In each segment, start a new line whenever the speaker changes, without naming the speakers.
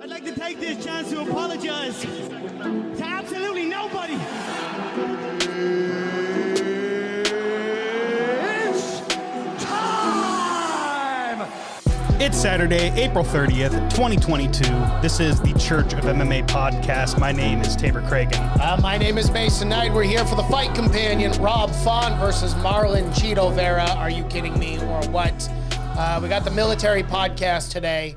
I'd like to take this chance to apologize to absolutely nobody. It's time!
It's Saturday, April 30th, 2022. This is the Church of MMA podcast. My name is Tabor Cragen.
My name is Mason Knight. We're here for the fight companion, Rob Font versus Marlon Cheeto Vera. Are you kidding me or what? We got the military podcast today.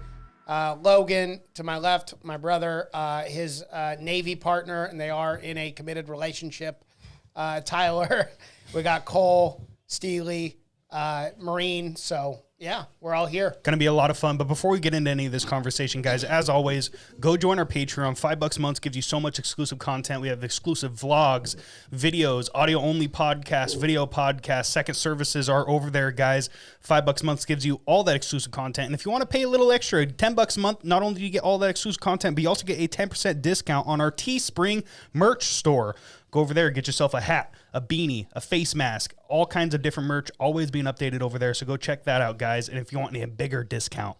Logan, to my left, my brother, his Navy partner, and they are in a committed relationship. Tyler, we got Cole, Steely, Marine. So, yeah, we're all here.
Going to be a lot of fun. But before we get into any of this conversation, guys, as always, go join our Patreon. $5 a month gives you so much exclusive content. We have exclusive vlogs, videos, audio-only podcasts, video podcasts. Second services are over there, guys. $5 a month gives you all that exclusive content. And if you want to pay a little extra, $10 a month, not only do you get all that exclusive content, but you also get a 10% discount on our Teespring merch store. Go over there, get yourself a hat, a beanie, a face mask, all kinds of different merch, always being updated over there. So go check that out, guys. And if you want a bigger discount,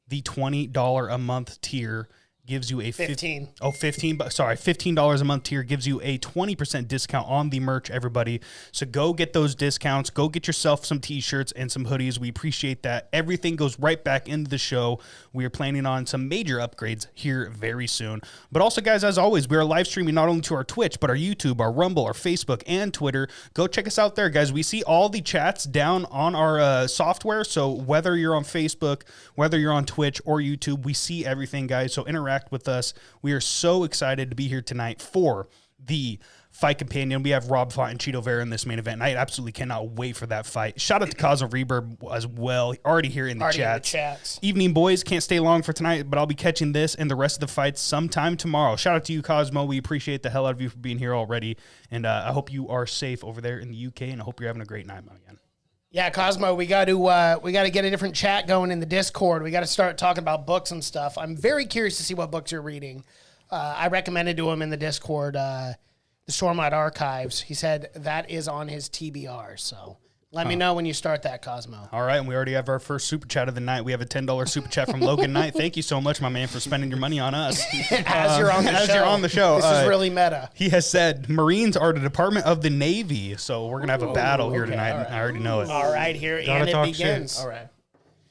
the $20 a month tier gives you a $15 a month tier gives you a 20% discount on the merch, everybody. So go get those discounts. Go get yourself some t-shirts and some hoodies. We appreciate that. Everything goes right back into the show. We are planning on some major upgrades here very soon. But also, guys, as always, we are live streaming not only to our Twitch, but our YouTube, our Rumble, our Facebook, and Twitter. Go check us out there, guys. We see all the chats down on our software. So whether you're on Facebook, whether you're on Twitch or YouTube, we see everything, guys. So interact with us. We are so excited to be here tonight for the fight companion. We have Rob Font and Cheeto Vera in this main event, and I absolutely cannot wait for that fight. Shout out to Cosmo Reverb as well, already here in the chats. Evening, boys. Can't stay long for tonight, but I'll be catching this and the rest of the fights sometime tomorrow. Shout out to you, Cosmo. We appreciate the hell out of you for being here already, and I hope you are safe over there in the UK, and I hope you're having a great night, my man.
Yeah, Cosmo, we got to get a different chat going in the Discord. We got to start talking about books and stuff. I'm very curious to see what books you're reading. I recommended to him in the Discord the Stormlight Archives. He said that is on his TBR. So let me know when you start that, Cosmo.
All right, and we already have our first super chat of the night. We have a $10 super chat from Logan Knight. Thank you so much, my man, for spending your money on us.
As you're on the show. This is really meta.
He has said Marines are the Department of the Navy, so we're going to have a battle here tonight. Right. I already know it.
All right, here, and it begins. Shit. All right.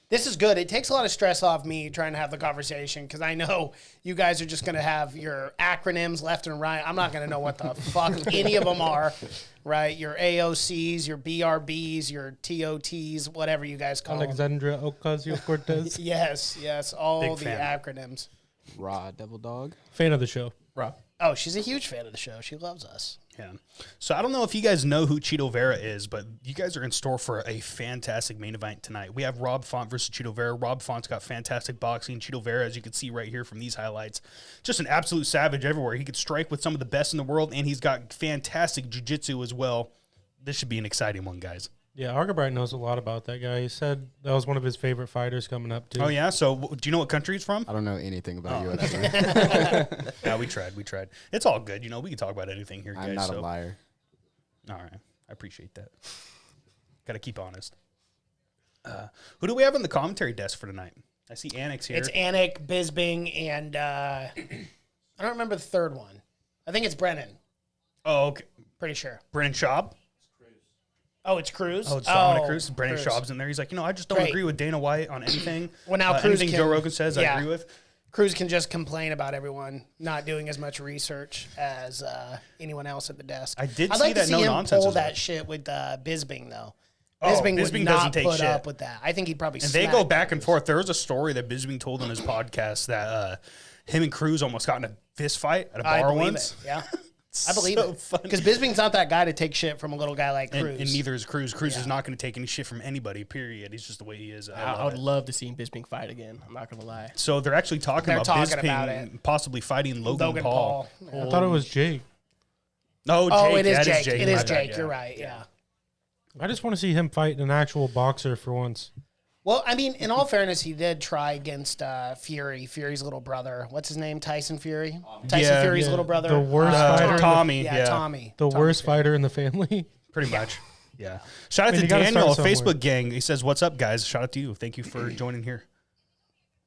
This is good. It takes a lot of stress off me trying to have the conversation because I know you guys are just going to have your acronyms left and right. I'm not going to know what the fuck any of them are, right? Your AOCs, your BRBs, your TOTs, whatever you guys call
Alexandria Ocasio-Cortez.
Yes, all the acronyms.
Raw Devil Dog.
Fan of the show.
Raw. Oh, she's a huge fan of the show. She loves us.
Yeah. So I don't know if you guys know who Cheeto Vera is, but you guys are in store for a fantastic main event tonight. We have Rob Font versus Cheeto Vera. Rob Font's got fantastic boxing. Cheeto Vera, as you can see right here from these highlights, just an absolute savage everywhere. He could strike with some of the best in the world, and he's got fantastic jiu-jitsu as well. This should be an exciting one, guys.
Yeah, Argabright knows a lot about that guy. He said that was one of his favorite fighters coming up, too.
Oh, yeah? So do you know what country he's from?
I don't know anything about UFC.
Yeah, we tried. It's all good. You know, we can talk about anything here, guys.
I'm not a liar.
All right. I appreciate that. Got to keep honest. Who do we have on the commentary desk for tonight? I see Annick's here.
It's Annick, Bisbing, and I don't remember the third one. I think it's Brennan.
Oh, okay.
Pretty sure.
Brennan Schaub?
Oh, it's Cruz?
Oh, it's Dominic Cruz. Brennan Schaub's in there. He's like, I just don't agree with Dana White on anything.
Well, now Cruz
anything Joe Rogan says, I agree with.
Cruz can just complain about everyone not doing as much research as anyone else at the desk.
I did
I'd
see
like
that
to see
no
him
nonsense
pull that shit with Bisbing, though.
Bisbing
would not put up with that. I think he'd probably
And they go back and forth. There was a story that Bisbing told on his podcast that him and Cruz almost got in a fist fight at a bar once.
Yeah. I believe it. Because Bisbing's not that guy to take shit from a little guy like Cruz.
And neither is Cruz. Cruz is not going to take any shit from anybody, period. He's just the way he is.
I would love to see Bisbing fight again. I'm not going to lie.
So they're actually talking about Bisbing possibly fighting Logan Paul.
Yeah. I thought it was Jake.
No, Jake.
It is Jake.
Jake.
It is Jake. You're right, yeah.
I just want to see him fight an actual boxer for once.
Well, I mean, in all fairness, he did try against Fury, Fury's little brother. What's his name? Tyson Fury? Tyson Fury's little brother?
The worst fighter.
Tommy.
Tommy.
The worst fighter in the family.
Pretty much. Yeah. Shout out to Daniel, Facebook gang. He says, "What's up, guys?" Shout out to you. Thank you for joining here.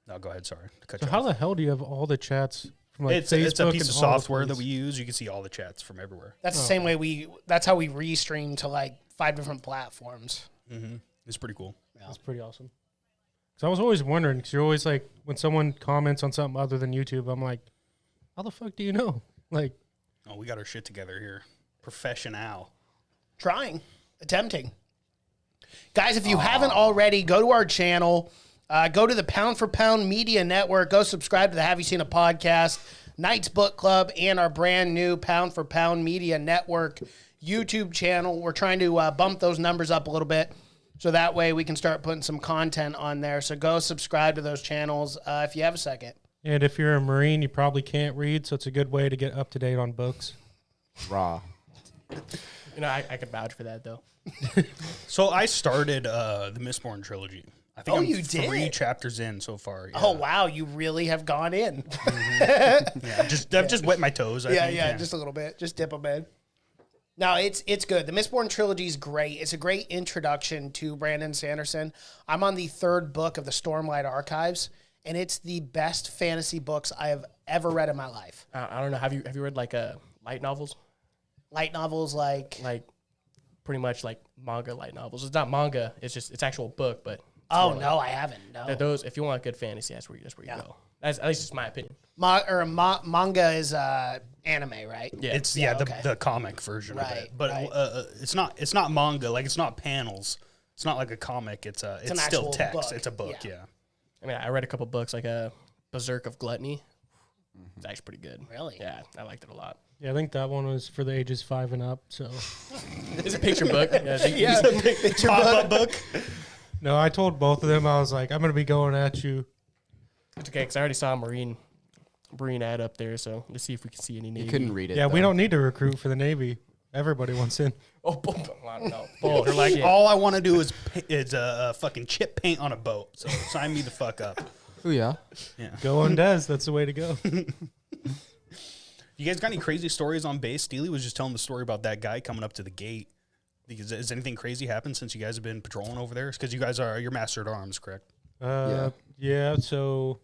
No, go ahead. Sorry to cut
So
you
how
off.
the hell do you have all the chats from like
It's
Facebook
a piece of
and all the
software that
places?
we use. You can see all the chats from everywhere.
That's the same way that's how we restream to like 5 different platforms.
It's pretty cool.
That's pretty awesome. Because I was always wondering, because you're always like, when someone comments on something other than YouTube, I'm like, how the fuck do you know? Like,
Oh, we got our shit together here. Professional.
Trying, attempting. Guys, if you haven't already, go to our channel. Go to the Pound for Pound Media Network. Go subscribe to the Have You Seen a Podcast, Knight's Book Club, and our brand new Pound for Pound Media Network YouTube channel. We're trying to bump those numbers up a little bit so that way we can start putting some content on there. So go subscribe to those channels if you have a second.
and if you're a Marine, you probably can't read, so it's a good way to get up to date on books.
Raw.
You know, I could vouch for that though.
So I started the Mistborn trilogy. I think I'm
you
3
did?
chapters in so far. Yeah.
Oh, wow. You really have gone in.
Yeah, I've just wet my toes. I think.
Yeah, just a little bit. Just dip them in. No, it's good. The Mistborn trilogy is great. It's a great introduction to Brandon Sanderson. I'm on the 3rd book of the Stormlight Archives, and it's the best fantasy books I have ever read in my life.
I don't know. Have you read like light novels?
Light novels like
Pretty much like manga light novels. It's not manga. It's actual book, but
oh no, I haven't. No,
those if you want good fantasy, that's where you go. That's at least it's my opinion.
Manga is anime, right?
Yeah.
It's
okay.
the comic version of
Right,
it, but
right.
it's not manga. Like it's not panels. It's not like a comic. It's
an
still
actual
text.
book.
It's a book.
Yeah.
Yeah.
I mean, I read a couple books like Berserk of Gluttony. It's actually pretty good.
Really?
Yeah, I liked it a lot.
Yeah, I think that one was for the ages 5 and up, so.
It's a picture book.
Yeah, picture
Pop-up book.
No, I told both of them, I was like, I'm going to be going at you.
It's okay because I already saw a Marine ad up there, so let's see if we can see any Navy.
You couldn't read it.
Yeah, we
though.
don't need to recruit for the Navy. Everybody wants in.
Oh, I don't know. Oh,
They're like, all I want to do is fucking chip paint on a boat. So sign me the fuck up.
Oh yeah.
Go on Des. That's the way to go.
You guys got any crazy stories on base? Steely was just telling the story about that guy coming up to the gate. Has anything crazy happened since you guys have been patrolling over there? Because you guys you're master at arms, correct?
Yeah, so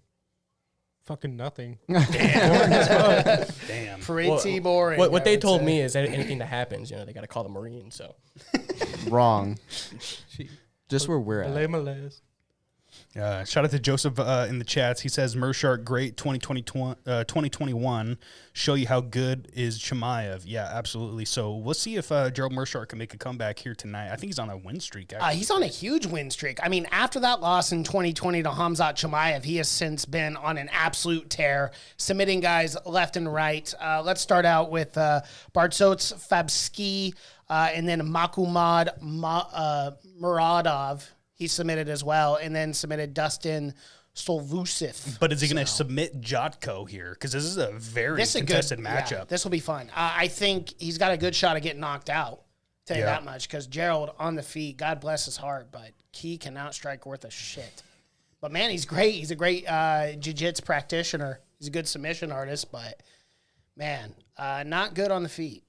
fucking nothing.
Damn.
Pretty boring.
What
I
they
would
told
say.
me is that anything that happens, they got to call the Marines. So
Wrong. Just where we're
Malay
at.
Malays.
Shout out to Joseph in the chats. He says, Mershark, great 2021. Show you how good is Chimaev. Yeah, absolutely. So we'll see if Gerald Mershark can make a comeback here tonight. I think he's on a win streak, actually.
He's on a huge win streak. I mean, after that loss in 2020 to Hamzat Chimaev, he has since been on an absolute tear, submitting guys left and right. Let's start out with Bartsots Fabsky and then Makumad Muradov. He submitted as well, and then submitted Dustin Stolvusif.
But is he going to submit Jotko here? Because this is a very contested matchup.
Yeah, this will be fun. I think he's got a good shot of getting knocked out. Tell you
Yeah.
that much. Because Gerald on the feet, God bless his heart, but he cannot strike worth a shit. But man, he's great. He's a great jiu-jitsu practitioner. He's a good submission artist, but man, not good on the feet.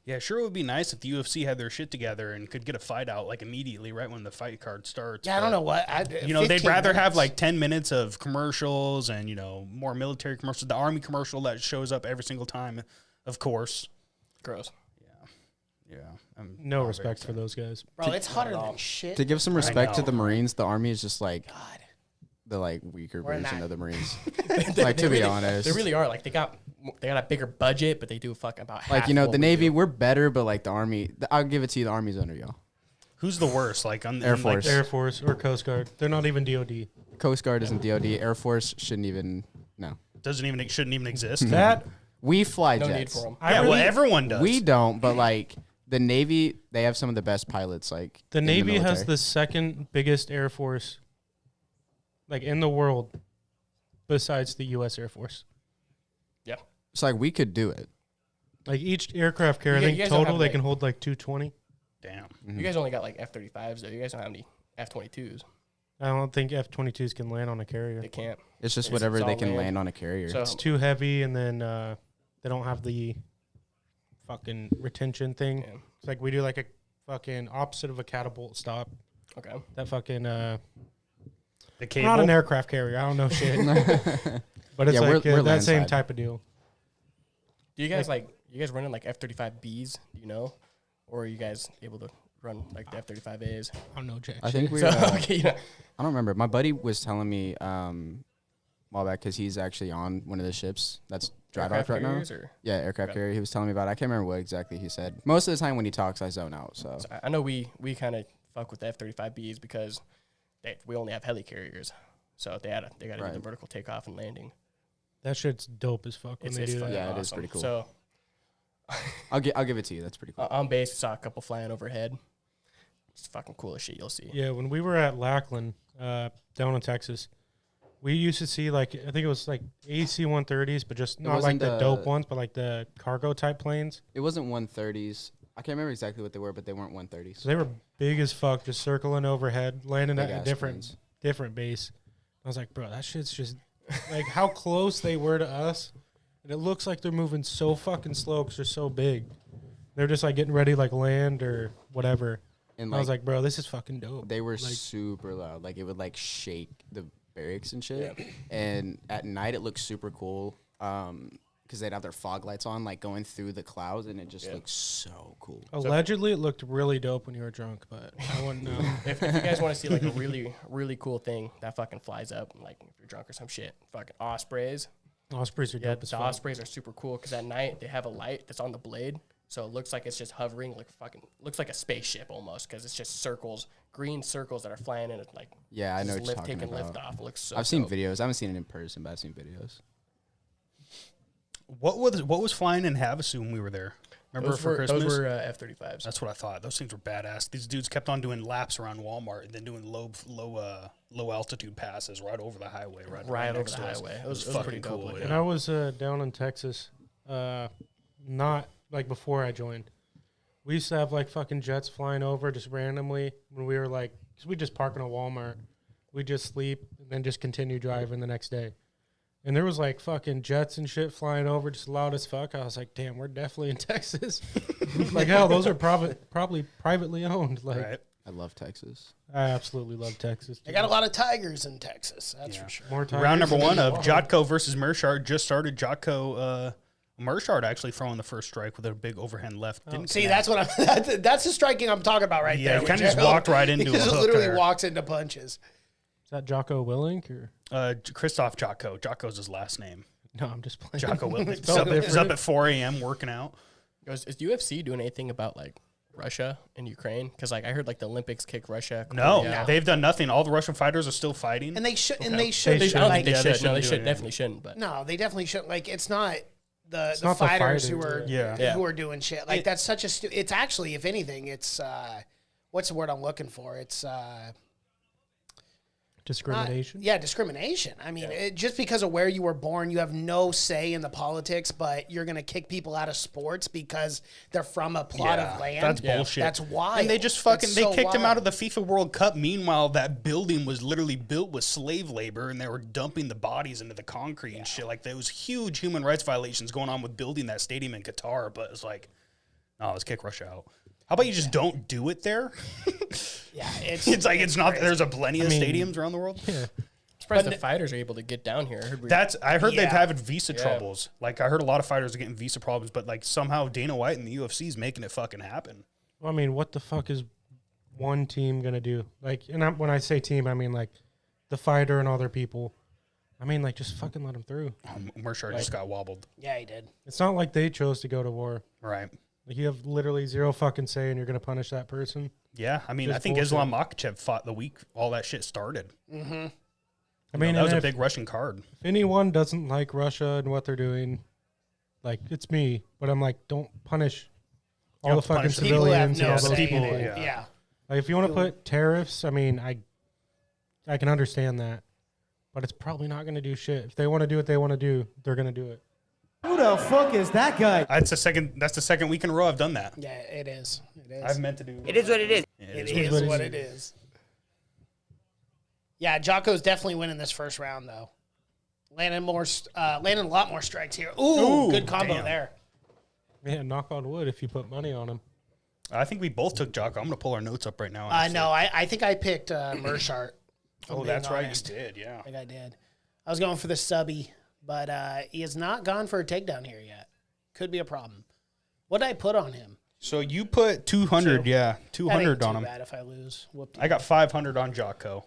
Yeah, sure, it would be nice if the UFC had their shit together and could get a fight out like immediately, right when the fight card starts.
Yeah, I don't know what.
They'd rather have like 10 minutes of commercials and, more military commercials. The Army commercial that shows up every single time, of course.
gross.
Yeah.
No respect for those guys.
Bro, it's hotter than shit.
To give some respect to
know.
the Marines, the Army is just like
God.
the weaker
We're in
version
that.
of the Marines. Like to be honest,
They really are. Like they got a bigger budget, but they do fucking about half.
like
what
the
we
Navy,
do.
we're better, but like the Army, I'll give it to you. The Army's under y'all.
Who's the worst? Like on
Air
like,
Force.
Air Force or Coast Guard. They're not even DOD.
Coast Guard isn't DoD. Air Force shouldn't even. No,
shouldn't even exist.
That
we fly
no need
jets.
for them.
Yeah, well, everyone does.
We don't, but like the Navy, they have some of the best pilots. Like
the
in
Navy has
military.
the second biggest Air Force, like in the world, besides the U.S. Air Force.
Yeah.
It's like we could do it.
Like each aircraft carrier,
You
I think
guys don't
total
have,
they
like-
can hold like 220.
Damn.
You guys only got like F-35s though. You guys don't have any F-22s.
I don't think F-22s can land on a carrier.
They can't.
It's just
It's
whatever
all
they can
land.
land on a carrier.
So
It's too heavy, and then they don't have the fucking retention thing.
yeah.
It's like we do like a fucking opposite of a catapult stop.
Okay.
That fucking
The
I'm
cable.
not an aircraft carrier. I don't know shit. But it's
Yeah,
like
we're
that same
landside.
type of deal.
Do you guys you guys running like F-35Bs? Do you know, or are you guys able to run like the F-35As?
I don't know jack
I
shit.
think we're.
So, okay, you know.
I don't remember. My buddy was telling me a while back because he's actually on one of the ships that's dry docked right now.
carriers, or?
Yeah, aircraft
Okay.
carrier. He was telling me about it. I can't remember what exactly he said. Most of the time when he talks, I zone out. So
So I know we kind of fuck with the F-35Bs because we only have heli carriers, so they got to do the
Right.
vertical takeoff and landing.
That shit's dope as fuck when
It's
they do
fucking
that.
Yeah, it is
awesome.
pretty cool.
So
I'll give it to you. That's pretty cool.
on base, saw a couple flying overhead. It's fucking cool as shit. You'll see.
Yeah, when we were at Lackland, down in Texas, we used to see like I think it was like AC-130s, but just not like
wasn't
the
the-
dope ones, but like the cargo type planes.
It wasn't 130s. I can't remember exactly what they were, but they weren't 130s.
So they were big as fuck, just circling overhead, landing at a
Big-ass
different
planes.
base. I was like, bro, that shit's just like how close they were to us, and it looks like they're moving so fucking slow because they're so big. They're just like getting ready to like land or whatever.
And
I was like, bro, this is fucking dope.
they were
like-
super loud. Like it would like shake the barracks and shit. And at night it looked super cool because they'd have their fog lights on, like going through the clouds, and it just looked so cool.
Allegedly, it looked really dope when you were drunk, but I wouldn't know.
If you guys want to see like a really really cool thing that fucking flies up, like if you're drunk or some shit, fucking ospreys.
Ospreys are
Yeah,
dope as
the
fuck.
ospreys are super cool because at night they have a light that's on the blade, so it looks like it's just hovering, like looks like a spaceship almost because it's just circles, green circles that are flying in it, like
Yeah, I know
just
what you're talking
taking
about.
lift off. It looks so.
I've seen
dope.
videos. I haven't seen it in person, but I've seen videos.
What was flying in Havasu when we were there? Remember for Christmas?
Those were F-35s.
That's what I thought. Those things were badass. These dudes kept on doing laps around Walmart and then doing low altitude passes right over the highway, right
over
next
the
to us.
highway.
It was
It was
fucking
pretty dope
cool.
looking.
When I was down in Texas, not like before I joined, we used to have like fucking jets flying over just randomly when we were like, cause we just park in a Walmart, we just sleep and then just continue driving the next day. And there was like fucking jets and shit flying over just loud as fuck. I was like, damn, we're definitely in Texas. Like hell, those are probably privately owned. Like
Right.
I love Texas.
I absolutely love Texas.
They got a lot of tigers in Texas, that's
Yeah.
for sure.
More tigers
Round number
than
one of
Walmart.
Jotko versus Mershard just started. Jotko, Mershard actually throwing the first strike with a big overhand left. Didn't
See,
connect.
that's what that's the striking I'm talking about right
Yeah,
there.
he kinda
with
just
Gerald.
walked right into
He
a
just
hook
literally
there.
walks into punches.
Is that Jocko Willink or
Christoph Jotko. Jotko's his last name.
no? I'm just playing.
Jotko Willink.
Spelled
He's up
different.
at 4 a.m. working out.
Is UFC doing anything about like Russia and Ukraine? Because like I heard like the Olympics kick Russia.
No,
Korea.
they've done nothing. All the Russian fighters are still fighting.
And they should and
Okay.
they should
They
I
should.
don't
like
think they
Yeah, they
should. No, they
shouldn't do
should
it,
definitely shouldn't. But
no, they definitely should. Like it's not the
not the
fighters who
fighters,
are
yeah.
who are doing shit. Like that's such a it's actually, if anything, it's what's the word I'm looking for? It's
Discrimination.
yeah, discrimination. I mean, just because of where you were born, you have no say in the politics, but you're going to kick people out of sports because they're from a plot
Yeah,
of land.
that's bullshit.
That's why.
And they just fucking they kicked him out of the FIFA World Cup. Meanwhile, that building was literally built with slave labor, and they were dumping the bodies into the concrete and shit. Like there was huge human rights violations going on with building that stadium in Qatar. But it's like, no, let's kick Russia out. How about you just don't do it there?
Yeah, it's
It's not.
crazy.
There's a plenty of stadiums around the world.
Yeah.
surprised the fighters are able to get down here.
I heard they've
Yeah.
having visa troubles. Like I heard a lot of fighters are getting visa problems, but like somehow Dana White and the UFC is making it fucking happen.
Well, I mean, what the fuck is one team gonna do? Like, and when I say team, I mean like the fighter and other people. I mean, like, just fucking let them through.
Mershard just got wobbled.
Yeah, he did.
It's not like they chose to go to war.
Right.
Like, you have literally zero fucking say, and you're gonna punish that person.
Yeah, I mean,
Just
I think
bullshit.
Islam Makhachev fought the week all that shit started.
I
I
mean,
mean, that was
and
a
if,
big Russian card.
if anyone doesn't like Russia and what they're doing, like, it's me. But I'm like, don't punish all
You
the
have to
fucking
punish the
People have
civilians and
no
all those
say
people.
in it.
yeah.
Yeah.
Like, if you want to put tariffs, I mean, I can understand that, but it's probably not going to do shit. If they want to do what they want to do, they're going to do it.
Who the fuck is that guy?
That's the second week in a row I've done that.
Yeah, it is. It is.
I've meant to do.
It is what it is.
It is what it is. Yeah, Jocko's definitely winning this first round though. Landing a lot more strikes here. Ooh, good combo
damn.
there.
Man, knock on wood if you put money on him.
I think we both took Jocko. I'm gonna pull our notes up right now.
No, I think I picked Mershart.
Oh, that's right. You did, yeah.
I think I did. I was going for the subby, but he has not gone for a takedown here yet. Could be a problem. What did I put on him?
So you put 200, yeah, 200 on him.
Bad if I lose. Whoop.
I got 500 on Jocko.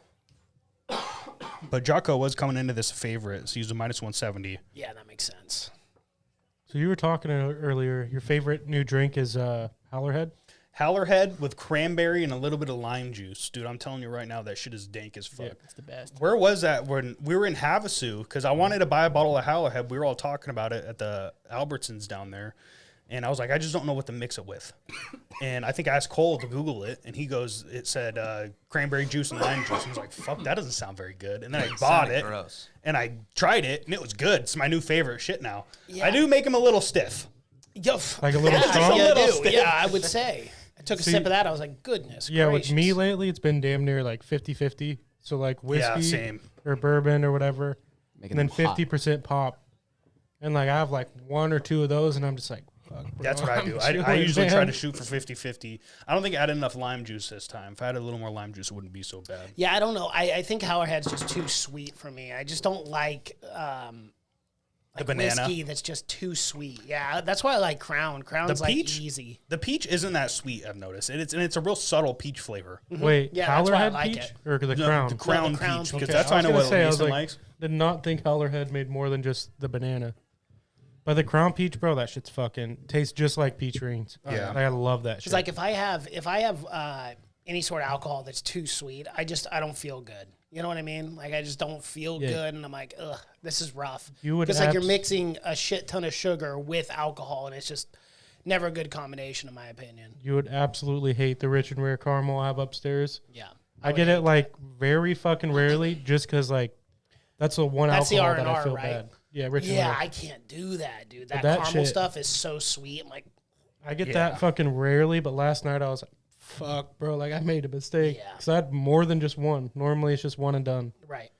But Jocko was coming into this a favorite, so he's a minus 170.
Yeah, that makes sense.
So you were talking earlier. Your favorite new drink is Howlerhead.
Howlerhead with cranberry and a little bit of lime juice. Dude, I'm telling you right now, that shit is dank as fuck.
Yeah.
It's the best.
Where was that when we were in Havasu? Because I wanted to buy a bottle of Howlerhead. We were all talking about it at the Albertsons down there. And I was like, I just don't know what to mix it with. And I think I asked Cole to Google it, and he goes, it said cranberry juice and lime juice. And I was like, fuck, that doesn't sound very good. And then I bought it,
gross.
and I tried it, and it was good. It's my new favorite shit now.
Yeah.
I do make him a little stiff.
Yo,
Like a little
yeah,
strong?
you
A little
do.
stiff.
Yeah, I would say. I took a sip of that. I was like, goodness
Yeah,
gracious.
with me lately, it's been damn near like 50-50. So like whiskey
same.
or bourbon or whatever,
Making
and then
them hot.
50% pop. And like I have like one or two of those, and I'm just like, fuck, bro.
That's what I
I'm
do. I
chilling,
usually try
man.
to shoot for 50-50. I don't think I had enough lime juice this time. If I had a little more lime juice, it wouldn't be so bad.
Yeah, I don't know. I think Howlerhead's just too sweet for me. I just don't like
The banana.
whiskey that's just too sweet. Yeah, that's why I like Crown. Crown's
The
like
peach?
easy.
The peach isn't that sweet, I've noticed. It's a real subtle peach flavor.
Wait,
Yeah, that's why I
Howlerhead
like
peach
it.
or the
No,
Crown?
The Crown,
Crown
peach,
peach.
because
Okay,
that's why I know what
I was
Mason
like,
likes.
did not think Howlerhead made more than just the banana. But the Crown peach, bro, that shit's fucking tastes just like peach rings.
Yeah.
I love that shit.
It's like if I have any sort of alcohol that's too sweet, I don't feel good. You know what I mean? Like I just don't feel
Yeah.
good, and I'm like, ugh, this is rough.
You would
because like you're
abs-
mixing a shit ton of sugar with alcohol, and it's just never a good combination, in my opinion.
You would absolutely hate the rich and rare caramel I have upstairs.
Yeah,
I get it like very fucking rarely, just because like that's the one
That's the
alcohol that I
R&R,
feel
right?
bad. Yeah, rich and
Yeah,
rare.
I can't do that, dude. That,
that
caramel
shit-
stuff is so sweet. I'm like,
I get
Yeah.
that fucking rarely, but last night I was like, fuck, bro, like I made a mistake.
Yeah.
Because I had more than just one. Normally it's just one and done.
right?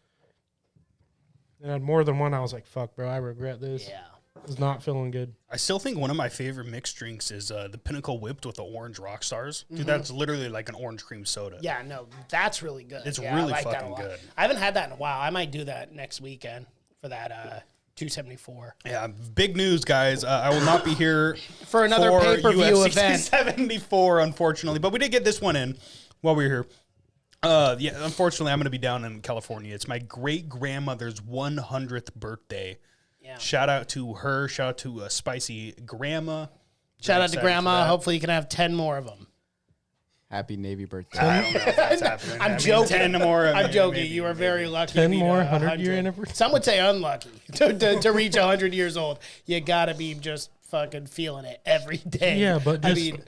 And I had more than one. I was like, fuck, bro, I regret this.
Yeah.
I was not feeling good.
I still think one of my favorite mixed drinks is the Pinnacle Whipped with the orange rock stars. Dude, that's literally like an orange cream soda.
Yeah, no, that's really good.
It's
Yeah, I
really
like that a
fucking
lot.
good.
I haven't had that in a while. I might do that next weekend for that 274.
Yeah, big news, guys. I will not be here
For another pay-per-view
UFC
event.
74, unfortunately. But we did get this one in while we were here. Yeah, unfortunately, I'm going to be down in California. It's my great-grandmother's 100th birthday.
Yeah.
Shout out to her. Shout out to Spicy Grandma.
Shout out to
excited for
Grandma.
that.
Hopefully, you can have 10 more of them.
Happy Navy birthday.
I don't know if that's happening.
I'm
I mean,
joking.
10 more.
I'm
maybe,
joking.
maybe,
You are
maybe.
very lucky.
10
to be
more
to
100-year anniversary?
Some would say unlucky to reach 100 years old. You got to be just fucking feeling it every day.
Yeah, but
I
just,
mean,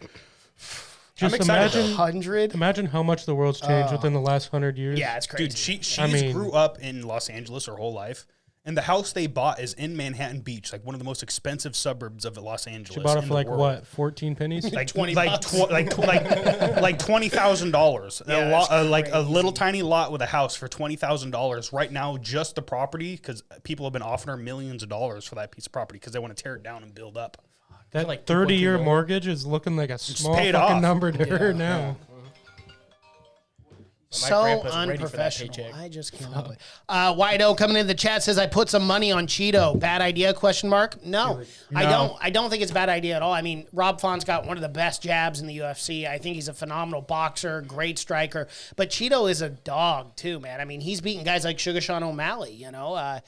just
excited,
imagine,
100?
imagine how much the world's changed within the last 100 years.
Yeah, it's crazy.
Dude, she's
I mean-
grew up in Los Angeles her whole life. And the house they bought is in Manhattan Beach, like one of the most expensive suburbs of Los Angeles.
She bought it
in
for
the
like
world.
what, 14 pennies?
Like
20
like
bucks.
like $20,000.
Yeah,
A
that's
lot, like a
crazy.
little tiny lot with a house for $20,000. Right now, just the property, because people have been offering her millions of dollars for that piece of property because they want to tear it down and build up.
That
like
30-year
2.2 million.
mortgage is looking like a small
paid
fucking
off.
number to her now.
My
So
grandpa's ready for that
unprofessional.
paycheck.
I just can't help it. Wido coming in the chat says I put some money on Cheeto. Bad idea? Question mark. No, I don't think it's a bad idea at all. I mean, Rob Fon's got one of the best jabs in the UFC. I think he's a phenomenal boxer, great striker. But Cheeto is a dog too, man. I mean, he's beaten guys like Sugar Sean O'Malley. You know,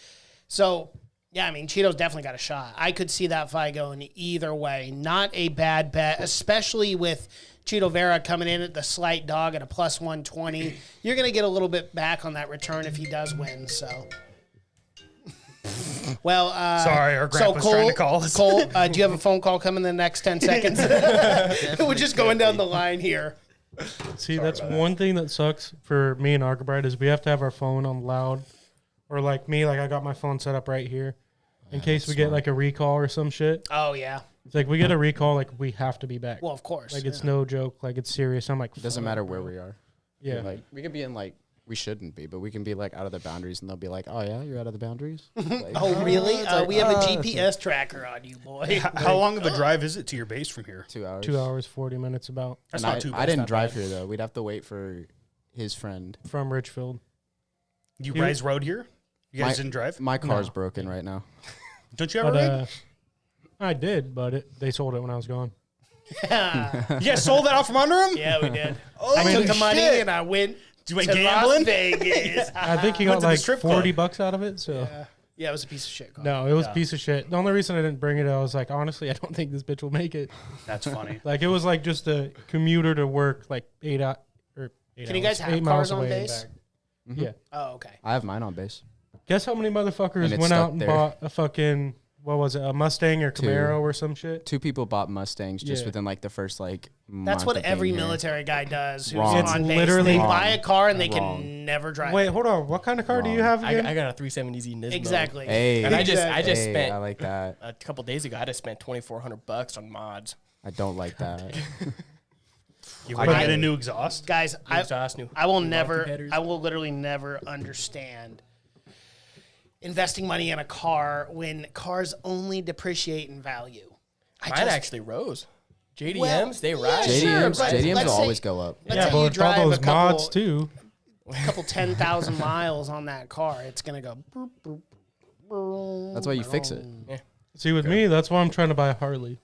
so. Yeah, I mean, Cheeto's definitely got a shot. I could see that fight going either way. Not a bad bet, especially with Cheeto Vera coming in at the slight dog at a plus 120. You're going to get a little bit back on that return if he does win, so. Well,
Sorry, our grandpa's trying to call us.
Cole, do you have a phone call coming in the next 10 seconds? We're just going down the line here.
See, that's one thing that sucks for me and Archibald is we have to have our phone on loud. Or like me, like I got my phone set up right here. In case we get like a recall or some shit.
Oh, yeah.
It's like we get a recall, like we have to be back.
Well, of course.
Like it's no joke, like it's serious. I'm like,
It doesn't matter where we are.
yeah.
Like we could be in like we shouldn't be, but we can be like out of the boundaries, and they'll be like, "Oh yeah, you're out of the boundaries." Like,
Oh, really?
it's like,
We have a
it's
GPS tracker on you, boy.
How long of a drive is it to your base from here?
2 hours.
2 hours, 40 minutes about
That's
And
not too bad.
I didn't
It's not
drive
bad.
here though. We'd have to wait for his friend.
from Richfield.
You guys rode here? You guys didn't drive?
My car's broken right now.
Don't you ever ride?
I did, but they sold it when I was gone.
You guys sold that out from under him?
Yeah, we did.
Oh,
I took the money
shit.
and I went
You went
to
gambling?
Las Vegas.
I think he
Went
got
to the
like
strip club.
$40 out of it. So
Yeah, it was a piece of shit car.
no, it was a piece of shit. The only reason I didn't bring it, I was like, honestly, I don't think this bitch will make it.
That's funny.
Like it was like just a commuter to work, like 8 hours.
Can you guys have
8
cars
miles
on
away and
base?
back. Yeah.
Oh, okay.
I have mine on base.
Guess how many motherfuckers
And it's
went
stuck
out and
there.
bought a fucking, what was it, a Mustang or
Two.
Camaro or some shit?
2 people bought Mustangs just
Yeah.
within like the first like month.
That's what
of being
every
here.
military guy does who's
Wrong.
on
It's
base.
literally
They
wrong.
buy a car and they
Wrong.
can never drive
Wait,
it.
hold on. What kind of car do you
Wrong.
have
I
again?
got a 370Z Nismo.
Exactly.
Hey,
And I just
hey,
spent
I like that.
a couple days ago. I just spent $2,400 on mods.
I don't like that.
You ready to get a new exhaust?
Guys,
New exhaust, new
I will
new
never,
monkey headers.
I will literally never understand investing money in a car when cars only depreciate in value.
Mine actually rose. JDMs,
Well,
they
yeah,
rise.
sure,
JDMs,
but
JDMs
let's
will
say-
always go up.
Let's
Yeah,
say
but
you
with all
drive
those
a couple,
mods too.
couple 10,000 miles on that car, it's gonna go. Boop, boop, boop,
That's why you fix it.
See, with me, that's why I'm trying to buy a Harley.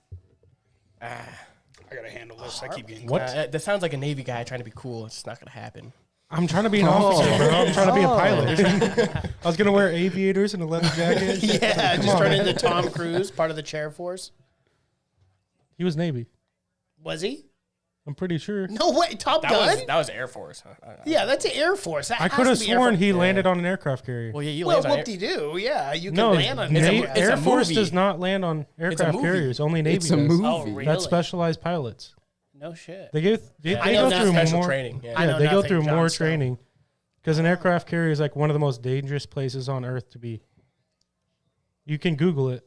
I gotta handle this. I keep getting
That sounds like a Navy guy trying to be cool. It's not going to happen.
I'm trying to be an officer, bro. I'm trying to be a pilot. I was gonna wear aviators and a leather jacket.
Yeah, just
on,
turn
man.
into Tom Cruise, part of the Chair Force.
He was Navy.
Was he?
I'm pretty sure.
No way, Top
That
Gun.
was Air Force.
Yeah, that's the Air Force. That
I
has
could have
to be Air
sworn
Force.
he landed on an aircraft carrier.
Well, yeah, you
Well,
land on
whoop de doo. Yeah, you can
No,
land on
it's a
Air Force
movie.
does not land on aircraft
movie.
carriers. Only Navy
It's a
does.
movie.
Oh, really?
That's specialized pilots.
No shit.
They go
I know
go
that's
through
special
more
training. Yeah.
I know
they go
nothing,
through
John
more
Snow.
training because an aircraft carrier is like one of the most dangerous places on Earth to be. You can Google it.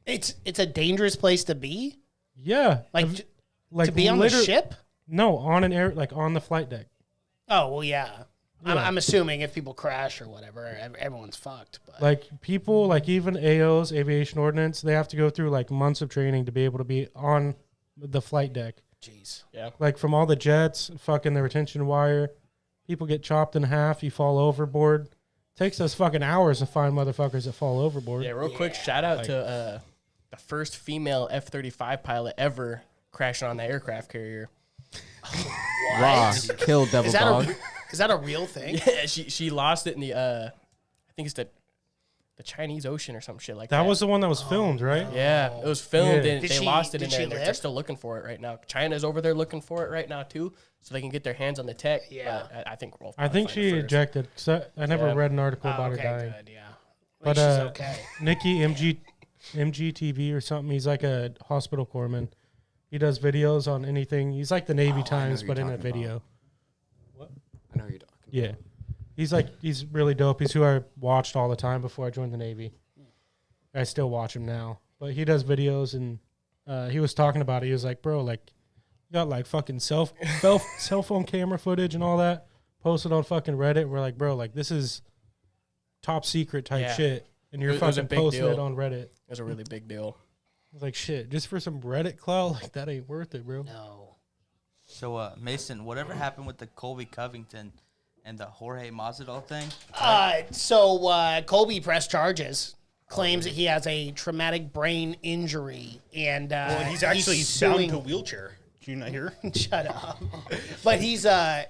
It's a dangerous place to be.
Yeah,
Like to,
like
to be on the
liter-
ship.
No, on an air, like on the flight deck.
Oh well, yeah.
Yeah.
I'm assuming if people crash or whatever, everyone's fucked. But
Like people, like even AOs, aviation ordnance, they have to go through like months of training to be able to be on the flight deck.
jeez.
Yeah.
Like from all the jets, fucking the retention wire, people get chopped in half. You fall overboard. Takes us fucking hours to find motherfuckers that fall overboard.
Yeah, real quick, shout out to the first female F-35 pilot ever crashing on the aircraft carrier.
Raw, kill Devil
Is that
Dog.
is that a real thing?
Yeah, she lost it in the I think it's the Chinese Ocean or some shit like that.
That was the one that was filmed, right?
Yeah, it was filmed
Yeah.
and
Did
they
she-
lost it
did
in there.
she
They're
live?
still looking for it right now. China's over there looking for it right now too, so they can get their hands on the tech.
Yeah.
but I think we'll.
I think
probably find
she
it first.
ejected. 'Cause I never
Yeah.
read an article
Oh,
about
okay,
her dying.
good. Yeah.
But
She's okay.
Nikki MGTV or something. He's like a hospital corpsman. He does videos on anything. He's like the Navy
I know
Times,
who
but
you're
in a
talking
video.
I know who you're talking.
Yeah, he's really dope. He's who I watched all the time before I joined the Navy. I still watch him now, but he does videos and he was talking about it. He was like, "Bro, like, you got like fucking cell phone camera footage and all that posted on fucking Reddit." We're like, "Bro, like this is top secret type
Yeah.
shit," and you're
It was a
fucking
big
posting it
deal.
on Reddit.
It was a really big deal.
I was like, "Shit, just for some Reddit clout, like that ain't worth it, bro."
No.
So, Mason, whatever happened with the Colby Covington and the Jorge Masvidal thing?
So Colby pressed charges, claims that he has a traumatic brain injury, and
Well, he's actually bound
suing.
to a wheelchair. Did you not hear?
Shut up. But he's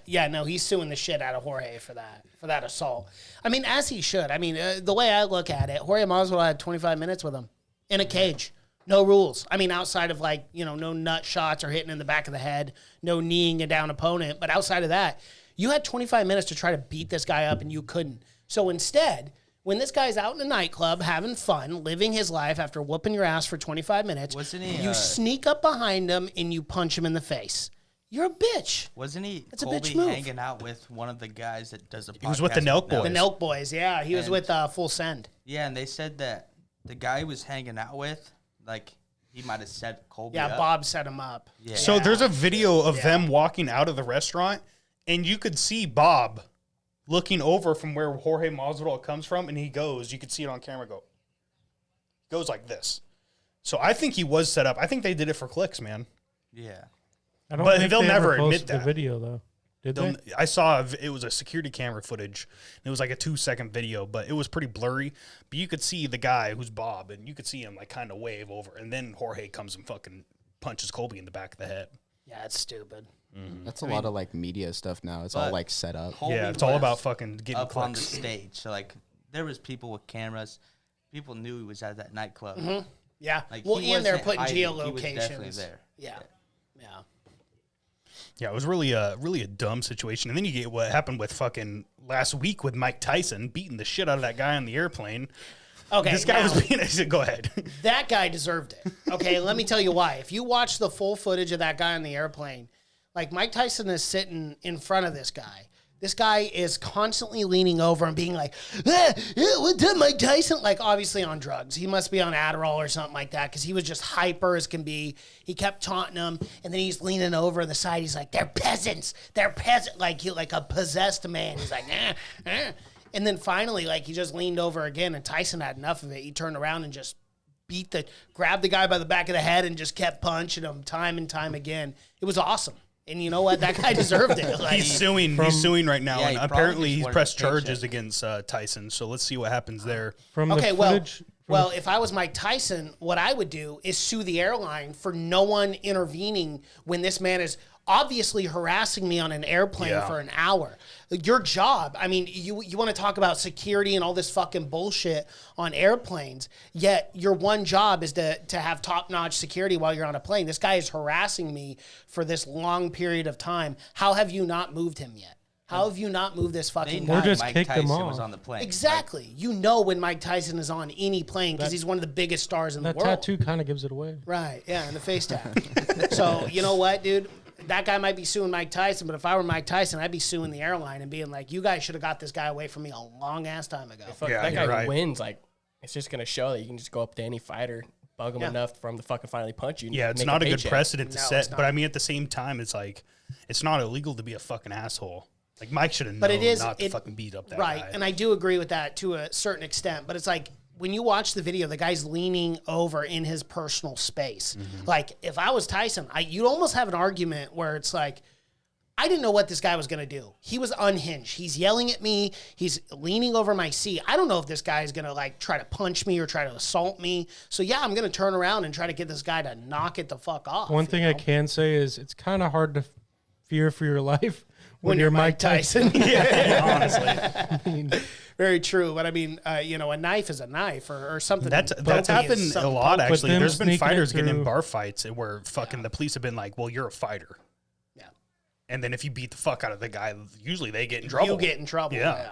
he's suing the shit out of Jorge for that assault. I mean, as he should. I mean, the way I look at it, Jorge Masvidal had 25 minutes with him in a cage. No rules. I mean, outside of no nut shots or hitting in the back of the head, no kneeing a down opponent. But outside of that, you had 25 minutes to try to beat this guy up and you couldn't. So instead, when this guy's out in a nightclub having fun, living his life after whooping your ass for 25 minutes,
Wasn't he,
you sneak up behind him and you punch him in the face. You're a bitch.
Wasn't he
That's a bitch
Colby
move.
hanging out with one of the guys that does a podcast?
He was with the Nelk
now?
Boys.
The Nelk Boys, yeah. He was
And-
with Full Send.
Yeah, and they said that the guy he was hanging out with, like, he might have set Colby
Yeah,
up.
Bob set him up.
Yeah.
So there's a video of them walking out of the restaurant, and you could see Bob looking over from where Jorge Masvidal comes from, and he goes. You could see it on camera. Goes like this. So I think he was set up. I think they did it for clicks, man.
Yeah.
I don't
But
think
they'll
they
never
ever
admit
posted
that.
the video though. Did they?
I saw it was a security camera footage. It was like a 2-second video, but it was pretty blurry. But you could see the guy who's Bob, and you could see him like kind of wave over, and then Jorge comes and fucking punches Colby in the back of the head.
Yeah, it's stupid.
That's a lot of like media stuff now. It's all
But
like set up.
Colby
Yeah, it's all
was
about fucking getting
up on the
clicks.
stage. So like, there was people with cameras. People knew he was at that nightclub.
Yeah.
Like,
Well,
he
and they're
wasn't
putting
hiding. He was definitely
geolocations.
there.
Yeah. Yeah.
Yeah, it was really a dumb situation. And then you get what happened with fucking last week with Mike Tyson beating the shit out of that guy on the airplane.
Okay.
This guy
now,
was being. Go ahead.
that guy deserved it. Okay, let me tell you why. If you watch the full footage of that guy on the airplane, like Mike Tyson is sitting in front of this guy. This guy is constantly leaning over and being like, what's up, Mike Tyson? Like, obviously on drugs. He must be on Adderall or something like that because he was just hyper as can be. He kept taunting him, and then he's leaning over on the side. He's like, they're peasants. They're peasants. Like a possessed man. He's like, And then finally, like, he just leaned over again, and Tyson had enough of it. He turned around and just grabbed the guy by the back of the head and just kept punching him time and time again. It was awesome. And you know what? That guy deserved it. Like,
He's suing right now,
Yeah,
and
he probably
apparently
just
he's
wanted
pressed
a paycheck.
charges against Tyson. So let's see what happens there.
From the
okay,
footage,
well, if I was Mike Tyson, what I would do is sue the airline for no one intervening when this man is obviously harassing me on an airplane
Yeah.
for an hour. Your job, I mean, you want to talk about security and all this fucking bullshit on airplanes, yet your one job is to have top-notch security while you're on a plane. This guy is harassing me for this long period of time. How have you not moved him yet? How have you not moved this
They
fucking
knew
guy?
Or just
Mike
kicked him
Tyson
off.
was on the plane.
Exactly. You know when Mike Tyson is on any plane because he's one of the biggest stars in the
that
world.
tattoo kind of gives it away.
Right, yeah, and the face tat. So, you know what, dude? That guy might be suing Mike Tyson, but if I were Mike Tyson, I'd be suing the airline and being like, you guys should have got this guy away from me a long-ass time ago.
Fuck,
Yeah,
that guy
you're right.
wins. Like, it's just gonna show that you can just go up to any fighter, bug him
Yeah.
enough for him to fucking finally punch you. and
Yeah, it's
make
not a good
paycheck.
precedent to
No,
set.
it's
But
not.
I mean, at the same time, it's like it's not illegal to be a fucking asshole. Like Mike should have known
But it is
not to
it-
fucking beat up that
right,
guy.
and I do agree with that to a certain extent, but it's like when you watch the video, the guy's leaning over in his personal space. Like, if I was Tyson, you'd almost have an argument where it's like, I didn't know what this guy was going to do. He was unhinged. He's yelling at me. He's leaning over my seat. I don't know if this guy is going to like try to punch me or try to assault me. So yeah, I'm going to turn around and try to get this guy to knock it the fuck off.
One thing I can say is it's kind of hard to fear for your life when you're Mike Tyson.
Yeah, honestly,
Very true. But I mean, a knife is a knife or something.
that's
pokey is
happened a
something
lot
pokey.
actually.
them
There's been
sneaking it
fighters getting in
through-
bar fights where fucking the police have been like, "Well, you're a fighter,"
Yeah.
and then if you beat the fuck out of the guy, usually they get in trouble.
You get in trouble.
Yeah.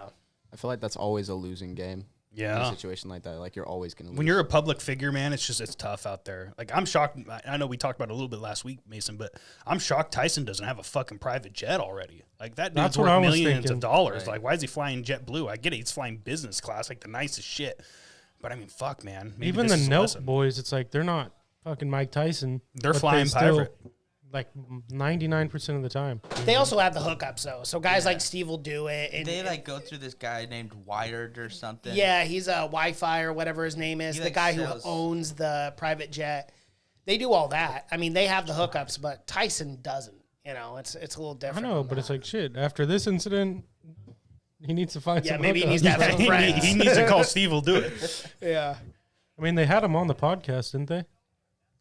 I feel like that's always a losing game. In
Yeah.
a situation like that, like you're always gonna lose.
When you're a public figure, man, it's tough out there. Like I'm shocked. I know we talked about it a little bit last week, Mason, but I'm shocked Tyson doesn't have a fucking private jet already. Like that dude's
That's what
worth
I was
millions
thinking.
of dollars. Like why is he flying JetBlue? I get it, he's flying business class, like the nicest shit. But I mean, fuck, man. Maybe
Even
this
the
is a
Note
lesson.
boys, it's like they're not fucking Mike Tyson.
They're
but they
flying
still,
private.
like 99% of the time.
They also have the hookups though. So guys like Steve will do it. And
They like go through this guy named Wired or something.
yeah, he's a Wi-Fi or whatever his name is.
He,
The
like,
guy
sells-
who owns the private jet. They do all that. I mean, they have the hookups, but Tyson doesn't. You know, it's a little
I
different.
know,
than
but
that.
it's like shit. After this incident, he needs to find
Yeah,
some
maybe he
hookups.
needs to have some friends.
he needs to call Steve. Will do it.
Yeah.
I mean, they had him on the podcast, didn't they?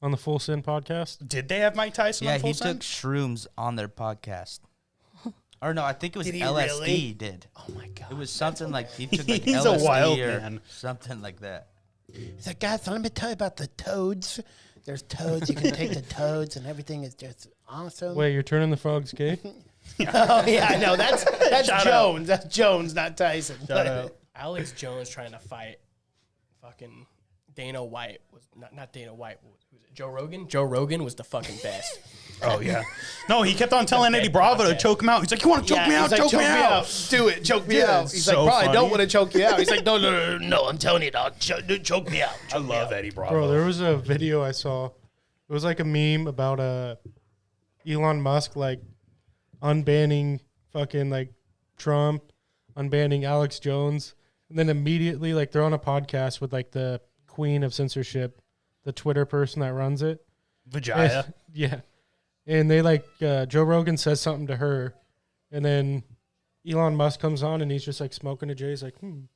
On the Full Sin podcast.
Did they have Mike Tyson?
Yeah,
on Full
he
Send?
took shrooms on their podcast. Or no, I think it was
Did he
LSD
really?
did.
Oh my god.
It was something like he took like
He's a
LSD
wild
or
man.
something like that.
He's like, guys, let me tell you about the toads. There's toads. You can take the toads, and everything is just awesome.
Wait, you're turning the frogs gay?
Oh yeah, no, that's
Shout
Jones. That's Jones, not Tyson.
Shout out.
Alex Jones trying to fight fucking Dana White was not Dana White. Who was it? Joe Rogan. Joe Rogan was the fucking best.
Oh yeah. No, he kept on telling Eddie Bravo to choke him out. He's like, "You want to choke me out?
he's like,
Choke me out."
Do it. Choke me
Yeah,
out.
it's
He's
so
like, bro, I don't
funny.
want to choke you out. He's like, no. I'm telling you, dog. Choke me out.
I love Eddie Bravo.
Bro, there was a video I saw. It was like a meme about Elon Musk like unbanning fucking like Trump, unbanning Alex Jones, and then immediately like they're on a podcast with like the queen of censorship, the Twitter person that runs it.
Vijaya.
Yeah. And they like Joe Rogan says something to her, And then Elon Musk comes on and he's just like smoking a J. He's like, And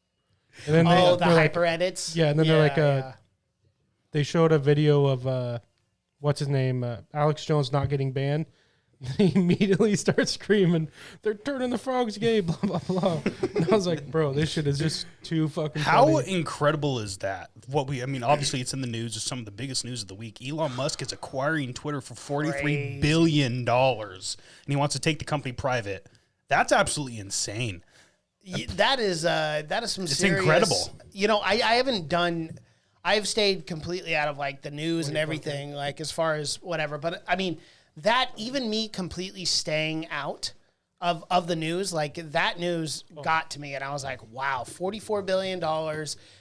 then
the
they're like,
hyper edits.
yeah, and then they're like, they showed a video of what's his name, Alex Jones not getting banned. He immediately starts screaming, "They're turning the frogs gay!" Blah blah blah. And I was like, "Bro, this shit is just too fucking."
How
funny.
incredible is that? I mean, obviously it's in the news. It's some of the biggest news of the week. Elon Musk is acquiring Twitter for $43 billion, and he wants to take the company private. That's absolutely insane.
That is some
It's
serious.
incredible.
You know, I haven't done. I've stayed completely out of like the news and everything, like as far as whatever. But I mean, that even me completely staying out of the news, like that news got to me, and I was like, wow, $44 billion,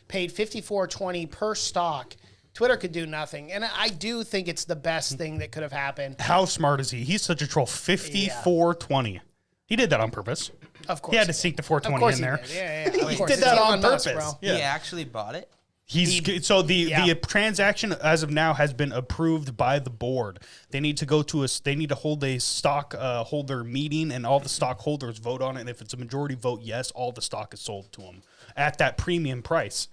paid $54.20 per stock. Twitter could do nothing, and I do think it's the best thing that could have happened.
How smart is he? He's such a troll. 54.20. He did that on purpose.
Of course,
He had to sink the 420 in there.
Yeah. Of
He
course.
did
It's
that on
Elon Musk,
purpose.
bro.
Yeah.
He actually bought it.
The transaction as of now has been approved by the board. They need to hold a stock holder meeting, and all the stockholders vote on it. And if it's a majority vote, yes, all the stock is sold to him at that premium price.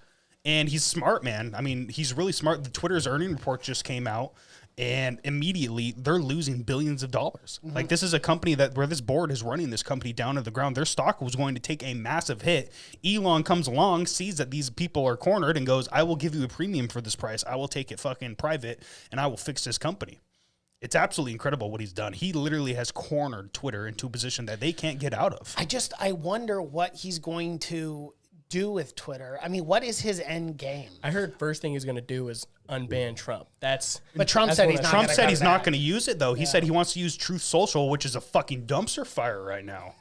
And he's smart, man. I mean, he's really smart. The Twitter's earning report just came out, and immediately they're losing billions of dollars.
Mm-hmm.
Like, this is a company where this board is running this company down to the ground. Their stock was going to take a massive hit. Elon comes along, sees that these people are cornered, and goes, I will give you a premium for this price. I will take it fucking private, and I will fix this company. It's absolutely incredible what he's done. He literally has cornered Twitter into a position that they can't get out of.
I wonder what he's going to do with Twitter. I mean, what is his end game?
I heard first thing he's going to do is unban Trump.
But Trump said he's not.
Trump
gonna
said
come
he's
back.
not going to use it, though. He said he wants to use Truth Social, which is a fucking dumpster fire right now.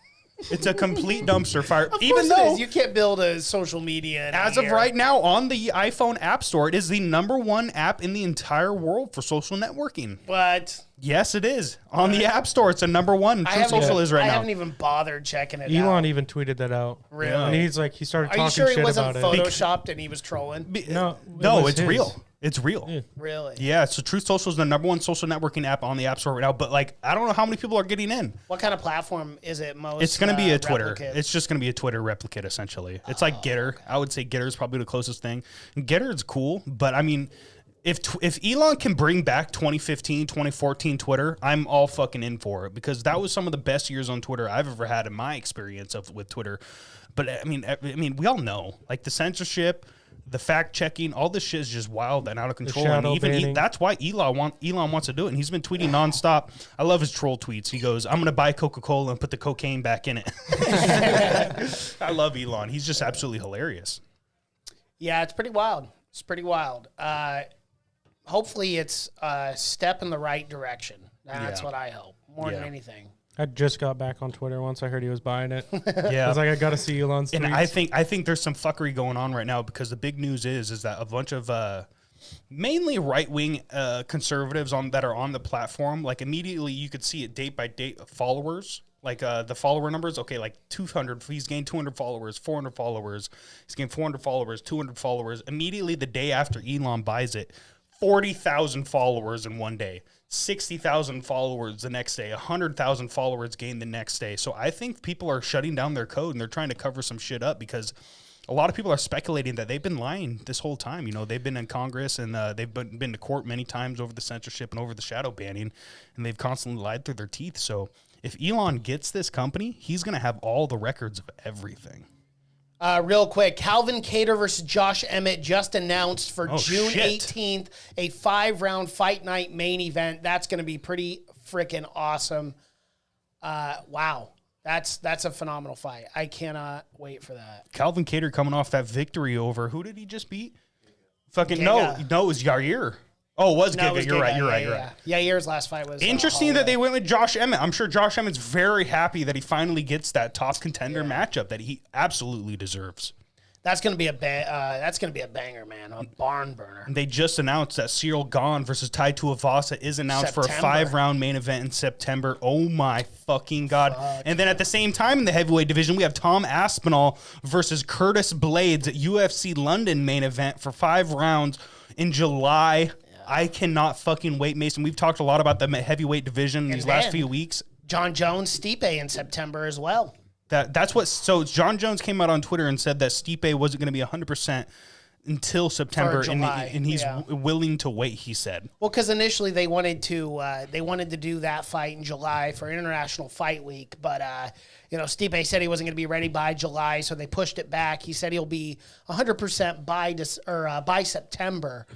It's a complete dumpster fire.
Of
Even
course it
though,
is. You can't build a social media.
as of right now, on the iPhone App Store, it is the #1 app in the entire world for social networking.
But
Yes, it is. On the App Store, it's a #1. Truth Social is right
I
now.
haven't even bothered checking it out.
Elon even tweeted that out.
Really?
And he started
Are
talking
you sure
shit
he wasn't
about it.
photoshopped and he was trolling?
No,
It's real. It's real.
Yeah.
Really?
Yeah, so Truth Social is the #1 social networking app on the App Store right now. But like, I don't know how many people are getting in.
What kind of platform is it most?
It's going to be a Twitter.
replicate?
It's just going to be a Twitter replicate, essentially. It's like Getter. I would say Getter is probably the closest thing. And Getter is cool, but I mean, if Elon can bring back 2015, 2014 Twitter, I'm all fucking in for it, because that was some of the best years on Twitter I've ever had in my experience with Twitter. But I mean, we all know, like, the censorship, the fact checking, all this shit is just wild and out of control. And
shadow
even
banning.
that's why Elon wants to do it. And he's been tweeting nonstop. I love his troll tweets. He goes, "I'm going to buy Coca-Cola and put the cocaine back in it." I love Elon. He's just absolutely hilarious.
Yeah, it's pretty wild. It's pretty wild. Hopefully, it's a step in the right direction. That's
Yeah.
what I hope more than
Yeah.
anything.
I just got back on Twitter once I heard he was buying it. I
Yeah.
was like, I got to see Elon's
And
tweets.
I think there's some fuckery going on right now, because the big news is that a bunch of mainly right wing conservatives that are on the platform, like, immediately you could see it date by date followers, like the follower numbers. Okay, like 200. He's gained 200 followers, 400 followers. He's gained 400 followers, 200 followers. Immediately the day after Elon buys it, 40,000 followers in one day. 60,000 followers the next day, 100,000 followers gained the next day. So I think people are shutting down their code, and they're trying to cover some shit up, because a lot of people are speculating that they've been lying this whole time. You know, they've been in Congress, and they've been to court many times over the censorship and over the shadow banning, and they've constantly lied through their teeth. So if Elon gets this company, he's going to have all the records of everything.
Real quick, Calvin Kattar versus Josh Emmett just announced for June
shit.
18th, a 5-round fight night main event. That's going to be pretty freaking awesome. Wow. That's a phenomenal fight. I cannot wait for that.
Calvin Kattar coming off that victory over, who did he just beat? Fucking
Giga.
no, it was Yair. Oh, it was
No, it
Giga.
was
You're
Giga.
right. You're
Yeah,
right.
Yeah, Yair's last fight was
Interesting that
Holloway.
they went with Josh Emmett. I'm sure Josh Emmett's very happy that he finally gets that top contender matchup that he absolutely deserves.
That's gonna be a banger, man. A barn burner.
They just announced that Cyril Gahn versus Tai Tuivasa is announced for a
September.
5-round main event in September. Oh my fucking God. And then at the same time in the heavyweight division, we have Tom Aspinall versus Curtis Blades at UFC London main event for 5 rounds in July. I cannot fucking wait, Mason. We've talked a lot about the heavyweight division these last few weeks.
Jon Jones, Stipe in September as well.
That's what. So Jon Jones came out on Twitter and said that Stipe wasn't going to be 100% until September,
July,
and he's
yeah.
willing to wait. He said.
Well, because initially they wanted to do that fight in July for International Fight Week, but Stipe said he wasn't going to be ready by July, so they pushed it back. He said he'll be 100% by September,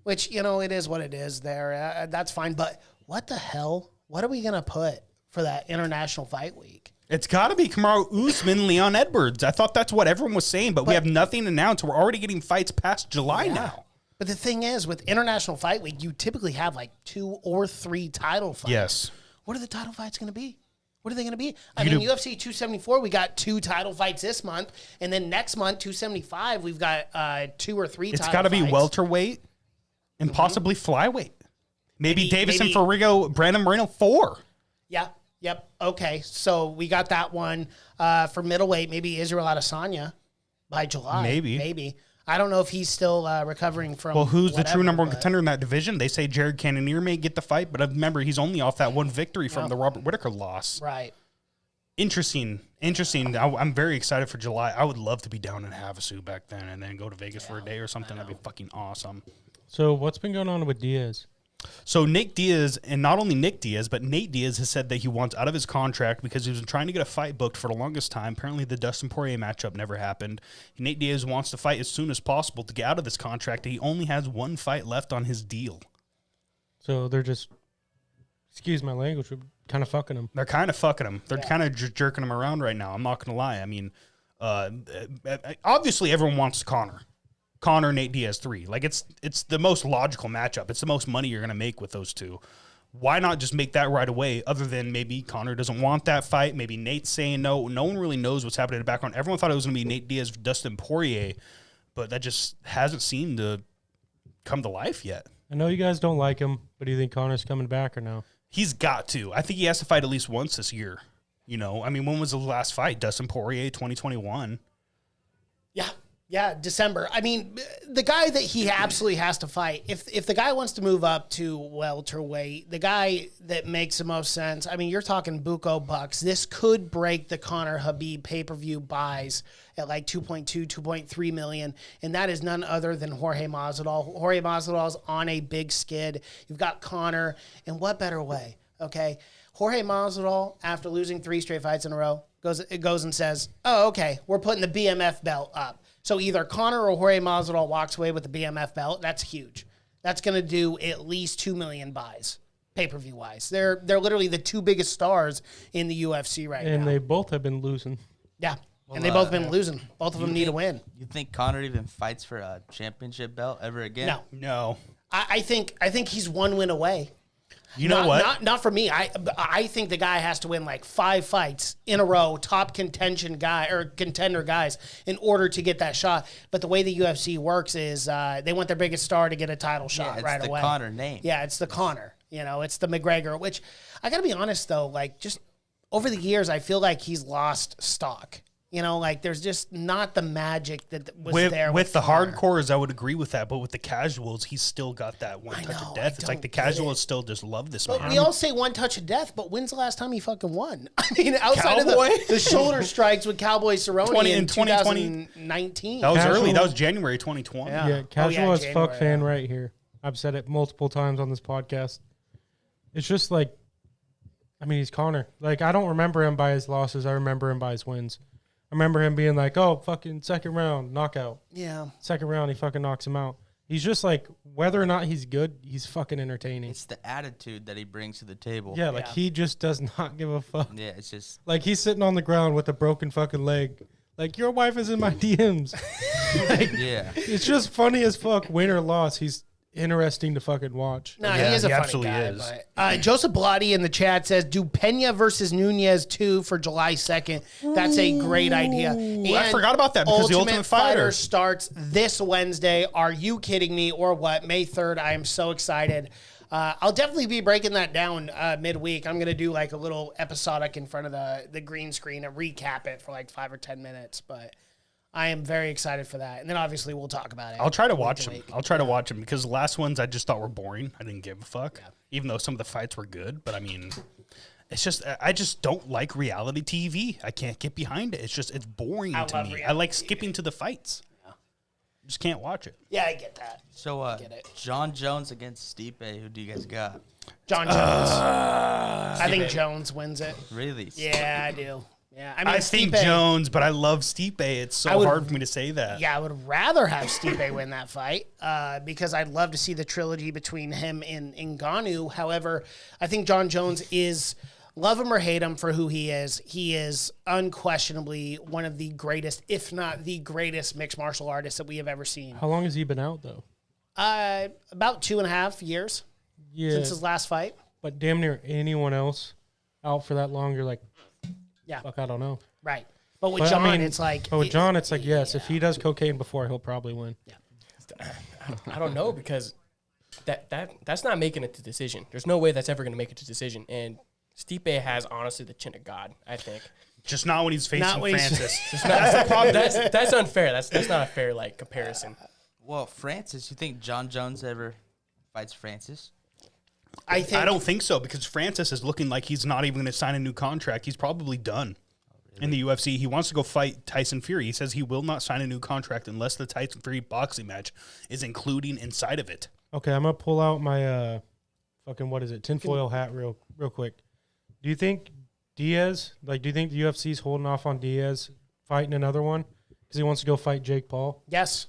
which it is what it is. There, that's fine. But what the hell? What are we going to put for that International Fight Week?
It's got to be Kamaru Usman, Leon Edwards. I thought that's what everyone was saying, but we have nothing announced. We're already getting fights past July now.
But the thing is, with International Fight Week, you typically have like 2 or 3 title fights.
Yes.
What are the title fights going to be? What are they going to be? I mean, UFC 274, we got 2 title fights this month, and then next month, 275, we've got 2 or 3 title fights.
It's got to be welterweight and possibly flyweight. Maybe Davison Ferrigo, Brandon Moreno, 4.
Yeah. Yep. Okay. So we got that one for middleweight. Maybe Israel Adesanya by July. Maybe. I don't know if he's still recovering from.
Well, who's the true number 1 contender in that division? They say Jared Cannonier may get the fight, but remember he's only off that 1 victory from the Robert Whittaker loss.
Right.
Interesting. I'm very excited for July. I would love to be down in Havasu back then, and then go to Vegas for a day or something. That'd be fucking awesome.
So what's been going on with Diaz?
So Nick Diaz, and not only Nick Diaz, but Nate Diaz has said that he wants out of his contract because he was trying to get a fight booked for the longest time. Apparently the Dustin Poirier matchup never happened. Nate Diaz wants to fight as soon as possible to get out of this contract. He only has 1 fight left on his deal.
So they're just, excuse my language, kind of fucking him.
They're kind of fucking him. They're kind of jerking him around right now. I'm not going to lie. I mean, obviously everyone wants Conor, Nate Diaz 3. Like it's the most logical matchup. It's the most money you're going to make with those two. Why not just make that right away? Other than maybe Conor doesn't want that fight. Maybe Nate's saying no. No one really knows what's happening in the background. Everyone thought it was going to be Nate Diaz, Dustin Poirier, but that just hasn't seemed to come to life yet.
I know you guys don't like him, but do you think Conor's coming back or no?
He's got to. I think he has to fight at least once this year. I mean, when was the last fight? Dustin Poirier, 2021.
Yeah, December. I mean, the guy that he absolutely has to fight, if the guy wants to move up to welterweight, the guy that makes the most sense, I mean, you're talking buco bucks. This could break the Conor Khabib pay-per-view buys at like 2.2, 2.3 million, and that is none other than Jorge Masvidal. Jorge Masvidal's on a big skid. You've got Conor, and what better way, okay? Jorge Masvidal, after losing 3 straight fights in a row, goes and says, oh, okay, we're putting the BMF belt up. So either Conor or Jorge Masvidal walks away with the BMF belt. That's huge. That's going to do at least 2 million buys, pay-per-view wise. They're literally the 2 biggest stars in the UFC right now.
And they both have been losing.
Yeah, and they've both been losing. Both of them need a win.
You think Conor even fights for a championship belt ever again?
No.
I think he's 1 win away.
You know what?
Not for me. I think the guy has to win like 5 fights in a row, top contender guys, in order to get that shot. But the way the UFC works is they want their biggest star to get a title shot right away.
It's the Conor name.
Yeah, it's the Conor. It's the McGregor. Which I got to be honest though, like just over the years, I feel like he's lost stock. Like there's just not the magic that was there.
With the
Conor.
hardcores, I would agree with that. But with the casuals, he's still got that one touch of death. It's like the casuals still just love this man.
We all say 1 touch of death, but when's the last time he fucking won? I mean, outside of the shoulder strikes with Cowboy Cerrone in 2019.
That was
Casual.
early. That was January 2020.
Yeah, casual as fuck
January,
fan right here. I've said it multiple times on this podcast. It's just like, I mean, he's Conor. Like, I don't remember him by his losses. I remember him by his wins. I remember him being like, oh, fucking second round, knockout.
Yeah.
Second round, he fucking knocks him out. He's just like, whether or not he's good, he's fucking entertaining.
It's the attitude that he brings to the table.
Yeah, like he just does not give a fuck.
Yeah, it's just
like he's sitting on the ground with a broken fucking leg. Like, your wife is in my DMs. Like,
yeah.
It's just funny as fuck. Win or loss, he's interesting to fucking watch.
No, he is a funny guy. But, Joseph Blotti in the chat says, do Pena versus Nunez 2 for July 2nd. That's a great idea. And
I forgot about that because the Ultimate Fighter
starts this Wednesday. Are you kidding me or what? May 3rd. I am so excited. I'll definitely be breaking that down midweek. I'm going to do like a little episodic in front of the green screen and recap it for like 5 or 10 minutes. But I am very excited for that. And then obviously we'll talk about it.
I'll try to watch them. To watch them because the last ones I just thought were boring. I didn't give a fuck, even though some of the fights were good. But I mean, It's just I just don't like reality TV. I can't get behind it. It's boring to
love
me. I
reality
like skipping to the fights. Just can't watch it.
Yeah, I get that.
So,
Get it.
Jon Jones against Stipe. Who do you guys got?
Jon Jones. I think Jones wins it.
Really?
Yeah, I do. Yeah, I mean,
I think
Stipe-
Jones, but I love Stipe. It's so hard for me to say that.
Yeah, I would rather have Stipe win that fight because I'd love to see the trilogy between him and Ngannou. However, I think Jon Jones is, love him or hate him for who he is unquestionably one of the greatest, if not the greatest mixed martial artists that we have ever seen.
How long has he been out though?
About 2.5 years
Yeah,
since his last fight.
but damn near anyone else out for that long, you're like,
Yeah,
fuck, I don't know.
right. But with
But,
Jon,
I mean,
it's like...
But with John, it's like, yes, if he does cocaine before, he'll probably win.
I don't know because that's not making it to decision. There's no way that's ever going to make it to decision. And Stipe has honestly the chin of God, I think.
Just not when he's facing
Not when he's-
Francis.
That's unfair. That's not a fair like comparison.
Well, Francis, you think Jon Jones ever fights Francis?
I think...
I don't think so because Francis is looking like he's not even going to sign a new contract. He's probably done in the UFC. He wants to go fight Tyson Fury. He says he will not sign a new contract unless the Tyson Fury boxing match is including inside of it.
Okay, I'm gonna pull out my fucking what is it, tinfoil hat real quick. Do you think Diaz, do you think the UFC's holding off on Diaz fighting another one because he wants to go fight Jake Paul?
Yes.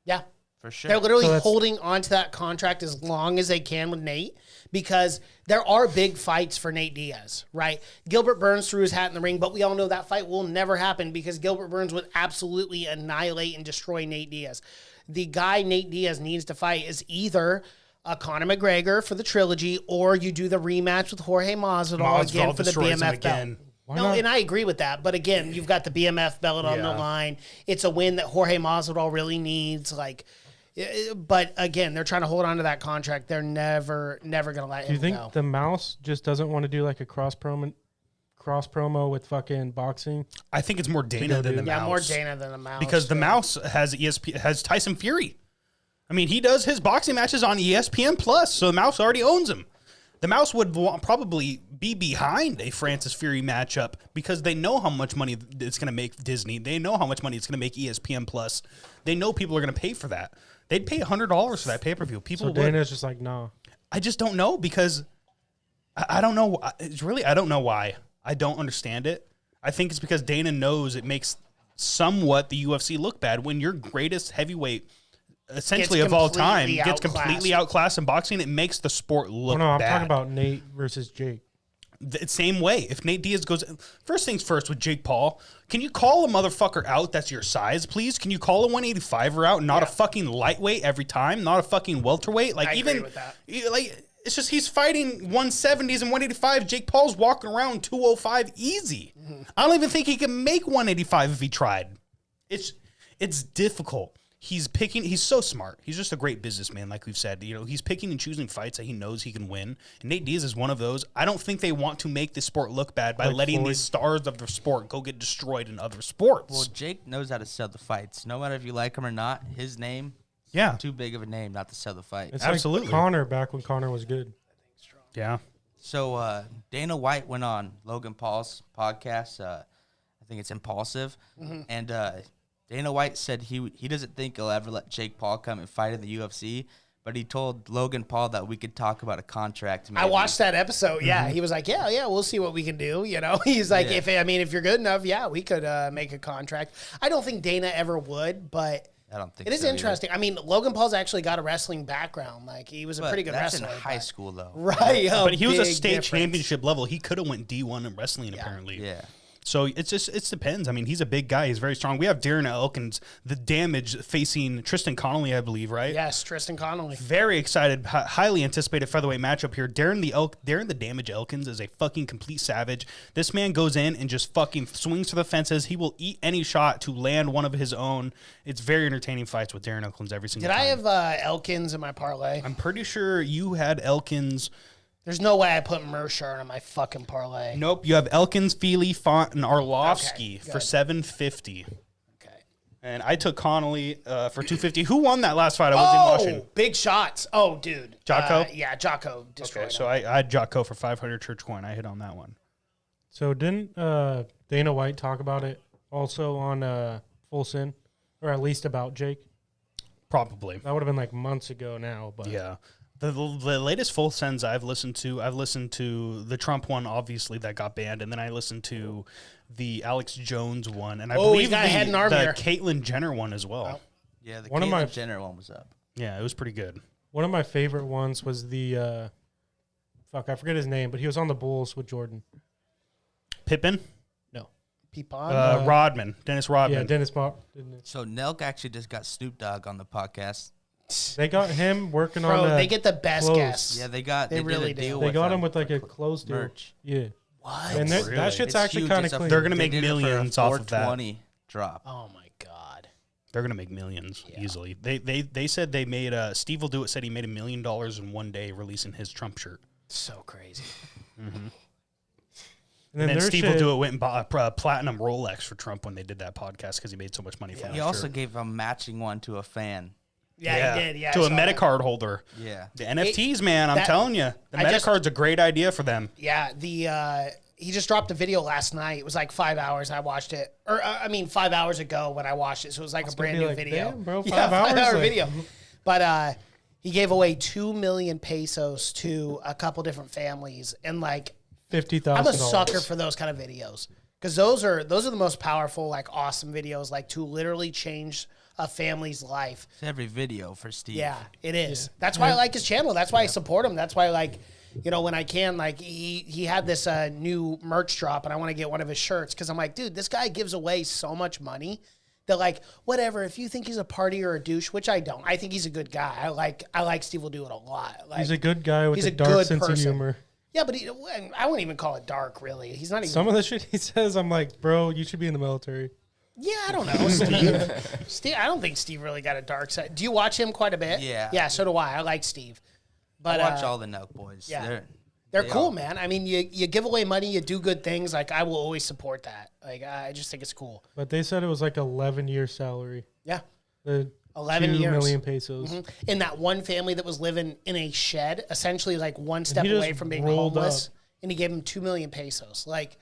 Yeah.
For sure.
They're literally
So that's-
holding on to that contract as long as they can with Nate because there are big fights for Nate Diaz, right? Gilbert Burns threw his hat in the ring, but we all know that fight will never happen because Gilbert Burns would absolutely annihilate and destroy Nate Diaz. The guy Nate Diaz needs to fight is either Conor McGregor for the trilogy or you do the rematch with Jorge Masvidal again for the
destroys him
BMF
again.
belt.
Why
No,
not?
and I agree with that. But again, you've got the BMF belt on the
Yeah.
line. It's a win that Jorge Masvidal really needs. But again, they're trying to hold on to that contract. They're never going to let
Do you
him
think
go.
the mouse just doesn't want to do like a cross promo with fucking boxing?
I think it's more Dana
go
than the
do-
mouse.
Yeah, more Dana than the mouse.
Because the mouse has has Tyson Fury. I mean, he does his boxing matches on ESPN Plus, so the mouse already owns him. The mouse would probably be behind a Francis Fury matchup because they know how much money it's going to make Disney. They know how much money it's going to make ESPN Plus. They know people are going to pay for that. They'd pay $100 for that pay-per-view. People
So
would.
Dana's just like, nah.
I just don't know because I don't know. It's really, I don't know why. I don't understand it. I think it's because Dana knows it makes somewhat the UFC look bad when your greatest heavyweight essentially
Gets
of all time
completely
gets completely outclassed in boxing. It makes the sport look
Oh no, I'm
bad.
talking about Nate versus Jake.
The same way. If Nate Diaz goes, first things first with Jake Paul, can you call a motherfucker out that's your size, please? Can you call a 185er out, not a fucking lightweight every time, not a fucking welterweight? Like
I
even
agree with that.
like it's just he's fighting 170s and 185. Jake Paul's walking around 205 easy. I don't even think he can make 185 if he tried. It's difficult. He's so smart. He's just a great businessman, like we've said. He's picking and choosing fights that he knows he can win. And Nate Diaz is one of those. I don't think they want to make the sport look bad by
Like
letting
Floyd.
these stars of the sport go get destroyed in other sports.
Well, Jake knows how to sell the fights. No matter if you like him or not, his name,
yeah.
too big of a name not to sell the fight.
It's
Absolutely.
like Connor back when Connor was good.
Yeah.
So Dana White went on Logan Paul's podcast. I think it's Impulsive. And Dana White said he doesn't think he'll ever let Jake Paul come and fight in the UFC, but he told Logan Paul that we could talk about a contract.
I
maybe.
watched that episode. Yeah, he was like, yeah, we'll see what we can do. He's like,
Yeah.
if you're good enough, yeah, we could make a contract. I don't think Dana ever would, but
I don't think
it is
so either.
interesting. I mean, Logan Paul's actually got a wrestling background. Like he was a
But
pretty good
that's
wrestler.
in high
but-
school, though.
right?
But he was a
big
state
difference.
championship level. He could have went D1 in wrestling, apparently.
Yeah.
So it depends. I mean, he's a big guy. He's very strong. We have Darren Elkins, the Damage, facing Tristan Connolly, I believe, right?
Yes, Tristan Connolly.
Very excited, highly anticipated featherweight matchup here. Darren the Damage Elkins is a fucking complete savage. This man goes in and just fucking swings for the fences. He will eat any shot to land one of his own. It's very entertaining fights with Darren Elkins every single
Did
time.
I have Elkins in my parlay?
I'm pretty sure you had Elkins.
There's no way I put Mershard on my fucking parlay.
Nope, you have Elkins, Feely, Font, and Arlovsky
Okay,
for
good.
$750.
Okay.
And I took Connolly for 250. Who won that last fight? I wasn't watching.
Big shots. Oh, dude.
Jocko?
Yeah, Jocko destroyed
Okay,
him.
so I had Jocko for 500 church coin. I hit on that one.
So didn't Dana White talk about it also on Full Sin, or at least about Jake?
Probably.
That would have been like months ago now. But
Yeah. The latest Full Sends I've listened to the Trump one, obviously, that got banned, and then I listened to the Alex Jones one, and I believe
he's got a head and arm
the
here.
Caitlyn Jenner one as well.
Yeah, the
One of my-
Caitlyn Jenner one was up.
Yeah, it was pretty good.
one of my favorite ones was the I forget his name, but he was on the Bulls with Jordan.
Pippen?
Peapon.
Rodman. Dennis Rodman.
Yeah, Dennis
So Nelk actually just got Snoop Dogg on the podcast.
They got him working
Bro,
on.
they get the best
clothes.
guests.
Yeah, they
They really
did a
do.
deal
They
with
got him
him
with like a
for
clothes deal.
merch.
Yeah,
What?
and
Really?
that shit's
It's
actually
huge.
kind of
It's a-
clean.
They're gonna
they
make
did it for a
millions off of that.
420 drop.
Oh, my God.
They're gonna make millions easily. They said they made Steve Will Do It said he made $1 million in one day releasing his Trump shirt.
So crazy.
And then
their
Steve Will
shit-
Do It went and bought a platinum Rolex for Trump when they did that podcast because he made so much money from
He
that
also
shirt.
gave a matching one to a fan.
Yeah, he did. Yeah,
to
I
a
saw that.
Metacard holder.
Yeah.
The NFTs, man, I'm
that-
telling you, the
I just-
Metacard's a great idea for them.
Yeah, he just dropped a video last night. It was like 5 hours. I watched it, or 5 hours ago when I watched it. So it was like a brand
be
new
like,
video.
damn, bro,
Yeah,
5 hours?
5 hour
Like-
video. But he gave away 2 million pesos to a couple different families, and like
$50,000.
I'm a sucker for those kind of videos because those are the most powerful, like awesome videos, like to literally change a family's life.
It's every video for Steve.
Yeah, it is. That's why I like his channel. That's why I support him. That's why, like, you know, when I can, like, he had this new merch drop, and I want to get one of his shirts because I'm like, dude, this guy gives away so much money that, like, whatever. If you think he's a party or a douche, which I don't, I think he's a good guy. I like Steve Will Do It a lot. Like,
He's a good guy with
he's
a
a
dark
good
sense of
person.
humor.
yeah, but I wouldn't even call it dark, really. He's not even.
Some of the shit he says, I'm like, bro, you should be in the military.
Yeah, I don't know, Steve. I don't think Steve really got a dark side. Do you watch him quite a bit?
Yeah.
Yeah, so do I. I like Steve. But
I watch all the Nelk boys.
yeah.
They
They're cool,
are.
man. I mean, you give away money, you do good things. Like, I will always support that. Like, I just think it's cool.
But they said it was like 11-year salary.
Yeah.
The
11
2
years.
million pesos.
In that one family that was living in a shed, essentially like one step
he just
away from being
rolled
homeless,
up.
and he gave him 2 million pesos. Like,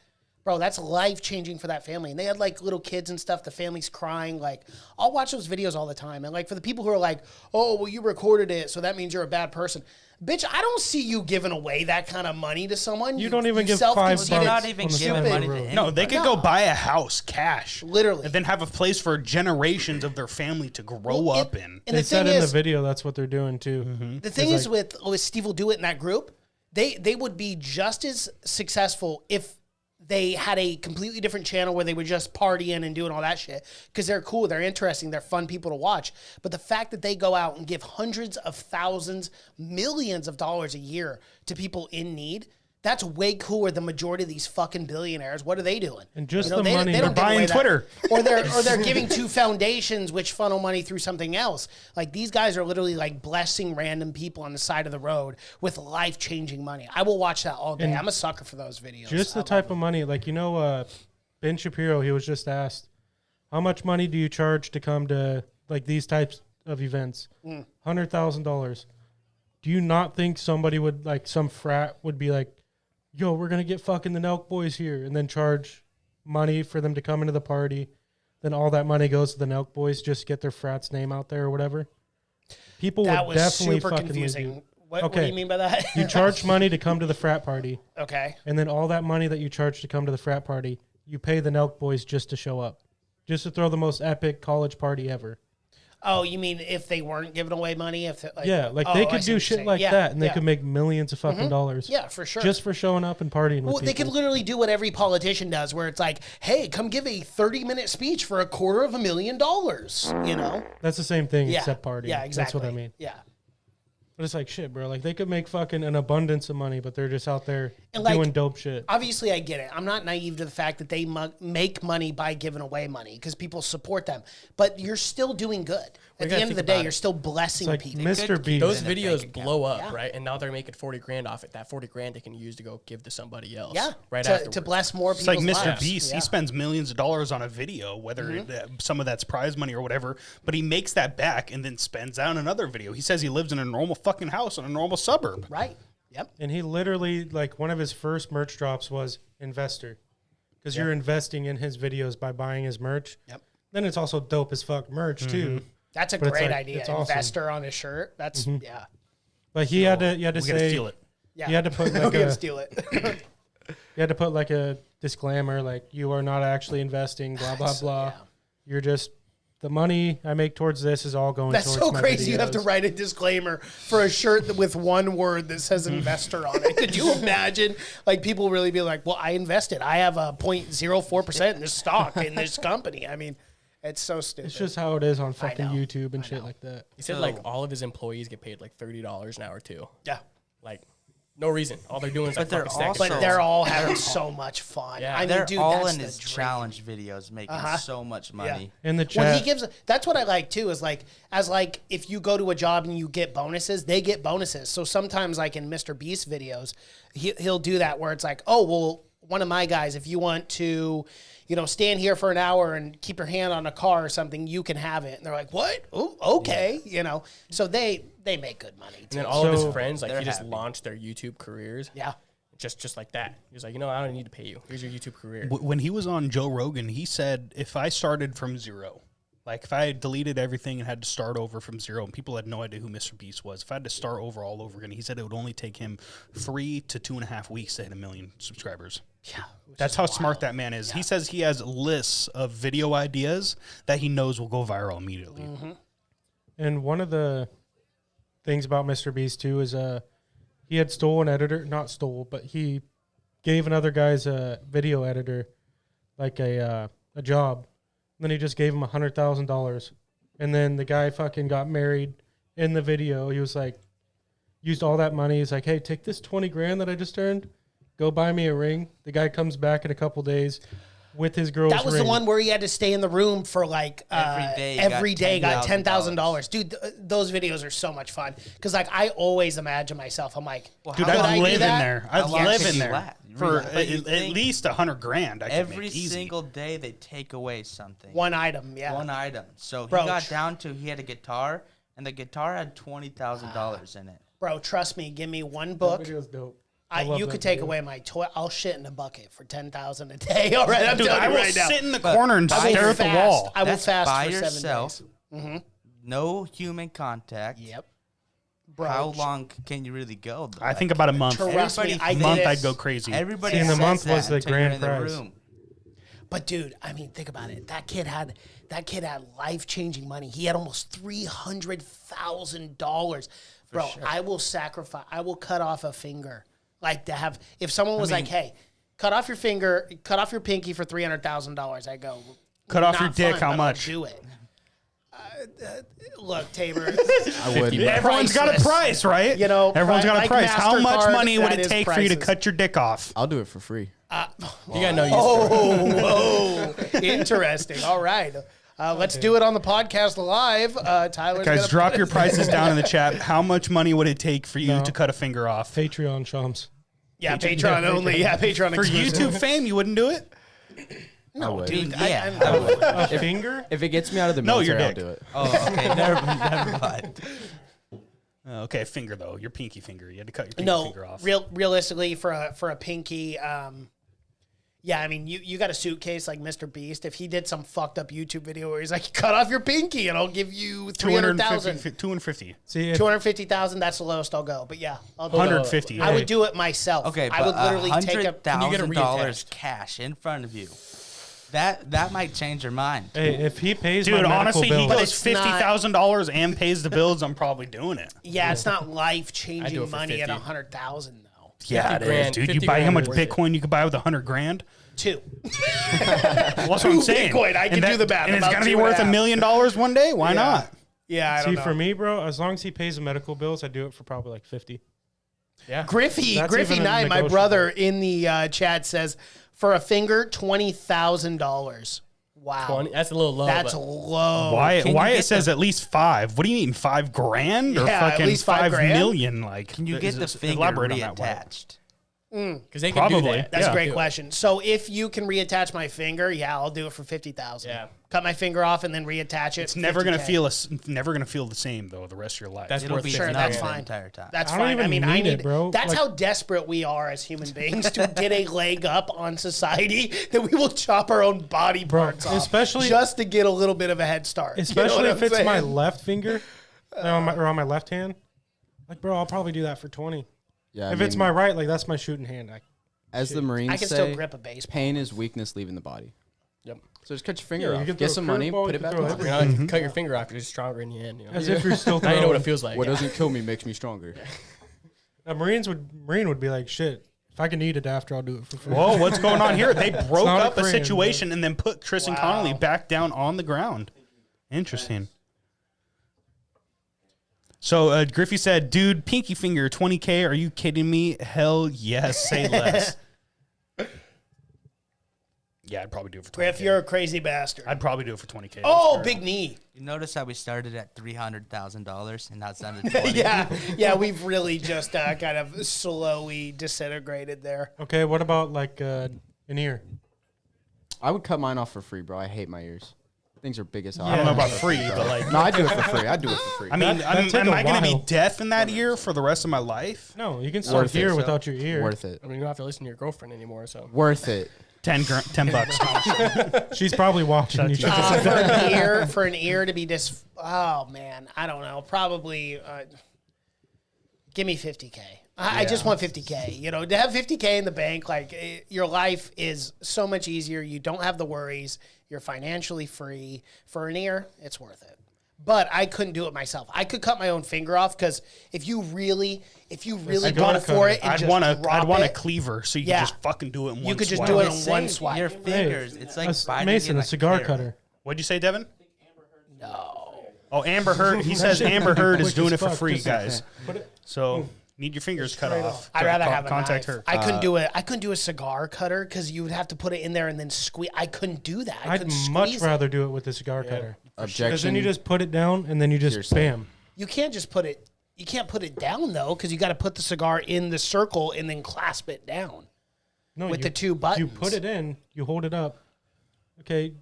bro, that's life changing for that family. And they had like little kids and stuff. The family's crying. Like, I'll watch those videos all the time. And like for the people who are like, oh, well, you recorded it, so that means you're a bad person. Bitch, I don't see you giving away that kind of money to someone.
You don't even give
self-conceited-
$5
You're not even
on the
giving
side of
money
the
to
road.
him.
No, they could go buy a house cash.
Literally.
And then have a place for generations of their family to grow
Well,
up in.
And
They
the
said
thing
in
is,
the video that's what they're doing too.
the thing is with Steve Will Do It in that group, they would be just as successful if they had a completely different channel where they were just partying and doing all that shit because they're cool, they're interesting, they're fun people to watch. But the fact that they go out and give hundreds of thousands, millions of dollars a year to people in need, that's way cooler than majority of these fucking billionaires. What are they doing?
And just the money-
they don't
They're
give away
buying
that.
Twitter.
or they're giving to foundations which funnel money through something else. Like these guys are literally like blessing random people on the side of the road with life changing money. I will watch that all day. I'm a sucker for those videos.
Just the type of money, like, Ben Shapiro, he was just asked, how much money do you charge to come to like these types of events? $100,000. Do you not think somebody would, like, some frat would be like, yo, we're going to get fucking the Nelk boys here, and then charge money for them to come into the party? Then all that money goes to the Nelk boys, just to get their frat's name out there or whatever. People
that
would
was
definitely
super
fucking
confusing.
leave you.
What do you mean by that?
You charge money to come to the frat party.
Okay.
And then all that money that you charge to come to the frat party, you pay the Nelk boys just to show up, just to throw the most epic college party ever.
Oh, you mean if they weren't giving away money? If like,
Yeah, like
oh,
they
I
could
see what
do
you're
shit
saying.
like
Yeah,
that, and they
yeah.
could make millions of fucking dollars.
Yeah, for sure.
Just for showing up and partying
Well,
with
they could
people.
literally do what every politician does, where it's like, "Hey, come give a 30-minute speech for $250,000." You know?
That's the same thing,
Yeah.
except partying.
Yeah, exactly.
That's what I mean.
Yeah.
But it's like shit, bro. Like they could make fucking an abundance of money, but they're just out there
And, like,
doing dope shit.
Obviously, I get it. I'm not naive to the fact that they make money by giving away money because people support them. But you're still doing good. At the end of the day, you're still blessing
It's like
people.
Mr. Beast.
Those
in a
videos
bank account.
blow up,
Yeah.
right? And now they're making 40 grand off it. That 40 grand they can use to go give to somebody else.
Yeah,
right
to
afterwards.
bless more
It's
people's
like Mr.
lives.
Beast.
Yeah.
He spends millions of dollars on a video, whether some of that's prize money or whatever, but he makes that back and then spends out on another video. He says he lives in a normal fucking house in a normal suburb.
Right. Yep.
And he literally, like, one of his first merch drops was investor. Because you're investing in his videos by buying his merch.
Yep.
Then it's also dope as fuck merch, too.
That's a
But it's
great
like-
idea.
it's awesome.
Investor on a shirt. That's yeah.
But he had to
We gotta
say,
steal it.
Yeah.
he had to put
We're
like
gonna
a,
steal it.
you had to put like a disclaimer, like you are not actually investing, blah blah blah.
Yeah.
You're just the money I make towards this is all going.
That's
towards
so
my
crazy. You have to
videos.
write a disclaimer for a shirt with one word that says investor on it. Could you imagine, like, people really be like, well, I invested. I have a 0.04% in this stock in this company. I mean, it's so stupid.
It's just how it is on fucking
know.
YouTube and shit like that.
He said like all of his employees get paid like $30 an hour too.
yeah.
Like no reason. All they're doing is like
But they're
fucking stacking
also-
But
shirts.
they're all having so much fun.
Yeah.
I mean,
They're
dude,
all
that's
in
the
his
dream.
challenge videos making so much money.
In the
When
chat,
he gives, that's what I like too. Is like, as like, if you go to a job and you get bonuses, they get bonuses. So sometimes, like in Mr. Beast videos, he'll do that where it's like, oh well, one of my guys, if you want to, you know, stand here for an hour and keep your hand on a car or something, you can have it. And they're like, what? Oh, okay, you know. So they make good money
And
too.
then all of
So-
his friends, like
They're
he just
happy.
launched their YouTube careers.
Yeah.
Just like that. He was like, you know, I don't need to pay you. Here's your YouTube career.
When he was on Joe Rogan, he said, if I started from zero, like if I had deleted everything and had to start over from zero, and people had no idea who Mr. Beast was, if I had to start over all over again, he said it would only take him 3 to 2.5 weeks to hit 1 million subscribers.
Yeah.
That's how smart that man is. He says he has lists of video ideas that he knows will go viral immediately.
and one of the things about Mr. Beast too is he had not stole, but he gave another guy's video editor like a job. And then he just gave him $100,000. And then the guy fucking got married in the video. He was like, used all that money. He's like, hey, take this 20 grand that I just earned. Go buy me a ring. The guy comes back in a couple days with his girl's
That was
ring.
the one where he had to stay in the room for like
Every day he
got
got
$10,000. Dude, those videos are so much fun because like I always imagine myself. I'm like,
Dude,
could
I'd
do
live in
that?
there. I'd
How long
live
could
in
you
there
last?
for
But you
at
think
least 100 grand. I could
Every
make easy.
single day they take away something.
One item, yeah.
One item. So
Bro,
he got down to he had a guitar, and the guitar had $20,000 in it.
Bro, trust me. Give me one
That
book.
video's dope.
You
love
could
that
take
video.
away my toy. I'll shit in a bucket for $10,000 a day. All right, I'm
Dude,
telling
I
you
will
right now.
sit in the corner and
I will
stare at the
fast.
wall.
I will
That's
fast
by
for 7
yourself.
days.
No human contact.
Yep. Bro,
How long can you really go? Though?
I think about a month.
Trust me, I did
month,
it.
I'd go crazy.
Everybody
See, in the
says
month
that
was the
until you're
grand
in the
prize.
room.
But dude, I mean, think about it. That kid had life-changing money. He had almost $300,000. Bro, I will sacrifice. I will cut off a finger. Like to have, if someone was like, "Hey, cut off your finger, cut off your pinky for $300,000," I go,
Cut off
"Not
your dick,
fun,
how
but I'll
much?"
do it. Look, Tabor.
I would.
Everyone's got a
Priceless.
price, right?
You know,
everyone's got a
like
price. How much
MasterCard,
money would
that
it
is
take for you to
priceless.
cut your dick off?
I'll do it for free.
You got no use for it.
Whoa, interesting. All right. Let's do it on the podcast live. Tyler's
Guys,
gonna
drop
put-
your prices down in the chat. How much money would it take for you
No.
to cut a finger off?
Patreon, Shams.
Yeah, Patreon only. Yeah, Patreon
For
exclusive.
YouTube fame, you wouldn't do it?
I would.
Dude,
Yeah.
I
A finger?
If it gets me out of the
No, your
military, I'll
dick.
do it.
Oh, okay. Never mind.
Okay, finger though. Your pinky finger. You had to cut your pinky
no,
finger off.
realistically, for a pinky, yeah, I mean, you got a suitcase like Mr. Beast. If he did some fucked up YouTube video where he's like, cut off your pinky and I'll give you 300,000,
250.
See, if,
250,000, that's the lowest I'll go. But yeah, I'll do it.
150.
I would do it myself.
Okay,
I would literally take a.
$100,000 cash in front of you. That might change your mind.
hey, if he pays
Dude,
my medical
honestly, he
bills,
But
goes
it's not-
$50,000 and pays the bills. I'm probably doing it.
Yeah, it's not
I
life
do
changing
it for
money at
50.
100,000 though.
Yeah, it
50
is,
grand,
dude. You
50
buy how
grand
much
worth it.
Bitcoin you could buy with 100 grand?
2.
Well, that's what I'm saying.
Bitcoin, I can
And
do the math,
And it's
about
gonna be
2.5.
worth $1 million one day. Why not?
Yeah, I don't
See,
know.
for me, bro, as long as he pays the medical bills, I do it for probably like 50.
Yeah.
Griffey
That's even
Knight, my
negotiable.
brother in the chat says, for a finger, $20,000. Wow.
20, that's a little low.
That's
but
low.
Can you
Why
get
it says at least 5? What do you mean, $5,000 or
Yeah, at
fucking
least $5
5
grand?
million? Like,
Can you get the finger
elaborate on that, Wyatt.
reattached?
because they can do
Probably.
that.
That's
Yeah.
a great question. So if you can reattach my finger, yeah, I'll do it for 50,000.
Yeah.
Cut my finger off and then reattach it.
It's never gonna
50K.
feel the same though the rest of your life.
That's
It'll
worth
be
Sure,
nuts
that's
the
fine.
entire time.
That's
I don't
fine.
even
I mean,
need it, bro.
That's
Like-
how desperate we are as human beings to get a leg up on society that we will chop our own body parts off,
especially-
just to get a little bit of a head start. You know
Especially
what
if
I'm
it's my
saying?
left finger or on my left hand. Like, bro, I'll probably do that for 20.
Yeah,
If it's my right, like that's my shooting hand.
as the Marines
I can
say,
still grip a baseball.
pain is weakness leaving the body.
Yep.
So just cut your finger
Yeah, you
off,
can
get
throw
some
a
money,
curveball,
put
you
it
can
back
throw
on.
everything.
You know, cut your finger off, you're stronger in the end. You know?
As if you're still
now you know what it
throwing.
feels like.
What
yeah.
doesn't kill me makes me stronger.
A Marine would be like, shit. If I can eat it after, I'll do it for free.
Whoa, what's going on here? They broke
not a
up a
Korean,
situation and then put Chris and
Wow.
Connolly back down on the ground. Interesting. So Griffey said, dude, pinky finger, 20K. Are you kidding me? Hell yes. Say less. Yeah, I'd probably do it for 20K.
Griff, you're a crazy bastard.
I'd probably do it for 20K.
Oh, big knee.
You notice how we started at $300,000 and now it's down to 20.
Yeah, we've really just kind of slowly disintegrated there.
Okay, what about like an ear?
I would cut mine off for free, bro. I hate my ears. Things are big as hell.
I don't know about free, but like,
No, I do it for free. I do it for free.
I mean,
That took
am
a
I going to be
while.
deaf in that ear for the rest of my life?
No, you can still
Worth it,
hear
so.
without your ear.
Worth it.
I mean, you don't have to listen to your girlfriend anymore. So
Worth it.
$10.
She's probably watching you.
For an ear to be oh man, I don't know. Probably give me 50K. I just want 50K. You know, to have 50K in the bank, like your life is so much easier. You don't have the worries. You're financially free. For an ear, it's worth it. But I couldn't do it myself. I could cut my own finger off because if you really go for it, and
I'd
just
want
drop
a
it,
cleaver so you
Yeah.
can just fucking do it in one
you could just
swipe.
do it
It's
in one
saying
swipe.
Your fingers, it's like biting
Mason,
in
a
a
cigar
carrot.
cutter.
What'd you say, Devin?
No.
Oh, Amber Heard. He says Amber Heard is
Quick
doing
as
it for
fuck,
free,
just-
guys.
Put it.
So need your fingers cut off.
I'd rather have a
contact
knife.
her.
I couldn't do it. I couldn't do a cigar cutter because you would have to put it in there and then squeeze. I couldn't do that. I
I'd
couldn't
much
squeeze it.
rather do it with a cigar cutter. Because
Objection.
then you just put it down and then you just
Hearsay.
bam.
You can't just put it. You can't put it down though because you got to put the cigar in the circle and then clasp it down.
No,
With
you-
the two buttons.
You put it in, you hold it up. Okay,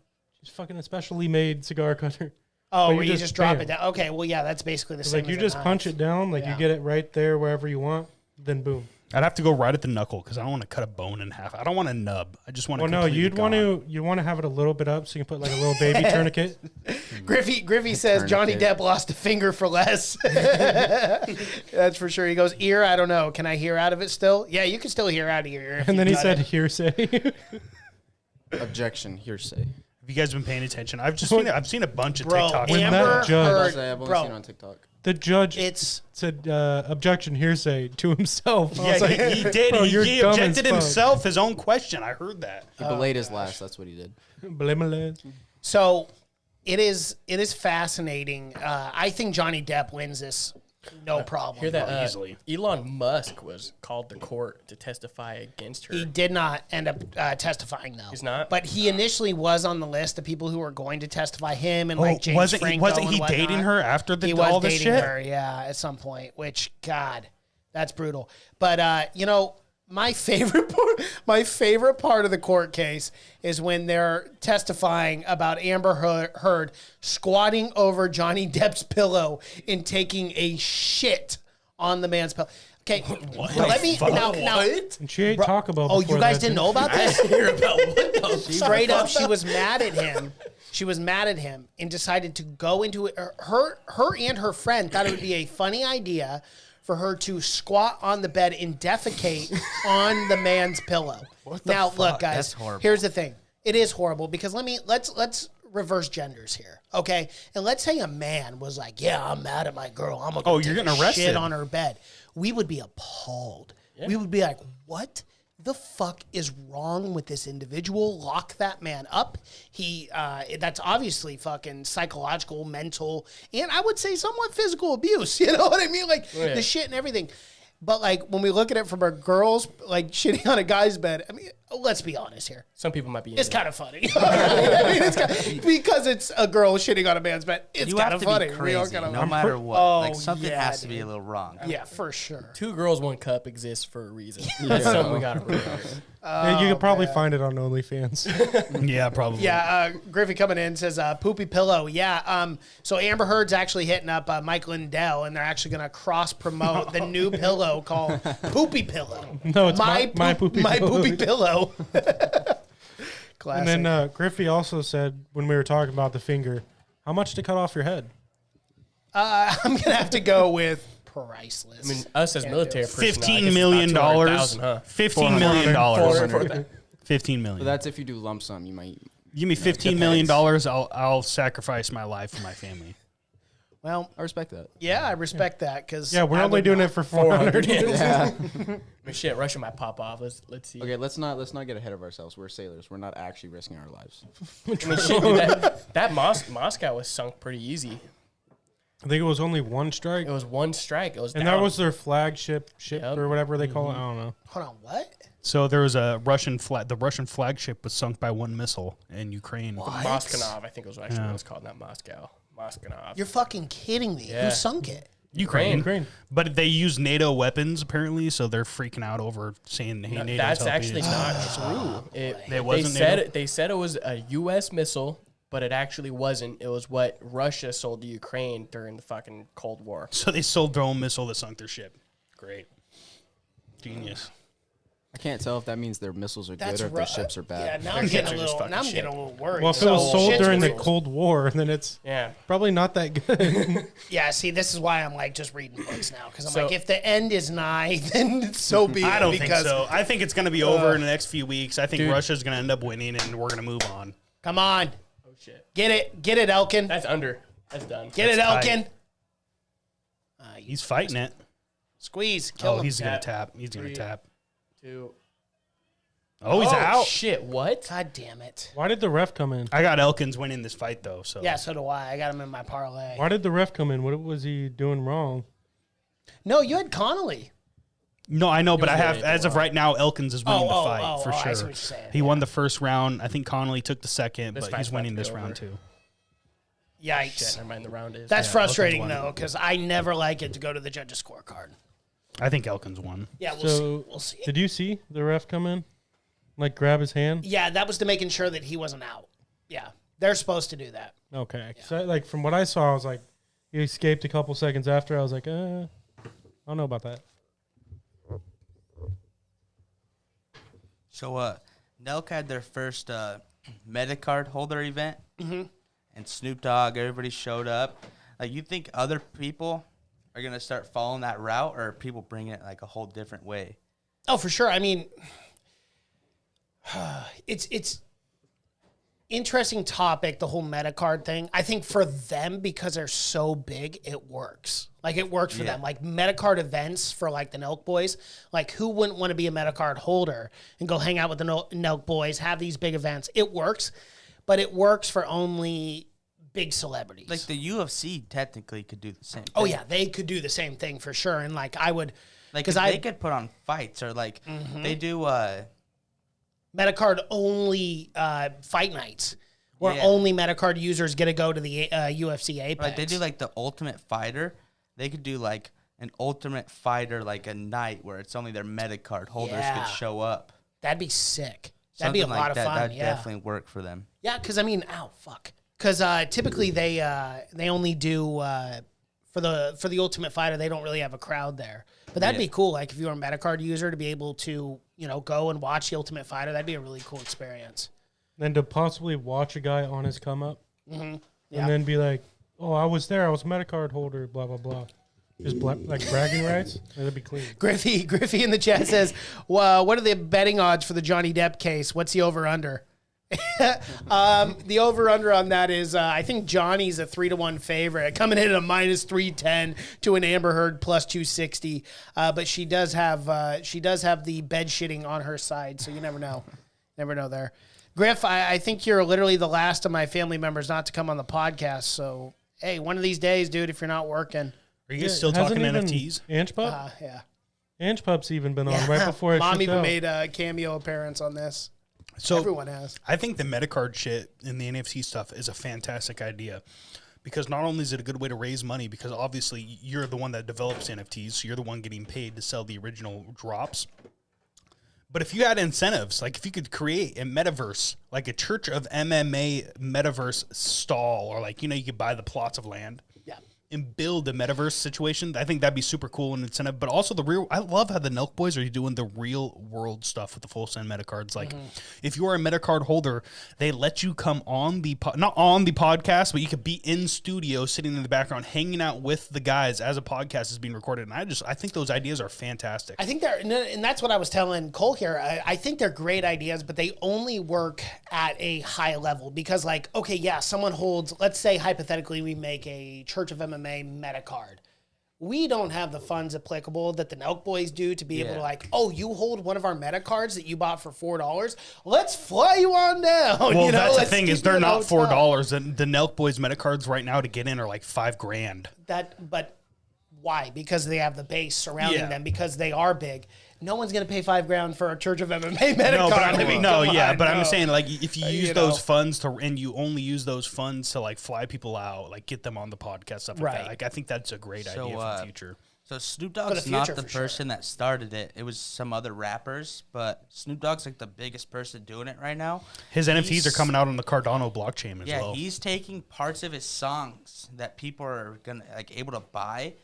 just fucking a specially made cigar cutter.
Oh,
But
where you just drop
bam.
it down. Okay, well, yeah, that's basically the
It's
same.
like you
as a
just
knife.
punch it down, like
Yeah.
you get it right there wherever you want, then boom.
I'd have to go right at the knuckle because I don't want to cut a bone in half. I don't want a nub. I just want to.
Well, no, you'd want to have it a little bit up so you can put like a little baby tourniquet.
Griffey says Johnny
tourniquet.
Depp lost a finger for less. That's for sure. He goes, ear, I don't know. Can I hear out of it still? Yeah, you can still hear out of your ear. if
And
you
then he
cut
said
it.
hearsay.
Objection. Hearsay.
Have you guys been paying attention? I've seen a bunch of
Bro,
TikToks.
When that
Amber
judge-
Heard,
I've only
bro,
seen it on TikTok.
The judge
it's
said objection hearsay to himself. I was
Yeah,
like,
he did.
bro, you're
He
dumb as
objected
fuck.
himself, his own question. I heard that.
He belayed his last. That's what he did.
Blameless.
so. It is fascinating. I think Johnny Depp wins this, no problem.
hear that
easily.
Elon Musk was called to court to testify against her.
He did not end up testifying though.
He's not?
But he initially was on the list of people who were going to testify. Him and like James
wasn't
Franco
wasn't
and
he
whatnot.
dating her after
He was
all this
dating
shit?
her, yeah, at some point. Which, God, that's brutal. But you know, my favorite part of the court case is when they're testifying about Amber Heard squatting over Johnny Depp's pillow and taking a shit on the man's pillow. Okay, let me now.
And she ate Taco Bell.
Oh,
before
you guys
that,
didn't
too.
know about this? Straight up, she was mad at him. She was mad at him and decided to go into it. Her and her friend thought it would be a funny idea for her to squat on the bed and defecate on the man's pillow. Now, look, guys.
That's horrible.
Here's the thing. It is horrible because let's reverse genders here, okay? And let's say a man was like, "Yeah, I'm mad at my girl. I'm gonna
Oh, you're
take
getting
a
arrested.
shit on her bed." We would be appalled. We would be like, "What? the fuck is wrong with this individual? Lock that man up. That's obviously fucking psychological, mental, and I would say somewhat physical abuse. You know what I mean? Like the shit and everything. But like when we look at it from a girl's like shitting on a guy's bed, I mean, let's be honest here.
Some people might be.
It's kind of funny. I mean, because it's a girl shitting on a man's bed. It's
You
kind
have
of
to
funny.
be crazy, no matter what. Like something has to be a little wrong.
Yeah, for sure.
2 girls, 1 cup exists for a reason. That's something we gotta realize.
Yeah, you could probably find it on OnlyFans.
Yeah, probably.
Yeah, Griffey coming in says poopy pillow. Yeah, so Amber Heard's actually hitting up Mike Lindell, and they're actually going to cross promote the new pillow called Poopy Pillow.
No, it's my poopy
my
pillow.
poopy pillow. Classic.
And then Griffey also said when we were talking about the finger, how much to cut off your head?
I'm gonna have to go with priceless.
I mean, us as military personnel, I guess
$15
it's
million.
about $200,000, huh?
$15 million. $15
But
million.
that's if you do lump sum. You might.
Give me $15 million. I'll sacrifice my life for my family.
Well,
I respect that.
yeah, I respect that because
Yeah, we're only doing it for 400.
Yeah.
I mean, shit, Russia might pop off. Let's see.
Okay, let's not get ahead of ourselves. We're sailors. We're not actually risking our lives.
I mean, shit, dude, that Moscow was sunk pretty easy.
I think it was only one strike.
It was 1 strike. It was
And
down.
that was their flagship ship
Yep.
or whatever they call it. I don't know.
Hold on, what?
So there was a Russian flag. The Russian flagship was sunk by 1 missile in Ukraine.
Moskanov, I think it was actually what it was called, not Moscow. Moskanov.
You're fucking kidding me.
Yeah.
Who sunk it?
Ukraine.
But they use NATO weapons apparently, so they're freaking out over saying, "Hey, NATO's
That's
helping
actually
us."
not true. They
wasn't
said
NATO?
they said it was a U.S. missile, but it actually wasn't. It was what Russia sold to Ukraine during the fucking Cold War.
So they sold their own missile that sunk their ship. Great, genius.
I can't tell if that means their missiles are
That's
good or if their ships are
Yeah,
bad.
now I'm
Their
getting
ships
a
are just
little.
fucking
Now I'm
shit.
getting a little worried.
Well, if it was sold
shit's
during the
real.
Cold War, then it's
Yeah.
probably not that good.
Yeah, see, this is why I'm like just reading books now because I'm
So-
like, if the end is nigh, then so be it.
I don't think
because,
so. I think it's going to be over in the next few weeks. I think
Dude.
Russia's going to end up winning, and we're going to move on.
Come on,
Oh shit.
get it, Elkin.
That's under. That's done.
Get it,
tight.
Elkin.
He's fighting it.
Squeeze, kill
Oh,
him.
he's going
Tap.
to tap. He's going to
3,
tap.
2.
Oh, he's out.
Shit. What?
God damn it.
Why did the ref come in?
I got Elkins winning this fight though. So
Yeah, so do I. I got him in my parlay.
Why did the ref come in? What was he doing wrong?
No, you had Connolly.
No, I know, but I
was
have
really
as of right now, Elkins is winning the
oh,
fight
oh,
for
oh, I
sure.
see what you're saying,
He won the first round. I think Connolly took the second,
This
but
fight's
he's
about
winning
to be
this round
over.
too.
Yikes.
Shit. Never mind. The round is.
That's
Yeah,
frustrating
Elkins
though,
won.
because I never like it to go to the judges' scorecard.
I think Elkins won.
Yeah, we'll
So
see. We'll see.
did you see the ref come in? Like grab his hand?
Yeah, that was to making sure that he wasn't out. Yeah, they're supposed to do that.
Okay. So like from what I saw, I was like, he escaped a couple seconds after. I was like, I don't know about that.
So, Nelk had their first Medicard holder event, and Snoop Dogg, everybody showed up. Like, you think other people are going to start following that route, or are people bringing it like a whole different way?
Oh, for sure. I mean, it's interesting topic, the whole Metacard thing. I think for them, because they're so big, it works. Like, it works for
Yeah.
them. Like, Metacard events for, like, the Nelk Boys. Like, who wouldn't want to be a Metacard holder and go hang out with the Nelk Boys, have these big events? It works, but it works for only big celebrities.
Like, the UFC technically could do the same thing.
Oh, yeah, they could do the same thing for sure. And, like, I would...
Like,
because
they could put on fights, or like, they do...
Metacard only fight nights where
Yeah.
only Metacard users get to go to the UFC Apex.
Like they do like the Ultimate Fighter. They could do like an Ultimate Fighter like a night where it's only their Metacard holders
Yeah.
could show up.
That'd be sick. That'd be a
Something
lot
like
of
that.
fun.
That'd
Yeah,
definitely work for them.
yeah. Because I mean, because typically they only do for the Ultimate Fighter. They don't really have a crowd there, but that'd
Yeah.
be cool. Like if you're a Metacard user to be able to go and watch the Ultimate Fighter, that'd be a really cool experience.
Then to possibly watch a guy on his come up,
Yeah.
and then be like, "Oh, I was there. I was a Metacard holder." Blah blah blah. Just like bragging rights. That'd be clean.
Griffey in the chat says, well, what are the betting odds for the Johnny Depp case? What's the over-under? The over-under on that is, I think Johnny's a 3-1 favorite, coming in at a minus 310 to an Amber Heard plus 260. But she does have the bed shitting on her side, so you never know. Never know there. Griff, I think you're literally the last of my family members not to come on the podcast. So, hey, one of these days, dude, if you're not working.
Are you guys still talking NFTs?
Ange Pup?
Yeah.
Ange Pup's even been on right before it
Mom
shipped
even
out.
made a cameo appearance on this.
So
Everyone has.
I think the Metacard shit and the NFT stuff is a fantastic idea because not only is it a good way to raise money, because obviously you're the one that develops NFTs, so you're the one getting paid to sell the original drops. But if you had incentives, like if you could create a metaverse, like a Church of MMA metaverse stall, or like, you could buy the plots of land. And build a metaverse situation, I think that'd be super cool and incentive. But also I love how the Nelk Boys are doing the real world stuff with the full send metacards. Like, if you are a metacard holder, they let you come on not on the podcast, but you could be in studio, sitting in the background, hanging out with the guys as a podcast is being recorded. And I think those ideas are fantastic.
I think and that's what I was telling Cole here. I think they're great ideas, but they only work at a high level because, like, okay, yeah, someone holds. Let's say hypothetically, we make a Church of MMA metacard. We don't have the funds applicable that the Nelk Boys do to be able to, like, oh, you hold one of our metacards that you bought for $4. Let's fly you on down.
Well, that's the
Let's
thing
keep
is they're
you in a
not
hotel.
$4. And the Nelk Boys metacards right now to get in are like $5,000.
But why? Because they have the base surrounding
Yeah.
them. Because they are big. No one's gonna pay $5,000 for a Church of MMA metacard.
No, but I'm
no.
saying, like, if you use
you
those
know.
funds and you only use those funds to like fly people out, like get them on the podcast, stuff like
Right.
that. Like, I think that's a great idea for the future.
So Snoop
the
Dogg's not
future,
the
for sure.
person that started it. It was some other rappers, but Snoop Dogg's like the biggest person doing it right now.
His NFTs
He's-
are coming out on the Cardano blockchain as
Yeah,
well.
he's taking parts of his songs that people are gonna like able to buy,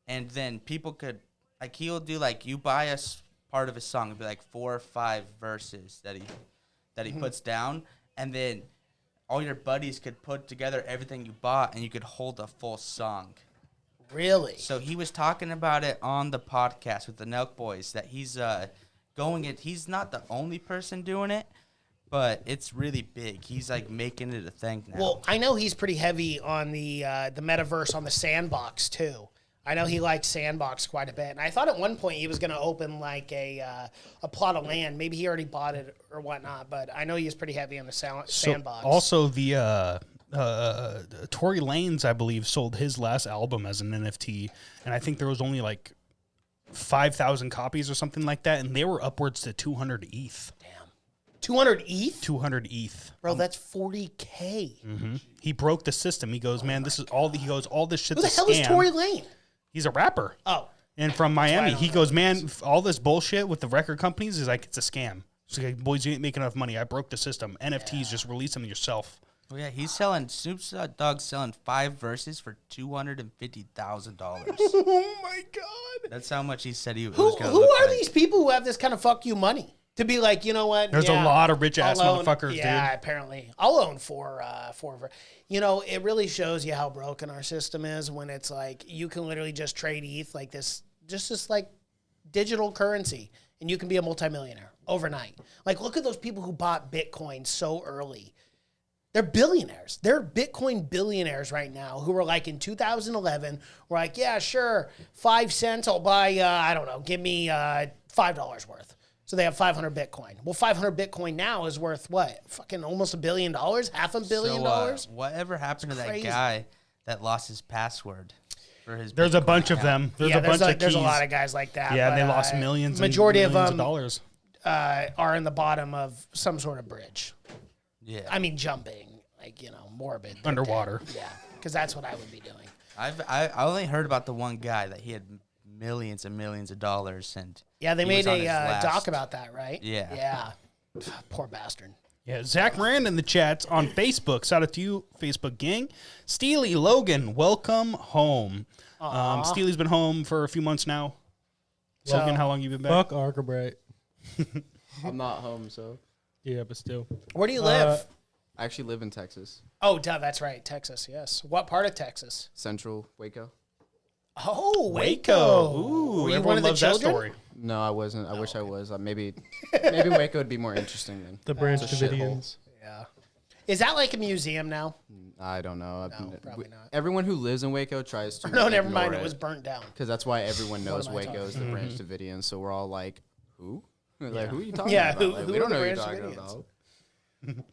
and then people could like he'll do like you buy us part of his song, it'd be like 4 or 5 verses that he puts down, and then all your buddies could put together everything you bought, and you could hold a full song.
Really?
So he was talking about it on the podcast with the Nelk Boys that he's he's not the only person doing it, but it's really big. He's like making it a thing now.
Well, I know he's pretty heavy on the metaverse on the Sandbox too. I know he likes Sandbox quite a bit, and I thought at one point he was going to open like a plot of land. Maybe he already bought it or whatnot, but I know he's pretty heavy on the Sandbox.
So also the Tory Lanez, I believe, sold his last album as an NFT, and I think there was only like 5,000 copies or something like that, and they were upwards to 200 ETH.
200 ETH?
200 ETH.
Bro, that's 40K.
He broke the system. He goes, man, this is all. He goes, all this shit's
Who the
a
hell
scam.
is Tory Lane?
He's a rapper.
Oh,
And from Miami,
don't
he
know.
goes, man, all this bullshit with the record companies is like, it's a scam. So like, boys, you ain't making enough money. I broke the system. NFTs, just release them yourself.
Oh yeah, he's selling Snoop Dogg's selling 5 verses for $250,000.
oh my God.
That's how much he said he was
Who
going to
are these people who have this kind of fuck you money? To be like, you know what?
There's a lot of rich-ass
I'll own-
motherfuckers,
yeah,
dude.
apparently. I'll own four. You know, it really shows you how broken our system is when it's like you can literally just trade ETH like this, just like digital currency, and you can be a multimillionaire overnight. Like, look at those people who bought Bitcoin so early. They're billionaires. They're Bitcoin billionaires right now who were like in 2011, were like, yeah, sure, 5 cents, I'll buy, I don't know, give me $5 worth. So they have 500 Bitcoin. Well, 500 Bitcoin now is worth what? Fucking almost $1 billion? $500 million?
Whatever happened to that
crazy.
guy that lost his password for his
There's a
Bitcoin
bunch of
account?
them. There's a bunch of keys.
There's a lot of guys like that.
Yeah,
but,
they lost millions
majority
and millions
of them
dollars.
Are in the bottom of some sort of bridge.
Yeah.
I mean, jumping, like, you know, morbid. but
Underwater.
Yeah, because that's what I would be doing.
I only heard about the one guy that he had millions and millions of dollars, and
Yeah, they
he
made
was on
a
his last-
doc about that, right?
Yeah.
Yeah. Poor bastard.
Yeah, Zach Moran in the chats on Facebook. Shout out to you, Facebook gang. Steely Logan, welcome home. Steely's been home for a few months now. Logan, how long you been back?
Fuck Arcabright.
I'm not home, so
Yeah, but still.
Where do you live?
I actually live in Texas,
Oh, duh, that's right. Texas, yes. What part of Texas?
Central Waco.
Oh,
Waco.
Waco.
Ooh,
Were you
everyone
one of the
loves that
children?
story.
No, I wasn't. I wish I was. Maybe Waco would be more interesting than
The Branch
it's a shithole.
Davidians.
Is that like a museum now?
I don't know.
No, probably not.
Everyone who lives in Waco tries to.
No, never mind. It was burnt down.
Because that's why everyone knows
am I
Waco
talking
is the Branch Davidians. So we're all like, who? Like, who are you talking
Yeah,
about?
who-
Like,
who
we
are
don't
the
know who you're
Branch
talking
Davidians?
about.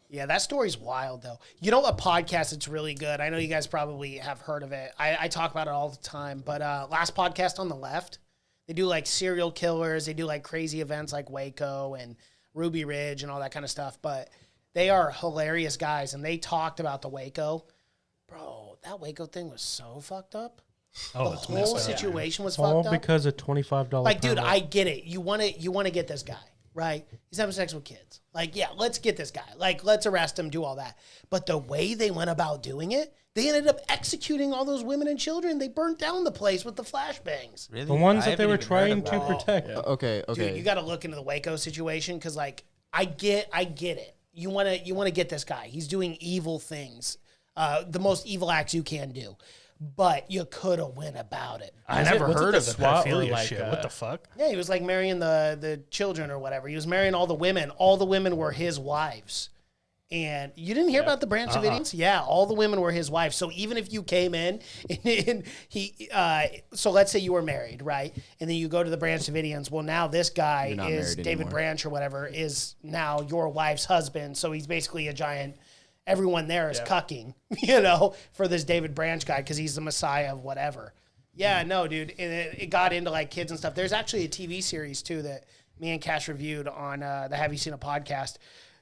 Yeah, that story's wild, though. You know, a podcast that's really good. I know you guys probably have heard of it. I talk about it all the time. But last podcast on the left, they do like serial killers. They do like crazy events like Waco and Ruby Ridge and all that kind of stuff. But they are hilarious guys, and they talked about the Waco. Bro, that Waco thing was so fucked up.
Oh,
The
it's
whole
messed up.
situation was
All
fucked up.
because of $25.
Like, dude,
permit.
I get it. You want to get this guy, right? He's having sex with kids. Like, yeah, let's get this guy. Like, let's arrest him, do all that. But the way they went about doing it, they ended up executing all those women and children. They burnt down the place with the flashbangs.
Really?
the ones
I
that they
haven't
were
even heard
trying
of
to
that.
protect.
Okay, okay.
Dude, you got to look into the Waco situation because, like, I get it. You want to get this guy. He's doing evil things, the most evil acts you can do. But you could have went about it.
I never
was it
heard
the
of the
SWAT or
pedophilia
like,
shit. What the fuck?
Yeah, he was like marrying the children or whatever. He was marrying all the women. All the women were his wives. And you didn't hear about the Branch Davidians? Yeah, all the women were his wives. So even if you came in and so let's say you were married, right? And then you go to the Branch Davidians. Well, now this guy
You're not
is
married
David
anymore.
Branch or whatever is now your wife's husband. So he's basically a giant. Everyone there is cucking, for this David Branch guy because he's the messiah of whatever. Yeah, no, dude. And it got into like kids and stuff. There's actually a TV series too that me and Cash reviewed on the Have You Seen a Podcast.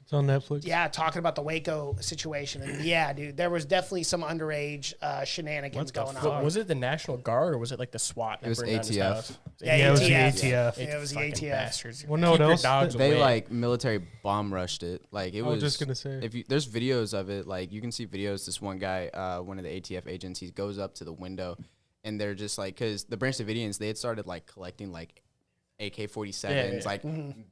It's on Netflix.
Yeah, talking about the Waco situation. And yeah, dude, there was definitely some underage shenanigans going on.
Was it the National Guard or was it like the SWAT?
It was
that burned down his
ATF.
house?
Yeah,
it was the
ATF.
ATF.
Yeah, it was the
Fucking
ATF.
bastards.
Well, no,
Keep
what
your
else?
dogs
They
away.
like military bomb rushed it. Like it
I was
was
just gonna say.
if you, there's videos of it. Like you can see videos. This one guy, one of the ATF agents, he goes up to the window, and they're just like, because the Branch Davidians, they had started like collecting like AK-47s, like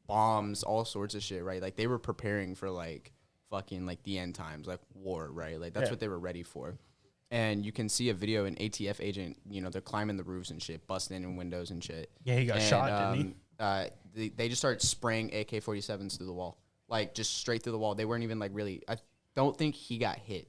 bombs, all sorts of shit, right? Like they were preparing for like fucking like the end times, like war, right? Like that's what they were ready for. And you can see a video, an ATF agent, they're climbing the roofs and shit, busting in windows and shit.
Yeah, he got shot, didn't
he? They just started spraying AK-47s through the wall, like just straight through the wall. They weren't even like really. I don't think he got hit,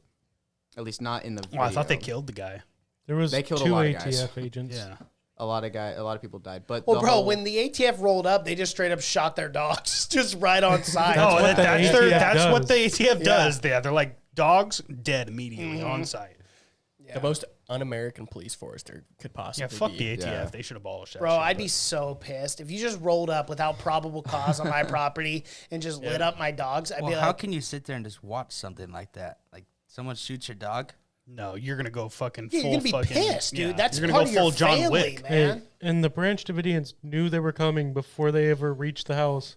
at least not in the video.
Well, I thought they killed the guy.
There was
They killed a
2
lot of
ATF
guys.
agents.
Yeah.
A lot of people died. But
Well,
the
bro,
whole-
when the ATF rolled up, they just straight up shot their dogs just right on side.
Oh,
what the
that's
ATF
what the
does.
ATF does. Yeah, they're like dogs dead immediately on site.
The most un-American police force there could
Yeah,
possibly
fuck
be.
the ATF.
Yeah.
They should abolish that.
Bro,
shit,
I'd
but-
be so pissed if you just rolled up without probable cause on my property and just lit up my dogs. I'd
Well,
be
how
like,
can you sit there and just watch something like that? Like someone shoots your dog?
No, you're gonna go fucking
yeah,
full
you're gonna be
fucking
pissed, dude.
yeah.
That's
you're
part
gonna
of
go full
your
John
family,
Wick.
man.
And the Branch Davidians knew they were coming before they ever reached the house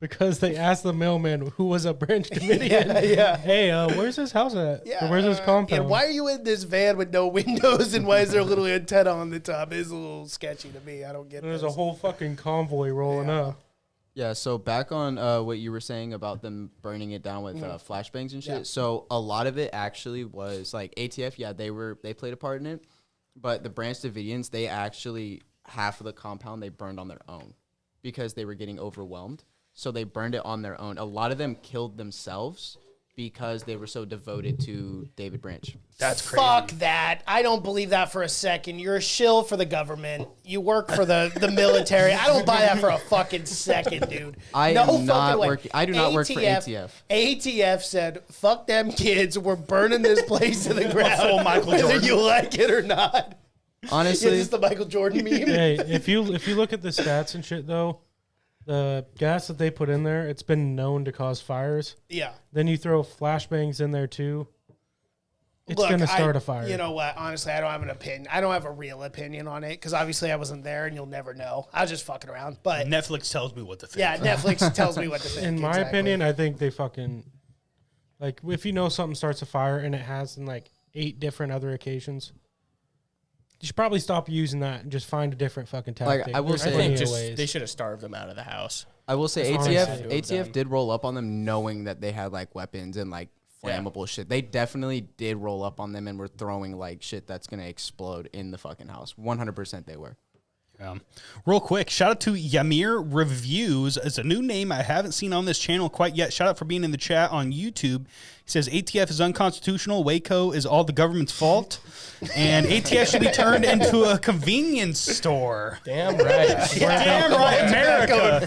because they asked the mailman who was a Branch Davidian.
yeah.
Hey, where's his house at? Or where's his compound?
And why are you in this van with no windows and why is there a little antenna on the top? It's a little sketchy to me. I don't get
There's
this.
a whole fucking convoy rolling up.
Yeah, so back on what you were saying about them burning it down with flashbangs and shit.
Yeah.
So a lot of it actually was like ATF. Yeah, they played a part in it, but the Branch Davidians, they actually half of the compound they burned on their own because they were getting overwhelmed. So they burned it on their own. A lot of them killed themselves because they were so devoted to David Branch.
That's crazy.
Fuck that. I don't believe that for a second. You're a shill for the government. You work for the military. I don't buy that for a fucking second, dude.
I
no
am
fucking
not
way.
working. I do not work for ATF.
ATF said, fuck them kids. We're burning this place to the ground.
full Michael
whether
Jordan.
you like it or not.
Honestly,
Is this the Michael Jordan meme?
Hey, if you look at the stats and shit though, the gas that they put in there, it's been known to cause fires.
Yeah.
Then you throw flashbangs in there too. It's
Look,
gonna start a fire.
You know what? Honestly, I don't have an opinion. I don't have a real opinion on it because obviously I wasn't there and you'll never know. I was just fucking around. But
Netflix tells me what to think.
yeah, Netflix tells me what to think.
In my
exactly.
opinion, I think they fucking like if you know something starts a fire and it has in like 8 different other occasions, you should probably stop using that and just find a different fucking tactic.
I will
There's
say-
I
plenty
think
of
just
ways.
they should have starved them out of the house.
I will say
That's
ATF
honestly
ATF did roll up on them knowing that they had like weapons and like flammable shit. They definitely did roll up on them and were throwing like shit that's gonna explode in the fucking house. 100% they were.
Real quick, shout out to Yamir Reviews. It's a new name I haven't seen on this channel quite yet. Shout out for being in the chat on YouTube. He says ATF is unconstitutional. Waco is all the government's fault. And ATF should be turned into a convenience store.
Damn right.
Damn right, America.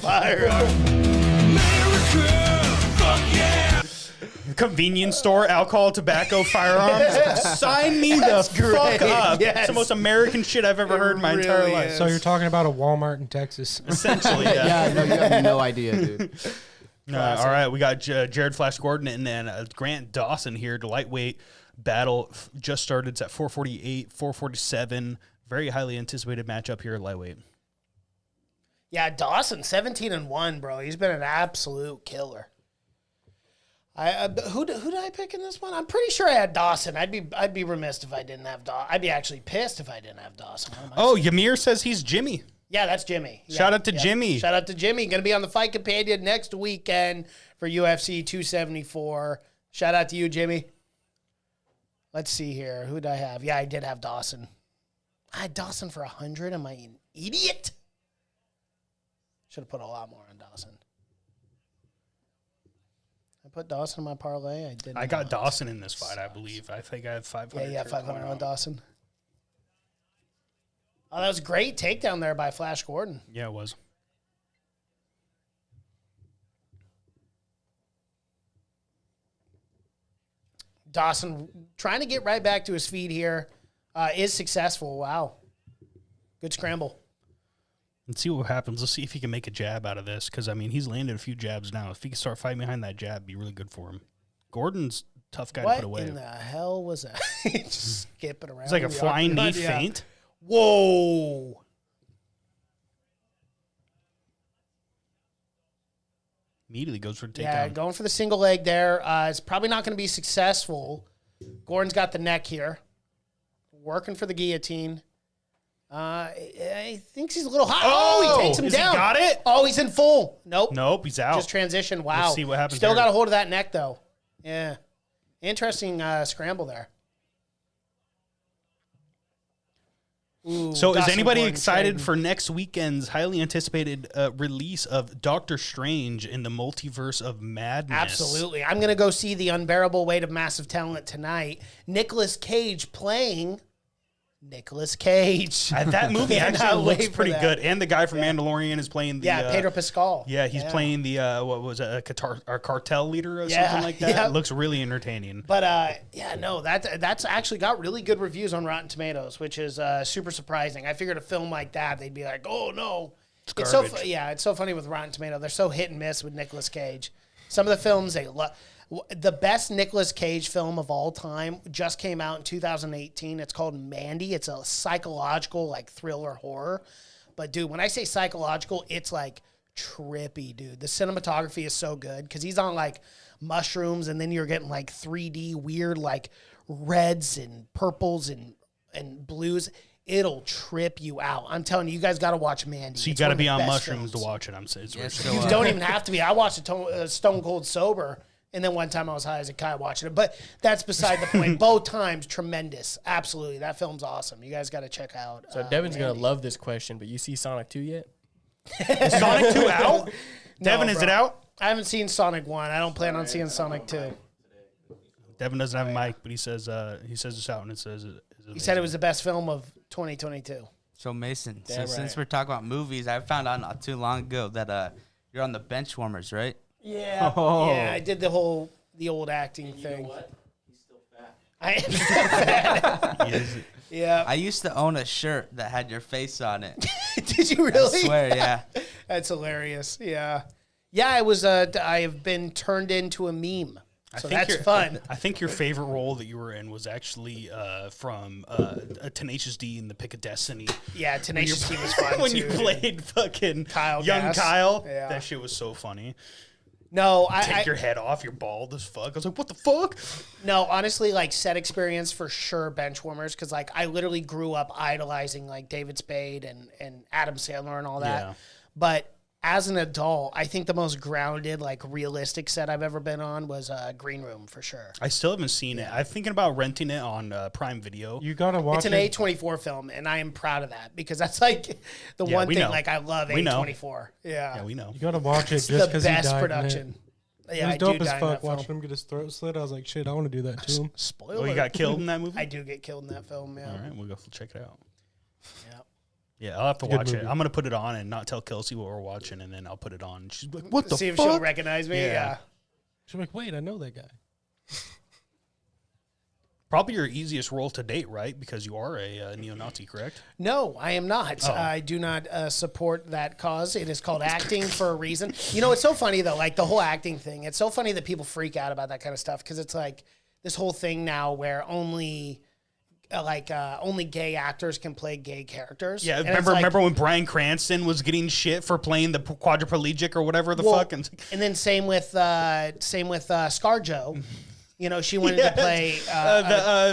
Convenience store, alcohol, tobacco, firearms. Sign me the fuck up.
Yes.
It's the most American shit I've ever heard in my entire
really
life.
is.
So you're talking about a Walmart in Texas.
Essentially, yeah.
Yeah, no, you have no idea, dude.
All right, we got Jared Flash Gordon and then Grant Dawson here. The lightweight battle just started. It's at 448, 447. Very highly anticipated matchup here at lightweight.
Yeah, Dawson, 17-1, bro. He's been an absolute killer. Who did I pick in this one? I'm pretty sure I had Dawson. I'd be remiss if I didn't have Dawson. I'd be actually pissed if I didn't have Dawson.
Oh, Ymir says he's Jimmy.
Yeah, that's Jimmy. Yeah,
Shout out to Jimmy.
Shout out to Jimmy. Going to be on the Fight Companion next weekend for UFC 274. Shout out to you, Jimmy. Let's see here. Who did I have? Yeah, I did have Dawson. I had Dawson for 100. Am I an idiot? Should have put a lot more on Dawson. I put Dawson in my parlay. I didn't.
I got Dawson in this fight, I believe. I think I have 500.
Yeah, 500 on Dawson. Oh, that was a great takedown there by Flash Gordon.
Yeah, it was.
Dawson trying to get right back to his feet here. Is successful. Wow. Good scramble.
Let's see what happens. Let's see if he can make a jab out of this. Because, I mean, he's landed a few jabs now. If he can start fighting behind that jab, it'd be really good for him. Gordon's a tough guy to put away.
What in the hell was that? Just skipping around.
It's like a flying knee feint.
Whoa.
Immediately goes for a takedown.
Yeah, going for the single leg there. It's probably not going to be successful. Gordon's got the neck here. Working for the guillotine. I think he's a little high. Oh, he takes him down.
He got it?
Oh, he's in full. Nope.
Nope, he's out.
Just transition. Wow.
Let's see what happens
Still
there.
got a hold of that neck, though. Yeah. Interesting scramble there. Ooh,
So is
Dawson
anybody
Gordon
excited
trading.
for next weekend's highly anticipated release of Doctor Strange in the Multiverse of Madness?
Absolutely. I'm going to go see The Unbearable Weight of Massive Talent tonight. Nicolas Cage playing Nicolas Cage.
That movie
Cannot
actually looks
wait for
pretty
that.
good. And the guy from Mandalorian is playing the...
Yeah, Pedro Pascal.
Yeah, he's playing the, what was it, a cartel leader or
Yeah,
something like that.
yeah.
It looks really entertaining.
But that's actually got really good reviews on Rotten Tomatoes, which is super surprising. I figured a film like that, they'd be like, "Oh no." It's so
garbage.
it's so funny with Rotten Tomatoes. They're so hit and miss with Nicolas Cage. Some of the films they love. The best Nicolas Cage film of all time just came out in 2018. It's called Mandy. It's a psychological like thriller horror. But dude, when I say psychological, it's like trippy, dude. The cinematography is so good because he's on like mushrooms, and then you're getting like 3D weird like reds and purples and blues. It'll trip you out. I'm telling you, you guys got to watch Mandy.
So you
It's
got to
one of
be
the
on
best
mushrooms
films.
to watch it. I'm saying.
Yeah,
You don't even have to be. I watched it Stone Cold sober, and then one time I was high as a kite watching it. But that's beside the point. Both times, tremendous. Absolutely. That film's awesome. You guys got to check out.
So Devin's going to
Mandy.
love this question, but you see Sonic 2 yet?
Is Sonic 2 out? Devin, is
bro.
it out?
I haven't seen Sonic 1. I don't plan on seeing Sonic 2.
Devin doesn't have a mic, but he says it's out, and it says
He said it was the best film of 2022.
So Mason,
Damn
since
right.
we're talking about movies, I found out not too long ago that you're on the Benchwarmers, right?
Yeah.
Oh.
Yeah, I did the old acting thing.
He's still fat.
Yeah.
I used to own a shirt that had your face on it.
Did you
I
really?
swear, yeah.
That's hilarious. Yeah. Yeah, I was I have been turned into a meme. So that's fun.
I think your favorite role that you were in was actually from Tenacious D in the Pick of Destiny.
Yeah, Tenacious D was fun
When
too.
you played fucking
Kyle
young
Gass.
Kyle,
Yeah.
that shit was so funny.
No,
Take your head off, you're bald as fuck. I was like, what the fuck?
No, honestly, like set experience for sure, Benchwarmers, because like I literally grew up idolizing like David Spade and Adam Sandler and all that.
Yeah.
But as an adult, I think the most grounded, like realistic set I've ever been on was Green Room for sure.
I still haven't seen it. I'm thinking about renting it on Prime Video.
You gotta watch
It's an
it.
A24 film, and I am proud of that because that's like the one
we
thing
know.
like I love
We know.
A24. Yeah,
Yeah, we know.
You gotta watch it
it's
just
the
because he
best
died
production.
In it.
Yeah,
It was
I do
dope as
die in
fuck
that
watching
film.
him get his throat slit. I was like, shit, I want to do that to him.
Spoiler.
Oh, you got killed in that movie?
I do get killed in that film. Yeah.
All right, we'll go check it out.
Yeah.
Yeah, I'll have to
Good
watch it.
movie.
I'm gonna put it on and not tell Kelsey what we're watching, and then I'll put it on. And she's like, "What the
See if
fuck?"
she'll recognize me.
Yeah.
Yeah.
She's like, wait, I know that guy.
Probably your easiest role to date, right? Because you are a neo-Nazi, correct?
No, I am not.
Oh.
I do not support that cause. It is called acting for a reason. You know, it's so funny though, like the whole acting thing. It's so funny that people freak out about that kind of stuff because it's like this whole thing now where only gay actors can play gay characters.
Yeah,
And it's like-
remember when Bryan Cranston was getting shit for playing the quadriplegic or whatever the
Well,
fuck? And
and then same with ScarJo. You know, she wanted to play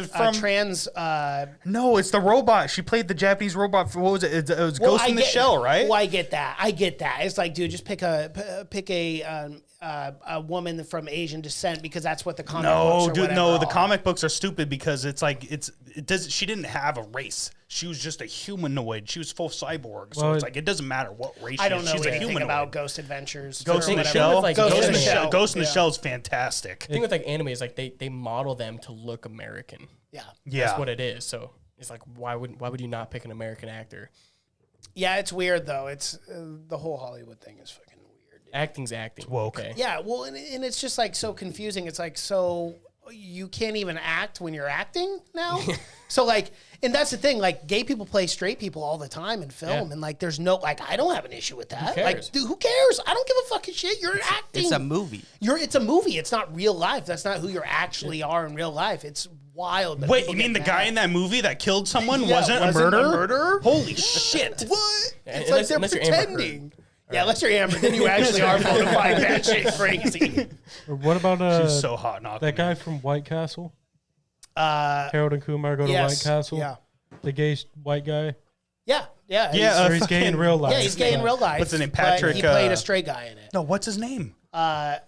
from
trans.
no, it's the robot. She played the Japanese robot for what was it? It was Ghost in the Shell, right?
Well, I get that. It's like, dude, just pick a woman from Asian descent because that's what the comic books
No,
or
dude,
whatever
no. The
are.
comic books are stupid because it's like it does. She didn't have a race. She was just a humanoid. She was full cyborg. So
Well,
it's like it doesn't matter what race.
I don't
she
know
is. She's a
anything
humanoid.
about Ghost Adventures.
Ghost
or
in the
whatever.
Shell.
Like
Ghost in the
anime.
Shell.
Ghost in the
Yeah.
Shell is fantastic.
The thing with like anime is like they model them to look American.
Yeah.
Yeah,
That's what it is. So it's like why would you not pick an American actor?
Yeah, it's weird though. It's the whole Hollywood thing is fucking weird.
Acting's acting.
woke.
Okay.
Yeah, well, and it's just like so confusing. It's like, so you can't even act when you're acting now? So, like, and that's the thing, like, gay people play straight people all the time in film,
Yeah.
and like, there's no, like, I don't have an issue with that.
cares?
Like, dude, who cares? I don't give a fucking shit. You're acting.
It's a movie.
It's a movie. It's not real life. That's not who you actually are in real life. It's wild. that
Wait,
people
you mean
get
the guy
mad.
in that movie that killed someone
Yeah,
wasn't a murderer? Holy shit!
What? It's
Unless-
like they're
unless you're Amber Heard.
pretending. Yeah, unless you're Amber, then you actually are bona fide that shit crazy.
Or what about
She's so hot, not
that guy from White Castle?
Uh,
Harold and Kumar go to
yes,
White Castle.
yeah.
The gay white guy.
Yeah.
Yeah,
Or he's gay in real life.
Yeah, he's gay in real life.
What's his name?
but
Patrick,
He played a straight guy in it.
No, what's his name?
Neil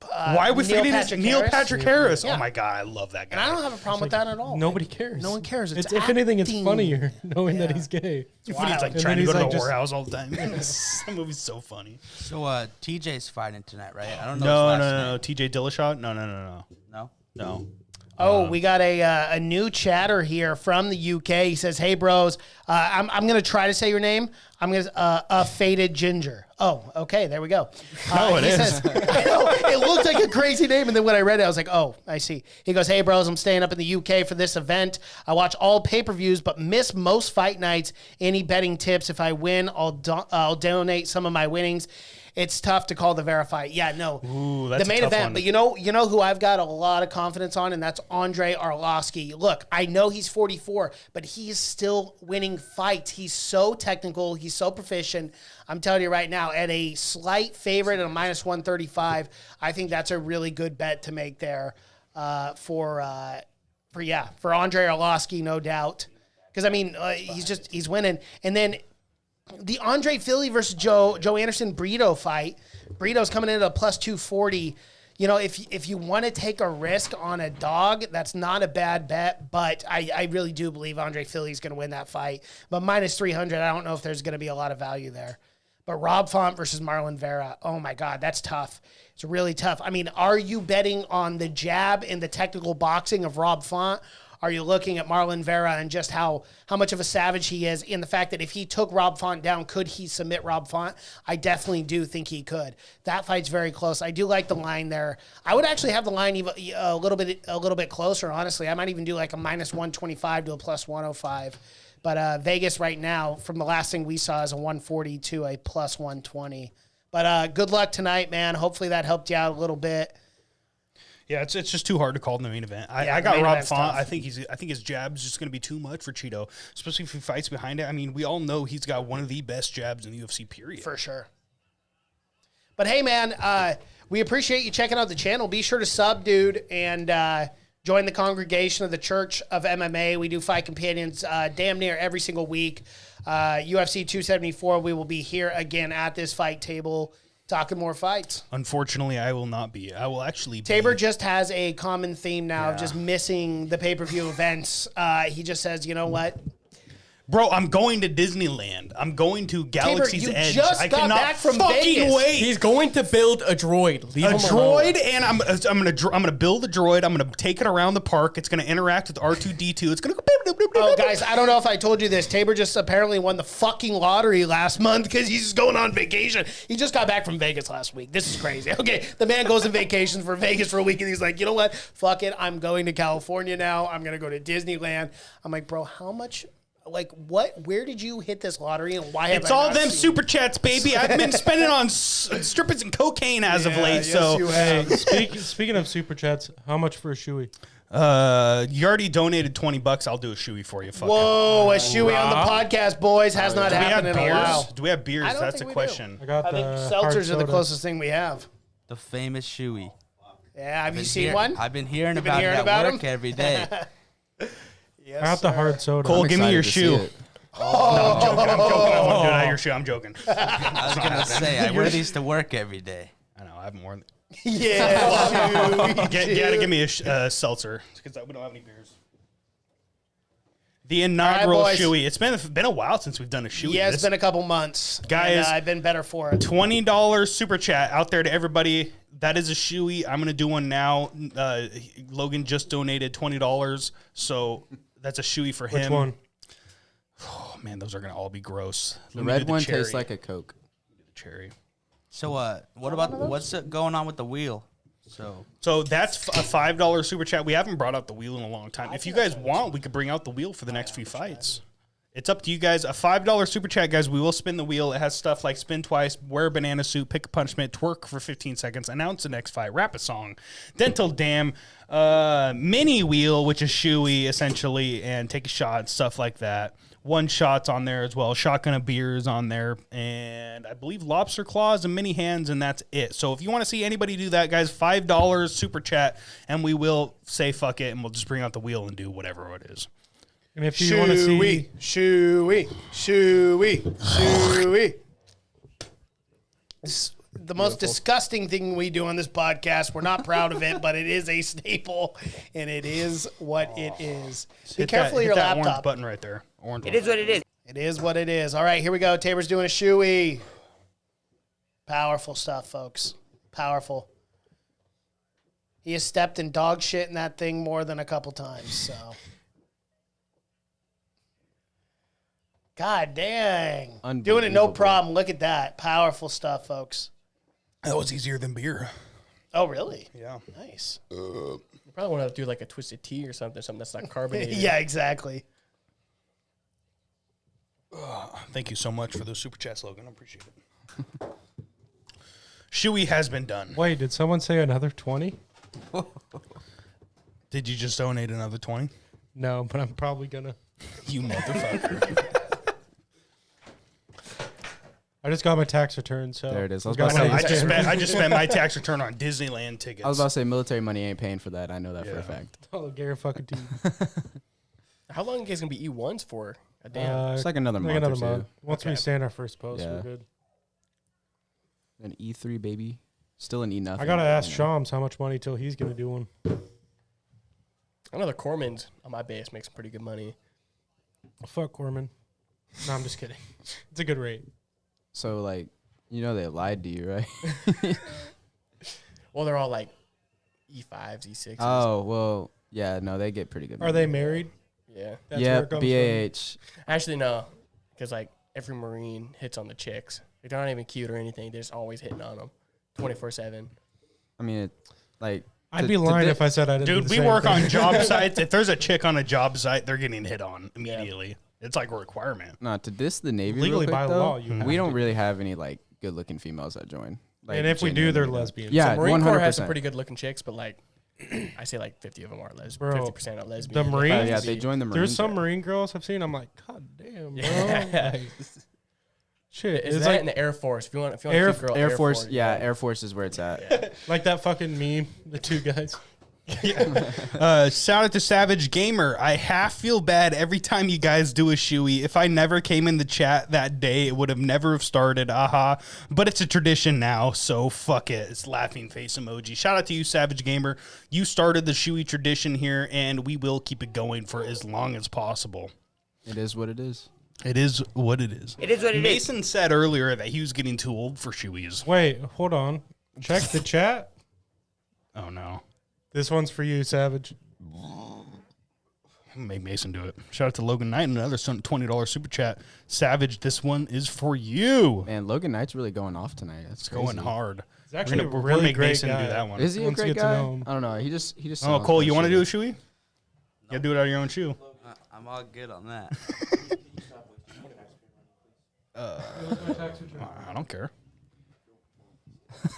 Why are we forgetting his
Patrick
Neil
Harris?
Patrick Harris?
Yeah.
Oh my god, I love that guy.
And I don't have a problem with that at all.
Nobody cares.
No one cares. It's
If anything, it's
acting.
funny knowing that
Yeah.
he's gay.
It's funny. He's like
wild.
trying
And
to
then
go to
he's
the
like
whorehouse all the time. That movie's so funny.
So TJ's fighting tonight, right? I don't know.
No,
his
no,
last
no, no.
name.
TJ Dillashaw? No.
No.
No.
Oh, we got a new chatter here from the UK. He says, "Hey, bros, I'm going to try to say your name. I'm going to a faded ginger." Oh, okay, there we go.
No, it
he
is.
says, I know, it looked like a crazy name, and then when I read it, I was like, "Oh, I see." He goes, "Hey, bros, I'm staying up in the UK for this event. I watch all pay-per-views, but miss most fight nights. Any betting tips? If I win, I'll donate some of my winnings." It's tough to call the Vera fight. Yeah, no.
Ooh, that's
the main
a tough
event.
one.
But you know who I've got a lot of confidence on, and that's Andre Arlovsky. Look, I know he's 44, but he's still winning fights. He's so technical. He's so proficient. I'm telling you right now, at a slight favorite at a minus 135, I think that's a really good bet to make there for Andre Arlovsky, no doubt. Because I mean, he's winning, and then. The Andre Philly versus Joe Anderson Brito fight. Brito's coming in at a plus 240. You know, if you want to take a risk on a dog, that's not a bad bet. But I really do believe Andre Philly's going to win that fight. But minus 300, I don't know if there's going to be a lot of value there. But Rob Font versus Marlon Vera, oh my God, that's tough. It's really tough. I mean, are you betting on the jab and the technical boxing of Rob Font? Are you looking at Marlon Vera and just how much of a savage he is, and the fact that if he took Rob Font down, could he submit Rob Font? I definitely do think he could. That fight's very close. I do like the line there. I would actually have the line even a little bit closer, honestly. I might even do like a minus 125 to a plus 105. But Vegas right now, from the last thing we saw, is a 140 to a plus 120. But good luck tonight, man. Hopefully that helped you out a little bit.
Yeah, it's just too hard to call in the main event.
Yeah,
I
the
got
main
Rob
event's
Font.
tough.
I think his jab's just going to be too much for Cheeto, especially if he fights behind it. I mean, we all know he's got one of the best jabs in the UFC. Period.
For sure. But hey, man, we appreciate you checking out the channel. Be sure to sub, dude, and Join the congregation of the Church of MMA. We do Fight Companions damn near every single week. UFC 274, we will be here again at this fight table talking more fights.
Unfortunately, I will not be. I will actually be.
Tabor just has a common theme now of just missing the pay-per-view events. He just says, you know what?
Bro, I'm going to Disneyland. I'm going to Galaxy's
you
Edge.
just
I
got
cannot
back from
fucking
Vegas.
wait.
He's going to build a droid. Leave
A
him
droid,
alone.
and I'm gonna build a droid. I'm gonna take it around the park. It's gonna interact with R2D2. It's gonna go.
Oh, guys, I don't know if I told you this. Tabor just apparently won the fucking lottery last month because he's just going on vacation. He just got back from Vegas last week. This is crazy. Okay, the man goes on vacation for Vegas for a week, and he's like, you know what? Fuck it. I'm going to California now. I'm going to go to Disneyland. I'm like, bro, how much... Like, what? Where did you hit this lottery, and why have
It's
I
all
not
them
seen
super chats, baby. I've been spending on strippers and cocaine as of late.
yes,
So
you have.
Speaking of super chats, how much for a shoey?
you already donated $20. I'll do a shoey for you. Fuck it.
Whoa, a shoey on the podcast, boys. Has not
Do we have
happened in a
beers?
while.
Do we have beers?
I don't
That's
think
a
we
question.
I got
I think
the hard
seltzers are the
soda.
closest thing we have.
The famous shoey.
Yeah, have you
Been
seen
hear-
one?
I've been hearing
You've been
about
hearing
it
about
at work
him?
every day.
Yes,
I got the
sir.
hard soda.
Cole,
I'm
give me your
excited to see
shoe.
it.
No, I'm joking. I'm joking. I won't do it out of your shoe. I'm joking.
I was gonna say I wear these to work every day.
I know. I have more.
Yeah,
You gotta give me a seltzer because we don't have any beers. The inaugural
boys.
shoey. It's been a while since we've done a shoey.
yeah, it's
This
been a couple months.
Guys,
and, I've been better for it.
$20 super chat out there to everybody. That is a shoey. I'm gonna do one now. Logan just donated $20, so that's a shoey for him.
Which one?
Oh man, those are gonna all be gross.
The
Let me do
red one tastes
cherry.
like a Coke.
Cherry.
So what about what's going on with the wheel?
So that's a $5 super chat. We haven't brought out the wheel in a long time. If you guys want, we could bring out the wheel for the next few fights. It's up to you guys. A $5 super chat, guys. We will spin the wheel. It has stuff like spin twice, wear a banana suit, pick a punishment, twerk for 15 seconds, announce the next fight, rap a song, dental dam, mini wheel, which is shoey essentially, and take a shot, stuff like that. One shot's on there as well. Shotgun of beers on there, and I believe lobster claws and mini hands, and that's it. So if you want to see anybody do that, guys, $5 super chat, and we will say fuck it, and we'll just bring out the wheel and do whatever it is.
And if you want to see,
Shooey. It's the most disgusting thing we do on this podcast. We're not proud of it, but it is a staple, and it is what it is. Be careful of your
hit that orange
laptop.
button right there. Orange
It is what it is.
It is what it is. All right, here we go. Tabor's doing a shoey. Powerful stuff, folks. Powerful. He has stepped in dog shit in that thing more than a couple times, so. God dang. Doing it no
Unbelievable.
problem. Look at that. Powerful stuff, folks.
That was easier than beer.
Oh, really?
Yeah.
Nice.
You probably want to do like a twisted tea or something that's not carbonated.
Yeah, exactly.
Thank you so much for those super chats, Logan. I appreciate it. Shoey has been done.
wait, did someone say another 20?
Did you just donate another 20?
No, but I'm probably gonna.
You motherfucker.
I just got my tax return, so
There it is. I was
got
about to
my
say-
I just spent my tax return on Disneyland tickets.
I was about to say military money ain't paying for that. I know that for a fact.
Oh, Gary fucking team.
How long are you guys gonna be E1s for? A damn.
It's like another month or two.
Once we stand our first post,
Yeah.
we're good.
An E3 baby, still an E nothing.
I gotta ask
Yeah.
Shams how much money till he's gonna do one.
I know the Cormans on my base make some pretty good money.
Fuck Corman. No, I'm just kidding. It's a good rate.
So like, you know they lied to you, right?
Well, they're all like E5s, E6s.
Oh well, yeah. No, they get pretty good.
Are they married?
Yeah.
That's where
Yeah,
it comes
BAH.
Actually, no. Because like every Marine hits on the chicks. Like, they're not even cute or anything. They're just always hitting on them 24/7.
I mean,
I'd be lying if I said I didn't. do
Dude,
the
we
same
work
thing.
on job sites. If there's a chick on a job site, they're getting hit on immediately. It's like a requirement.
not to diss the Navy.
Legally
real quick,
by
though,
law, you have
we
to.
don't really have any like good-looking females that join. Like,
And if we do, they're
genuinely, though.
lesbians.
Yeah,
Marine Corps has some
100%.
pretty good looking chicks, but like I say like 50 of them are lesbian.
Bro,
50% are lesbian.
the Marines-
Yeah, they join the Marines.
There's some Marine girls I've seen. I'm like, God damn, bro. Like, shit,
Is
it's
that
like
in the Air Force? If you want,
Air-
a cute girl,
Air Force. Yeah, Air Force is where it's at.
like that fucking meme. The two guys.
Shout out to Savage Gamer. I half feel bad every time you guys do a shoey. If I never came in the chat that day, it would have never have started. Aha. But it's a tradition now, so fuck it. It's laughing face emoji. Shout out to you, Savage Gamer. You started the shoey tradition here, and we will keep it going for as long as possible.
It is what it is.
It is what it is.
It is what it is.
Mason said earlier that he was getting too old for shoeys.
Wait, hold on. Check the chat.
Oh, no.
This one's for you, Savage.
Make Mason do it. Shout out to Logan Knight and another $20 super chat. Savage, this one is for you.
Man, Logan Knight's really going off tonight. That's crazy.
Going hard.
He's actually
We're
a
gonna
really
make
great
Mason
guy.
do that one.
Is he a
Once you
great
get to
guy?
know him.
I don't know. He just.
Oh,
sounds
Cole,
like
you want to do a
shit.
shoey? You gotta do it out of your own shoe.
I'm all good on that.
I don't care.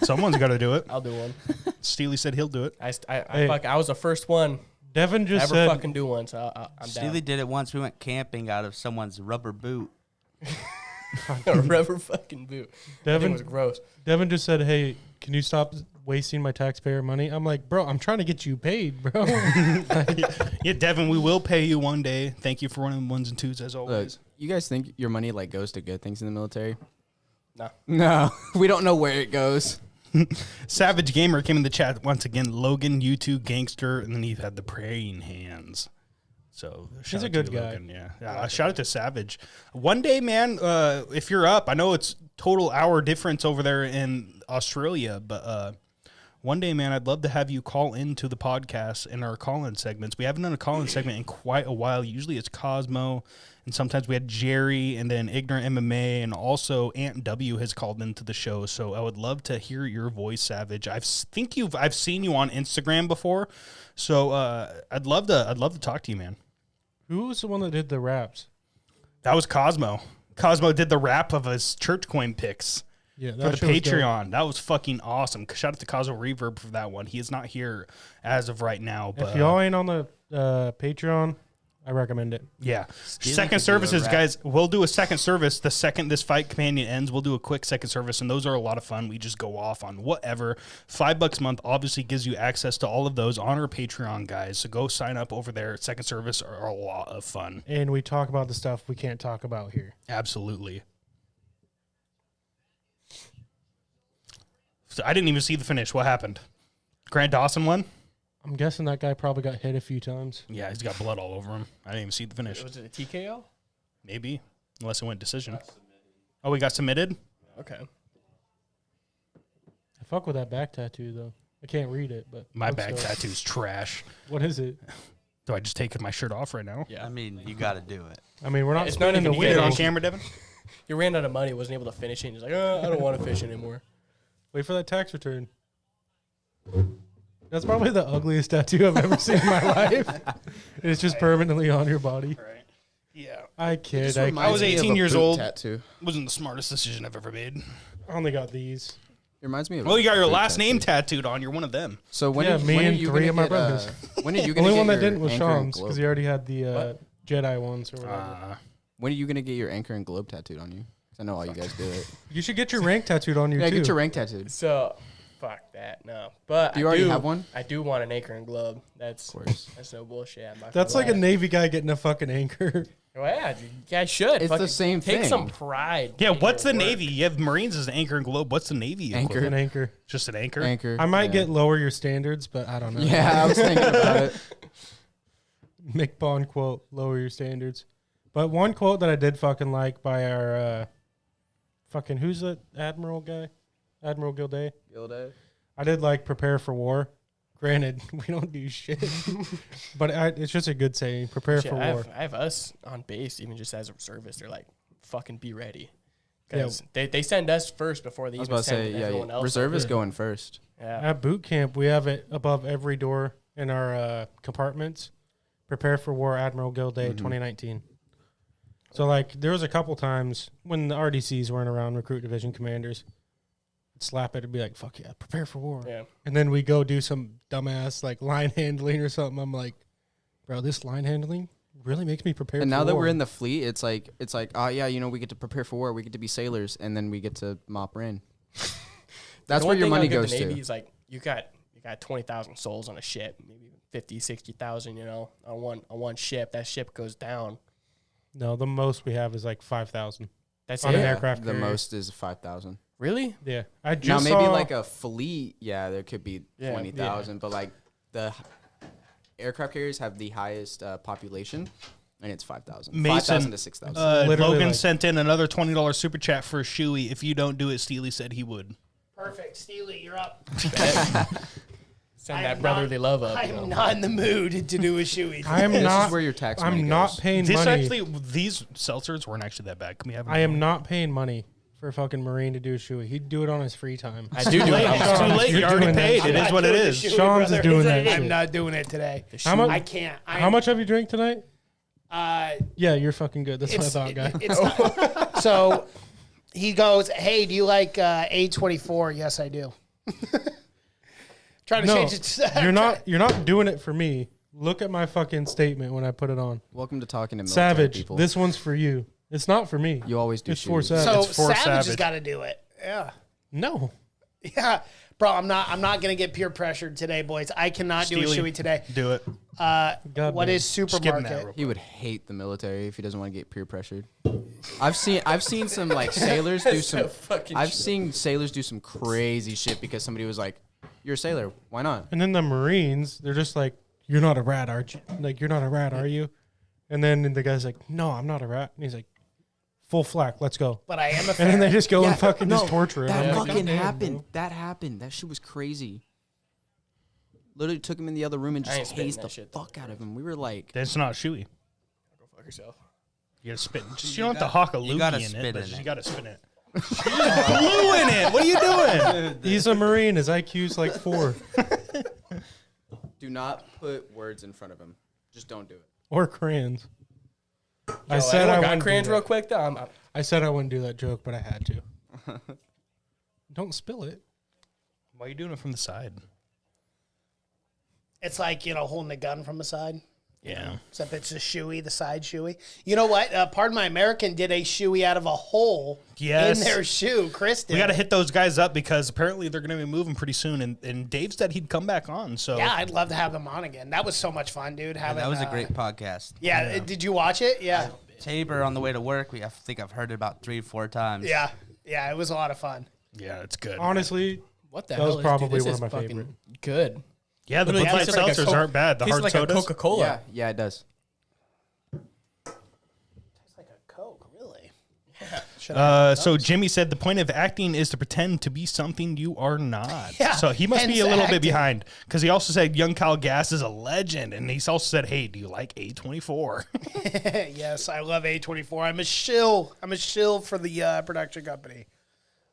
Someone's got to do it.
I'll do one.
Steely said he'll do it.
I was the first one
Devin just
ever
said,
fucking do one, so I'm
Steely
down.
did it once. We went camping out of someone's rubber boot.
A rubber fucking boot. That thing was gross.
Devin just said, hey, can you stop wasting my taxpayer money? I'm like, bro, I'm trying to get you paid, bro.
Yeah, Devin, we will pay you one day. Thank you for running ones and twos as
Look,
always.
you guys think your money like goes to good things in the military?
No.
No, we don't know where it goes.
Savage Gamer came in the chat once again. Logan, you two, gangster, and then he had the praying hands. So shout
a
out
good
to you,
guy.
Logan. Yeah. Shout out to Savage. One day, man, if you're up, I know it's total hour difference over there in Australia, but one day, man, I'd love to have you call into the podcast in our call-in segments. We haven't done a call-in segment in quite a while. Usually it's Cosmo, and sometimes we had Jerry, and then Ignorant MMA, and also Ant W has called into the show. So I would love to hear your voice, Savage. I've seen you on Instagram before, so I'd love to talk to you, man.
Who was the one that did the raps?
That was Cosmo. Cosmo did the rap of his church coin picks.
Yeah,
For the Patreon. That was fucking awesome. Shout out to Cosmo Reverb for that one. He is not here as of right now. But
If y'all ain't on the Patreon, I recommend it.
yeah.
Steely
Second
could do a
services,
rap.
guys. We'll do a second service. The second this fight companion ends, we'll do a quick second service, and those are a lot of fun. We just go off on whatever. $5 a month obviously gives you access to all of those on our Patreon, guys. So go sign up over there. Second service are a lot of fun.
And we talk about the stuff we can't talk about here.
Absolutely. So I didn't even see the finish. What happened? Grant Dawson won?
I'm guessing that guy probably got hit a few times.
Yeah, he's got blood all over him. I didn't even see the finish.
Was it a TKO?
Maybe. Unless it went decision. Oh, we got submitted?
Okay.
I fuck with that back tattoo, though. I can't read it, but...
My
looks
back
dope.
tattoo's trash.
What is it?
Do I just take my shirt off right now?
Yeah.
I mean, you got to do it.
I mean, we're not
It's not
spinning the
even
You get it
wheel.
on camera, Devin?
He ran out of money, wasn't able to finish it. And he's like, I don't want to fish anymore.
Wait for that tax return. That's probably the ugliest tattoo I've ever seen in my life. It's just permanently on your body.
Right. Yeah.
I kid.
Just
I
reminds
was
me of
18
a
years
boot
old.
Tattoo.
Wasn't the smartest decision I've ever made.
only got these.
It reminds me of.
Well,
a
you got your
boot
last name
tattoo.
tattooed on. You're one of them.
So when
Yeah,
are-
me
when are
and
you
three
gonna
of my
get,
brothers.
When are you
The
gonna
only
get
one that
your
didn't was
anchor and
Sean's because
globe?
he already had the
What?
Jedi ones or whatever.
When are you gonna get your anchor and globe tattooed on you? 'Cause I know all you guys do it.
You should get your rank tattooed on you
Yeah,
too.
get your rank tattooed.
So, fuck that. No. But
Do you already have one?
I do want an anchor and globe. That's
Of course.
that's no bullshit. I'm not
That's
gonna
like a
lie.
Navy guy getting a fucking anchor.
Well, yeah, you guys should.
It's the
Fucking
same
Take
thing.
some pride.
Yeah,
in
what's
your
the
work.
Navy? You have Marines as the anchor and globe. What's the Navy?
Anchor.
equivalent?
An anchor.
Just an anchor?
Anchor.
I might
yeah.
get lower your standards, but I don't know.
Yeah, I was thinking about it.
Mick Bond quote, lower your standards. But one quote that I did fucking like by our fucking, who's that Admiral guy? Admiral Gilday. I did like prepare for war. Granted, we don't do shit. But it's just a good saying. Prepare
Shit,
for
I
war.
have us on base, even just as a reservist. They're like, fucking be ready.
Yeah.
Because they send us first before they
I was
even
about to say,
send
yeah,
everyone else.
reservists
Yeah.
going first.
Yeah.
At boot camp, we have it above every door in our compartments. Prepare for war, Admiral Gilday, 2019. So, like, there was a couple times when the RDCs weren't around, recruit division commanders. I'd slap it and be like, fuck yeah, prepare for war.
Yeah.
And then we go do some dumbass, like, line handling or something. I'm like, bro, this line handling really makes me prepare
And
for
now that
war.
we're in the fleet, it's like, oh yeah, you know, we get to prepare for war. We get to be sailors, and then we get to mop rain. That's
The
where
one
your
thing
money
I'll give
goes
the Navy
to.
is like you got got 20,000 souls on a ship, maybe 50, 60,000, you know, on one ship. That ship goes down.
No, the most we have is like 5,000
That's
on
it.
an aircraft
The
carrier.
most is 5,000.
Really?
Yeah, I
Now
just
maybe
saw,
like a fleet, yeah, there could be
Yeah.
20,000, but like the aircraft carriers have the highest population, and it's 5,000.
Mason,
5,000 to 6,000.
Literally,
Logan
like-
sent in another $20 super chat for a shoey. If you don't do it, Steely said he would.
Perfect. Steely, you're up.
Send
I
that
am
brotherly love up.
I
you know?
am not in the mood to do a shoey.
I am
This
not.
is where your tax money
I'm not
goes.
paying
This
money.
actually, these seltzers weren't actually that bad. Can we have?
I am not paying money for a fucking Marine to do a shoey. He'd do it on his free time.
I do it.
It's too late. You
You're
already
doing that
paid.
shit.
It is what it is.
Sean's is doing that
I'm
shit.
not doing it today.
How much?
I can't.
How much have you drank tonight?
Uh,
Yeah, you're fucking good. That's what I thought, guy.
It's not, so he goes, "Hey, do you like A24?" Yes, I do. Trying to
No,
change it. To,
you're not doing it for me. Look at my fucking statement when I put it on.
Welcome to talking to military
Savage,
people.
this one's for you. It's not for me.
You always do
It's for
shoes.
Savage.
so
It's for
Savage has
Savage.
got to do it. Yeah,
No.
yeah, bro. I'm not gonna get peer pressured today, boys. I cannot do a
Steely.
shoey today.
Do it.
God
What
damn.
is
Just give him that
supermarket?
real
He would hate the military if he doesn't want to get peer pressured. I've seen some like sailors do some. I've seen sailors do some crazy shit because somebody was like, "You're a sailor. Why not?"
And then the Marines, they're just like, "You're not a rat, aren't you? Like, you're not a rat, are you?" And then the guy's like, "No, I'm not a rat." And he's like, "Full flak, let's go."
But I am a
And then they
ferret.
just go
Yeah,
and fucking
no,
just torture him.
That
I'm like,
fucking
"God damn,
happened.
bro."
That happened. That shit was crazy. Literally took him in the other room and
I ain't
just
spitting
hazed the
that shit, though.
fuck out of him. We were like,
That's not shoey.
Go fuck yourself.
You gotta spit. Just, you don't have to hawk a
you
loogie
gotta
in
spit
it, but
in
you
it.
gotta spin it. Glue in it. What are you doing?
He's a Marine. His IQ's like 4.
do not put words in front of him. Just don't do it.
Or crayons. I
Yo,
said I
got
wouldn't do
crayons
that.
real quick though.
I said I wouldn't do that joke, but I had to. Don't spill it.
Why are you doing it from the side?
It's like, holding a gun from the side.
Yeah.
Except it's a shoey, the side shoey. You know what? Pardon My American did a shoey out of a hole
Yes.
in their shoe. Chris did.
We got to hit those guys up because apparently they're going to be moving pretty soon. And Dave said he'd come back on. So
Yeah, I'd love to have them on again. That was so much fun, dude.
Yeah,
Having,
that was a great podcast.
Yeah, did you watch it? Yeah.
Tabor on the way to work. I think I've heard it about 3-4 times.
Yeah. Yeah, it was a lot of fun.
yeah, it's good.
Honestly,
What the
That
hell?
was
is,
probably
dude, this
one
is
of my
fucking
favorite.
Good.
Yeah, the
Literally
Bud Light
tastes like a
seltzers
Coke-
aren't bad. The
tastes
hard
like
sodas.
a Coca-Cola.
Yeah, it does.
It's like a Coke, really.
So Jimmy said the point of acting is to pretend to be something you are not.
Yeah,
So he must be
hence
a little
acting.
bit behind because he also said young Kyle Gass is a legend, and he's also said, "Hey, do you like A24?"
Yes, I love A24. I'm a shill. I'm a shill for the production company.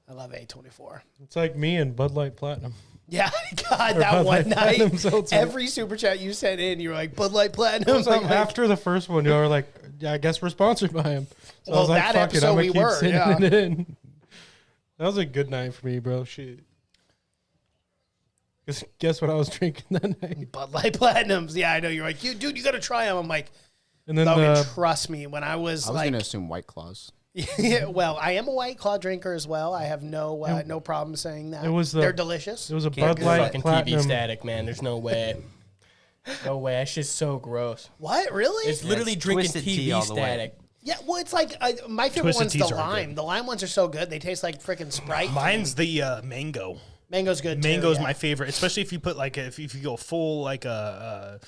I love A24.
it's like me and Bud Light Platinum.
Yeah, God,
Or
that
Bud
one
Light
night,
Platinum Seltzer.
every super chat you sent in, you were like, Bud Light Platinum.
It was like
I'm
after the first one, you were like, yeah, I guess we're sponsored by him. So I
Well,
was like,
that
fuck it,
episode
I'm
we
gonna keep
were,
sending
yeah.
it in. That was a good night for me, bro. Shit. Guess what I was drinking that night?
Bud Light Platinums. Yeah, I know. You're like, dude, you got to try them. I'm like,
And then
Logan,
the
trust me. When I was,
I was
like,
gonna assume White Claws.
yeah, well, I am a White Claw drinker as well. I have no problem saying that.
It was
They're delicious.
it was a
Can't
Bud
go
Light
fucking TV
Platinum.
static, man. There's no way. No way. That shit's so gross.
What? Really?
It's literally
it's
drinking
Twisted Tea
TV
all the way.
static.
Yeah, well, it's like my favorite
Twisted
one's the
Teas are
lime.
good.
The lime ones are so good. They taste like freaking Sprite.
Mine's the mango.
Mango's good too.
Mango's
yeah.
my favorite, especially if you put like if you go full like a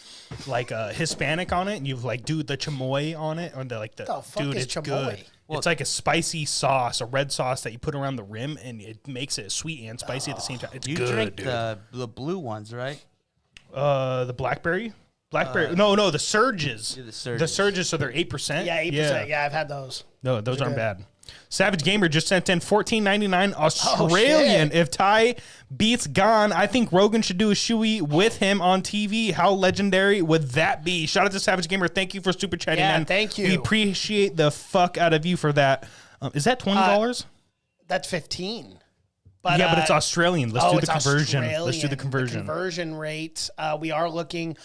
Hispanic on it, and you like do the chamoy on it, or the
The fuck
dude,
is
it's
chamoy?
good. It's like a spicy sauce, a red sauce that you put around the rim, and it makes it sweet and spicy at the same time. It's
You
good,
drink
dude.
the blue ones, right?
The blackberry. No, the surges.
Yeah, the
The
Surges.
surges, so they're 8%.
Yeah, 8%. Yeah, I've had those.
No, those aren't
good.
bad. Savage Gamer just sent in $14.99 Australian.
shit.
If Ty beats Gon, I think Rogan should do a shoey with him on TV. How legendary would that be? Shout out to Savage Gamer. Thank you for super chatting.
Yeah,
man.
thank you.
We appreciate the fuck out of you for that. Is that $20?
That's 15.
Yeah, but it's
uh,
Australian. Let's do the
it's
conversion. Let's do
Australian.
the conversion.
The conversion rate. We are looking.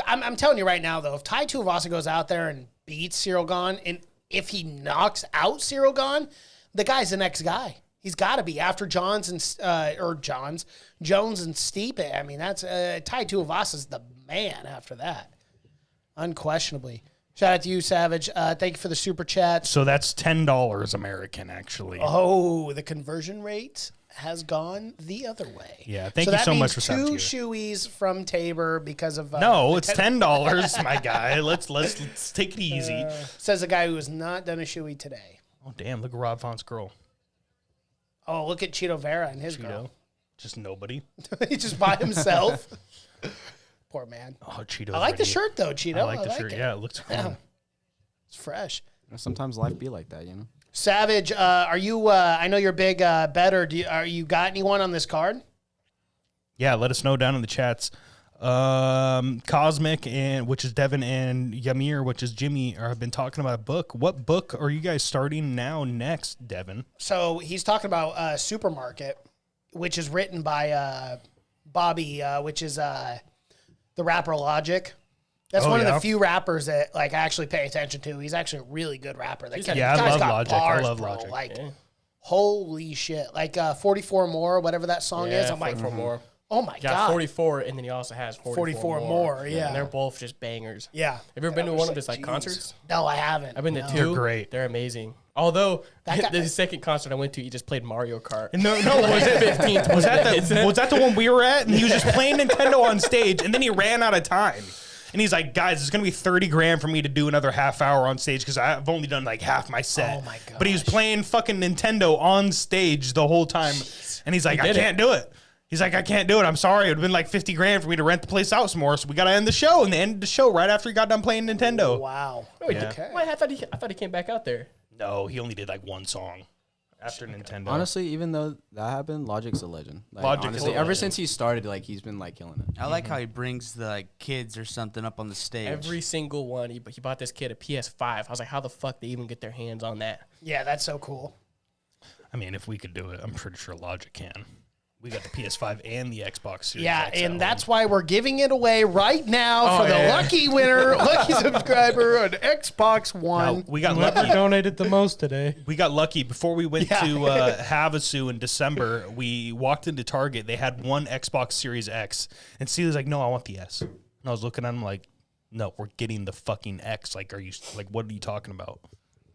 I'm telling you right now, though, if Tai Tuivasa goes out there and beats Cyril Gahn, and if he knocks out Cyril Gahn, the guy's the next guy. He's got to be after Jones and Stipe. I mean, that's Tai Tuivasa is the man after that, unquestionably. Shout out to you, Savage. Thank you for the super chat.
So that's $10 American, actually.
Oh, the conversion rate has gone the other way.
Yeah, thank you so much for
that means
two
shoeys from Tabor because of
no, it's $10, my guy. Let's take it easy.
Says a guy who has not done a shoey today.
Oh damn! Look at Rob Font's girl.
Oh, look at Cheeto Vera and his
Cheeto,
girl.
just nobody.
He's just by himself. Poor man.
Oh, Cheeto.
I like the shirt though, Cheeto.
I like the shirt.
it.
Yeah, it looks cool.
Yeah. It's fresh.
Sometimes life be like that, you know.
Savage, are you? I know you're a big bettor. Are you got anyone on this card?
Yeah, let us know down in the chats. Cosmic which is Devin, and Yamir, which is Jimmy, have been talking about a book. What book are you guys starting next, Devin?
So he's talking about Supermarket, which is written by Bobby, which is the rapper Logic. That's one of the few rappers that like I actually pay attention to. He's actually a really good rapper.
I love Logic.
Bars,
I love
bro.
Logic.
Like, holy shit. Like 44 More, whatever that song is. I'm like,
44 more.
Oh my
Yeah,
God.
44, and then he also has 44
more, yeah.
And they're both just bangers.
Yeah.
Have you ever been to one of his like concerts?
No, I haven't.
I've been to
No.
two.
They're great.
They're amazing. Although
That guy-
the second concert I went to, he just played Mario Kart.
No, was it
15th
was that the one we were at? And he was just playing Nintendo on stage, and then he ran out of time. And he's like, guys, it's going to be 30 grand for me to do another half hour on stage because I've only done like half my set.
Oh, my gosh.
But he was playing fucking Nintendo on stage the whole time. And he's like, I can't do it. He's like, I can't do it. I'm sorry. It would have been like 50 grand for me to rent the place out some more. So we got to end the show. And they ended the show right after he got done playing Nintendo.
Wow.
Okay. Wait, I thought he came back out there.
No, he only did like one song after Nintendo.
Honestly, even though that happened, Logic's a legend. Like,
Logic is
honestly,
a
ever
legend.
since he started, like he's been like killing it.
I like how he brings the like kids or something up on the stage.
Every single one. He bought this kid a PS5. I was like, how the fuck they even get their hands on that?
Yeah, that's so cool.
I mean, if we could do it, I'm pretty sure Logic can. We got the PS5 and the Xbox Series
Yeah,
X at
and
home.
that's why we're giving it away right now for the lucky winner, lucky subscriber on Xbox One.
Now, we got
Whoever
lucky.
donated the most today.
We got lucky. Before we went
Yeah.
to Havasu in December, we walked into Target. They had one Xbox Series X. And Celia's like, no, I want the S. And I was looking at him like, no, we're getting the fucking X. Like, what are you talking about?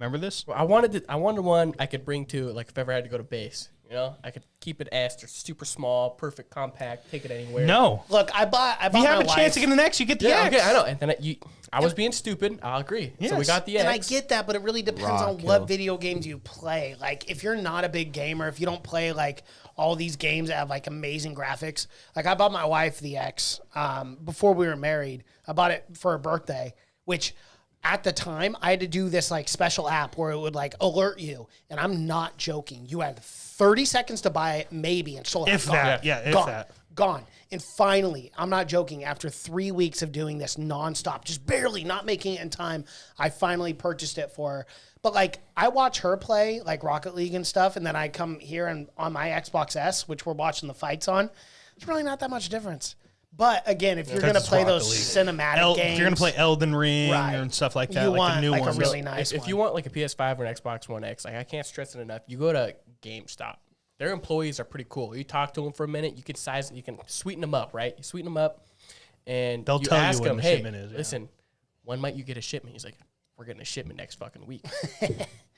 Remember this?
I wanted one I could bring to, like, if ever I had to go to base. You know, I could keep it S. They're super small, perfect, compact, take it anywhere.
No.
Look, I bought
If you have a
my
chance to
wife-
get an X, you get the
Yeah,
X.
okay, I know. And then I was being stupid. I'll agree. So we
Yes.
got the
And I
X.
get that, but it really depends on what video games you play. Like, if you're not a big gamer, if you don't play, like, all these games that have, like, amazing graphics. Like, I bought my wife the X before we were married. I bought it for her birthday, which at the time, I had to do this, like, special app where it would, like, alert you. And I'm not joking. You had 30 seconds to buy it, maybe, and sold out.
If
Gone.
that. Yeah, if
Gone.
that.
Gone. And finally, I'm not joking, after 3 weeks of doing this nonstop, just barely not making it in time, I finally purchased it for her. But like, I watch her play like Rocket League and stuff, and then I come here and on my Xbox S, which we're watching the fights on, it's really not that much difference. But again, if you're going to
it's
play
Rocket
those
League.
cinematic games,
If you're going to play Elden Ring
Right.
and stuff like that,
you
like
want
the new
like
ones.
a really nice
if
one.
you want like a PS5 or an Xbox One X, like I can't stress it enough. You go to GameStop. Their employees are pretty cool. You talk to them for a minute. You can you can sweeten them up, right? You sweeten them up, and
They'll
you
tell you
ask
when
them,
the
"Hey,
shipment is, yeah.
listen, when might you get a shipment?" He's like, "We're getting a shipment next fucking week.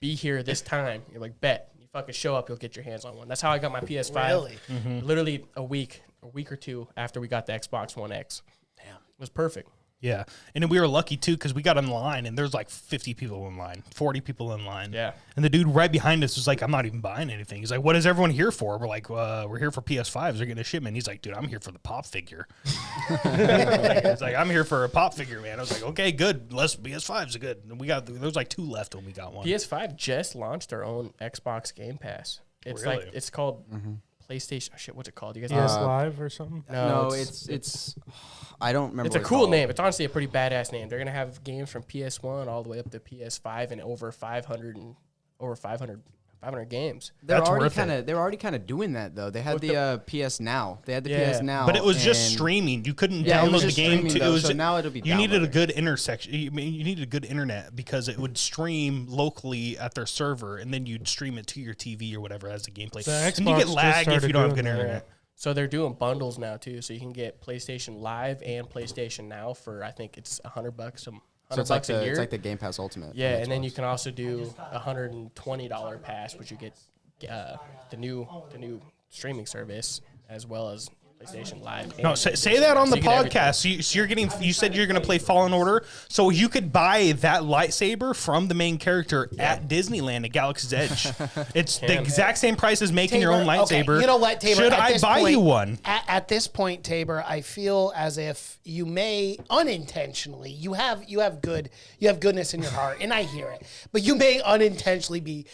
Be here this time." You're like, "Bet." You fucking show up, you'll get your hands on one. That's how I got my PS5.
Really?
Literally a week or two after we got the Xbox One X. Damn, it was perfect.
Yeah. And then we were lucky too because we got in line and there's like 50 people in line, 40 people in line.
Yeah.
And the dude right behind us was like, I'm not even buying anything. He's like, what is everyone here for? We're like, we're here for PS5s. They're getting a shipment. He's like, dude, I'm here for the pop figure. It's like, I'm here for a pop figure, man. I was like, okay, good. Less PS5s are good. And there's like 2 left when we got one.
PS5 just launched their own Xbox Game Pass. It's
Really?
like it's called PlayStation. Oh, shit, what's it called? You guys
PS
know?
Live or something?
No, it's I don't remember.
It's a
what
cool
called.
name. It's honestly a pretty badass name. They're gonna have games from PS1 all the way up to PS5 and over 500 500 games.
They're
That's
already
worth
kind
it.
of doing that though. They had the PS Now. They had the PS Now,
But it was just
and-
streaming. You couldn't
Yeah, it was
download the
just
game.
streaming,
To,
though,
it was
so now it'll be
You needed a
downloaded.
good intersection. You needed a good internet because it would stream locally at their server, and then you'd stream it to your TV or whatever as the gameplay.
So
and you
Xbox
get
just
lag if
started
you don't have
doing
good
that.
internet.
So they're doing bundles now too, so you can get PlayStation Live and PlayStation Now for I think it's $100
So it's like
a year.
it's like the Game Pass Ultimate.
Yeah,
on
and then
Xbox.
you can also do a $120 pass, which you get the new streaming service as well as PlayStation Live.
No,
and
say that on
so
the
you get everything.
podcast. So you're getting. You said you're going to play Fallen Order, so you could buy that lightsaber from the main character at Disneyland at Galaxy's Edge. It's the exact same price as making your own
Tabor, okay,
lightsaber.
you know what, Tabor?
Should
at
I
this
buy
point-
you one?
At this point, Tabor, I feel as if you may unintentionally you have goodness in your heart, and I hear it, but you may unintentionally be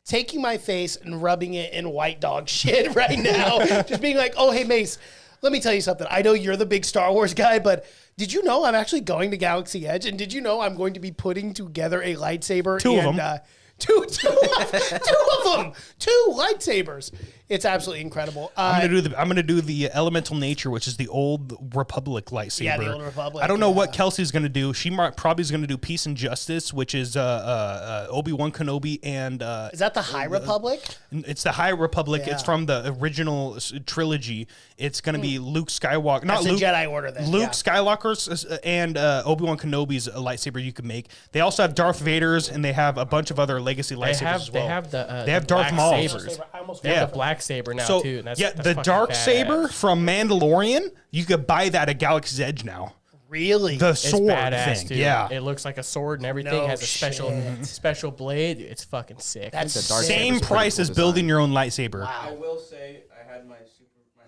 taking my face and rubbing it in white dog shit right now, just being like, "Oh, hey, Mace, let me tell you something. I know you're the big Star Wars guy, but did you know I'm actually going to Galaxy Edge? And did you know I'm going to be putting together a lightsaber?
Two of
and,
them.
Two of them. Two lightsabers. It's absolutely incredible.
I'm gonna do the Elemental Nature, which is the old Republic lightsaber.
Yeah, the Old Republic,
I don't know what Kelsey's gonna do. She probably is gonna do Peace and Justice, which is Obi-Wan Kenobi and
Is that the High Republic?
it's the High Republic.
Yeah.
It's from the original trilogy. It's gonna be Luke Skywalker, not
That's the
Luke
Jedi Order then,
Luke
yeah.
Skywalker's and Obi-Wan Kenobi's a lightsaber you can make. They also have Darth Vader's, and they have a bunch of other legacy lightsabers as well.
They have
They have Darth
black
Maul's.
sabers.
I almost
They
Yeah.
have the black saber now
So
too. And that's,
yeah,
that's
the
fucking
dark
badass.
saber from Mandalorian, you could buy that at Galaxy's Edge now.
really.
The
It's
sword
badass
thing,
too.
yeah.
It looks like a sword and everything.
No
Has a special
shit.
special blade. It's fucking sick.
That's
The dark
sick.
Same
saber's a pretty
price
cool
as building
design.
your own lightsaber.
I will say I had my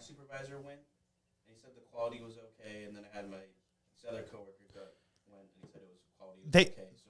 supervisor went, and he said the quality was okay, and then I had this other coworker that went, and he said it was quality was
They-
okay. So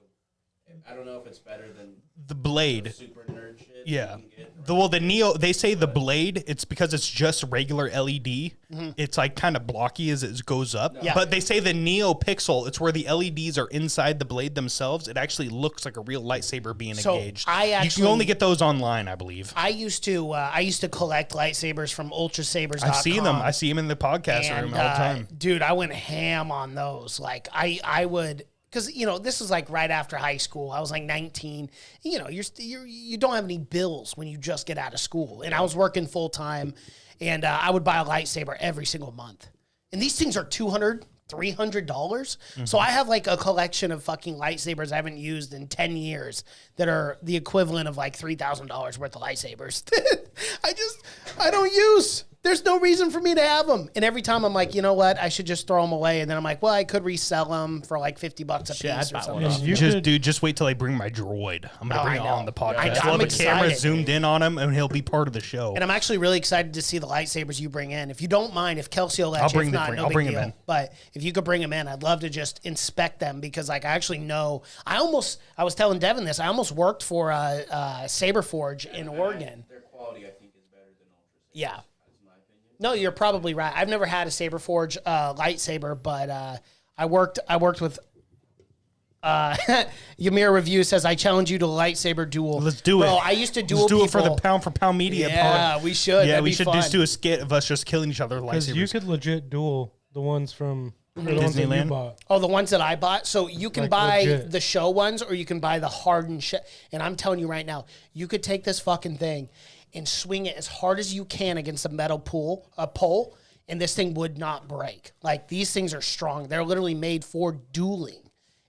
I don't know if it's better than
The blade.
super nerd shit.
Yeah.
You can get,
The Neo, they say the blade, it's because it's just regular LED. It's like kind of blocky as it goes up.
Yeah.
But they say the Neo Pixel, it's where the LEDs are inside the blade themselves. It actually looks like a real lightsaber being
So,
engaged.
I
you
actually-
can only get those online, I believe.
I used to collect lightsabers from ultrasabers.com.
I see them. I see them in the podcast room all the time.
Dude, I went ham on those. Like I would, because this was like right after high school. I was like 19. You don't have any bills when you just get out of school, and I was working full time, and I would buy a lightsaber every single month. And these things are $200, $300. So I have like a collection of fucking lightsabers I haven't used in 10 years that are the equivalent of like $3,000 worth of lightsabers. I don't use. There's no reason for me to have them. And every time I'm like, you know what? I should just throw them away. And then I'm like, well, I could resell them for like $50 a
Shit, I'd
piece or
buy
something.
one.
You
Just
could-
dude, just wait till I bring my droid. I'm gonna
Oh,
bring
I
it on
know.
the podcast.
I know.
We'll
I'm
have the camera
excited,
zoomed
dude.
in on him, and he'll be part of the show.
And I'm actually really excited to see the lightsabers you bring in. If you don't mind, if Kelsey will let
I'll
you,
bring
if
the-
not, no
I'll
big
bring 'em
deal.
in.
But if you could bring them in, I'd love to just inspect them because, like, I actually know. I was telling Devin this. I almost worked for Saberforge in Oregon.
their quality, I think, is better than Ultra.
Yeah.
That's my opinion.
No, you're probably right. I've never had a Saberforge lightsaber, but I worked with. Ymir Review says, I challenge you to a lightsaber duel.
Let's do it.
Bro, I used to duel
Let's do
people.
it for the pound for pound media.
Yeah,
pod.
we should.
Yeah,
That'd
we
be
should
fun.
just do a skit of us just killing each other with
Because you
lightsabers.
could legit duel the ones from the ones that you
Disneyland?
bought.
Oh, the ones that I bought. So you can
Like
buy
legit.
the show ones or you can buy the hardened shit. And I'm telling you right now, you could take this fucking thing and swing it as hard as you can against a metal pole, and this thing would not break. Like, these things are strong. They're literally made for dueling.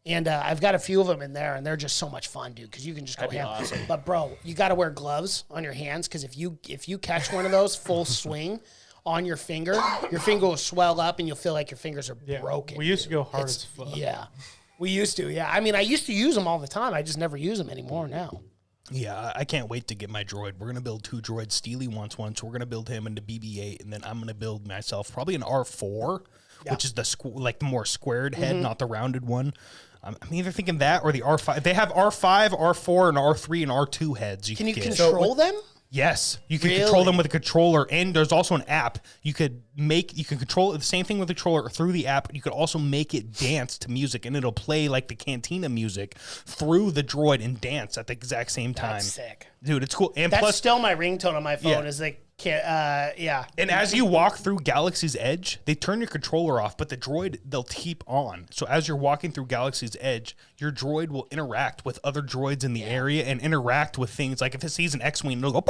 And I've got a few of them in there, and they're just so much fun, dude, because you can just go ham.
awesome.
But, bro, you got to wear gloves on your hands because if you catch one of those full swing on your finger will swell up, and you'll feel like your fingers are
Yeah,
broken.
we used to go hard
It's-
as fuck.
Yeah. We used to, yeah. I mean, I used to use them all the time. I just never use them anymore now.
Yeah, I can't wait to get my droid. We're gonna build 2 droids. Steely wants one, so we're gonna build him into BB-8, and then I'm gonna build myself probably an R4, which is the the more squared head, not the rounded one. I'm either thinking that or the R5. They have R5, R4, and R3 and R2 heads.
Can you
get.
control them?
Yes, you can control them with a controller, and there's also an app. You can control the same thing with the controller through the app. You could also make it dance to music, and it'll play like the Cantina music through the droid and dance at the exact same time.
That's sick.
Dude, it's cool. And
That's
plus,
still my ringtone on my phone.
Yeah.
Is like, yeah.
and as you walk through Galaxy's Edge, they turn your controller off, but the droid, they'll keep on. So as you're walking through Galaxy's Edge, your droid will interact with other droids in the area and interact with things. Like if it sees an X-Wing, it'll go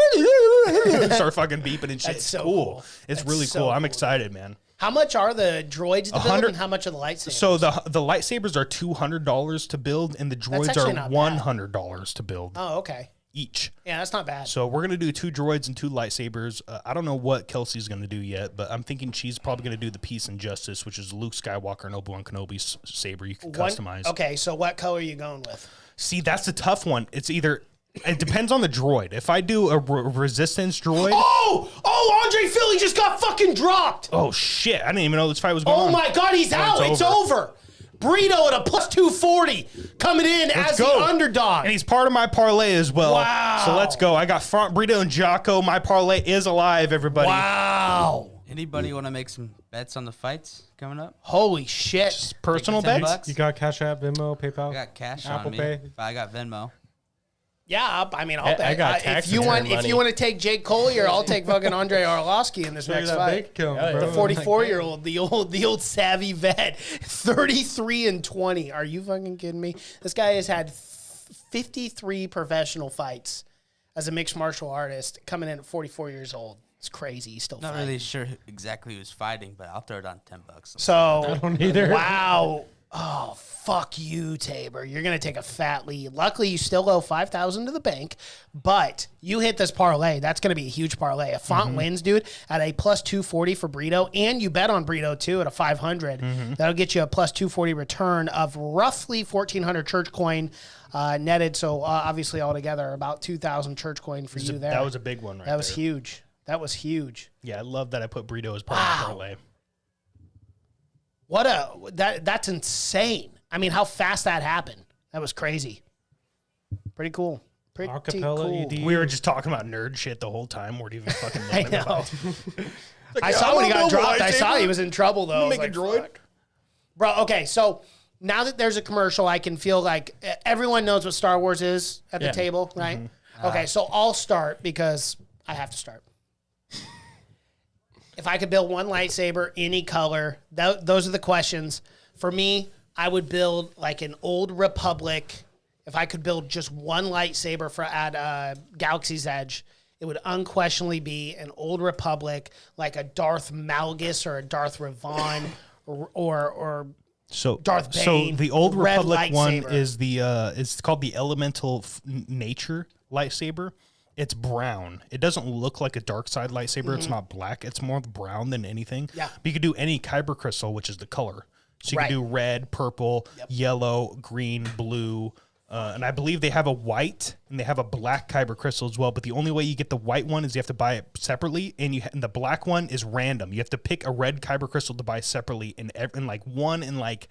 and start fucking beeping and shit.
That's so
cool.
cool.
It's
That's
really
so
cool. I'm
cool,
excited, man.
How much are the droids to build
100
and how much are the lightsabers?
So the lightsabers are $200 to build, and the droids
actually
are
not bad.
$100 to build
Oh, okay.
each.
Yeah, that's not bad.
So we're gonna do 2 droids and 2 lightsabers. I don't know what Kelsey's gonna do yet, but I'm thinking she's probably gonna do the Peace and Justice, which is Luke Skywalker and Obi-Wan Kenobi's saber. You can customize.
Okay, so what color are you going with?
See, that's the tough one. It's either. It depends on the droid. If I do a resistance droid.
Oh, Andre Philly just got fucking dropped.
Oh shit! I didn't even know this fight was going on.
Oh my God, he's out. It's over. Burrito at a plus 240 coming in as the underdog.
And he's part of my parlay as well.
Wow.
So let's go. I got front Burrito and Jocko. My parlay is alive, everybody.
Wow.
Anybody want to make some bets on the fights coming up?
Holy shit.
Personal
$10
bets?
You got Cash App, Venmo, PayPal?
I got cash
Apple
on me.
Pay.
I got Venmo.
Yeah, I mean, I'll bet.
I got
if
tax
you
return
want to take Jake Collier, I'll take fucking Andre Arlovsky in this next fight.
Kill,
The 44-year-old, the old savvy vet, 33-20. Are you fucking kidding me? This guy has had 53 professional fights as a mixed martial artist, coming in at 44 years old. It's crazy. He's still
Not
fighting.
really sure exactly who's fighting, but I'll throw it on $10.
So,
I don't either.
wow. Oh, fuck you, Tabor. You're going to take a fat lead. Luckily, you still owe $5,000 to the bank, but you hit this parlay. That's going to be a huge parlay. If Font wins, dude, at a plus 240 for Burrito, and you bet on Burrito, too, at a 500, that'll get you a plus 240 return of roughly 1,400 church coin netted. So, obviously, altogether, about 2,000 church coin for you there.
That was a big one right there.
That was huge. That was huge.
Yeah, I love that I put Burrito as part of the parlay.
That's insane. I mean, how fast that happened. That was crazy. Pretty cool. Pretty
Acapella
cool.
ED.
We were just talking about nerd shit the whole time. We're even fucking
I
looking
know.
about.
I saw when he got dropped. I
lightsaber.
saw he was in trouble, though. I was
Make a
like,
droid.
fuck. Bro, okay, so now that there's a commercial, I can feel like everyone knows what Star Wars is at the table, right? Okay, so I'll start because I have to start. If I could build one lightsaber, any color, those are the questions. For me, I would build like an Old Republic. If I could build just one lightsaber at Galaxy's Edge, it would unquestionably be an Old Republic, like a Darth Malgus or a Darth Revan or
So
Darth
So
Bane,
the Old
red
Republic one
lightsaber.
is it's called the Elemental Nature lightsaber. It's brown. It doesn't look like a dark side lightsaber. It's not black. It's more brown than anything.
Yeah.
But you could do any kyber crystal, which is the color. So you
Right.
can do red, purple, yellow, green, blue. And I believe they have a white and they have a black kyber crystal as well. But the only way you get the white one is you have to buy it separately. And the black one is random. You have to pick a red kyber crystal to buy separately. And like 1 in like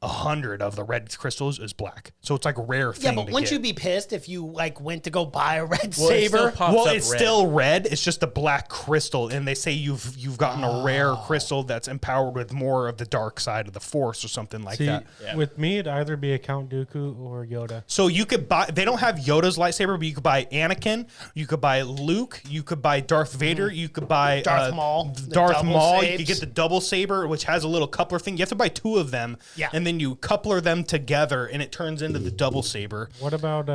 100 of the red crystals is black. So it's like a rare thing.
yeah, but
to
wouldn't
get.
you be pissed if you like went to go buy a red
Well, it still
saber?
pops
Well,
up
it's
red.
still red. It's just a black crystal, and they say you've gotten a rare crystal that's empowered with more of the dark side of the Force or something like
See,
that.
with me, it'd either be a Count Dooku or Yoda.
So you could buy. They don't have Yoda's lightsaber, but you could buy Anakin. You could buy Luke. You could buy Darth Vader. You could buy
Darth Maul, the
Darth
double
Maul. You
sabes.
could get the double saber, which has a little coupler thing. You have to buy 2 of them.
Yeah.
And then you coupler them together, and it turns into the double saber.
What about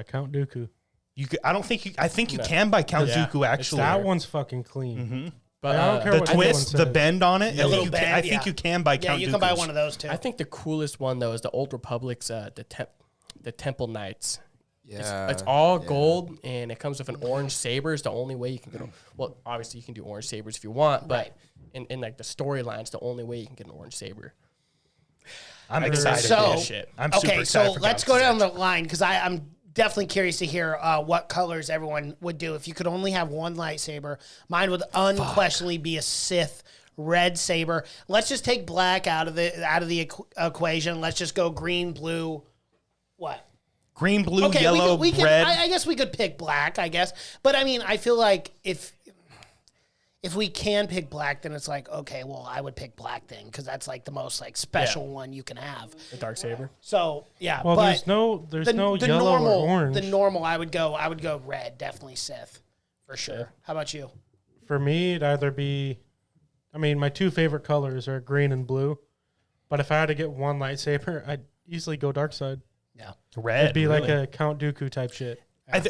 Count Dooku?
You could, I don't think you. I think you can buy Count
Yeah.
Dooku actually.
That one's fucking clean.
But
I don't care
The
what anyone
twist, the
says.
bend on it. I
little
think you can,
bend,
I think
yeah.
you can buy
Yeah,
Count
you can buy
Dooku's.
one of those too.
I think the coolest one though is the Old Republic's the Temple Knights.
Yeah,
It's all gold and it comes with an orange saber. It's the only way you can get. Well, obviously you can do orange sabers if you want, but in like the storyline, it's the only way you can get an orange saber.
I'm excited.
So,
for shit.
I'm super
okay,
excited
so
for
let's go
Galaxy's
down
Edge.
the line because I'm definitely curious to hear what colors everyone would do if you could only have one lightsaber. Mine would unquestionably be a Sith red saber. Let's just take black out of the equation. Let's just go green, blue. What?
Green, blue,
Okay,
yellow,
we can,
red.
I guess we could pick black, I guess. But I mean, I feel like if we can pick black, then it's like, okay, well, I would pick black then because that's like the most like special one you can have.
The dark saber.
So yeah,
Well,
but
there's no yellow
normal,
or orange.
The normal, I would go red, definitely Sith, for sure. How about you?
For me, it'd either be, I mean, my two favorite colors are green and blue. But if I had to get one lightsaber, I'd easily go dark side.
Yeah,
Red.
It'd be
really.
like a Count Dooku type shit.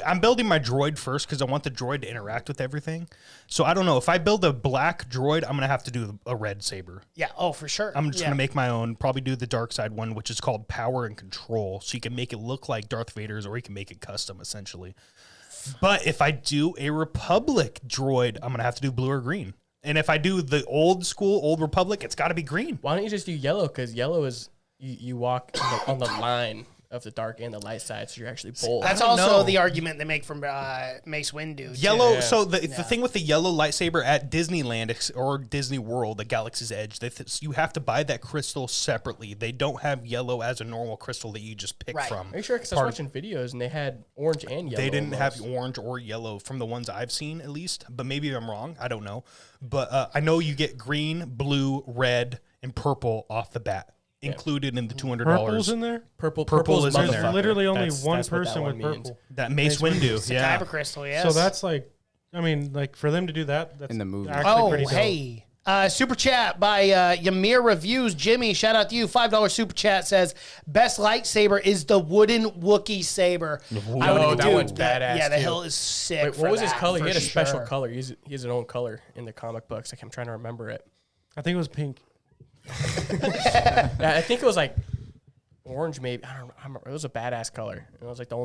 I'm building my droid first because I want the droid to interact with everything. So I don't know. If I build a black droid, I'm going to have to do a red saber.
yeah. Oh, for sure.
I'm just going to make my own, probably do the dark side one, which is called Power and Control. So you can make it look like Darth Vader's or you can make it custom, essentially. But if I do a Republic droid, I'm going to have to do blue or green. And if I do the old school, old Republic, it's got to be green.
Why don't you just do yellow? Because yellow is you walk on the line of the dark and the light side, so you're actually bold.
That's
don't
also
know.
the argument they make from Mace Windu. too.
Yellow.
Yeah.
So the thing with the yellow lightsaber at Disneyland or Disney World, at Galaxy's Edge, you have to buy that crystal separately. They don't have yellow as a normal crystal that you just pick
Right.
from.
Are you sure? Because I was watching videos and they had orange and yellow.
They didn't have
almost.
orange or yellow from the ones I've seen, at least. But maybe I'm wrong. I don't know. But I know you get green, blue, red, and purple off the bat, included in the $200.
Purple's in there?
Purple
Purple is in
motherfucker.
there.
There's literally only
That's
one
what that
person
one
with
means.
purple.
That Mace Windu. Yeah.
Kyber crystal. Yes.
So that's like, I mean, like for them to do that, that's
In the movie.
actually
Oh,
pretty dope.
hey. Super chat by Ymir Reviews. Jimmy, shout out to you. $5 super chat says, best lightsaber is the wooden Wookiee saber.
Oh, that one's badass,
Yeah, the
too.
hill is sick.
Wait,
for
what was his
that,
color? He
for
had a special
sure.
color. He has his own color in the comic books. Like, I'm trying to remember it.
I think it was pink.
I think it was like orange, maybe. I don't remember. It was a badass color. It was like the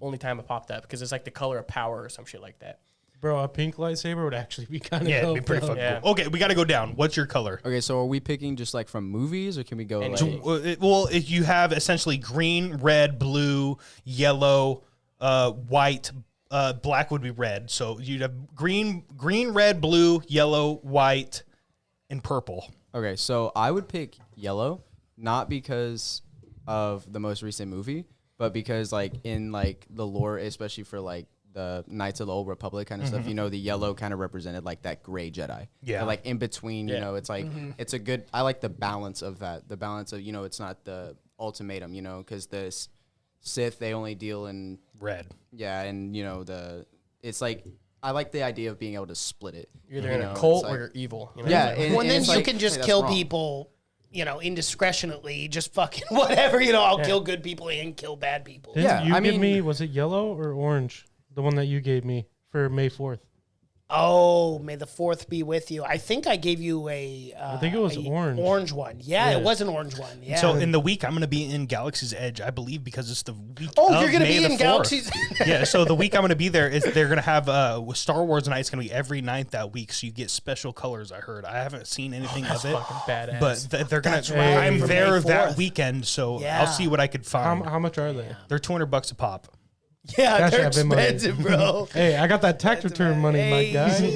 only time it popped up because it's like the color of power or some shit like that.
Bro, a pink lightsaber would actually be kind of
Yeah,
dope.
it'd be pretty
though.
fucking
Yeah.
cool. Okay, we got to go down. What's your color?
Okay, so are we picking just like from movies, or can we go
Any-
like?
Well, if you have essentially green, red, blue, yellow, white, black would be red. So you'd have green, red, blue, yellow, white, and purple.
Okay, so I would pick yellow, not because of the most recent movie, but because like in like the lore, especially for like the Knights of the Old Republic kind of stuff, you know, the yellow kind of represented like that gray Jedi.
Yeah.
They're, like in between, you
Yeah.
know, it's like it's a good. I like the balance of that. The balance of, you know, it's not the ultimatum, you know, because the Sith, they only deal in
Red.
yeah, and you know it's like I like the idea of being able to split it.
You're either
you
in
know,
a
it's
cult
like-
or you're evil. You know?
Yeah,
Like,
and-
Well, and then
it's
you
like,
can just
hey, that's
kill
wrong.
people, you know, indiscretionally. Just fucking whatever, you know. I'll kill good people and kill bad people.
Didn't
Yeah,
you
I
give
mean-
me, was it yellow or orange? The one that you gave me for May 4th.
Oh, may the 4th be with you. I think I gave you a.
I think it was
a
orange.
Orange one. Yeah,
Yeah.
it was an orange one. Yeah.
So in the week, I'm going to be in Galaxy's Edge, I believe, because it's the week.
Oh,
of
you're gonna
May
be
the
in
4th.
Galaxy's-
Yeah. So the week I'm going to be there is they're going to have Star Wars Night's going to be every night that week, so you get special colors. I heard. I haven't seen anything of it,
fucking badass.
but they're going to.
right,
I'm
for May
there
4th.
that weekend, so
Yeah.
I'll see what I could find.
How much are they?
They're $200 a pop.
yeah,
Cash
they're
App in money.
expensive, bro.
Hey, I got that tax return money, my
Hey.
guy.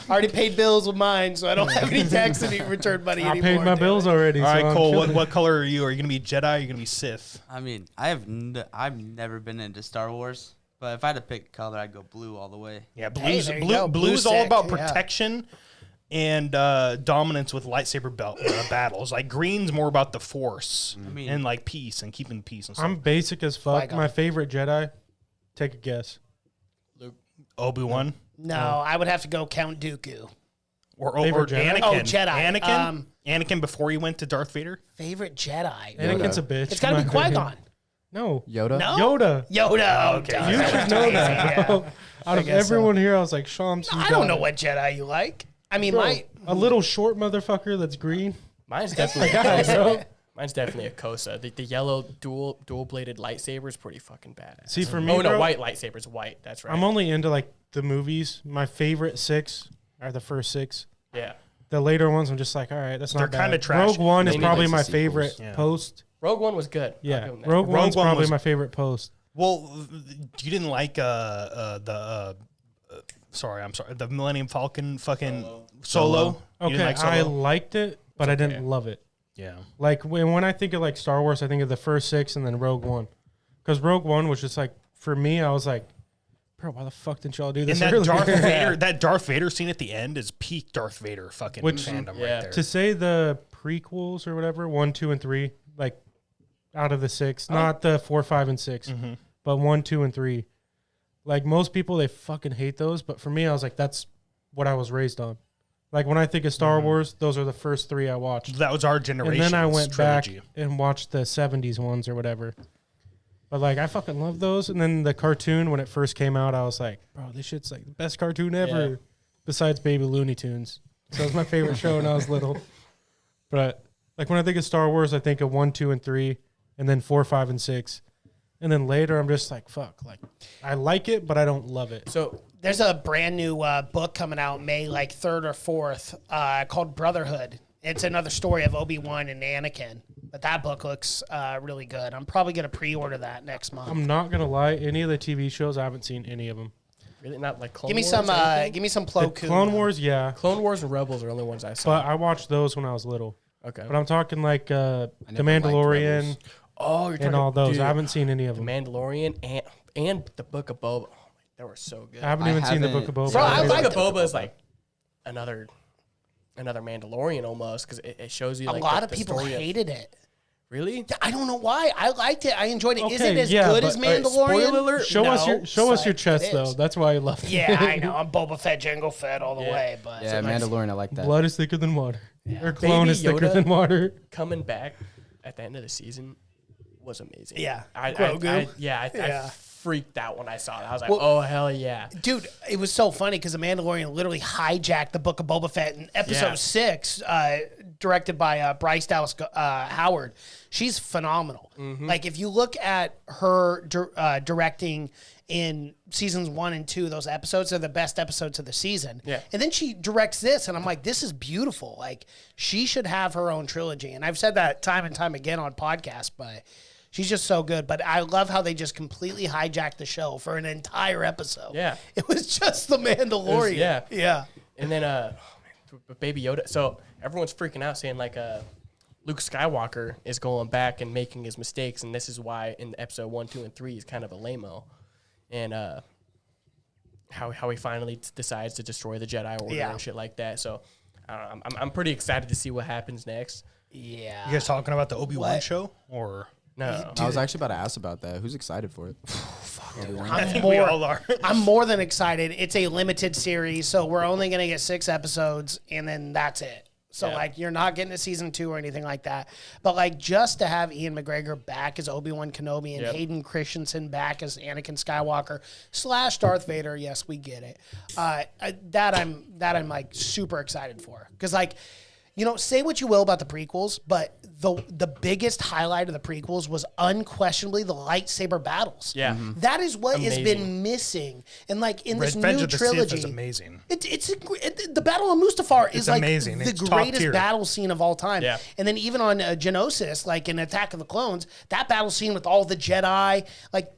Already paid bills with mine, so I don't have any tax return money
I
anymore.
paid my
dude.
bills already.
All right,
so I'm
Cole.
chilling.
What color are you? Are you going to be Jedi? Or are you going to be Sith?
I mean, I've never been into Star Wars, but if I had to pick a color, I'd go blue all the way.
Yeah,
Hey,
blue's
there you go.
blue's
Blue's
all
sick,
about
yeah.
protection and dominance with lightsaber battles. Like green's more about the force
mean-
and like peace and keeping peace and stuff.
I'm basic as fuck.
Qui-Gon.
My favorite Jedi, take a guess.
Obi-Wan
No, I would have to go Count Dooku.
or
Favorite Jedi?
Anakin.
Oh, Jedi.
Anakin. Anakin before he went to Darth Vader.
Favorite Jedi.
Anakin's a bitch.
It's got to be
in my
Qui-Gon.
opinion. No.
Yoda.
No?
Yoda.
Yoda. Oh,
Okay.
okay.
You should know that, bro. Out of
guess so.
everyone here, I was like, Shams, you
I
got
don't know
it.
what Jedi you like. I mean,
Bro,
my
a little short motherfucker that's green.
Mine's definitely
God, bro.
mine's definitely a Kosa. The yellow dual bladed lightsaber is pretty fucking badass.
See, for me,
Oh no,
bro,
white lightsaber's white. That's right.
I'm only into like the movies. My favorite 6 are the first 6.
yeah.
The later ones, I'm just like, all right, that's not
They're
bad.
kinda trash.
Rogue One is
Maybe
probably
like
my
the sequels.
favorite
Yeah.
post.
Rogue One was good. I'll
Yeah,
give him that.
Rogue One's
One
probably
was-
my favorite post.
Well, you didn't like sorry, I'm sorry, the Millennium Falcon fucking Solo. You didn't
Okay,
like
I
Solo?
liked it, but I didn't love it.
Yeah.
Like when I think of like Star Wars, I think of the first 6 and then Rogue One. Because Rogue One was just like, for me, I was like, bro, why the fuck didn't y'all do this
And
earlier?
that Darth Vader scene at the end is peak Darth Vader fucking fandom right there.
To say the prequels or whatever, 1, 2, and 3, like out of the 6, not the 4, 5, and 6, but 1, 2, and 3. Like most people, they fucking hate those. But for me, I was like, that's what I was raised on. Like when I think of Star Wars, those are the first 3 I watched.
That was our generation.
And then I went
trilogy.
back and watched the 70s ones or whatever. But like I fucking love those. And then the cartoon, when it first came out, I was like, bro, this shit's like the best cartoon ever.
Yeah.
Besides Baby Looney Tunes. So it was my favorite show when I was little. But like when I think of Star Wars, I think of 1, 2, and 3, and then 4, 5, and 6. And then later I'm just like, fuck. Like I like it, but I don't love it.
So
There's a brand new book coming out May like 3rd or 4th called Brotherhood. It's another story of Obi-Wan and Anakin. But that book looks really good. I'm probably going to pre-order that next month.
I'm not going to lie. Any of the TV shows, I haven't seen any of them.
really not like Clone
Give me
Wars
some
or anything?
give me some
The
Plo Koon.
Clone Wars, yeah.
Clone Wars and Rebels are the only ones I saw.
But I watched those when I was little.
Okay.
But I'm talking like The
never liked
Mandalorian
Rebels.
Oh, you're talking
and all those.
dude,
I haven't seen any of
The
them.
Mandalorian and the Book of Boba. Oh, they were so good.
I haven't even seen the Book of Boba.
Bro, I
The
like
Book of
the
Boba is like another Mandalorian almost because it shows you
A
like
lot of
the
people
story
hated it.
Really?
I don't know why. I liked it. I enjoyed it. Is
Okay,
it as
yeah,
good
but-
as
Alright,
Mandalorian?
spoiler alert.
Show us
No,
your
but
chest
it
though.
is.
That's why I love it.
Yeah, I know. I'm Boba Fett, Jango Fett all the
Yeah.
way. But
Yeah, Mandalorian, I like that.
Blood is thicker than water. Or
Baby
clone is thicker
Yoda.
than water.
Coming back at the end of the season was amazing.
Yeah.
I
Grogu.
I freaked out when I saw that. I was like,
Well-
oh hell yeah.
dude, it was so funny because the Mandalorian literally hijacked the Book of Boba Fett in episode
Yeah.
6, directed by Bryce Dallas Howard. She's phenomenal.
Mm-hmm.
Like if you look at her directing in seasons 1 and 2, those episodes are the best episodes of the season.
Yeah.
And then she directs this, and I'm like, this is beautiful. Like she should have her own trilogy. And I've said that time and time again on podcasts, but she's just so good. But I love how they just completely hijacked the show for an entire episode.
Yeah.
It was just the Mandalorian.
yeah.
Yeah.
And then Baby Yoda. So everyone's freaking out saying like Luke Skywalker is going back and making his mistakes, and this is why in episode 1, 2, and 3 he's kind of a lame-o. And how he finally decides to destroy the Jedi Order
Yeah.
and shit like that. So I'm pretty excited to see what happens next.
Yeah.
You guys talking about the Obi-Wan
What?
show? Or
No,
I was actually about to ask about that. Who's excited for it?
I think we all are.
I'm more than excited. It's a limited series, so we're only going to get 6 episodes, and then that's it. So,
Yeah.
like, you're not getting a season 2 or anything like that. But, like, just to have Ian McGregor back as Obi-Wan Kenobi and
Yep.
Hayden Christensen back as Anakin Skywalker / Darth Vader, yes, we get it. That I'm like super excited for. Because, like, you know, say what you will about the prequels, but the biggest highlight of the prequels was unquestionably the lightsaber battles.
Yeah.
That is what has
Amazing.
been missing. And like in this
Revenge
new
of the Sith
trilogy,
is amazing.
the Battle of Mustafar is like
amazing.
the
It's top
greatest
tier.
battle scene of all time.
Yeah.
And then even on Geonosis, like in Attack of the Clones, that battle scene with all the Jedi, like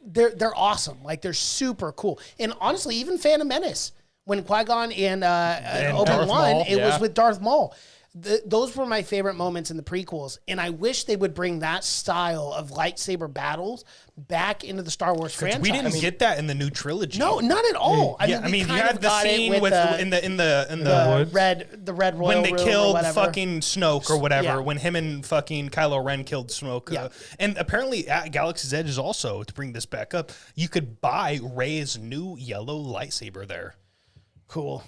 they're awesome. Like they're super cool. And honestly, even Phantom Menace, when Qui-Gon and
Darth
Obi-Wan,
Maul.
it was
Yeah.
with Darth Maul. Those were my favorite moments in the prequels, and I wish they would bring that style of lightsaber battles back into the Star Wars franchise.
We didn't get that in the new trilogy.
no, not at all.
Yeah, I
we
mean, you
kind of
had the
got it
scene with in the
the
woods?
red royal
when they
room or
killed
whatever.
fucking Snoke or whatever,
Yeah.
when him and fucking Kylo Ren killed Snoke.
Yeah.
And apparently at Galaxy's Edge is also, to bring this back up, you could buy Rey's new yellow lightsaber there.
Cool.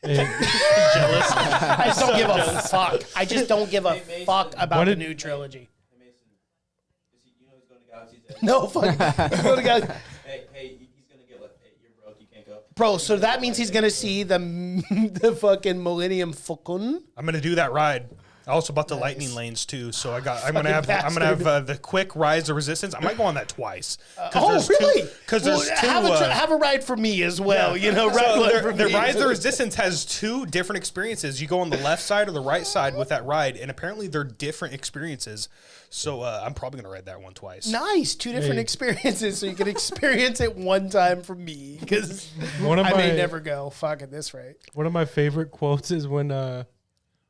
And
I just don't give a fuck. I just don't give a fuck about
What
the
did-
new trilogy.
Hey, Mason, you know he's going to Galaxy's Edge?
No, fuck. Go to guys.
Hey, he's going to get like, hey, you're broke, you can't go.
Bro, so that means he's gonna see the fucking Millennium Falcon.
I'm gonna do that ride. I also bought the lightning lanes too, so I'm gonna have the quick Rise of Resistance. I might go on that twice.
Oh, really?
Because there's two.
Have a ride for me as well. You know, ride one for
The
me.
Rise of the Resistance has 2 different experiences. You go on the left side or the right side with that ride, and apparently they're different experiences. So I'm probably gonna ride that one twice.
Nice, 2 different experiences, so you can experience it one time for me. Because
one of
I may
my
never go. Fuck at this rate.
one of my favorite quotes is when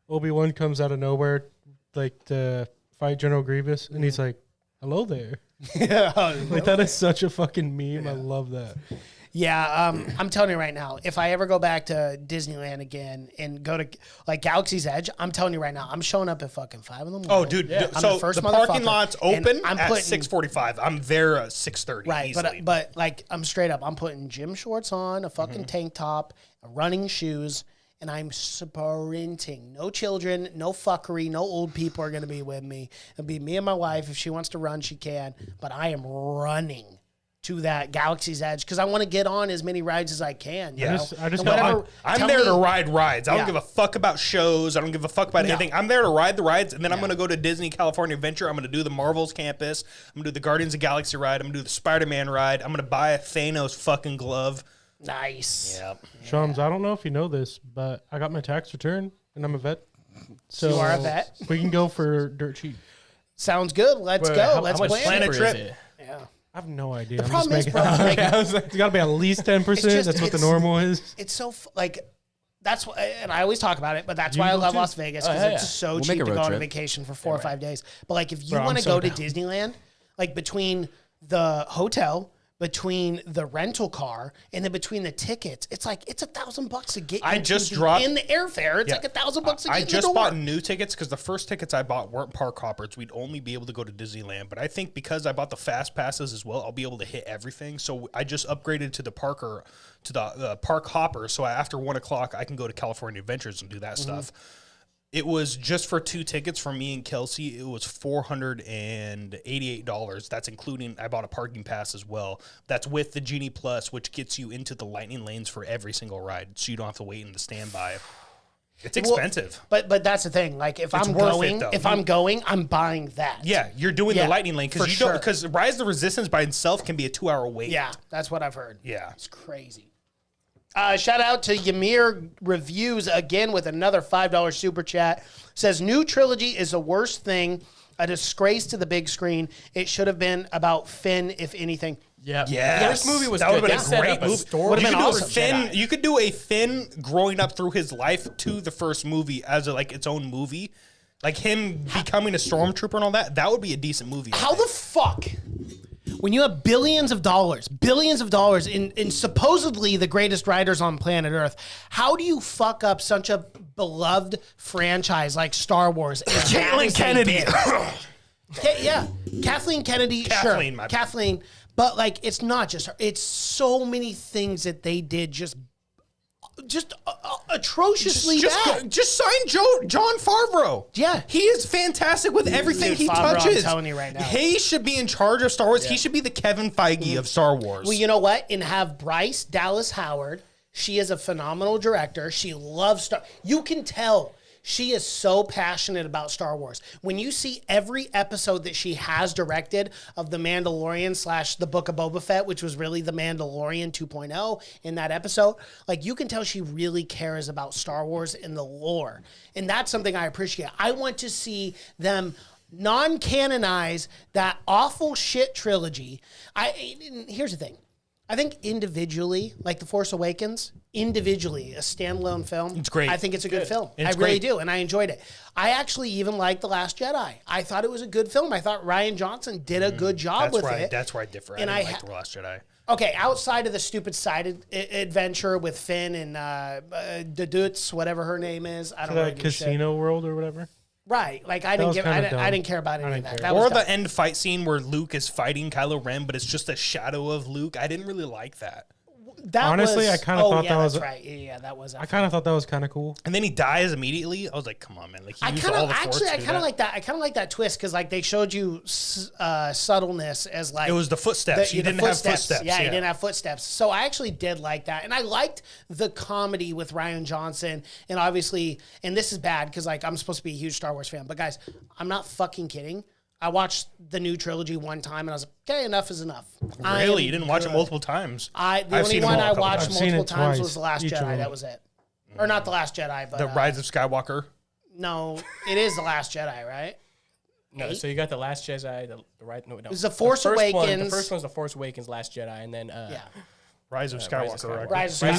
Obi-Wan comes out of nowhere, like to fight General Grievous, and he's like, hello there.
Yeah,
Like that is such a fucking meme. I love that.
Yeah, I'm telling you right now, if I ever go back to Disneyland again and go to like Galaxy's Edge, I'm telling you right now, I'm showing up at fucking 5 in the morning.
Oh, dude.
I'm
So
the first
the parking
motherfucker,
lot's
and
open
I'm
at
putting-
6:45. I'm there at 6:30.
Right,
easily.
but like I'm straight up. I'm putting gym shorts on, a fucking tank top, running shoes, and I'm sprinting. No children, no fuckery, no old people are gonna be with me. It'll be me and my wife. If she wants to run, she can. But I am running to that Galaxy's Edge because I want to get on as many rides as I can. you
Yeah.
know?
I just
And
got-
whatever-
I'm
tell
there
me-
to ride rides. I don't
Yeah.
give a fuck about shows. I don't give a fuck about
No.
anything. I'm there to ride the rides, and then I'm going to go to Disney California Adventure. I'm going to do the Marvel's campus. I'm going to do the Guardians of the Galaxy ride. I'm going to do the Spider-Man ride. I'm going to buy a Thanos fucking glove.
Nice.
Yep.
Shams, I don't know if you know this, but I got my tax return and I'm a vet. So
You are a vet?
We can go for dirt cheap.
Sounds good. Let's
Wait,
go.
how
Let's
much
plan
Planet
it.
cheaper is
trip.
it?
Yeah.
I have no idea.
The
I'm
problem is,
just
bro,
making
like,
it's got to be at least 10%.
It's just-
That's what the
it's-
normal is.
it's so like that's why, and I always talk about it, but that's why I
go
love
too?
Las Vegas because
Oh,
it's
yeah.
so
We'll
cheap
make a
to
road
go on a
trip.
vacation for 4 or 5 days. But like if you
Bro, I'm
want to
so
go to
down.
Disneyland, like between the hotel, between the rental car, and then between the tickets, it's like it's $1,000 to get.
I
into
just
the-
dropped-
in the airfare. It's
Yeah.
like $1,000 to get
I
in
just
the door.
bought new tickets because the first tickets I bought weren't park hoppers. We'd only be able to go to Disneyland. But I think because I bought the fast passes as well, I'll be able to hit everything. So I just upgraded to the park hopper. So after 1 o'clock, I can go to California Adventures and do that stuff. It was just for 2 tickets for me and Kelsey. It was $488. That's including, I bought a parking pass as well. That's with the Genie Plus, which gets you into the lightning lanes for every single ride. So you don't have to wait in the standby. It's expensive.
But that's the thing. Like if
It's
I'm
worth
going,
it, though.
I'm buying that.
Yeah, you're doing
Yeah,
the lightning lane
for
because
sure.
because Rise of the Resistance by itself can be a 2-hour wait.
Yeah, that's what I've heard.
Yeah.
It's crazy. Shout out to Ymir Reviews again with another $5 super chat. Says, new trilogy is the worst thing, a disgrace to the big screen. It should have been about Finn, if anything.
Yeah.
Yes.
This movie was
That
good.
would've been
They
a
set
great
up a
movie.
story.
Would've
You
been
could do a
awesome.
Finn.
Jedi.
You could do a Finn growing up through his life to the first movie as its own movie, like him becoming a stormtrooper and all that. That would be a decent movie. I
How
think.
the fuck? When you have billions of dollars in supposedly the greatest writers on planet Earth, how do you fuck up such a beloved franchise like Star Wars? as bad
Caitlin
as they
Kennedy.
did? Yeah, Kathleen Kennedy.
Kathleen,
sure,
my bad.
Kathleen. But like, it's not just her. It's so many things that they did just atrociously bad.
Just sign Jon Favreau.
Yeah.
He is fantastic with everything
Dude,
he
Favreau, I'm
touches.
telling you right now.
He should be in charge of Star Wars. He should be the Kevin Feige of Star Wars.
Well, you know what? And have Bryce Dallas Howard. She is a phenomenal director. She loves Star. You can tell she is so passionate about Star Wars. When you see every episode that she has directed of The Mandalorian / The Book of Boba Fett, which was really The Mandalorian 2.0 in that episode, like you can tell she really cares about Star Wars and the lore. And that's something I appreciate. I want to see them non-canonize that awful shit trilogy. Here's the thing. I think individually, like The Force Awakens, individually, a standalone film.
It's great.
I think it's a good film.
It's
I really
great.
do, and I enjoyed it. I actually even liked The Last Jedi. I thought it was a good film. I thought Ryan Johnson did a good job with it.
That's where I differ.
And
I
I
didn't like
ha-
The Last Jedi.
Okay, outside of the stupid side adventure with Finn and Dudutz, whatever her name is, I don't know.
That Casino World or whatever.
Right, like I
was
didn't
kinda dumb.
I didn't care about any of
didn't
that.
care.
That was
Or
dumb.
the end fight scene where Luke is fighting Kylo Ren, but it's just a shadow of Luke. I didn't really like that.
That
Honestly,
was,
I kinda thought that was-
that's right. Yeah, that was.
I kind of thought that was kind of cool.
And then he dies immediately. I was like, come on, man. Like, he
I
used
kind
all
of
the force
actually,
to
I
do
kind of
that.
like that. I kind of like that twist because like they showed you subtleness as like
It was the footsteps. He didn't have footsteps.
Yeah, he didn't have footsteps. So I actually did like that, and I liked the comedy with Ryan Johnson, and obviously, and this is bad because like I'm supposed to be a huge Star Wars fan, but guys, I'm not fucking kidding. I watched the new trilogy one time, and I was like, okay, enough is enough.
Really? You didn't watch it multiple times?
The
I've
only
seen them
one
all a
I
couple
watched
times.
I've seen
multiple
it
times
twice,
was The Last
each of
Jedi.
them.
That was it. Or not The Last Jedi, but
The Rise of Skywalker.
no, it is The Last Jedi, right?
No, so you got the Last Jedi, the right. No,
was The Force
first one-
Awakens.
the first one's the Force Awakens, Last Jedi, and then
Yeah.
Rise of Skywalker. right?
Rise of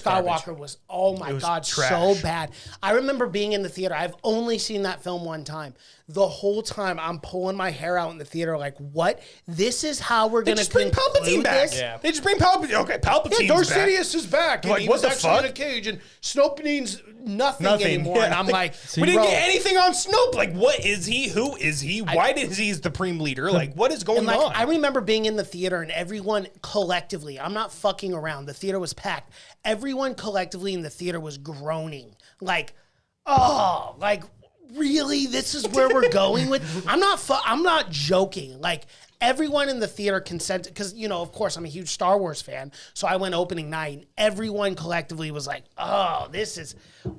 Skywalker was, oh my God,
trash.
so bad. I remember being in the theater. I've only seen that film one time. The whole time I'm pulling my hair out in the theater like, what? This is how we're going to
Just bring Palpatine back.
this?
Yeah.
They just bring Palpatine. Okay, Palpatine's
Yeah, Darth
back.
Sidious is back. And
Like,
he
what
was
the
actually
fuck?
in a cage, and Snoke's nothing
Nothing.
anymore.
Yeah.
And I'm like,
we didn't
bro.
get anything on Snoke. Like, what is he? Who is he? Why is he the Supreme Leader? Like, what is going
And like,
on?
I remember being in the theater and everyone collectively, I'm not fucking around, the theater was packed. Everyone collectively in the theater was groaning. Like, oh, like, really? This is where we're going with? I'm not joking. Like, everyone in the theater consented, because, you know, of course, I'm a huge Star Wars fan. So I went opening night and everyone collectively was like, oh,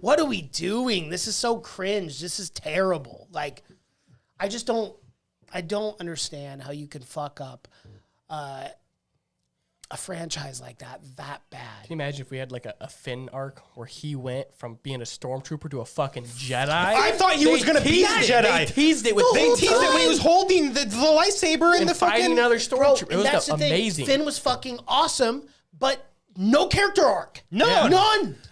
what are we doing? This is so cringe. This is terrible. Like, I don't understand how you can fuck up a franchise like that bad.
Can you imagine if we had like a Finn arc where he went from being a stormtrooper to a fucking Jedi?
I thought he was going to be a
teased
Jedi.
They teased it with
They teased it when he was holding the lightsaber in
and
the
fighting
fucking...
another
Bro,
stormtrooper. It
and
was
that's the
amazing.
thing. Finn was fucking awesome, but no character arc.
None.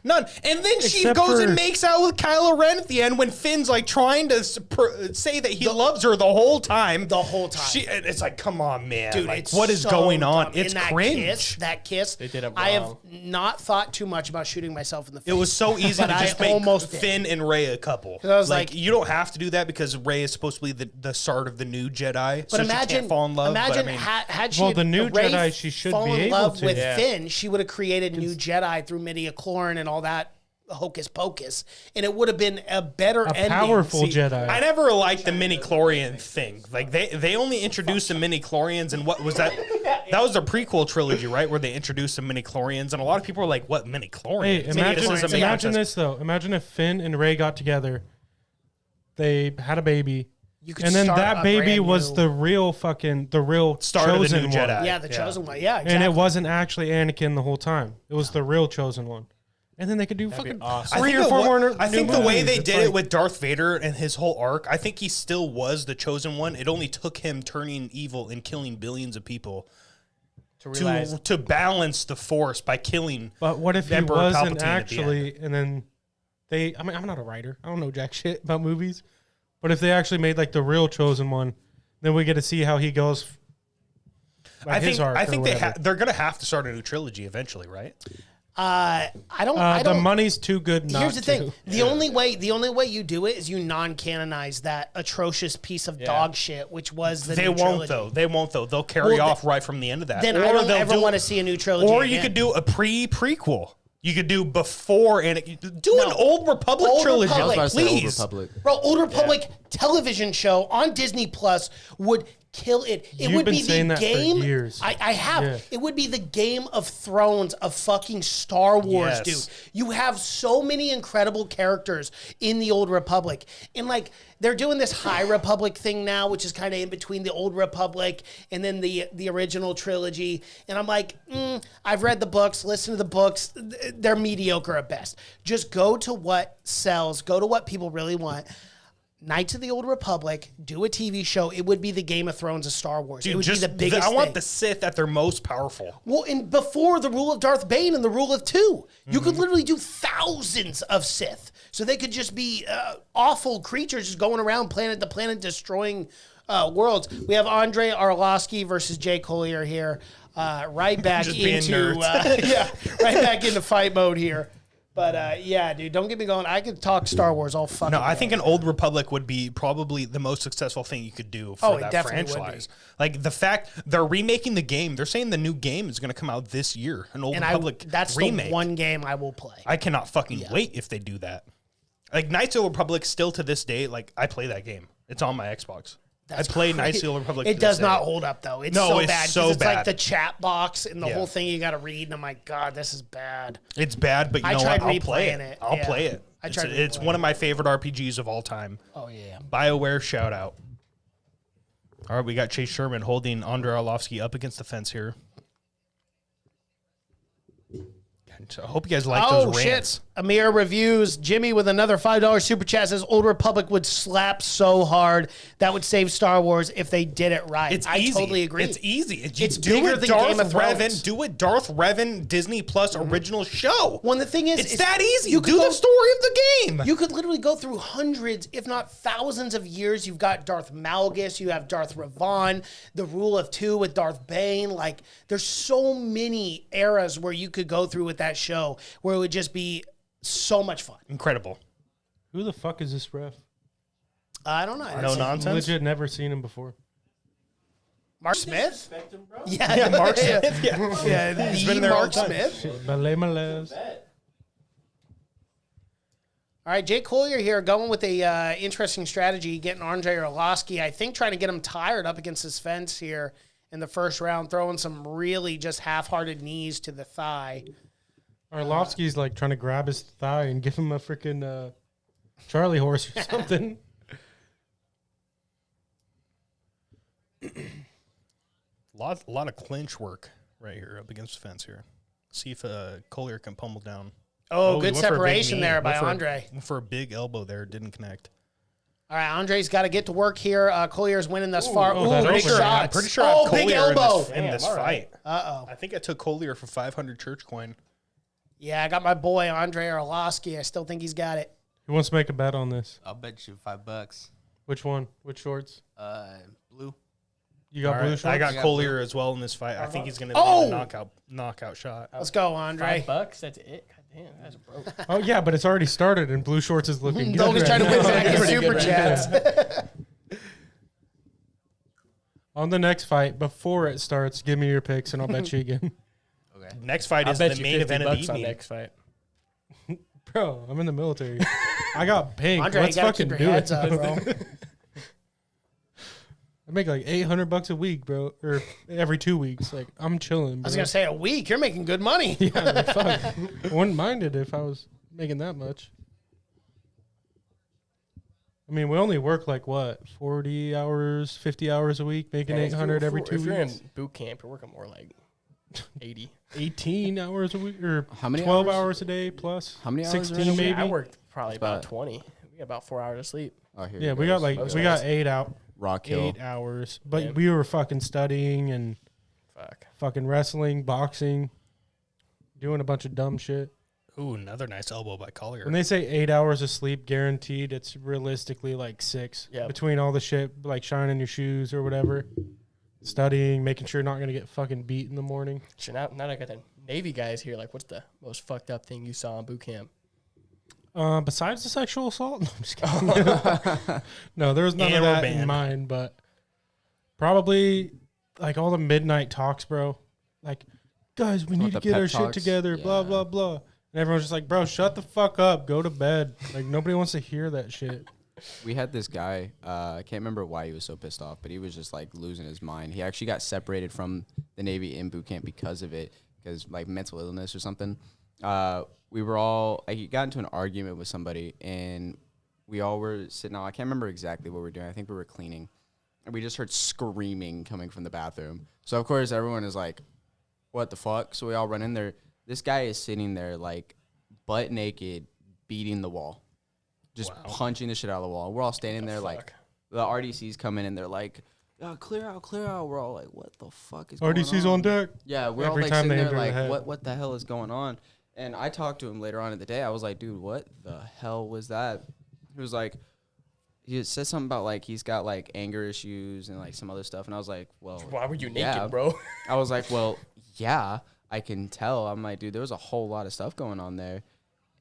None.
And then she
Except
goes
for-
and makes out with Kylo Ren at the end when Finn's like trying to say that he loves her the whole time.
The whole time.
It's like, come on, man.
Dude,
like,
it's
what is
so
going on?
dumb.
It's
And that
cringe.
That kiss.
They did it
I have
wrong.
not thought too much about shooting myself in the face.
It was so easy
but
to
I
just make
almost did.
Finn and Rey a couple.
I was like-
you don't have to do that because Rey is supposed to be the start of the new Jedi.
But
so she
imagine,
can't fall in love.
imagine
but I mean,
had she
Well, the new
Rey
Jedi, she should
fallen
be
in
able
love
to.
with
Yeah.
Finn, she would have created new Jedi through midi-chlorian and all that hocus pocus, and it would have been a better
A
ending.
powerful
See,
Jedi.
I never liked the mini-chlorian thing. Like they only introduced the mini-chlorians, and what was that? That was the prequel trilogy, right? Where they introduced the mini-chlorians, and a lot of people were like, "What mini-chlorians?"
Hey, imagine,
This is a main
imagine
concept.
this though. Imagine if Finn and Rey got together, they had a baby,
You could
and then
start
that
a
baby
brand
was
new-
the real
Start of the
chosen
new
one.
Jedi.
Yeah, the chosen one. Yeah, exactly.
And it wasn't actually Anakin the whole time. It was the real chosen one. And then they could do fucking
awesome.
three or four more.
I think the
new
way
movies.
they
It's
did
like-
it with Darth Vader and his whole arc, I think he still was the chosen one. It only took him turning evil and killing billions of people
to realize
to balance the Force by killing.
But what if he
Emperor
wasn't
Palpatine at the
actually? And then they. I mean, I'm not a writer. I don't know jack shit about movies. But if they actually made like the real chosen one, then we get to see how he goes.
I think
arc or
they
whatever.
they're gonna have to start a new trilogy eventually, right?
I don't.
The money's too good. Not
Here's the thing:
to.
the only way you do it is you non-canonize that atrocious piece of dog shit, which was the
They
new
won't
trilogy.
though. They won't though. They'll carry
Well,
off right from the end of that.
Then
Or
I don't
they'll
ever
do-
want to see a new trilogy.
Or you
again.
could do a prequel. You could do before and do an Old Republic
Old
trilogy,
Republic.
I was about to say Old
please.
Republic.
Bro, Old Republic television show on Disney Plus would kill it. It
You've
would
been
be
saying
the
that for
game.
years.
I have.
Yeah.
It would be the Game of Thrones of fucking Star Wars,
Yes.
dude. You have so many incredible characters in the Old Republic. And like they're doing this High Republic thing now, which is kind of in between the Old Republic and then the original trilogy. And I'm like, I've read the books, listened to the books. They're mediocre at best. Just go to what sells, go to what people really want. Knights of the Old Republic, do a TV show. It would be the Game of Thrones of Star Wars.
Dude,
it would
just
be the biggest
I want
thing.
the Sith at their most powerful.
Well, and before the rule of Darth Bane and the rule of two, you could literally do thousands of Sith. So they could just be awful creatures just going around planet to planet destroying worlds. We have Andre Arlovsky versus Jay Collier here. Right back
Just being
into
nerds.
right back into fight mode here. But yeah, dude, don't get me going. I could talk Star Wars all fucking
No, I
day.
think an Old Republic would be probably the most successful thing you could do for
Oh, it
that
definitely would
franchise. Like the fact they're remaking the game, they're saying the new game is going to come out this year. An Old
and
Republic
that's
remake.
the one game I will play.
I cannot fucking wait if they do that. Like Knights of the Republic, still to this day, like I play that game. It's on my Xbox.
That's
I played
crazy.
Knights of the Republic.
It
to
does
this day.
not hold up though. It's
No,
so
it's
bad. 'cause
so
it's like
bad.
the chat box and the
Yeah.
whole thing you got to read. And I'm like, God, this is bad.
It's bad, but you
I
know
tried
what? I'll play
replaying
it.
it.
I'll
Yeah.
play it.
I
It's,
tried
it's
replaying
one of my favorite RPGs of all time.
Oh yeah.
BioWare shout out. All right, we got Chase Sherman holding Andre Arlovsky up against the fence here. I hope you guys like
Oh,
those rants.
shit. Amir reviews. Jimmy with another $5 super chat says Old Republic would slap so hard that would save Star Wars if they did it right.
It's
I
easy.
totally agree.
It's easy.
It's
do
bigger
it
than
Darth
Game of Thrones.
Revan. Do it Darth Revan Disney Plus original show.
Well, and the thing is,
it's that easy.
You
Do the story of the game.
You could literally go through hundreds, if not thousands of years. You've got Darth Malgus, you have Darth Revan, the Rule of Two with Darth Bane. Like, there's so many eras where you could go through with that show where it would just be so much fun.
Incredible.
Who the fuck is this ref?
I don't know.
No nonsense.
Legit never seen him before.
Mark Smith?
Respect him, bro.
Yeah,
Mark Smith. Yeah.
Yeah,
He's
the
been there all
Mark
the time.
Smith.
Ballet Malaise.
All right, Jake Collier here going with a interesting strategy, getting Andre Arlovsky, I think trying to get him tired up against his fence here in the first round, throwing some really just half-hearted knees to the thigh.
Arlovsky's like trying to grab his thigh and give him a freaking Charlie horse or something.
A lot of clinch work right here up against the fence here. See if Collier can pummel down.
Oh,
he
good
went for a big
separation
knee.
there by
Went for
Andre.
Went for a big elbow there. Didn't connect.
All right, Andre's got to get to work here. Collier's winning thus far.
oh,
Ooh,
that
big
overhand.
shots.
I'm pretty sure I have
big
Collier
elbow.
in this
all
fight.
right.
Uh-oh.
I think I took Collier for 500 church coin.
Yeah, I got my boy Andre Arlovsky. I still think he's got it.
Who wants to make a bet on this?
I'll bet you $5.
Which one? Which shorts?
Blue.
You got
All
blue
right,
shorts?
I got
got
Collier as well in this fight. I think he's going to
Oh!
be a knockout shot.
Let's go, Andre.
$5, that's it. God damn, that's broke.
Oh, yeah, but it's already started, and blue shorts is looking good.
Logan's
right
trying to win
now.
back his
Pretty
super
good right
chats.
On the next fight, before it starts, give me your picks, and I'll bet you again.
Okay.
Next fight
I
is
bet
the
you
main event of the
$50 on
evening.
next fight.
Bro, I'm in the military. I got pink.
Andre,
Let's
you got to
fucking
keep
do
your
it.
heads up, bro.
I make like $800 a week, bro, or every 2 weeks. Like, I'm chilling.
I was
bro.
going to say a week. You're making good money.
Yeah, like, fuck. I wouldn't mind it if I was making that much. I mean, we only work like what, 40 hours, 50 hours a week, making 800 every 2
If you're
weeks.
in boot camp, you're working more like 80.
18 hours a week, or
How many
12
hours?
hours a day plus.
How many hours
16
are
maybe.
I worked probably about
about-
20. We got about 4 hours of sleep.
Oh, here
Yeah,
it
we got
goes.
like
Most
we
guys.
got 8
Rock Hill.
hours, but
Yeah.
we were fucking studying and
Fuck.
fucking wrestling, boxing, doing a bunch of dumb shit.
Ooh, another nice elbow by Collier.
When they say 8 hours of sleep guaranteed, it's realistically like 6.
Yep.
Between all the shit, like shining your shoes or whatever, studying, making sure you're not gonna get fucking beat in the morning.
So now I got the Navy guys here. Like, what's the most fucked up thing you saw in boot camp?
Besides the sexual assault, no, I'm just kidding. No, there was none of
And we're
that in
banned.
mind, but probably like all the midnight talks, bro. Like, guys, we need to
the
get
pep
our shit
talks?
together, blah
Yeah.
blah blah. And everyone's just like, bro, shut the fuck up, go to bed. Like, nobody wants to hear that shit.
We had this guy. I can't remember why he was so pissed off, but he was just like losing his mind. He actually got separated from the Navy in boot camp because of it, because like mental illness or something. We were all. He got into an argument with somebody, and we all were sitting out. I can't remember exactly what we were doing. I think we were cleaning, and we just heard screaming coming from the bathroom. So of course everyone is like, "What the fuck?" So we all run in there. This guy is sitting there like butt naked, beating the wall, just punching the shit out of the wall. We're all standing there like the RDCs come in and they're like, clear out, clear out. We're all like, what the fuck is going on?
RDC's on deck.
Yeah, we're
Every
all like
time
sitting
they
there
enter the
like,
head.
what the hell is going on? And I talked to him later on in the day. I was like, dude, what the hell was that? He was like, he said something about like he's got like anger issues and like some other stuff. And I was like, well,
Why were you naked,
yeah.
bro?
I was like, well, yeah, I can tell. I'm like, dude, there was a whole lot of stuff going on there.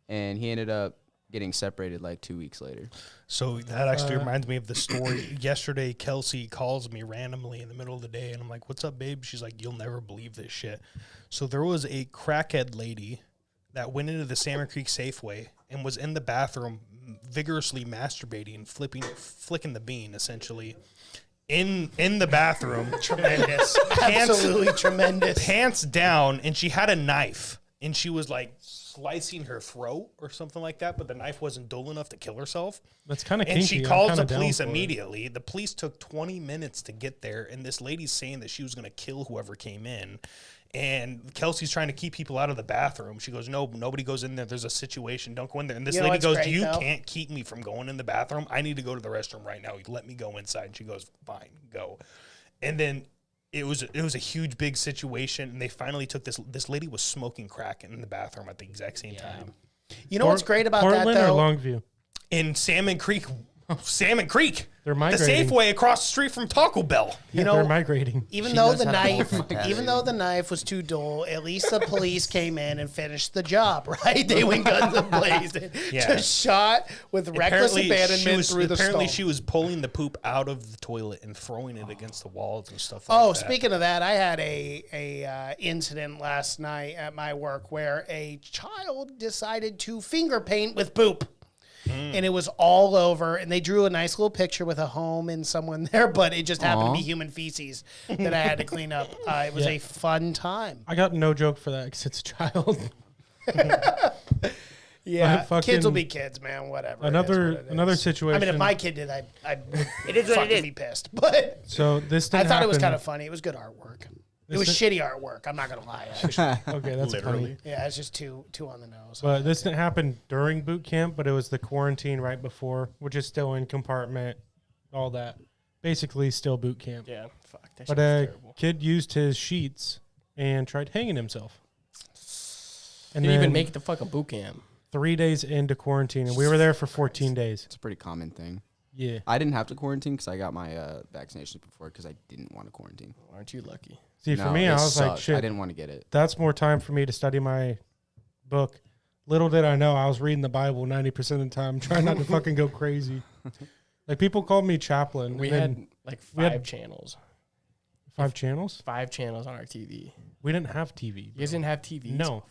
And he ended up getting separated like 2 weeks later.
So that actually reminds me of the story. Yesterday, Kelsey calls me randomly in the middle of the day, and I'm like, what's up, babe? She's like, you'll never believe this shit. So there was a crackhead lady that went into the Salmon Creek Safeway and was in the bathroom vigorously masturbating, flicking the bean, essentially, in the bathroom. Tremendous.
Absolutely tremendous.
Pants down, and she had a knife, and she was like slicing her throat or something like that, but the knife wasn't dull enough to kill herself.
That's kind of
And
kinky.
she
I'm
calls the
kinda down
police
for it.
immediately. The police took 20 minutes to get there, and this lady's saying that she was going to kill whoever came in. And Kelsey's trying to keep people out of the bathroom. She goes, no, nobody goes in there. There's a situation. Don't go in there. And this
You know
lady
what's
goes,
great,
you
though?
can't keep me from going in the bathroom. I need to go to the restroom right now. Let me go inside. And she goes, fine, go. And then it was a huge, big situation. And they finally took this lady was smoking crack in the bathroom at the exact same time.
You know what's great about
Portland
that,
or
though?
Longview?
In Salmon Creek. Salmon Creek.
They're
The
migrating.
Safeway across the street from Taco Bell.
You know,
they're migrating.
even
She
though
knows
the
how to
knife,
multitask.
even though the knife was too dull, at least the police came in and finished the job, right? They went guns blazing,
Yeah.
just shot with reckless abandonment through the
apparently
skull.
she was pulling the poop out of the toilet and throwing it against the walls and stuff like that.
Oh, speaking of that, I had a incident last night at my work where a child decided to finger paint with poop. And it was all over, and they drew a nice little picture with a home and someone there, but it just happened to be human feces that I had to clean up. It was a fun time.
I got no joke for that because it's a child.
Yeah,
But
kids will
fucking-
be kids, man. Whatever.
Another situation.
I mean, if my kid did, I'd fucking be pissed. But
So this
I
didn't
thought it was
happen-
kind of funny. It was good artwork. It was shitty artwork. I'm not gonna lie. Actually.
Okay, that's
Literally.
funny.
Yeah, it's just too on the nose.
But this didn't happen during boot camp, but it was the quarantine right before, which is still in compartment, all that. Basically, still boot camp.
Yeah, fuck. That
But
shit was
a
terrible.
kid used his sheets and tried hanging himself. And
Didn't even
then
make it to fucking boot camp.
3 days into quarantine, and we were there for 14 days.
It's a pretty common thing.
Yeah.
I didn't have to quarantine because I got my vaccinations before because I didn't want to quarantine.
Aren't you lucky?
See, for
No,
me,
it
I was like,
sucked.
shit,
I didn't want to get it.
that's more time for me to study my book. Little did I know, I was reading the Bible 90% of the time, trying not to fucking go crazy. Like, people called me chaplain.
We
and then
had like
we had-
5 channels.
5 channels?
5 channels on our TV.
We didn't have TV.
You guys didn't have TVs?
No.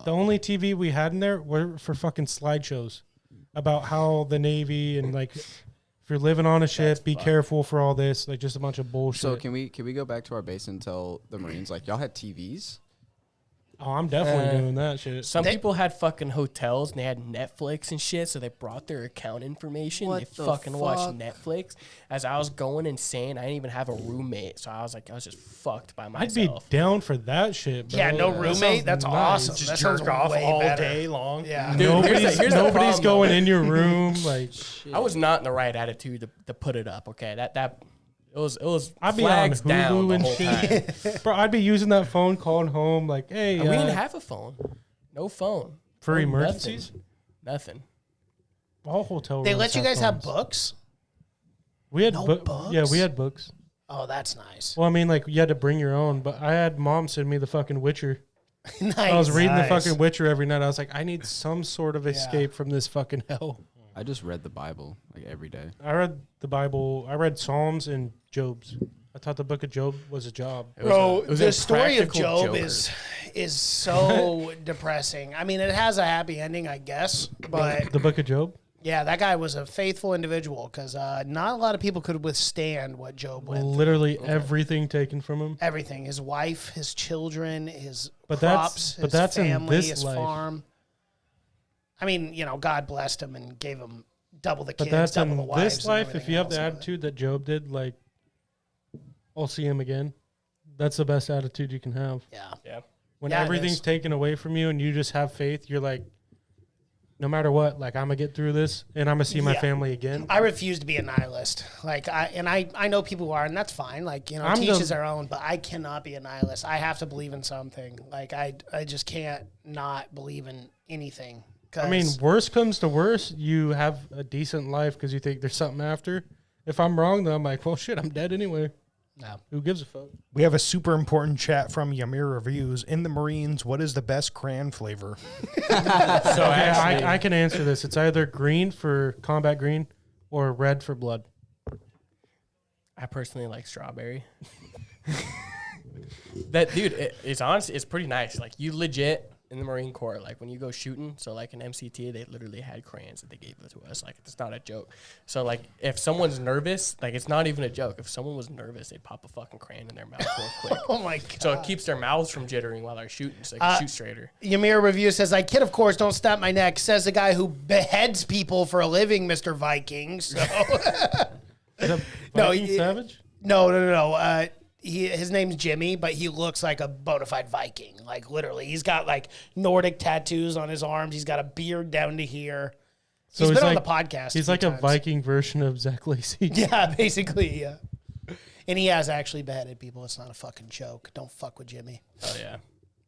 The only TV we had in there were for fucking slideshows about how the Navy and like if you're living on a ship, be careful for all this. Like just a bunch of bullshit.
So can we go back to our base and tell the Marines like y'all had TVs?
oh, I'm definitely doing that shit.
Some people had fucking hotels and they had Netflix and shit, so they brought their account information.
What
They
the
fucking watched
fuck?
Netflix. As I was going insane, I didn't even have a roommate, so I was just fucked by
I'd
myself.
be down for that shit, bro.
yeah, no
That
roommate.
sounds
That's
nice.
awesome.
Just
That sounds
jerk off
way
all
better.
day long.
Yeah.
Dude,
Nobody's
here's the
nobody's
problem,
going
though.
in your room. Like
I was not in the right attitude to put it up. Okay, that it was
I'd be on
flags down
Hulu
the
and
whole time.
shit. Bro, I'd be using that phone calling home like, hey,
And we didn't have a phone. No phone.
for
No
emergencies.
Nothing.
All hotel rooms.
They let you guys have
phones.
books?
We had
No
books. Yeah,
books?
we had books.
Oh, that's nice.
Well, I mean, like you had to bring your own, but I had mom send me the fucking Witcher.
Nice.
I was reading
Nice.
the fucking Witcher every night. I was like, I need some sort of escape from this fucking hell.
I just read the Bible like every day.
I read the Bible. I read Psalms and Job's. I thought the book of Job was a job.
Bro,
it was
the
a
story of
practical
Job
joker.
is so depressing. I mean, it has a happy ending, I guess, but
The book of Job?
yeah, that guy was a faithful individual because not a lot of people could withstand what Job went through.
Literally everything taken from him.
Everything, his wife, his children, his
But that's-
crops,
but
his
that's in
family,
this
his
life.
farm. I mean, God blessed him and gave him double the
But
kids,
that's
double
in
the wives.
this
and
life. If
everything
you have the
else.
attitude that Job did, like, I'll see him again. That's the best attitude you can have.
Yeah.
Yeah.
When
Yeah, it
everything's
is.
taken away from you and you just have faith, you're like, no matter what, like, I'm going to get through this and I'm going to see my
Yeah.
family again.
I refuse to be a nihilist. Like I know people who are, and that's fine. Like,
I'm
teach
the-
his their own, but I cannot be a nihilist. I have to believe in something. Like I just can't not believe in anything.
I mean, worst comes to worst, you have a decent life because you think there's something after. If I'm wrong, though, I'm like, well, shit, I'm dead anyway.
no.
Who gives a fuck?
We have a super important chat from Yamir Reviews. In the Marines, what is the best crayon flavor?
So actually,
I can answer this. It's either green for combat green or red for blood.
I personally like strawberry. That dude, it's honestly, it's pretty nice. Like you legit in the Marine Corps, like when you go shooting, so like in MCT, they literally had crayons that they gave to us. Like it's not a joke. So like if someone's nervous, like it's not even a joke. If someone was nervous, they'd pop a fucking crayon in their mouth real quick.
Oh my god.
So it keeps their mouths from jittering while they're shooting, so they can shoot straighter.
Ymir Review says, I kid, of course, don't snap my neck. Says the guy who beheads people for a living, Mr. Viking. So
Is that
No,
Viking
he-
Savage?
no. his name's Jimmy, but he looks like a bona fide Viking. Like literally, he's got like Nordic tattoos on his arms. He's got a beard down to here.
So
he's been on
like,
the podcast.
He's like a Viking version of Zach Lacey.
Yeah, basically, yeah. And he has actually beheaded people. It's not a fucking joke. Don't fuck with Jimmy.
Oh yeah.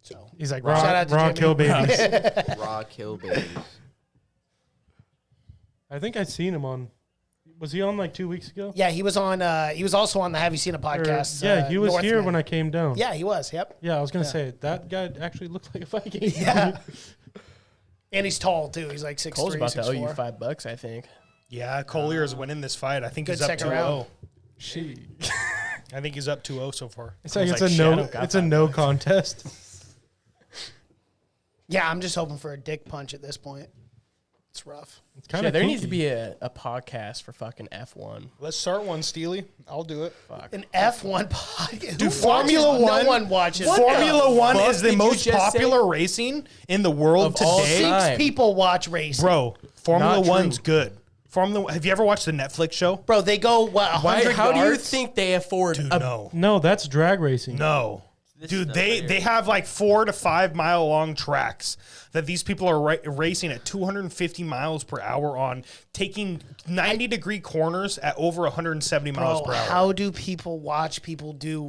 So
He's like
Shout out to
raw
Jimmy.
kill babies.
Raw kill babies.
I think I'd seen him on. Was he on like 2 weeks ago?
yeah, he was on. He was also on the Have You Seen a Podcast?
Yeah, he was here
Northman.
when I came down.
Yeah, he was. Yep.
Yeah, I was gonna say that guy actually looked like a Viking.
Yeah. And he's tall too. He's like 6'3",
Cole's about to owe you
6'4".
$5, I think.
Yeah, Collier is winning this fight. I think
Good
he's up
second
2-0.
round.
She.
I think he's up 2-0 so far.
It's like it's
I
a
shit,
no.
I don't got
It's a
$5.
no contest.
Yeah, I'm just hoping for a dick punch at this point. It's rough.
It's kind
Yeah,
of.
there needs to be a podcast for fucking F1.
Let's start one, Steely. I'll do it.
Fuck.
An F1 podcast.
Dude, Formula One.
No one watches.
Formula One
fuck
is the
did you
most
just
popular racing in the world
Of all
today.
time.
6 people watch racing.
Bro, Formula
Not
One's
true.
good. Have you ever watched the Netflix show?
Bro, they go, what, 100
How do you
yards?
think they afford
Dude,
a
no.
No, that's drag racing.
No.
This
Dude,
stuff
they
right
they
here.
have like 4 to 5 mile long tracks that these people are racing at 250 miles per hour on, taking 90-degree corners at over 170 miles
Bro,
per hour.
how do people watch people do...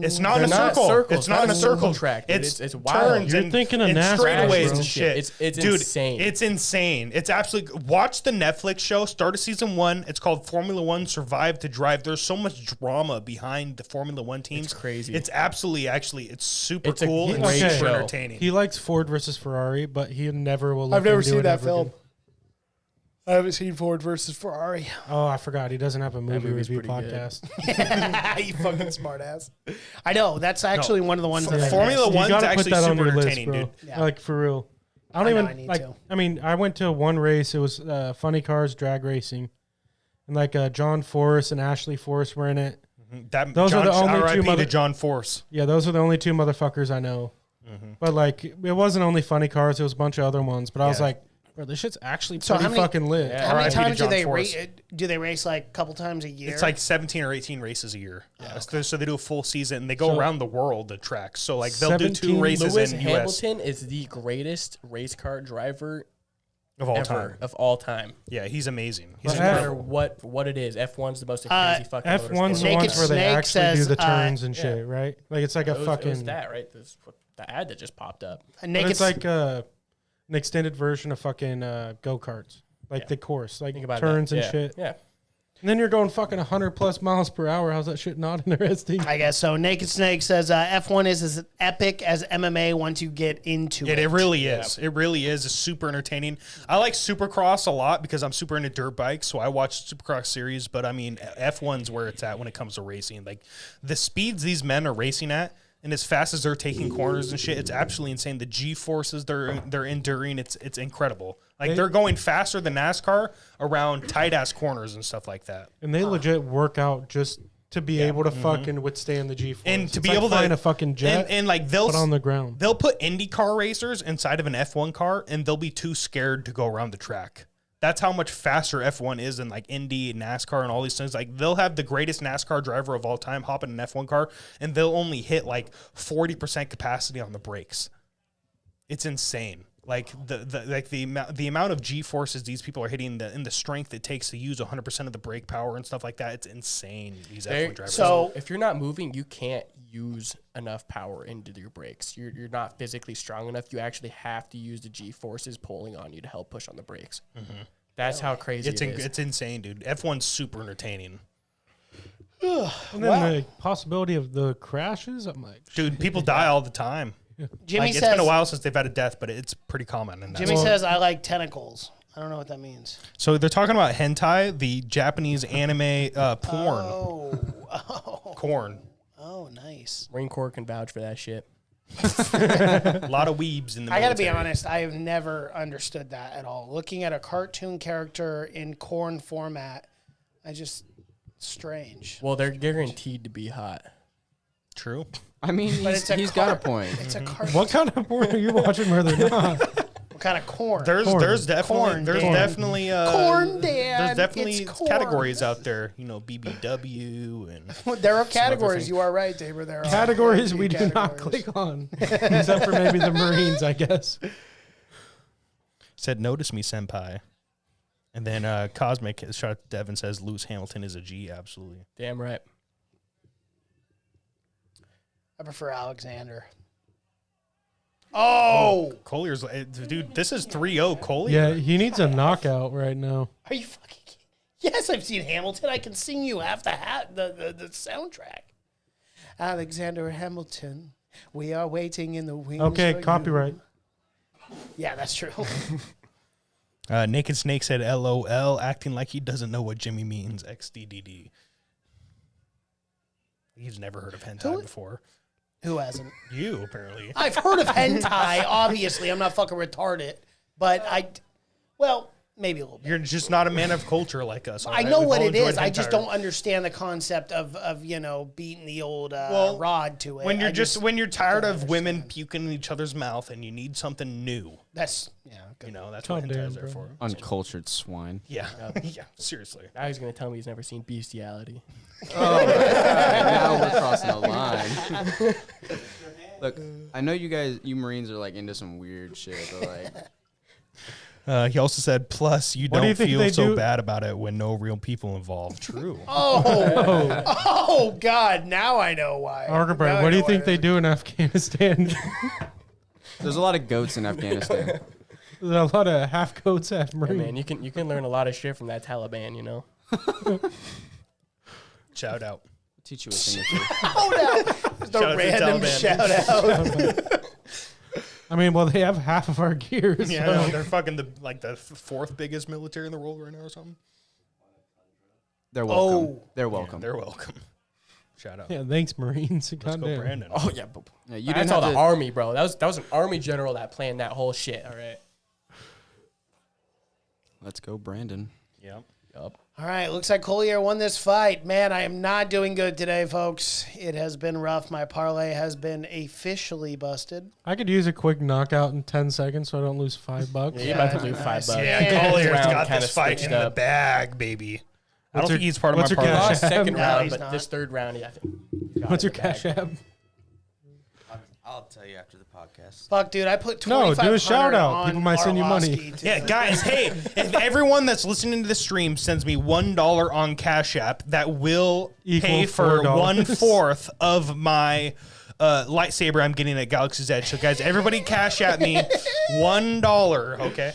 It's not in a
They're not
circle.
circles.
It's not in a circle
track, dude.
It's
It's wild.
turns
You're
and,
thinking of
and
NASCAR,
straightaways
bro.
and shit.
It's
Dude,
insane.
It's insane. It's absolutely. Watch the Netflix show. Start of season 1. It's called Formula One Survive to Drive. There's so much drama behind the Formula One teams.
It's crazy.
It's absolutely it's super
It's a
cool and
great
super
show.
entertaining.
He likes Ford versus Ferrari, but he never will. Look
I've never
into
seen
it
that
ever
film.
again.
I haven't seen Ford versus Ferrari.
Oh, I forgot. He doesn't have a movie
movie's
review
pretty good.
podcast.
You fucking smartass. I know. That's actually one of the ones that I
Formula
missed.
You
One's
gotta put
actually
that on
super
your list,
entertaining,
bro.
dude.
Yeah.
Like for real. I
I
don't
know,
even
I need
like.
to.
I mean, I went to one race. It was Funny Cars Drag Racing, and like John Force and Ashley Force were in it. Those are the only two
RIP
mother-
to John Force.
Yeah, those are the only 2 motherfuckers I know. But like, it wasn't only Funny Cars. It was a bunch of other ones. But I was
Yeah.
like, bro, this shit's actually
So
pretty
how many-
fucking lit.
Yeah.
How many
RIP to
times
John Force.
do they race like a couple times a year?
It's like 17 or 18 races a year. So they do a full season and they go
So-
around the world the tracks. So like they'll do 2
17
races
Lewis
in US
Hamilton is the greatest race car driver
of all
ever
time.
of all time.
Yeah, he's amazing. He's
But
No matter
incredible.
what it is, F1's the most crazy fucking
F1's the
motorsport.
Naked
ones where they
Snake
actually do
says,
the turns and
yeah.
shit, right? Like it's like a
It was
fucking.
that, right? This, the ad that just popped up.
a
But
naked.
it's like an extended version of fucking go karts, like the course, like
Think about
turns
that.
and
Yeah.
shit.
Yeah.
And then you're going fucking 100+ miles per hour. How's that shit not interesting?
I guess so. Naked Snake says F1 is as epic as MMA once you get into it.
It really is. It really is. It's super entertaining. I like Supercross a lot because I'm super into dirt bikes, so I watch Supercross series. But I mean, F1's where it's at when it comes to racing. Like the speeds these men are racing at, and as fast as they're taking corners and shit, it's absolutely insane. The G forces they're enduring, it's incredible. Like they're going faster than NASCAR around tight ass corners and stuff like that.
And they legit work out just to be able to fucking withstand the G-force.
And to
It's
be
like
able
flying
to
a fucking jet,
and like they'll
but on the ground.
They'll put IndyCar racers inside of an F1 car, and they'll be too scared to go around the track. That's how much faster F1 is than like Indy, NASCAR, and all these things. Like they'll have the greatest NASCAR driver of all time hop in an F1 car, and they'll only hit like 40% capacity on the brakes. It's insane. Like the amount of G forces these people are hitting, and the strength it takes to use 100% of the brake power and stuff like that. It's insane. These F1 drivers.
So
if you're not moving, you can't use enough power into your brakes. You're not physically strong enough. You actually have to use the G forces pulling on you to help push on the brakes. That's how crazy it is.
It's insane, dude. F1's super entertaining.
And then the possibility of the crashes, I'm like,
Dude, people die all the time.
Jimmy
Like,
says
it's been a while since they've had a death, but it's pretty common. And
Jimmy says I like tentacles. I don't know what that means.
so they're talking about hentai, the Japanese anime porn.
Oh,
Corn.
oh, nice.
Marine Corps can vouch for that shit.
A lot of weebs in the
I got to be
military.
honest. I have never understood that at all. Looking at a cartoon character in corn format, strange.
Well, they're guaranteed to be hot.
True.
I mean,
But it's a
he's got a
cart-
point.
It's a cartoon.
what kind of porn are you watching where they're not?
What kind of corn?
There's definitely
Corn,
there's
Dan.
definitely
Corn, Dan.
there's definitely
It's corn.
categories out there. You know, BBW and
There are
some other
categories.
things.
You are right, Tabor. There are
Categories
quite a
we
few
do not
categories.
click on, except for maybe the Marines, I guess.
Said, "Notice me, senpai." And then Cosmic shout out to Devin says Lewis Hamilton is a G. Absolutely.
Damn right.
I prefer Alexander. Oh,
Collier's dude. This is 3-0 Collier.
Yeah, he needs a knockout right now.
are you fucking kidding? Yes, I've seen Hamilton. I can sing you half the soundtrack. Alexander Hamilton, we are waiting in the wings.
Okay,
for
copyright.
you. Yeah, that's true.
Naked Snake said, "LOL," acting like he doesn't know what Jimmy means. XDDD. He's never heard of hentai before.
Who hasn't?
You apparently.
I've heard of hentai. Obviously, I'm not fucking retarded, but well, maybe a little bit.
You're just not a man of culture like us. all
I
right?
know
We've
what
all
it
enjoyed
is. I just
hentai.
don't understand the concept of beating the old rod to it.
When you're
I
when you're tired
don't
of women
understand.
puking in each other's mouth and you need something new,
That's good.
you know that's
Calm
what hentai
down,
is there
bro.
for.
Uncultured swine.
Yeah, yeah. Seriously.
Now he's gonna tell me he's never seen bestiality.
Now we're crossing the line. Look, I know you Marines are like into some weird shit, but like,
He also said, "Plus, you
What do you
don't
think
feel
they
so
do?
bad about it when no real people involved." True.
Oh God! Now I know why.
Argabright,
Now I
what do you
know
think
why.
they do in Afghanistan?
there's a lot of goats in Afghanistan.
There's a lot of half goats, half
Hey,
Marine.
man, you can learn a lot of shit from that Taliban, you know.
Shout out.
Teach you a thing or two.
The
Shout out to
random
Taliban.
shout out.
I mean, well, they have half of our gear.
Yeah,
so-
no, they're fucking the fourth biggest military in the world right now or something.
They're welcome.
Oh.
They're welcome.
They're welcome. Shout out.
Yeah, thanks, Marines.
Let's go,
Goddamn.
Brandon.
Oh yeah, but
Yeah, you
that's
didn't
all
have
the
to,
army, bro. That was an army general that planned that whole shit. All right.
Let's go, Brandon.
Yeah.
Yup.
All right, looks like Collier won this fight. Man, I am not doing good today, folks. It has been rough. My parlay has been officially busted.
I could use a quick knockout in 10 seconds so I don't lose $5.
Yeah, you're about to lose $5.
Yeah,
Yeah.
Collier's
Round
got
kinda
this fight
switched
in the
up.
bag, baby. I don't
What's
think
your-
he's part of
what's
my
your
parlay.
cash
Lost second
No,
round,
he's
but
not.
this third round, I think. he got
What's
it
your
in the bag.
cash app?
I'll tell you after the podcast.
Fuck, dude, I put
No, do a
2,500
shout out.
on
People might send you money.
Arlovsky, too.
Yeah, guys, hey, if everyone that's listening to the stream sends me $1 on Cash App, that will
Equal
pay for
$4.
1/4 of my lightsaber I'm getting at Galaxy's Edge. So, guys, everybody Cash App me $1, okay?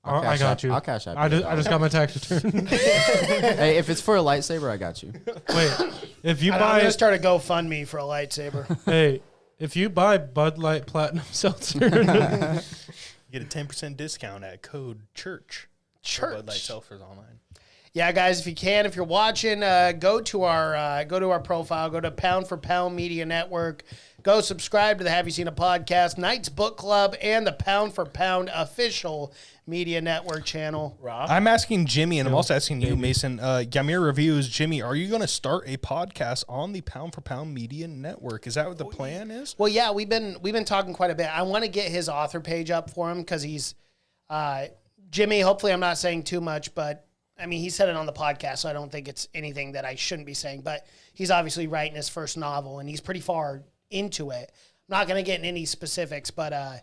I'll
I
cash
got
app-
you.
I'll cash app
I
you
just got my tax return.
Hey, if it's for a lightsaber, I got you.
Wait, if you
I'm
buy,
going to start a GoFundMe for a lightsaber.
hey, if you buy Bud Light Platinum Seltzer,
You get a 10% discount at code CHURCH. Bud Light
Church.
Seltzers online.
Yeah, guys, if you can, if you're watching, go to our profile, go to Pound for Pound Media Network, go subscribe to the Have You Seen a Podcast, Knights Book Club, and the Pound for Pound official Media Network channel.
Rob?
I'm asking Jimmy, and I'm also asking you, Mason. Gamir Reviews, Jimmy, are you going to start a podcast on the Pound for Pound Media Network? Is that what the plan is?
Well, yeah, we've been talking quite a bit. I want to get his author page up for him because he's Jimmy. Hopefully, I'm not saying too much, but I mean, he said it on the podcast, so I don't think it's anything that I shouldn't be saying. But he's obviously writing his first novel, and he's pretty far into it. I'm not going to get in any specifics, but I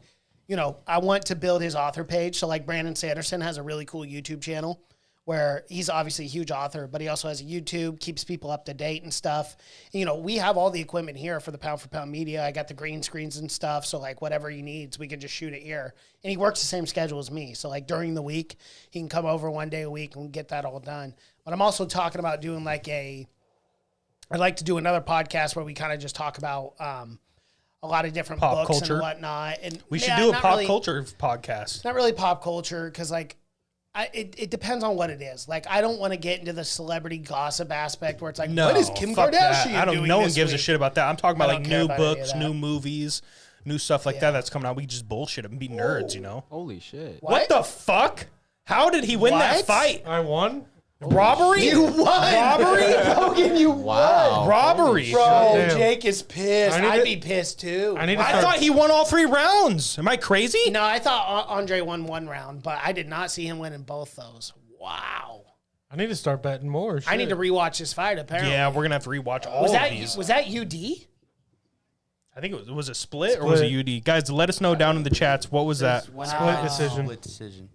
want to build his author page. So, like Brandon Sanderson has a really cool YouTube channel where he's obviously a huge author, but he also has a YouTube, keeps people up to date and stuff. And, we have all the equipment here for the Pound for Pound Media. I got the green screens and stuff. So, like, whatever he needs, we can just shoot it here. And he works the same schedule as me. So, like, during the week, he can come over one day a week and get that all done. But I'm also talking about doing I'd like to do another podcast where we kind of just talk about a lot of different
Pop
books
culture.
and whatnot. And
We should
yeah,
do a
not
pop
really-
culture podcast.
Not really pop culture because, it depends on what it is. Like, I don't want to get into the celebrity gossip aspect where it's like,
No,
what is Kim
fuck that.
Kardashian
I don't.
doing
No one
this
gives a
week?
shit about that. I'm talking about
I
like
don't care
new
about any of
books,
that.
new movies, new stuff like that that's coming out. We just bullshit and be nerds,
Holy shit.
What the fuck? How did he win that
What?
fight?
I won.
Robbery?
You won.
Robbery?
Logan, you won.
Robbery.
Bro,
Damn.
Jake is pissed.
I need
I'd
to-
be pissed too.
I need to
I
start.
thought he won all 3 rounds. Am I crazy?
No, I thought Andre won 1 round, but I did not see him winning both those. Wow.
I need to start betting more.
I need to
shit.
rewatch this fight, apparently.
Yeah, we're gonna have to rewatch all
Was
of
that
these.
UD?
I think it was a split or was it
Split.
UD? Guys, let us know down in the chats. What was that?
Split decision.
Split decision.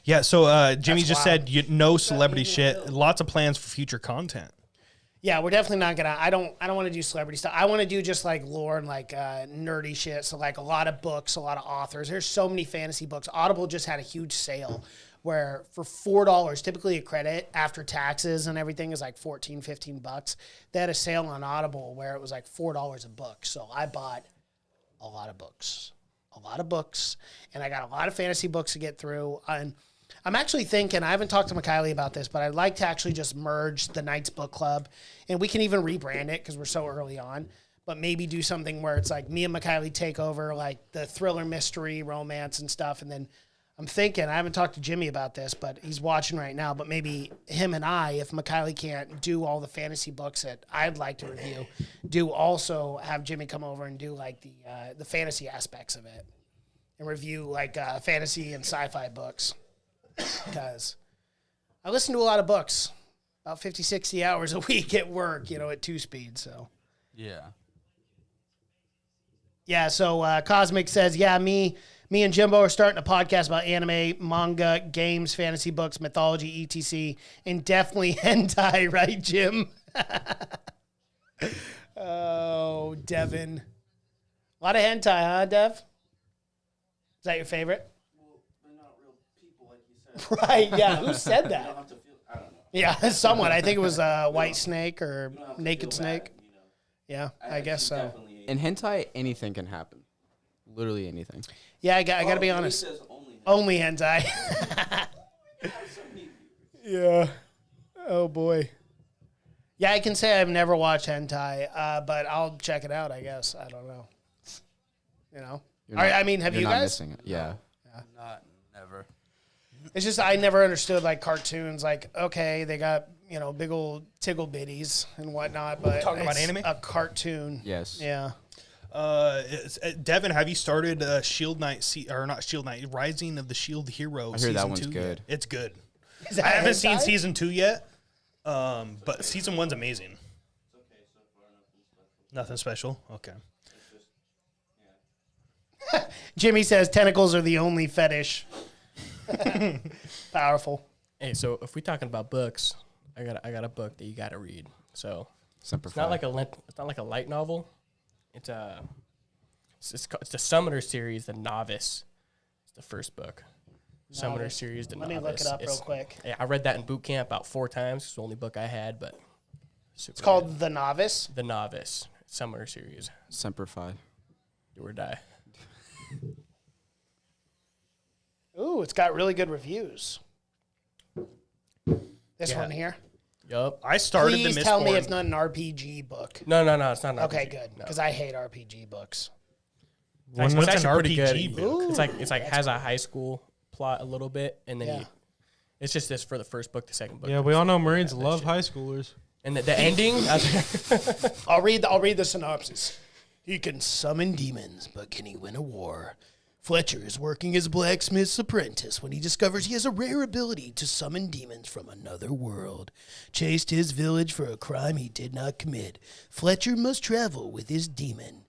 Yeah, so Jimmy
That's
just
wild.
said no celebrity shit. Lots of plans for future content.
Yeah, we're definitely not gonna. I don't want to do celebrity stuff. I want to do just like lore and like nerdy shit. So like a lot of books, a lot of authors. There's so many fantasy books. Audible just had a huge sale where for $4, typically a credit after taxes and everything is like $14-15. They had a sale on Audible where it was like $4 a book. So I bought a lot of books, and I got a lot of fantasy books to get through. And I'm actually thinking, I haven't talked to Mikhaili about this, but I'd like to actually just merge the Knights Book Club, and we can even rebrand it because we're so early on, but maybe do something where it's like me and Mikhaili take over like the thriller, mystery, romance and stuff. And then I'm thinking, I haven't talked to Jimmy about this, but he's watching right now, but maybe him and I, if Mikhaili can't do all the fantasy books that I'd like to review, do also have Jimmy come over and do like the fantasy aspects of it and review like fantasy and sci-fi books. Because I listen to a lot of books, about 50, 60 hours a week at work, at 2 speed. So,
Yeah.
so Cosmic says, yeah, me and Jimbo are starting a podcast about anime, manga, games, fantasy books, mythology, etc. And definitely hentai, right, Jim? Oh, Devin. A lot of hentai, huh, Dev? Is that your favorite?
Well, they're not real people like you said.
Right, yeah. Who said
You don't
that?
have to feel. I don't know.
Yeah, someone. I think it was White Snake or
You don't have to
Naked
feel
Snake.
bad,
Yeah, I
actually
guess so.
definitely-
In hentai, anything can happen. Literally anything.
Yeah, I got to be
Jimmy
honest.
says only.
Only hentai. Yeah. Oh boy. Yeah, I can say I've never watched hentai, but I'll check it out. I guess I don't know.
You're not-
I mean, have
you're
you
not
guys?
missing it. Yeah.
Never.
It's just I never understood like cartoons. Like, okay, they got big old tickle bitties and whatnot, but
Talking about
it's
anime?
a cartoon.
Yes.
Yeah.
Devin, have you started Shield Knight, or not Shield Knight, Rising of the Shield Hero?
I hear that
season
one's
2
good.
Yet? It's good.
Is that
I haven't seen
hentai?
season 2 yet, but season 1's amazing. Nothing special. Okay.
Jimmy says tentacles are the only fetish. Powerful.
Hey, so if we're talking about books, I got a book that you got to read. So
Semper
it's not
Fi.
like a light novel. It's the Summoner series, The Novice. It's the first book. Summoner
Novice.
series, The
Let
Novice.
me look it up real
It's-
quick.
Yeah, I read that in boot camp about 4 times. It's the only book I had, but
It's called The Novice.
The Novice Summoner series.
Semper Fi.
Do or die.
Ooh, it's got really good reviews. This
Yeah.
one here.
Yup.
I started
Please
the
tell
Mistborn.
me it's not an RPG book.
No, it's not. An
Okay,
RPG.
good.
No.
Because I hate RPG books.
It's
What's
actually
an
pretty
RPG
good.
book?
It's like has a high school plot a little bit, and then
Yeah.
it's just this for the first book, the second book.
Yeah, we all know Marines love high schoolers.
And the ending,
I'll read the synopsis. He can summon demons, but can he win a war? Fletcher is working as a blacksmith's apprentice when he discovers he has a rare ability to summon demons from another world. Chased his village for a crime he did not commit, Fletcher must travel with his demon,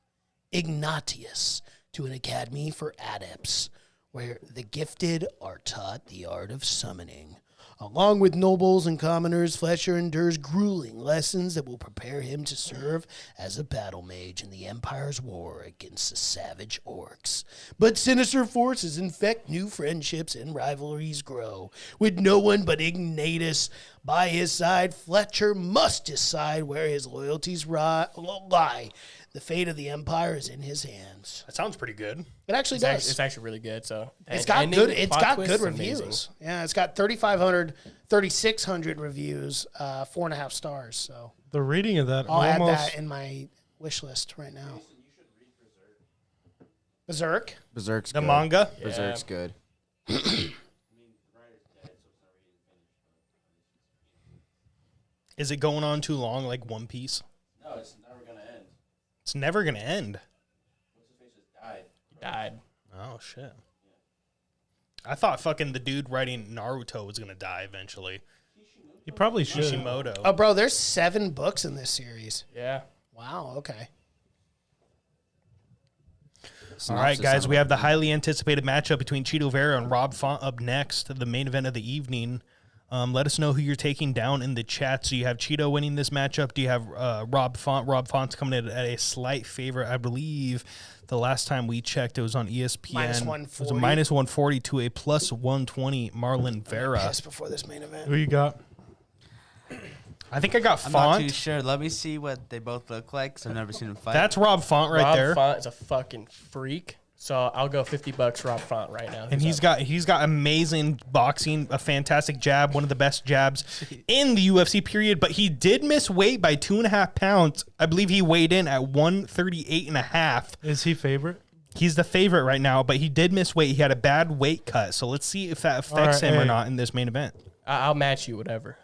Ignatius, to an academy for adepts, where the gifted are taught the art of summoning. Along with nobles and commoners, Fletcher endures grueling lessons that will prepare him to serve as a battle mage in the Empire's war against the savage orcs. But sinister forces infect new friendships and rivalries grow. With no one but Ignatius by his side, Fletcher must decide where his loyalties lie. The fate of the Empire is in his hands.
That sounds pretty good.
It actually does.
it's actually really good. So
It's
the
got
ending,
good. It's
plot
got
twist
good
is amazing.
reviews. Yeah, it's got 3,600 reviews, 4.5 stars. So
The reading of that
I'll add
almost
that in my wish list right now. Berserk.
Berserk's
The
good.
manga.
Berserk's good.
Is it going on too long, like One Piece?
No, it's never gonna end.
It's never gonna end.
What's his face just died.
He died.
Oh shit! I thought fucking the dude writing Naruto was gonna die eventually.
He probably should.
Kishimoto.
Oh, bro, there's 7 books in this series.
Yeah.
Wow. Okay.
All right, guys, we have the highly anticipated matchup between Cheeto Vera and Rob Font up next, the main event of the evening. Let us know who you're taking down in the chat. So you have Cheeto winning this matchup. Do you have Rob Font? Rob Font's coming in at a slight favorite. I believe the last time we checked, it was on ESPN.
Minus
It
140.
was a minus 140 to a plus 120 Marlon Vera.
Just before this main event.
Who you got?
I think I got
I'm not too
Font.
sure. Let me see what they both look like, 'cause I've never seen them fight.
That's Rob Font right
Rob
there.
Font is a fucking freak. So I'll go $50 Rob Font right now.
And he's got amazing boxing, a fantastic jab, one of the best jabs in the UFC period. But he did miss weight by 2.5 pounds. I believe he weighed in at 138.5.
Is he favorite?
He's the favorite right now, but he did miss weight. He had a bad weight cut. So let's see if that affects him or not in this main event.
I'll match you, whatever.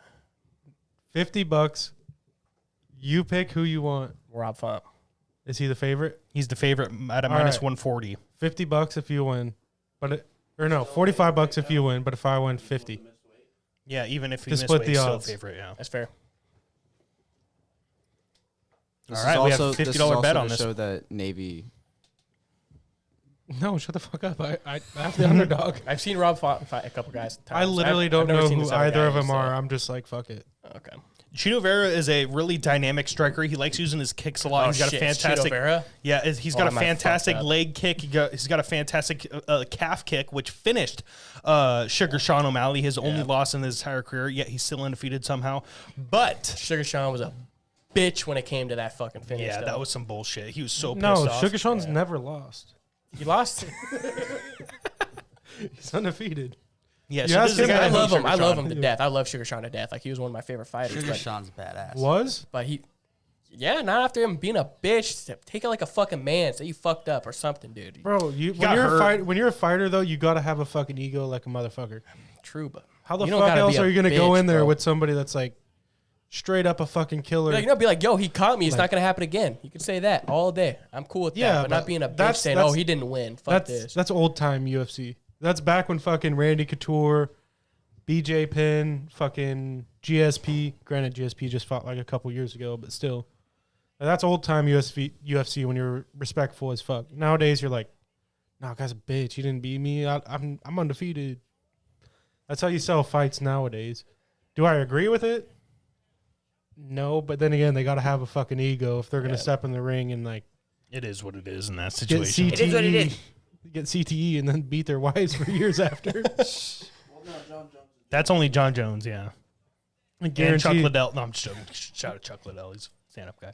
$50. You pick who you want.
Rob Font.
Is he the favorite?
He's the favorite at a
All
minus
right.
140.
$50 if you win, $45 if you win. But if I win, 50.
Yeah, even if he
To
missed
split
weight,
the
he's still
odds.
favorite. Yeah.
That's fair.
This
All
is
right, we have
also-
$50
this is also
bet on
to
this.
show that Navy.
No, shut the fuck up. I have the underdog.
I've seen Rob Font fight a couple guys.
I literally
I've
don't
never
know
seen
who
this other
either
guy
of them
you
are.
said.
I'm just like, fuck it.
Okay.
Cheeto Vera is a really dynamic striker. He likes using his kicks a lot.
Oh,
He's got
shit,
a
it's Cheeto
fantastic.
Vera?
Yeah, he's
Oh,
got
I
a
might have
fantastic
fucked up.
leg kick. He's got a fantastic calf kick, which finished Sugar Sean O'Malley, his only loss in his entire career. Yet he's still undefeated somehow. But
Sugar Sean was a bitch when it came to that fucking finish.
yeah,
though.
that was some bullshit. He was so pissed
No,
off.
Sugar Sean's never lost.
He lost.
He's undefeated.
Yeah,
You
so
ask
this is a
him
guy
I
that
love
hates
him. I
Sugar
love
Sean.
him to death. I love Sugar Sean to death. Like, he was one of my favorite fighters.
Sugar
but,
Sean's badass.
Was?
but he, yeah, not after him being a bitch. Take it like a fucking man. Say you fucked up or something, dude.
Bro,
got hurt.
when you're a fighter though, you gotta have a fucking ego like a motherfucker.
True, but
How the
you don't
fuck
gotta
else
be a
are you gonna go
bitch,
in there
bro.
with somebody that's like straight up a fucking killer?
Like, be like, yo, he caught me. It's not gonna happen again. You can say that all day. I'm cool with
Yeah,
that, but
but
not being a bitch
that's-
saying,
that's-
oh, he didn't win. Fuck
that's
this.
that's old time UFC. That's back when fucking Randy Couture, BJ Penn, fucking GSP. Granted, GSP just fought like a couple years ago, but still, that's old time UFC when you're respectful as fuck. Nowadays, you're like, no, guy's a bitch. He didn't beat me. I'm undefeated. That's how you sell fights nowadays. Do I agree with it? No, but then again, they got to have a fucking ego if they're gonna step in the ring and like
It is what it is in that
get
situation.
CTE, get CTE, and then beat their wives for years after.
Well, no, Jon Jones.
That's only Jon Jones, yeah.
I
And Chuck
guarantee
Liddell. No, I'm just joking. Shout out Chuck Liddell. He's a stand-up guy.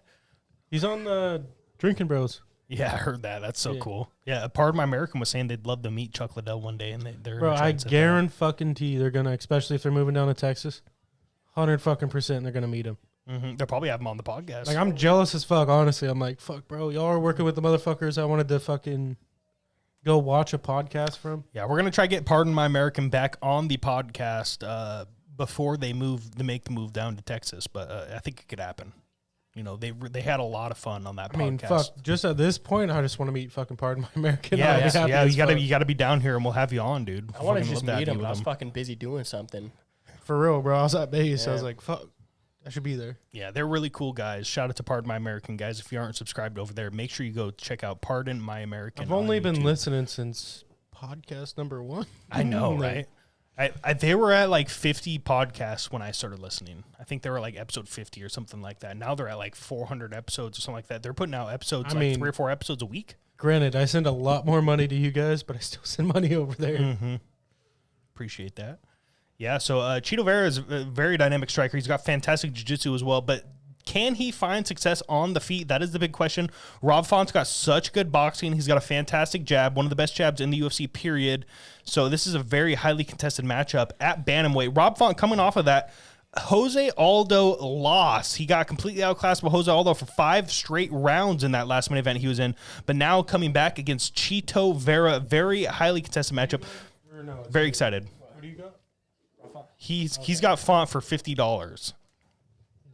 he's on the Drinking Bros.
Yeah, I heard that. That's so
Yeah.
cool. Yeah, Pardon My American was saying they'd love to meet Chuck Liddell one day, and they're
Bro,
gonna try
I
and sit down.
guarantee they're gonna, especially if they're moving down to Texas, 100% they're gonna meet him.
They'll probably have him on the podcast.
Like, I'm jealous as fuck. Honestly, I'm like, fuck, bro, y'all are working with the motherfuckers I wanted to fucking go watch a podcast from.
Yeah, we're gonna try to get Pardon My American back on the podcast before they make the move down to Texas, but I think it could happen. You know, they had a lot of fun on that
I mean,
podcast.
fuck. Just at this point, I just want to meet fucking Pardon My American.
Yeah,
I'd be happy as
you gotta be down here, and we'll have you on, dude.
I want to
Fucking
just
love to
meet
have
him,
you
but I
with
was fucking busy doing something.
fuck. For real, bro. I was at base. I was
Yeah.
like, fuck, I should be there.
Yeah, they're really cool guys. Shout out to Pardon My American, guys. If you aren't subscribed over there, make sure you go check out Pardon My American.
I've only
on
been
YouTube.
listening since podcast number 1.
I know,
Like,
right? They were at like 50 podcasts when I started listening. I think they were like episode 50 or something like that. Now they're at like 400 episodes or something like that. They're putting out episodes
I
like
mean-
3 or 4 episodes a week.
Granted, I send a lot more money to you guys, but I still send money over there.
Mm-hmm. Appreciate that. Yeah, so Cheeto Vera is a very dynamic striker. He's got fantastic jiu-jitsu as well, but can he find success on the feet? That is the big question. Rob Font's got such good boxing. He's got a fantastic jab, one of the best jabs in the UFC, period. So this is a very highly contested matchup at bantamweight. Rob Font coming off of that Jose Aldo loss. He got completely outclassed by Jose Aldo for 5 straight rounds in that last main event he was in. But now coming back against Cheeto Vera, very highly contested matchup. Very excited.
What do you got?
He's got Font for $50.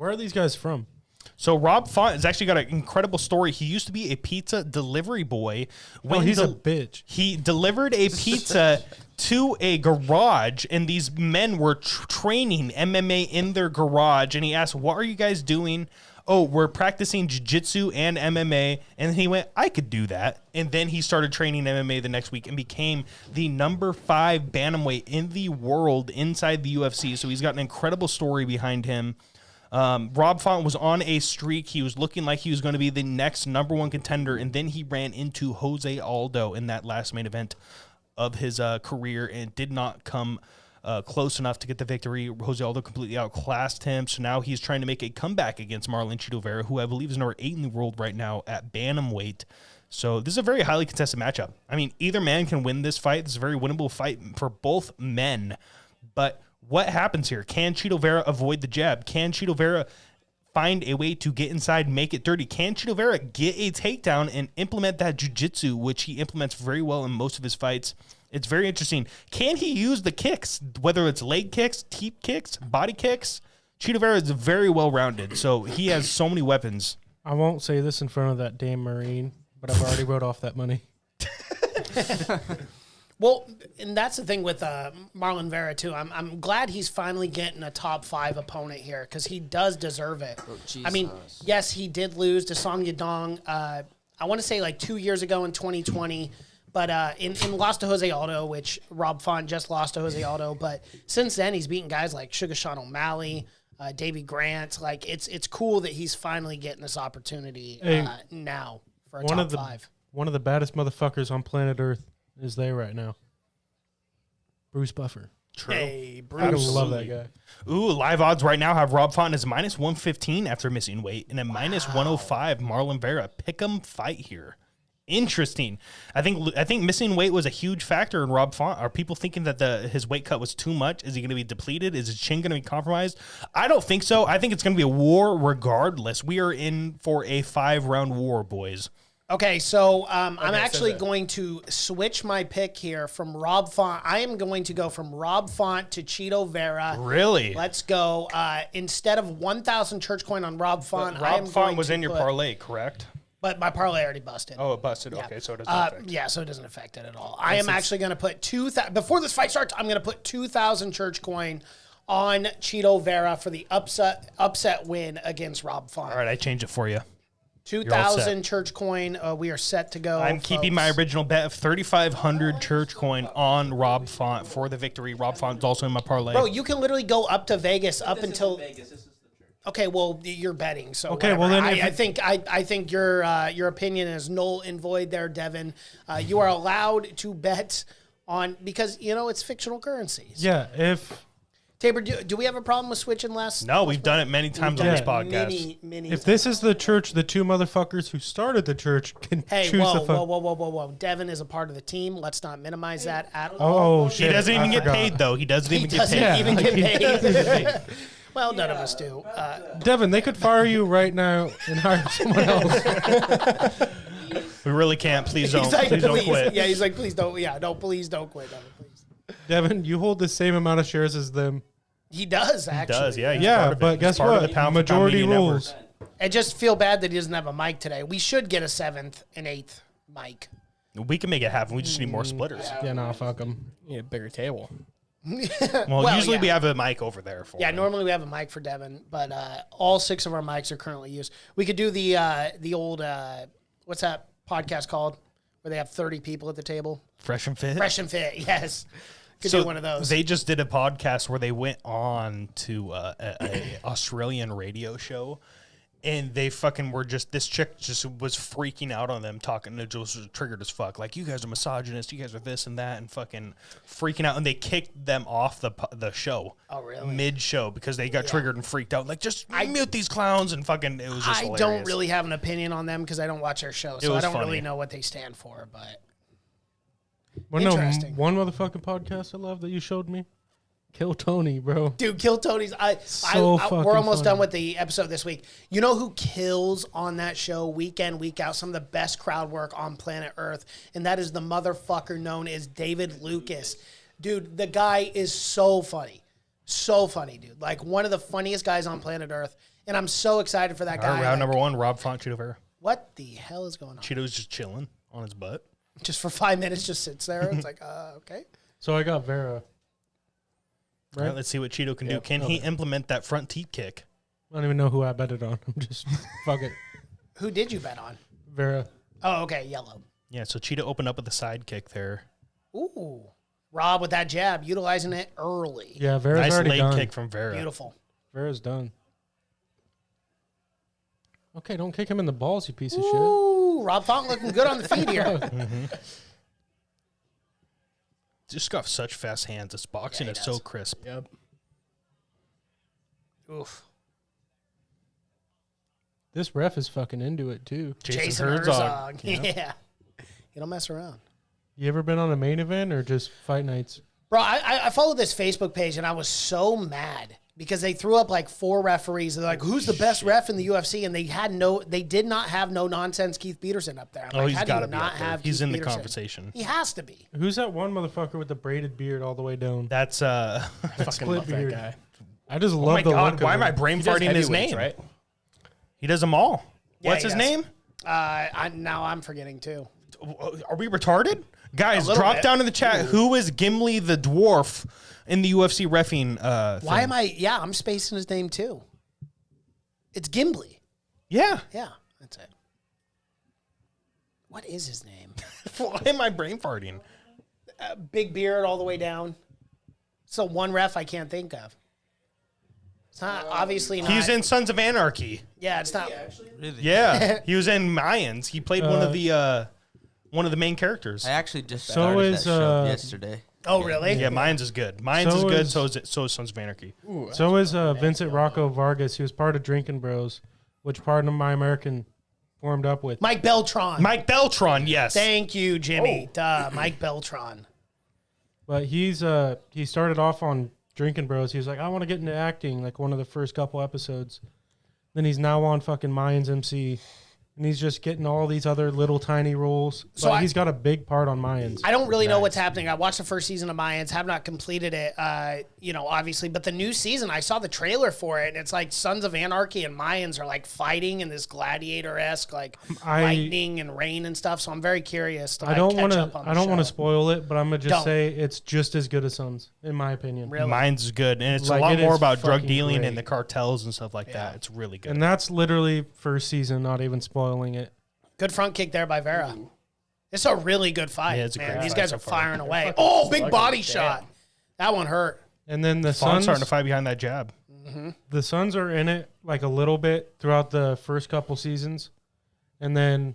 Where are these guys from?
So Rob Font has actually got an incredible story. He used to be a pizza delivery boy.
He's a bitch.
He delivered a pizza to a garage, and these men were training MMA in their garage. And he asked, "What are you guys doing?" "Oh, we're practicing jiu-jitsu and MMA." And then he went, "I could do that." And then he started training MMA the next week and became the number 5 bantamweight in the world inside the UFC. So he's got an incredible story behind him. Rob Font was on a streak. He was looking like he was going to be the next number 1 contender, and then he ran into Jose Aldo in that last main event of his career and did not come close enough to get the victory. Jose Aldo completely outclassed him, so now he's trying to make a comeback against Marlon Cheeto Vera, who I believe is number 8 in the world right now at bantamweight. So this is a very highly contested matchup. I mean, either man can win this fight. This is a very winnable fight for both men, but what happens here? Can Cheeto Vera avoid the jab? Can Cheeto Vera find a way to get inside, make it dirty? Can Cheeto Vera get a takedown and implement that jiu-jitsu, which he implements very well in most of his fights? It's very interesting. Can he use the kicks, whether it's leg kicks, teep kicks, body kicks? Cheeto Vera is very well-rounded, so he has so many weapons.
I won't say this in front of that damn Marine, but I've already wrote off that money.
Well, and that's the thing with Marlon Vera, too. I'm glad he's finally getting a top 5 opponent here because he does deserve it. I mean, yes, he did lose to Song Yadong, I want to say like 2 years ago in 2020, but in lost to Jose Aldo, which Rob Font just lost to Jose Aldo. But since then, he's beaten guys like Sugar Sean O'Malley, Davey Grant. Like, it's cool that he's finally getting this opportunity now for a top 5.
One of the baddest motherfuckers on planet Earth is there right now. Bruce Buffer.
True.
Hey, Bruce.
I love that guy.
Ooh, live odds right now have Rob Font as minus 115 after missing weight and a minus 105 Marlon Vera. Pick'em fight here. Interesting. I think missing weight was a huge factor in Rob Font. Are people thinking that his weight cut was too much? Is he going to be depleted? Is his chin going to be compromised? I don't think so. I think it's going to be a war regardless. We are in for a 5-round war, boys.
Okay, so I'm actually going to switch my pick here from Rob Font. I am going to go from Rob Font to Cheeto Vera.
Really?
Let's go. Instead of 1,000 church coin on Rob Font,
Rob Font was in your parlay, correct?
But my parlay already busted.
Oh, it busted. Yeah. Okay, so it doesn't affect.
Yeah, so it doesn't affect it at all. I am actually going to put 2,000 before this fight starts. I'm going to put 2,000 church coin on Cheeto Vera for the upset win against Rob Font.
All right, I changed it for you.
2,000 church coin. We are set to go.
I'm keeping my original bet of 3,500 church coin on Rob Font for the victory. Rob Font's also in my parlay.
Bro, you can literally go up to Vegas up
This
until.
isn't Vegas. This is the church.
Okay, well, you're betting, so
Okay,
whatever.
well, then
I think your opinion is null and void there, Devin. You are allowed to bet on because it's fictional currencies.
Yeah, if
Tabor, do we have a problem with switching last?
No, we've done it many times on this podcast.
Many
if this is the church, the 2 motherfuckers who started the church can
Hey,
choose the fuck.
whoa. Devin is a part of the team. Let's not minimize that at
Oh,
all.
shit.
He doesn't even
I
get
forgot.
paid, though. He doesn't
He
even get
doesn't
paid.
even get
He
paid.
doesn't get paid.
Well, none of us do.
Devin, they could fire you right now and hire someone else.
We really can't. Please don't.
He's like,
Please don't quit.
Yeah, he's like, please don't. Yeah, no, please don't quit, Devin, please.
Devin, you hold the same amount of shares as them.
He does, actually.
He does, yeah. He's
Yeah,
part of it.
but
He's
guess
part of
what?
the pound for pound
Majority
media
rules.
network.
I just feel bad that he doesn't have a mic today. We should get a 7th and 8th mic.
We can make it happen. We just need more splitters.
Yeah, no, fuck them.
You need a bigger table.
Well, usually
yeah.
we have a mic over there for
Yeah,
him.
normally we have a mic for Devin, but all 6 of our mics are currently used. We could do the old, what's that podcast called? Where they have 30 people at the table?
Fresh and fit.
Fresh and Fit, yes. Could do one of those.
They just did a podcast where they went on to a Australian radio show, and they fucking were just, this chick just was freaking out on them, talking to just triggered as fuck. Like, you guys are misogynist, you guys are this and that, and fucking freaking out. And they kicked them off the show.
Oh, really?
Mid-show because they got triggered and freaked out. Like, just mute these clowns, and fucking, it was just
I
hilarious.
don't really have an opinion on them because I don't watch their show, so I
was
don't
funny.
really know what they stand for, but...
Well, no,
Interesting.
one motherfucking podcast I love that you showed me. Kill Tony, bro.
Dude, Kill Tony's.
So
we're
fucking
almost
funny.
done with the episode this week. You know who kills on that show week in, week out? Some of the best crowd work on planet Earth, and that is the motherfucker known as David Lucas. Dude, the guy is so funny. So funny, dude. Like, one of the funniest guys on planet Earth. And I'm so excited for that
All
guy.
right, round
Like,
number 1, Rob Font, Cheeto Vera.
what the hell is going on?
Cheeto's just chilling on his butt.
Just for 5 minutes, just sits there. It's like, okay.
So I got Vera.
All right, let's see what Cheeto can do. Can he implement that front teep kick?
I don't even know who I betted on. I'm just fuck it.
Who did you bet on?
Vera.
Oh, okay, yellow.
Yeah, so Cheeto opened up with a side kick there.
Ooh. Rob with that jab, utilizing it early.
Yeah, Vera's
Nice
already
leg
done.
kick from Vera.
Beautiful.
Vera's done. Okay, don't kick him in the balls, you piece of shit.
Ooh, Rob Font looking good on the feet here.
Just got such fast hands. This boxing
he
is
does.
so crisp.
Yep.
Oof.
This ref is fucking into it, too.
Jason Herzog. Yeah. You don't mess around.
You ever been on a main event or just fight nights?
Bro, I followed this Facebook page and I was so mad because they threw up like 4 referees. They're like, who's the best ref in the UFC? And they did not have no nonsense Keith Peterson up there. I'm like,
He's
how do
got
you
to be
not
up there.
have
He's
Keith
in the
Peterson?
conversation.
He has to be.
Who's that one motherfucker with the braided beard all the way down?
That's
Fucking
Split
love that
beard.
guy.
I just
oh
love
my
the
god,
look
why
of
am I
him.
brain
He does
farting his
heavyweights,
name?
right?
He does them all.
Yeah,
What's
he
his
does.
name?
Now I'm forgetting too.
Are we retarded? Guys,
little
drop
bit.
down in the chat. Who is Gimli the dwarf in the UFC reffing
Why
thing?
am I? Yeah, I'm spacing his name too. It's Gimli.
Yeah.
Yeah, that's it. What is his name?
Why am I brain farting?
Big beard all the way down. So one ref I can't think of. It's not obviously not.
He's in Sons of Anarchy.
Yeah, it's not.
Really?
Yeah. He was in Mayans. He played one of the main characters.
I actually just
So
started
is,
that show
uh,
yesterday.
Oh, really?
Yeah, Mayans is good. Mayans
So
is good,
is-
so is Sons of Anarchy.
So is Vincent Rocco Vargas. He was part of Drinking Bros, which part of My American formed up with.
Mike Beltron.
Mike Beltron, yes.
Thank you, Jimmy.
Oh.
Duh, Mike Beltron.
But he started off on Drinking Bros. He was like, I want to get into acting, like one of the first couple episodes. Then he's now on fucking Mayans MC. And he's just getting all these other little tiny roles.
So
But he's got a big part on Mayans.
I don't really know what's happening. I watched the first season of Mayans, have not completed it, obviously. But the new season, I saw the trailer for it, and it's like Sons of Anarchy and Mayans are like fighting in this gladiator-esque, like lightning and rain and stuff. So I'm very curious to
I don't
want to.
I don't want to spoil it, but I'm gonna just
Don't.
say it's just as good as Sons, in my opinion.
Really?
Mine's is good, and it's
Like,
a lot
it
more
is
about drug
fucking
dealing
great.
and the cartels and stuff like that. It's really good.
And that's literally first season, not even spoiling it.
Good front kick there by Vera. It's a really good fight.
Yeah, it's a
man.
great
These
fight
guys
so
are
far.
firing away. Oh, big body shot. That one hurt.
And then the
Fawn's
Suns,
starting to fight behind that jab.
the Suns are in it like a little bit throughout the first couple seasons, and then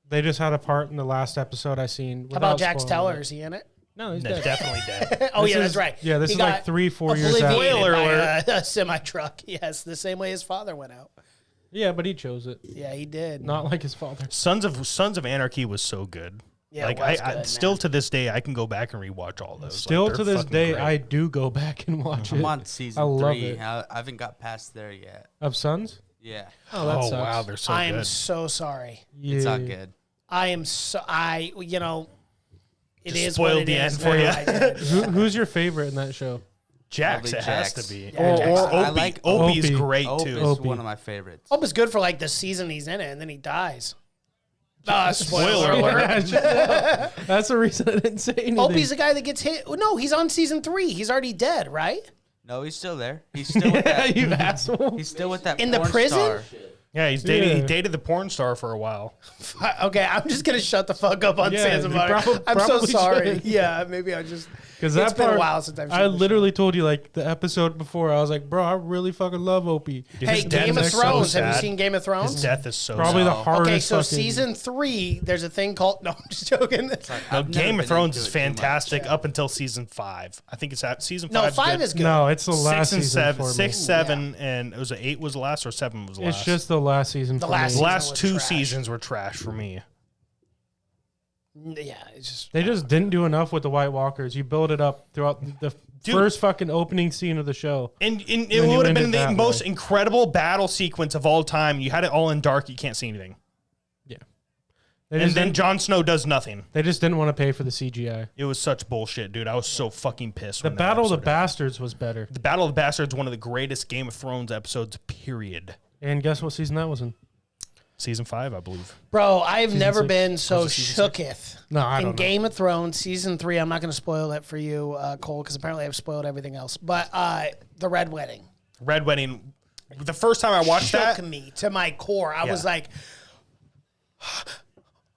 they just had a part in the last episode I seen.
How about
without
Jax
spoiling
Teller?
it.
Is he in it?
No, he's
No,
dead.
definitely dead.
Oh,
This
yeah,
is-
that's right.
yeah, this
He
is like
got
3-4 years out.
obliterated
Spoiler
by
alert.
a semi-truck. Yes, the same way his father went out.
Yeah, but he chose it,
Yeah, he did.
not like his father.
Sons of Anarchy was so good.
Yeah,
like
it was
I
good,
still
man.
to this day I can go back and rewatch all those.
Still
Like,
to
they're
this
fucking
day,
great.
I do go back and watch it.
I'm on season
I love
3.
it.
I haven't got past there yet.
Of Sons?
Yeah.
Oh, that sucks.
wow, they're so
I am
good.
so sorry.
Yeah.
It's not good.
I am so it
Just
is
spoiled
what it
the
is,
end for
man.
you.
I did.
Who's your favorite in that show?
Jax,
Probably
it has
Jax.
to be.
Yeah, Jax.
or
I
Opie.
like
Opie's
Opie.
great
Hope
too.
is
Opie.
one of my favorites.
Hope is good for like the season he's in it, and then he dies. Spoiler
Spoiler
alert.
That's the reason I didn't say anything.
Opie's the guy that gets hit. No, he's on season 3. He's already dead, right?
No, he's still there. He's still with that.
you asshole.
He's still with that
In the
porn
prison?
star.
Yeah, he's dated. He
Yeah.
dated the porn star for a while.
Okay, I'm just gonna shut the fuck up on
Yeah,
Sands
you
about it.
prob-
I'm so
probably
sorry.
should.
Yeah, maybe I just.
Because
It's
that
been a
part,
while since I've seen
I
the show.
literally told you like the episode before. I was like, bro, I really fucking love Opie.
Dude,
Hey,
his death
Game of
is so
Thrones. Have you
sad.
seen Game of Thrones?
His death is so
Probably the
sad.
hardest.
Okay, so
fucking,
season 3, there's a thing called. No, I'm just joking.
No,
I've never
Game
been
of Thrones
into
is
it too much.
fantastic up until season 5. I think it's at season 5.
No, 5 is good.
No, it's the
6
last
and
season
7,
for
6,
me.
7, and it was 8 was the last or 7 was the last.
It's just the last season
The
for
last
the
me.
last
was
2
trash.
seasons were trash for me.
Yeah, it's just.
They just didn't do enough with the White Walkers. You build it up throughout the
Dude.
first fucking opening scene of the show.
And it
then you
would have
end
been
it
the
that
most
way.
incredible battle sequence of all time. You had it all in dark. You can't see anything. And then Jon Snow does nothing.
They just didn't want to pay for the CGI.
It was such bullshit, dude. I was so fucking pissed.
The
when that
Battle of the
episode
Bastards was better.
ended. The Battle of the Bastards, one of the greatest Game of Thrones episodes, period.
And guess what season that was in?
Season 5, I believe.
Bro, I've never
6?
been so
Was it season
shooketh.
No, I don't
In
know.
Game of Thrones, season 3, I'm not going to spoil it for you, Cole, because apparently I've spoiled everything else. But the Red Wedding
Red Wedding. The first time I watched
shook
that,
me to my core. I was
Yeah.
like,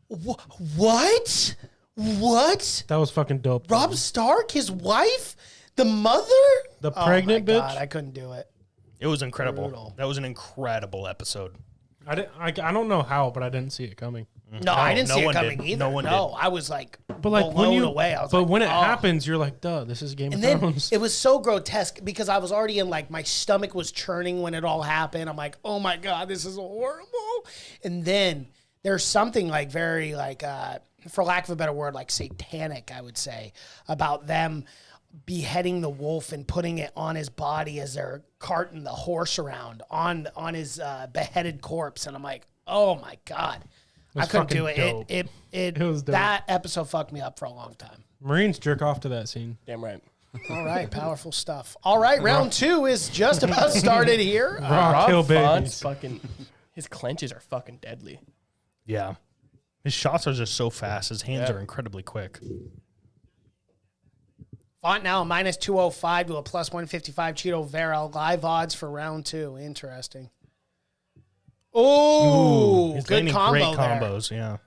what? What?
That was fucking dope.
Rob Stark, his wife, the mother?
The pregnant
oh my
bitch?
God, I couldn't do it.
it was incredible.
Brutal.
That was an incredible episode.
I don't know how, but I didn't see it coming.
No, I didn't
no
see it
one
coming
did.
either.
No one
no,
did.
I was like,
But like
blown
when you,
away. I was
but
like,
when it
oh.
happens, you're like, duh, this is Game
And
of
then
Thrones.
it was so grotesque because I was already in like my stomach was churning when it all happened. I'm like, oh my God, this is horrible. And then there's something like very like, for lack of a better word, like satanic, I would say, about them beheading the wolf and putting it on his body as they're carting the horse around on his beheaded corpse. And I'm like, oh my God. I
was
couldn't do
fucking
it.
dope.
It
was dope.
that episode fucked me up for a long time.
Marines jerk off to that scene.
Damn right.
All right, powerful stuff. All right, round 2 is just about started here.
Rock kill
Font's
babies.
fucking, his clenches are fucking deadly.
Yeah. His shots are just so fast. His hands
Yeah.
are incredibly quick.
Font now minus 205 to a plus 155. Cheeto Vera live odds for round 2. Interesting. Oh,
He's
good
landing
combo
great
there.
combos, yeah.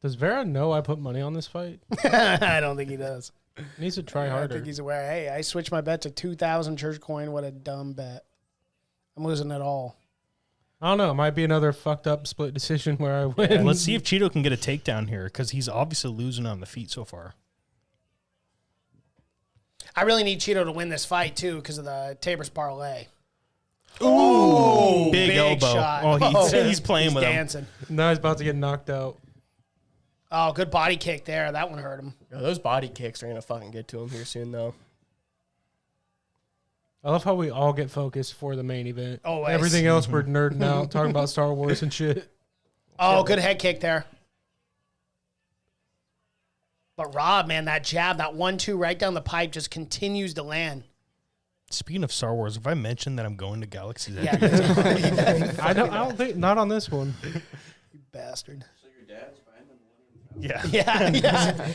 Does Vera know I put money on this fight?
I don't think he does.
He needs to try
I
harder.
think he's aware. Hey, I switched my bet to 2,000 church coin. What a dumb bet. I'm losing it all.
I don't know. It might be another fucked up split decision where I win.
Let's see if Cheeto can get a takedown here because he's obviously losing on the feet so far.
I really need Cheeto to win this fight, too, because of the Tabor's parlay.
Ooh, big elbow.
shot.
Oh, he's playing with him.
dancing.
Now he's about to get knocked out.
Oh, good body kick there. That one hurt him.
Yo, those body kicks are gonna fucking get to him here soon, though.
I love how we all get focused for the main event.
Always.
Everything else we're nerding out, talking about Star Wars and shit.
Oh, good head kick there. But Rob, man, that jab, that 1-2 right down the pipe just continues to land.
Speaking of Star Wars, have I mentioned that I'm going to Galaxy's Edge?
Yeah,
I don't think, not on this one.
you bastard.
So your dad's buying them one?
Yeah.
Yeah.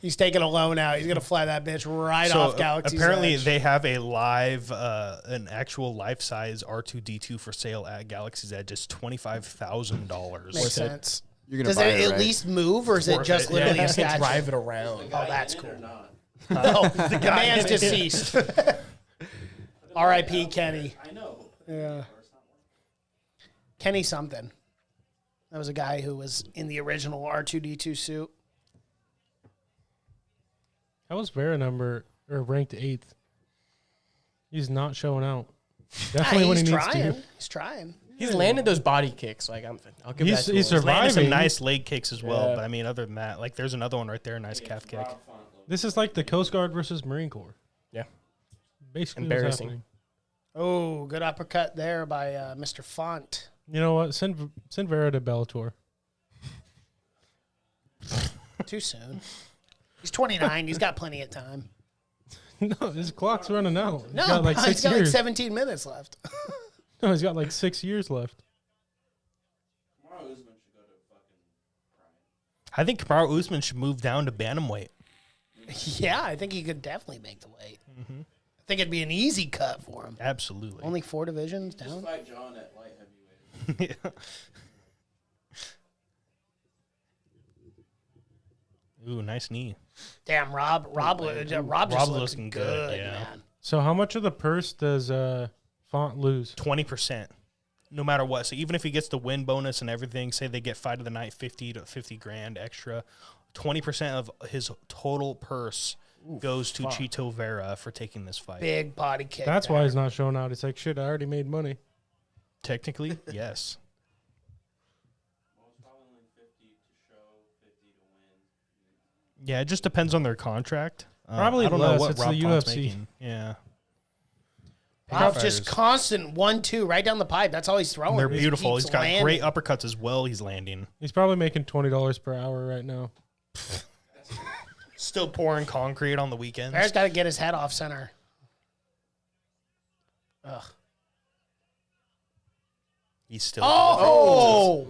He's taking a loan out. He's going to fly that bitch right
So
off Galaxy's
apparently
Edge.
they have a live, an actual life-size R2-D2 for sale at Galaxy's Edge. It's $25,000.
Makes sense.
You're gonna
Does
buy
it
it,
at
right?
least move, or is it
Worth
just
it.
literally
Yeah,
a
you
statue?
can drive it around.
Oh, that's
In it
cool.
or not?
No, the man's deceased. R.I.P. Kenny.
I know.
Yeah.
Or it's not working.
Kenny something. That was a guy who was in the original R2-D2 suit.
How was Vera ranked 8th? He's not showing out. Definitely when he
he's
needs
trying.
to.
He's trying.
He's landed those body kicks. Like I'll give
He's-
that to
he's
him.
He's landing some
surviving.
nice leg kicks as well,
Yeah.
but I mean, other than that, like there's another one right there, nice calf kick.
This is like the Coast Guard versus Marine Corps.
Yeah.
Basically,
Embarrassing.
what's happening.
Oh, good uppercut there by Mr. Font.
You know what? Send Vera to Bellator.
Too soon. He's 29. He's got plenty of time.
No, his clock's running out. He's
No,
got like
he's
6
got like
years.
17 minutes left.
No, he's got like 6 years left.
Tomorrow Usman should go to fucking Prime.
I think Kamaru Usman should move down to bantamweight.
Yeah, I think he could definitely make the weight. I think it'd be an easy cut for him.
Absolutely.
Only 4 divisions
Just
down.
fight John at light heavyweight.
Yeah. Ooh, nice knee.
Damn, Rob just
Rob
looks
looking
good,
good, yeah.
man.
So how much of the purse does Font lose?
20%. No matter what. So even if he gets the win bonus and everything, say they get fight of the night, 50 to 50 grand extra, 20% of his total purse goes to Cheeto Vera for taking this fight.
Big body kick.
That's
there.
why he's not showing out. It's like, shit, I already made money.
Technically, yes.
Well, it's probably only 50 to show, 50 to win.
Yeah, it just depends on their contract.
Probably
I don't
less.
know what
It's
Rob
the
Font's
UFC.
making. Yeah.
Just constant 1-2 right down the pipe. That's all he's throwing.
They're
He
beautiful.
keeps
He's got
landing.
great uppercuts as well. He's landing.
He's probably making $20 per hour right now.
Still pouring concrete on the weekends.
Vera's got to get his head off center. Ugh.
He's still.
Oh!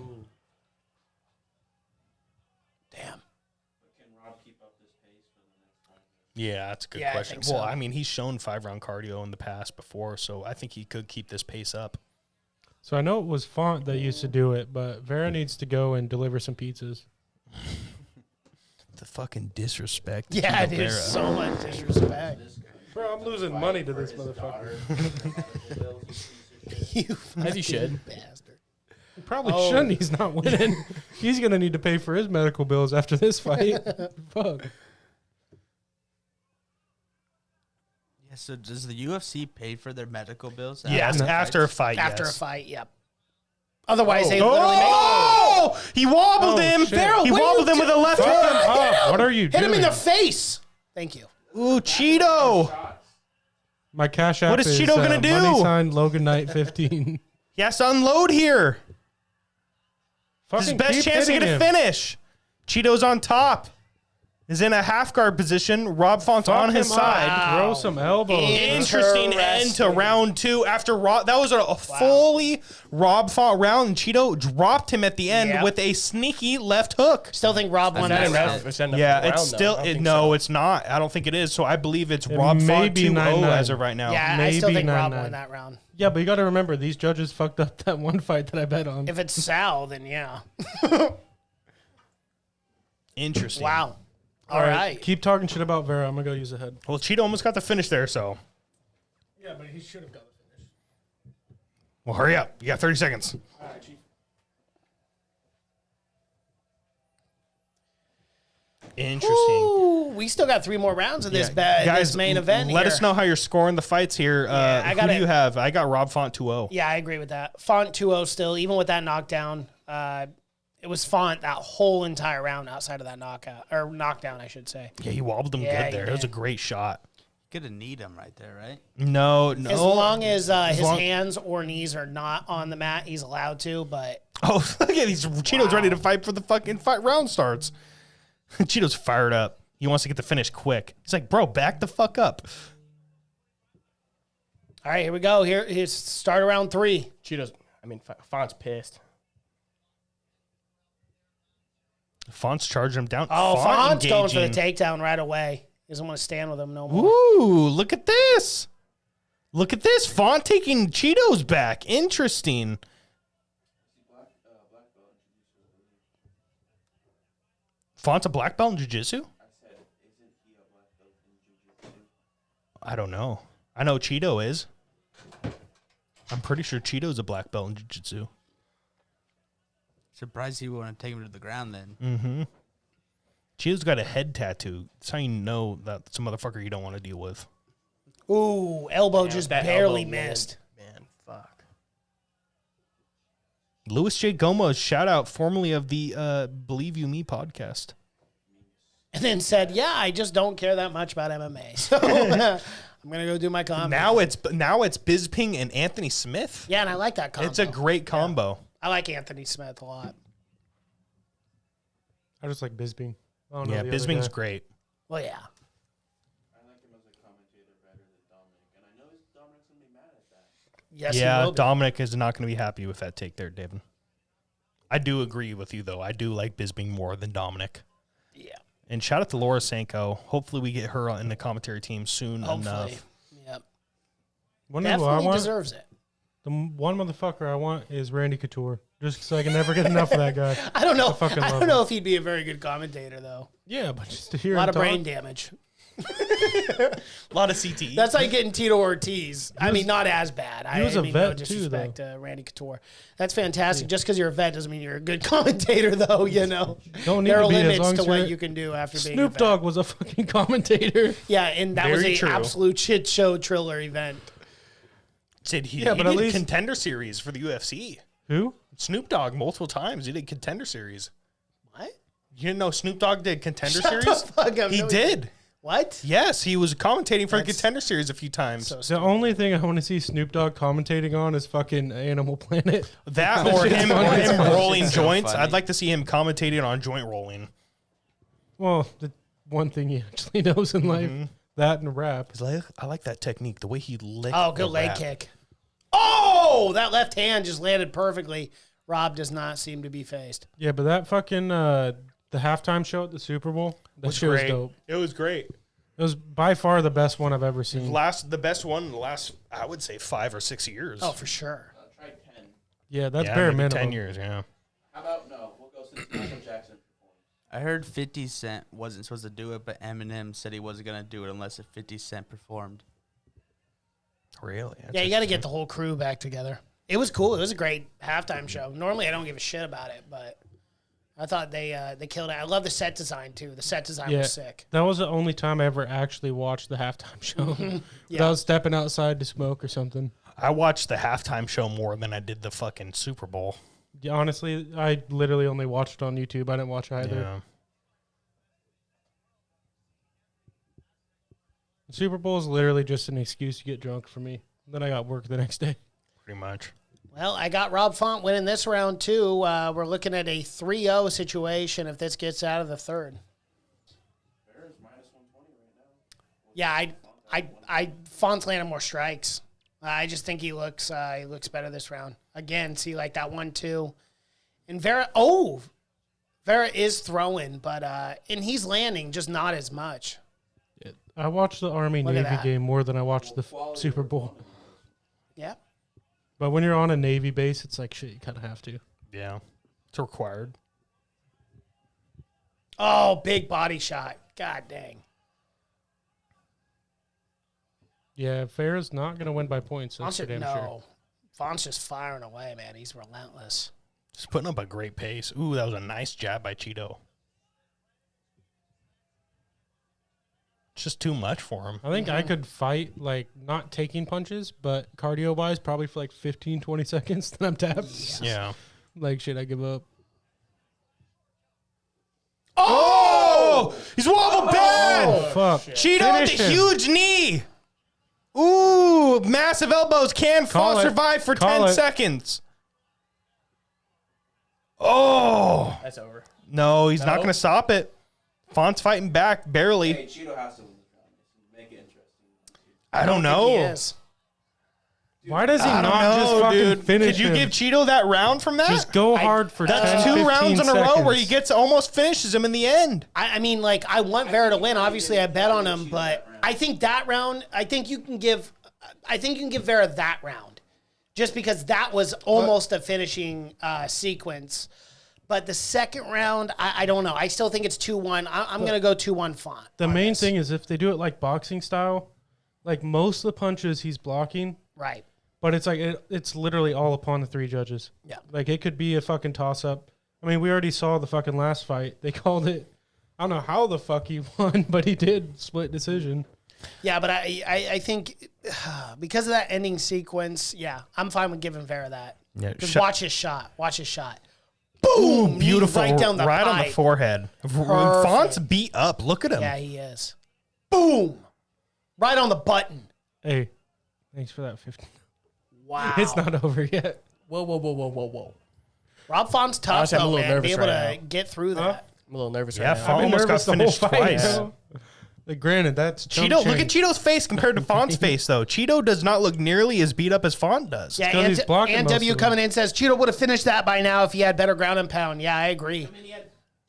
Damn.
Can Rob keep up this pace for the next time?
Yeah, that's a good
Yeah, I
question.
think
Well,
so.
I mean, he's shown 5-round cardio in the past before, so I think he could keep this pace up.
So I know it was Font that used to do it, but Vera needs to go and deliver some pizzas.
The fucking disrespect.
Yeah,
Cheeto
dude,
Vera.
so much disrespect.
Bro, I'm losing money to this motherfucker.
You
As he should.
bastard.
He probably shouldn't. He's not winning. He's going to need to pay for his medical bills after this fight. Fuck.
Yeah, so does the UFC pay for their medical bills?
Yes, after a fight.
After
yes.
a fight, yep. Otherwise, they literally make...
Oh! He wobbled
Oh,
him.
shit.
He wobbled him with a left
Fuck him
hook.
up. What are you
Hit
doing?
him in the face. Thank you.
Ooh, Cheeto.
My cash app
What is Cheeto gonna do?
Money sign Logan Knight 15.
He has to unload here. His
Fucking
best
keep
chance to get
hitting
a
him.
finish. Cheeto's on top. Is in a half guard position. Rob Font's
Fuck
on his
him
side.
up. Throw some elbows.
Interesting end to
Interesting.
round 2 after Rob. That was a fully Rob Font round, and Cheeto dropped him at the end
Yep.
with a sneaky left hook.
Still think Rob won
Is
that
that
round.
enough? Is that enough
Yeah,
for a
it's
round, though?
still
I don't think
no,
so.
it's not. I don't think it is. So I believe it's
It
Rob
may
Font
be
2-0
9-9.
as of right now.
Yeah, I still
Maybe
think Rob
9-9.
won that round.
Yeah, but you got to remember, these judges fucked up that one fight that I bet on.
If it's Sal, then yeah.
Interesting.
Wow. All right.
Keep talking shit about Vera. I'm going to go use a head.
Well, Cheeto almost got the finish there, so.
Yeah, but he should have got the finish.
Well, hurry up. You got 30 seconds. Interesting.
Ooh, we still got 3 more rounds of this, this main event.
Let
here.
us know how you're scoring the fights here.
I
Who
got
do
it.
you have? I got Rob Font 2-0.
Yeah, I agree with that. Font 2-0 still, even with that knockdown. It was Font that whole entire round outside of that knockdown, I should say.
Yeah, he wobbled him
Yeah,
good there.
he
It was a
did.
great shot.
Could have kneed him right there, right?
No.
As long as his
long-
hands or knees are not on the mat, he's allowed to, but
Oh, look at these. Cheeto's ready to fight for the fucking fight. Round starts. Cheeto's fired up. He wants to get the finish quick. He's like, bro, back the fuck up.
all right, here we go. Here's start around 3.
Cheetos. I mean, Font's pissed.
Font's charging him down.
Oh,
Font
Font's going for the
engaging.
takedown right away. He doesn't want to stand with him no more.
Ooh, look at this. Look at this. Font taking Cheetos back. Interesting. Font's a black belt in jiu-jitsu? I don't know. I know Cheeto is. I'm pretty sure Cheeto's a black belt in jiu-jitsu.
Surprised he wouldn't take him to the ground then.
Cheeto's got a head tattoo. That's how you know that it's a motherfucker you don't want to deal with.
Ooh, elbow just
that
barely
elbow
missed.
Man, fuck.
Louis J. Gomez, shout out, formerly of the Believe You Me podcast.
And then said, yeah, I just don't care that much about MMA. So I'm going to go do my combo.
Now it's Bisping and Anthony Smith.
Yeah, and I like that combo.
It's a great combo.
I like Anthony Smith a lot.
I just like Bisping. I don't know
Yeah,
the other
Bisping's
guy.
great.
Well, yeah.
I like him as a commentator better than Dominic, and I know Dominic's gonna be mad at that.
Yes, he
Yeah,
will be.
Dominic is not going to be happy with that take there, David. I do agree with you, though. I do like Bisping more than Dominic.
Yeah,
And shout out to Laura Sanko. Hopefully we get her in the commentary team soon
hopefully.
enough.
Yep.
Wonder who I
Definitely
want?
deserves it.
The one motherfucker I want is Randy Couture. Just so I can never get enough of that guy.
I don't know.
fucking
I
love
don't know
him.
if he'd be a very good commentator, though.
Yeah, but just to hear
A lot
him
of
talk,
brain damage.
A lot of CTE.
That's like getting Tito Ortiz. I mean, not as bad.
he was
I
a
mean,
vet
no
too,
disrespect to Randy Couture. That's fantastic. Just because you're a vet doesn't mean you're a good commentator, though. You know,
Don't need
there
to
are
be as
limits
long
to
as
what
you're-
you can do after being a
Snoop
vet.
Dogg was a fucking commentator.
Yeah, and that was
Very
a
true.
absolute shit show Triller event.
Did he?
Yeah,
He
but at
did
least-
contender series for the UFC.
Who?
Snoop Dogg multiple times. He did contender series.
What?
You didn't know Snoop Dogg did contender
Shut the
series?
fuck up.
He
No,
did.
What?
Yes, he was commentating for a Contender Series a few times.
So
The only thing I want to see Snoop Dogg commentating on is fucking Animal Planet.
That or him rolling
It's so
joints.
funny.
I'd like to see him commentating on joint rolling.
Well, the one thing he actually knows in life, that and rap.
He's like, I like that technique, the way he licked.
Oh, good
the
leg
rap.
kick. Oh, that left hand just landed perfectly. Rob does not seem to be phased.
Yeah, but that fucking the halftime show at the Super Bowl, that shit was dope.
It was great.
It was by far the best one I've ever seen.
The best one in the last, I would say, 5 or 6 years.
Oh, for sure.
Try 10.
Yeah, that's
yeah,
bare
maybe
minimum.
10 years, yeah.
How about no? We'll go since Michael Jackson performed.
I heard 50 Cent wasn't supposed to do it, but Eminem said he wasn't going to do it unless if 50 Cent performed.
Really?
Yeah, you got to get the whole crew back together. It was cool. It was a great halftime show. Normally, I don't give a shit about it, but I thought they killed it. I love the set design, too. The set design was sick.
That was the only time I ever actually watched the halftime show. Without stepping outside to smoke or something.
I watched the halftime show more than I did the fucking Super Bowl.
Yeah, honestly, I literally only watched it on YouTube. I didn't watch either.
Yeah.
The Super Bowl is literally just an excuse to get drunk for me. Then I got work the next day.
Pretty much.
Well, I got Rob Font winning this round, too. We're looking at a 3-0 situation if this gets out of the third.
Bears minus 120 right now.
Yeah, Font's landing more strikes. I just think he looks better this round. Again, see like that 1-2. And Vera is throwing, but and he's landing, just not as much.
I watched the
Look at
Army-Navy
that.
game more than I watched the Super Bowl.
Yeah.
But when you're on a Navy base, it's like, shit, you kind of have to.
Yeah. It's required.
Oh, big body shot. God dang.
Yeah, Farrah's not going to win by points. That's for damn sure.
No. Font's just firing away, man. He's relentless.
Just putting up a great pace. Ooh, that was a nice jab by Cheeto. It's just too much for him.
I think I could fight, like, not taking punches, but cardio-wise, probably for like 15, 20 seconds, then I'm tapped.
Yeah.
Like, shit, I give up.
Oh! He's wobbled bad!
Oh, fuck.
Cheeto with
Finish
a
him.
huge knee. Ooh, massive elbows. Can
Call
Font
it.
survive for
Call
10
it.
seconds? Oh.
That's over.
No, he's not going to stop it. Font's fighting back, barely.
Hey, Cheeto has to win this round. Make it interesting.
I don't
He
know.
is.
Why does he
I
not
don't
just
know,
fucking
dude.
finish
Could you
him?
give Cheeto that round from that?
Just go hard for 10,
That's 2 rounds in a
15
row where he
seconds.
gets almost finishes him in the end.
I mean, like, I want Vera to win. Obviously, I bet on him, but I think that round, I think you can give Vera that round. Just because that was almost a finishing sequence. But the second round, I don't know. I still think it's 2-1. I'm going to go 2-1 Font.
The
on
main
this.
thing is if they do it like boxing style, like most of the punches he's blocking,
Right.
but it's like it's literally all upon the 3 judges.
Yeah.
Like it could be a fucking toss up. I mean, we already saw the fucking last fight. They called it. I don't know how the fuck he won, but he did split decision.
Yeah, but I think because of that ending sequence, yeah, I'm fine with giving Vera that.
Yeah,
Just
shot-
watch his shot. Watch his shot. Boom! Knee
Beautiful.
Right down the
right on the
pipe.
forehead. Font's beat up. Look at him.
Yeah, he is. Boom! Right on the button.
Hey, thanks for that 15.
Wow.
It's not over yet.
Whoa.
Rob Font's tough,
Honestly, I'm a
though,
little
man. Be
nervous
able
right
to
now.
get through that.
I'm a little nervous
Yeah,
right now.
Font almost got
nervous the whole
finished
fight,
twice.
bro. Like, granted, that's chump
Cheeto, look
change.
at Cheeto's face compared to Font's face, though. Cheeto does not look nearly as beat up as Font does.
Yeah,
'cause he's blocking
and
most
W
of them.
coming in says Cheeto would have finished that by now if he had better ground and pound. Yeah, I agree.
I mean, he had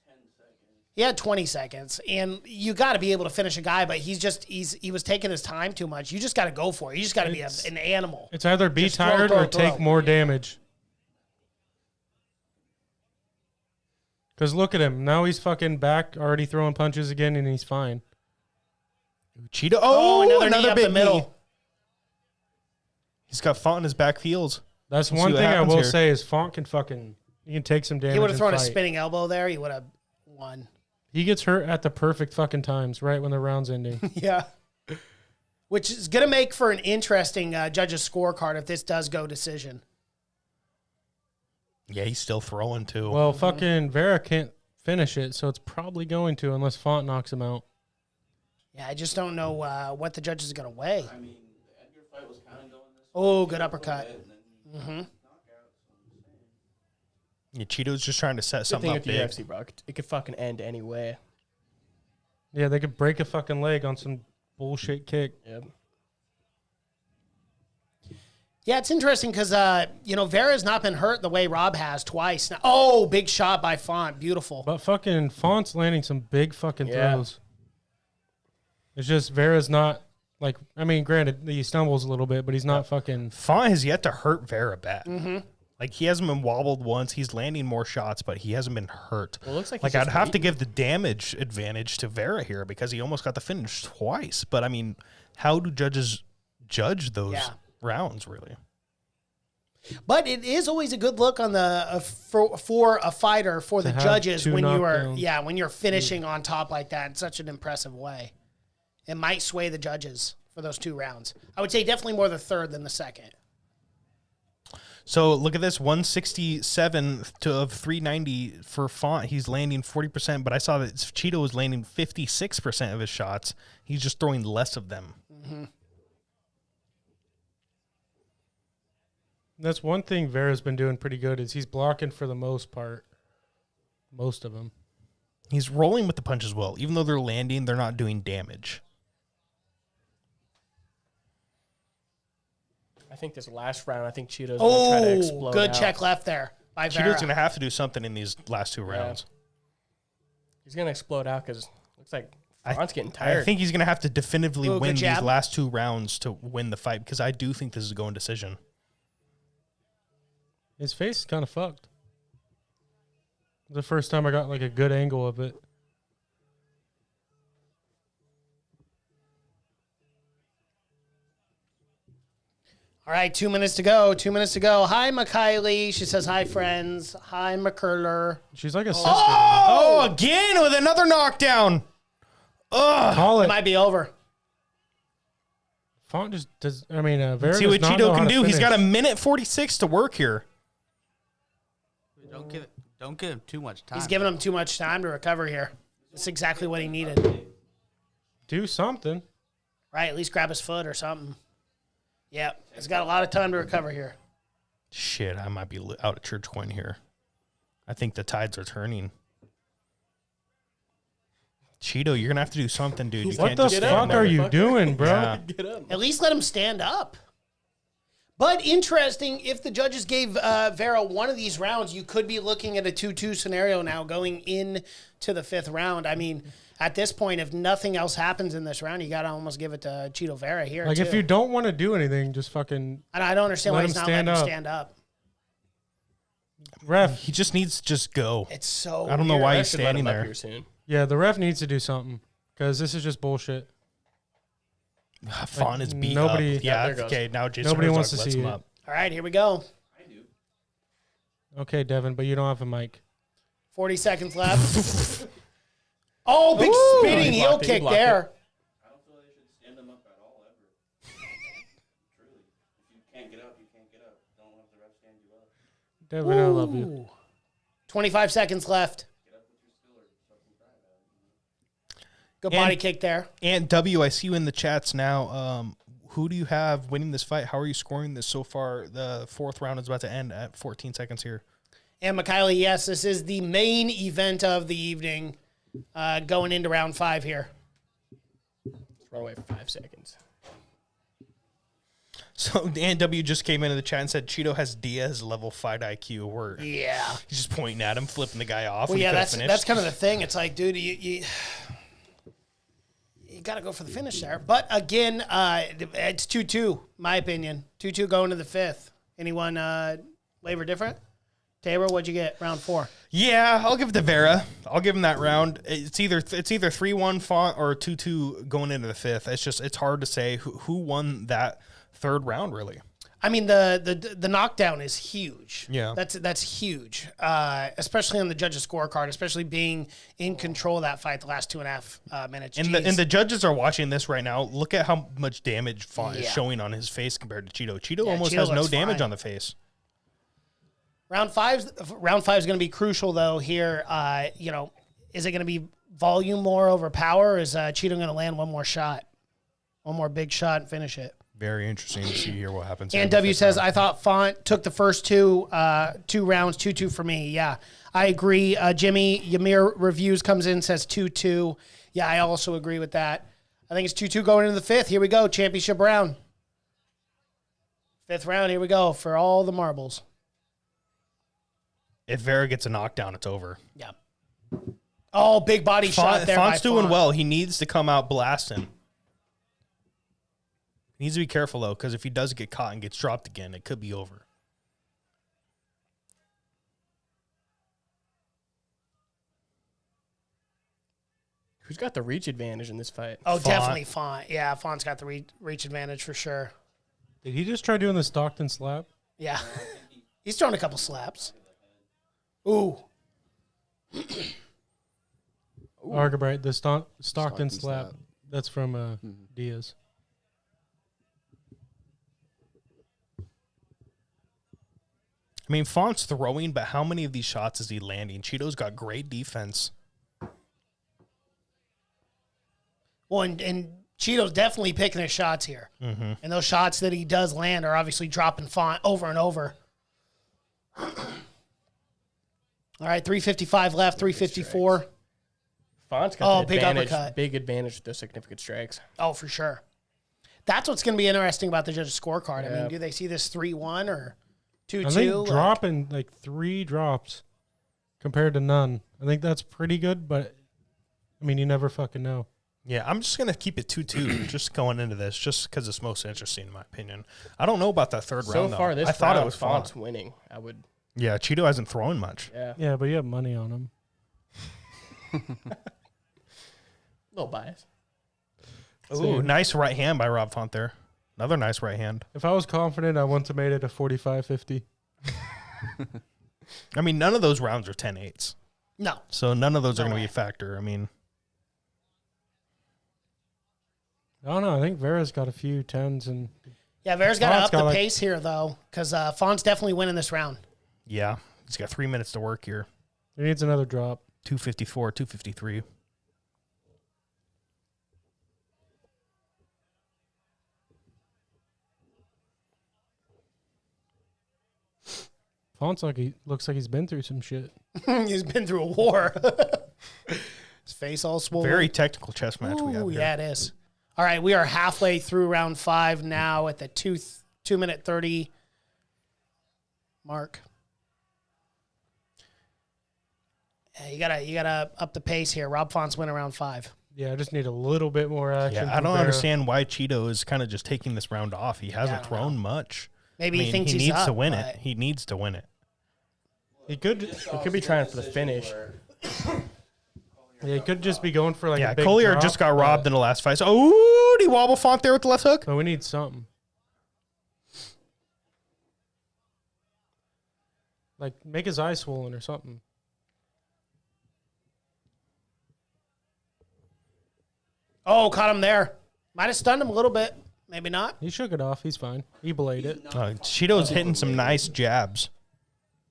10 seconds.
He had 20 seconds, and you got to be able to finish a guy, but he was taking his time too much. You just got to go for it. You just got to be an animal.
It's either be
Just throw,
tired
throw,
or take
throw.
more damage. Because look at him. Now he's fucking back, already throwing punches again, and he's fine.
Cheeto. Oh,
another knee up
big
the middle.
knee. He's got Font in his back heels.
That's
We'll
one
see what
thing I
happens
will
here.
say is Font can fucking, he can take some damage.
He would have
and
thrown a
fight.
spinning elbow there. He would have won.
He gets hurt at the perfect fucking times, right when the round's ending.
Yeah. Which is going to make for an interesting judge's scorecard if this does go decision.
Yeah, he's still throwing, too.
Well, fucking Vera can't finish it, so it's probably going to unless Font knocks him out.
Yeah, I just don't know what the judges are going to weigh.
I mean, the Edgar fight was kind of going this way.
Oh, good uppercut.
Mm-hmm.
Yeah, Cheeto's just trying to set
Good
something
thing
up
with the
big.
UFC, bro. It could fucking end any way.
Yeah, they could break a fucking leg on some bullshit kick.
Yep.
Yeah, it's interesting because, Vera's not been hurt the way Rob has twice. Now, oh, big shot by Font. Beautiful.
But fucking Font's landing some big fucking
Yeah.
throws. It's just Vera's not, like, I mean, granted, he stumbles a little bit, but he's not fucking.
Font has yet to hurt Vera bad. Like, he hasn't been wobbled once. He's landing more shots, but he hasn't been hurt.
Well, it looks like
Like,
he's
I'd
just
have to
waiting.
give the damage advantage to Vera here because he almost got the finish twice. But, I mean, how do judges judge those rounds, really?
But it is always a good look on the for a fighter, for the
have
judges,
two
when
knockdowns.
when you're finishing on top like that in such an impressive way. It might sway the judges for those 2 rounds. I would say definitely more the third than the second.
So look at this, 167 of 390 for Font. He's landing 40%, but I saw that Cheeto was landing 56% of his shots. He's just throwing less of them.
That's one thing Vera's been doing pretty good is he's blocking for the most part. Most of them.
He's rolling with the punches well. Even though they're landing, they're not doing damage.
I think this last round, I think Cheeto's going to try to
Oh,
explode
good
out.
check left there by Vera.
Cheeto's going to have to do something in these last 2 rounds.
He's going to explode out because looks like
I-
Font's getting tired.
I think he's going to have to definitively
Ooh, good
win these
jab.
last 2 rounds to win the fight because I do think this is a going decision.
His face is kind of fucked. The first time I got like a good angle of it.
All right, 2 minutes to go. 2 minutes to go. Hi, McKiley. She says, hi, friends. Hi, McCurler.
She's like a sister.
Oh, again with another knockdown. Ugh.
Call
It
it.
might be over.
Font just does. I mean, Vera
See
does
what
not know
Cheeto
how
can
to
do. He's got a
finish.
minute 46 to work here.
Don't give him too much time.
He's giving him too much time to recover here. That's exactly what he needed.
Do something.
Right, at least grab his foot or something. Yeah, he's got a lot of time to recover here.
Shit, I might be out of church coin here. I think the tides are turning. Cheeto, you're going to have to do something, dude. You
What
can't
the
just stand
fuck
there.
are you doing, bro?
Yeah.
Get up.
At least let him stand up. But interesting, if the judges gave Vera one of these rounds, you could be looking at a 2-2 scenario now going into the 5th round. I mean, at this point, if nothing else happens in this round, you got to almost give it to Cheeto Vera here,
Like,
too.
if you don't want to do anything, just fucking
And I don't understand why
let
he's
him
not letting
stand
him
up.
stand up.
ref.
He just needs to just go.
It's so
I don't know
weird.
why
I
he's
should let
standing
him up
there.
here soon.
Yeah, the ref needs to do something because this is just bullshit.
Fawn is beat
nobody-
up.
Yeah,
Yeah,
there goes.
okay, now Jason
Nobody
Herzog
wants to
lets
see
him
it.
up.
All right, here we go.
Okay, Devin, but you don't have a mic.
40 seconds left. Oh, big
Ooh.
spinning
He
heel
blocked it, he
kick
blocked
there.
I don't feel like they should stand him up at all, ever. Truly. If you can't get up, you can't get up. Don't let the ref stand you up.
Devin, I love you.
Ooh. 25 seconds left.
Get up with your skill or fucking cry about it.
Good
And-
body kick there.
And W, I see you in the chats now. Who do you have winning this fight? How are you scoring this so far? The 4th round is about to end at 14 seconds here.
And McKiley, yes, this is the main event of the evening going into round 5 here.
Let's run away for 5 seconds.
So Dan W just came into the chat and said Cheeto has Diaz level fight IQ. Where
Yeah.
he's just pointing at him, flipping the guy off.
Well,
when he
yeah,
could've
that's
finished.
kind of the thing. It's like, dude, you got to go for the finish there. But again, it's 2-2, my opinion. 2-2 going to the 5th. Anyone flavor different? Tabor, what'd you get? Round 4.
Yeah, I'll give it to Vera. I'll give him that round. It's either 3-1 Font or 2-2 going into the 5th. It's hard to say who won that 3rd round really.
I mean, the knockdown is huge.
Yeah.
That's huge, especially on the judges' scorecard, especially being in control of that fight the last 2.5 minutes.
And
Jeez.
the judges are watching this right now. Look at how much damage Font is
Yeah.
showing on his face compared to Cheeto. Cheeto
Yeah,
almost
Cheeto
has no
looks
damage
fine.
on the face.
Round five is going to be crucial though. Here, is it going to be volume more over power? Or is Cheeto going to land one more shot? One more big shot and finish it?
Very interesting to see here what happens. here in
And
the
W
fifth
says,
round.
I thought Font took the first two rounds, 2-2 for me. Yeah, I agree. Jimmy Ymir Reviews comes in, says 2-2. Yeah, I also agree with that. I think it's 2-2 going into the fifth. Here we go, championship round. Fifth round, here we go for all the marbles.
If Vera gets a knockdown, it's over.
Yeah. Oh, big body shot there.
Font's
by
doing
Font.
well. He needs to come out blasting. He needs to be careful, though, because if he does get caught and gets dropped again, it could be over.
Who's got the reach advantage in this fight?
Oh,
Font.
definitely Font. Yeah, Font's got the reach advantage for sure.
Did he just try doing the Stockton slap?
Yeah. He's thrown a couple slaps. Ooh.
Argabright, the Stockton
Stockton
slap.
slap.
That's from Diaz.
I mean, Font's throwing, but how many of these shots is he landing? Cheeto's got great defense.
Well, and Cheeto's definitely picking his shots here.
Mm-hmm.
And those shots that he does land are obviously dropping Font over and over. All right, 3:55 left, 3:54.
Font's got the
big
advantage,
uppercut.
big advantage with those significant strikes.
Oh, for sure. That's what's going to be interesting about the judges' scorecard. I
Yeah.
mean, do they see this 3-1 or 2-2?
I think
Like-
dropping like 3 drops compared to none. I think that's pretty good, but I mean, you never fucking know.
Yeah, I'm just going to keep it 2-2 just going into this, just because it's most interesting, in my opinion. I don't know about that third
So
round, though.
far, this
I thought
round,
it was fun.
Font's winning. I would,
Yeah, Cheeto hasn't thrown much.
yeah,
Yeah, but you have money on him.
little bias.
Ooh, nice right hand by Rob Font there. Another nice right hand.
If I was confident, I wouldn't have made it a 45-50.
I mean, none of those rounds are 10-8s.
No.
So none of those are
No
going to be
way.
a factor. I mean,
I don't know. I think Vera's got a few 10s and
Yeah, Vera's got to
Font's
up the
got, like-
pace here, though, because Font's definitely winning this round.
yeah, he's got 3 minutes to work here.
he needs another drop.
254, 253.
Font's like he looks like he's been through some shit.
He's been through a war. His face all swollen.
Very technical chess match we have
Ooh,
here.
yeah, it is. All right, we are halfway through round 5 now at the 2-minute 30 mark. Yeah, you gotta up the pace here. Rob Font's winning round 5.
Yeah, I just need a little bit more action.
Yeah, I
from
don't
Vera.
understand why Cheeto is kind of just taking this round off. He hasn't
I don't
thrown much.
Maybe
I
he
mean,
thinks
he
he's
needs to
up,
win
but-
it. He needs to win it.
He could.
He could be trying for the finish.
Yeah, he could just be going for like
Yeah,
a big
Collier
drop,
just got
but-
robbed in the last fight. So, oh, did he wobble Font there with the left hook?
But we need something. Like make his eye swollen or something.
Oh, caught him there. Might have stunned him a little bit. Maybe not.
He shook it off. He's fine. He belayed it.
Cheeto's hitting some nice jabs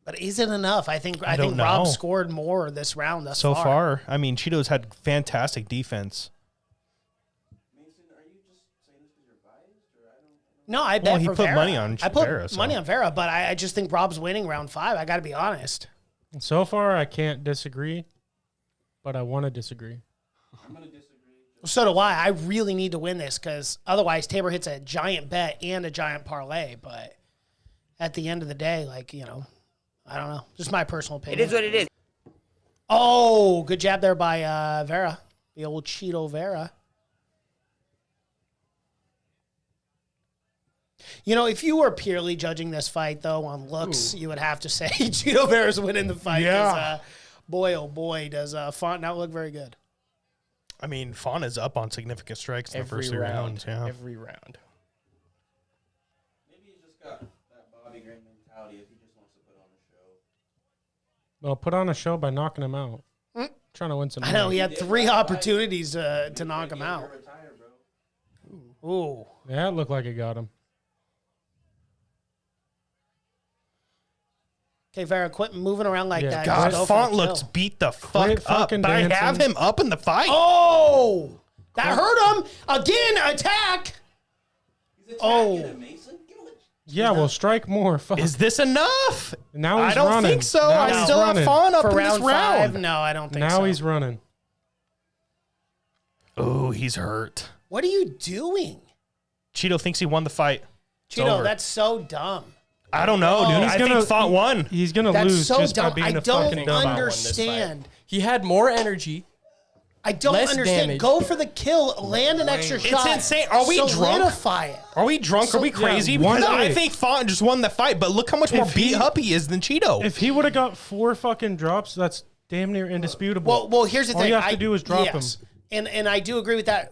But is it enough? I think
don't
Rob
know.
scored more this round thus
so
far.
far. I mean, Cheeto's had fantastic defense.
Mason, are you just saying this because you're biased, or I don't?
No, I bet
he
for
put
Vera.
money on
I put
Vera, so-
money on Vera, but I just think Rob's winning round 5. I got to be honest.
So far, I can't disagree, but I want to disagree.
I'm gonna disagree.
So do I. I really need to win this because otherwise Tabor hits a giant bet and a giant parlay. But at the end of the day, like, you know, I don't know. Just my personal opinion.
It is what it is.
Oh, good jab there by Vera. The old Cheeto Vera. You know, if you were purely judging this fight, though, on looks, you would have to say Cheeto Vera's winning the fight. 'Cause, boy, oh boy, does Font not look very good.
I mean, Font is up on significant strikes in the
Every
first 3 rounds.
round.
Yeah.
Every round.
Maybe he's just got that Bobby Green mentality if he just wants to put on a show.
Well, put on a show by knocking him out. Trying to win some.
I know
money.
he had 3 opportunities to knock him out.
Retire, bro.
Ooh.
Yeah, it looked like it got him.
Okay, Vera, quit moving around like that.
God,
Just go for
Font
the
looks
kill.
beat the fuck
Quit
up.
fucking
But I have
dancing.
him up in the fight.
Oh, that hurt him again. Attack.
He's attacking
Oh.
him, Mason. Give him a
Yeah, well, strike more. Fuck.
Is this enough?
Now
I
he's
don't
running.
think so.
Now
I
he's
still
running.
have Font up
For
in this
round 5?
round.
No, I don't think so.
Now he's running.
Oh, he's hurt.
What are you doing?
Cheeto thinks he won the fight. It's
Cheeto,
over.
that's so dumb.
I don't know, dude.
He's
I
gonna-
think Font won.
He's gonna
That's
lose
so
just by
dumb.
being
I
a
don't
fucking dumb.
understand.
He had more energy.
I don't
Less
understand.
damage.
Go for the kill, land an extra
It's
shot.
insane. Are we drunk?
Solidify it.
Are we drunk? Are we crazy?
one
Because I
day.
think Font just won the fight, but look how much more
If
beat
he-
up he is than Cheeto.
If he would have got 4 fucking drops, that's damn near indisputable.
Well, here's the
All
thing.
you have to do is drop him.
And I do agree with that.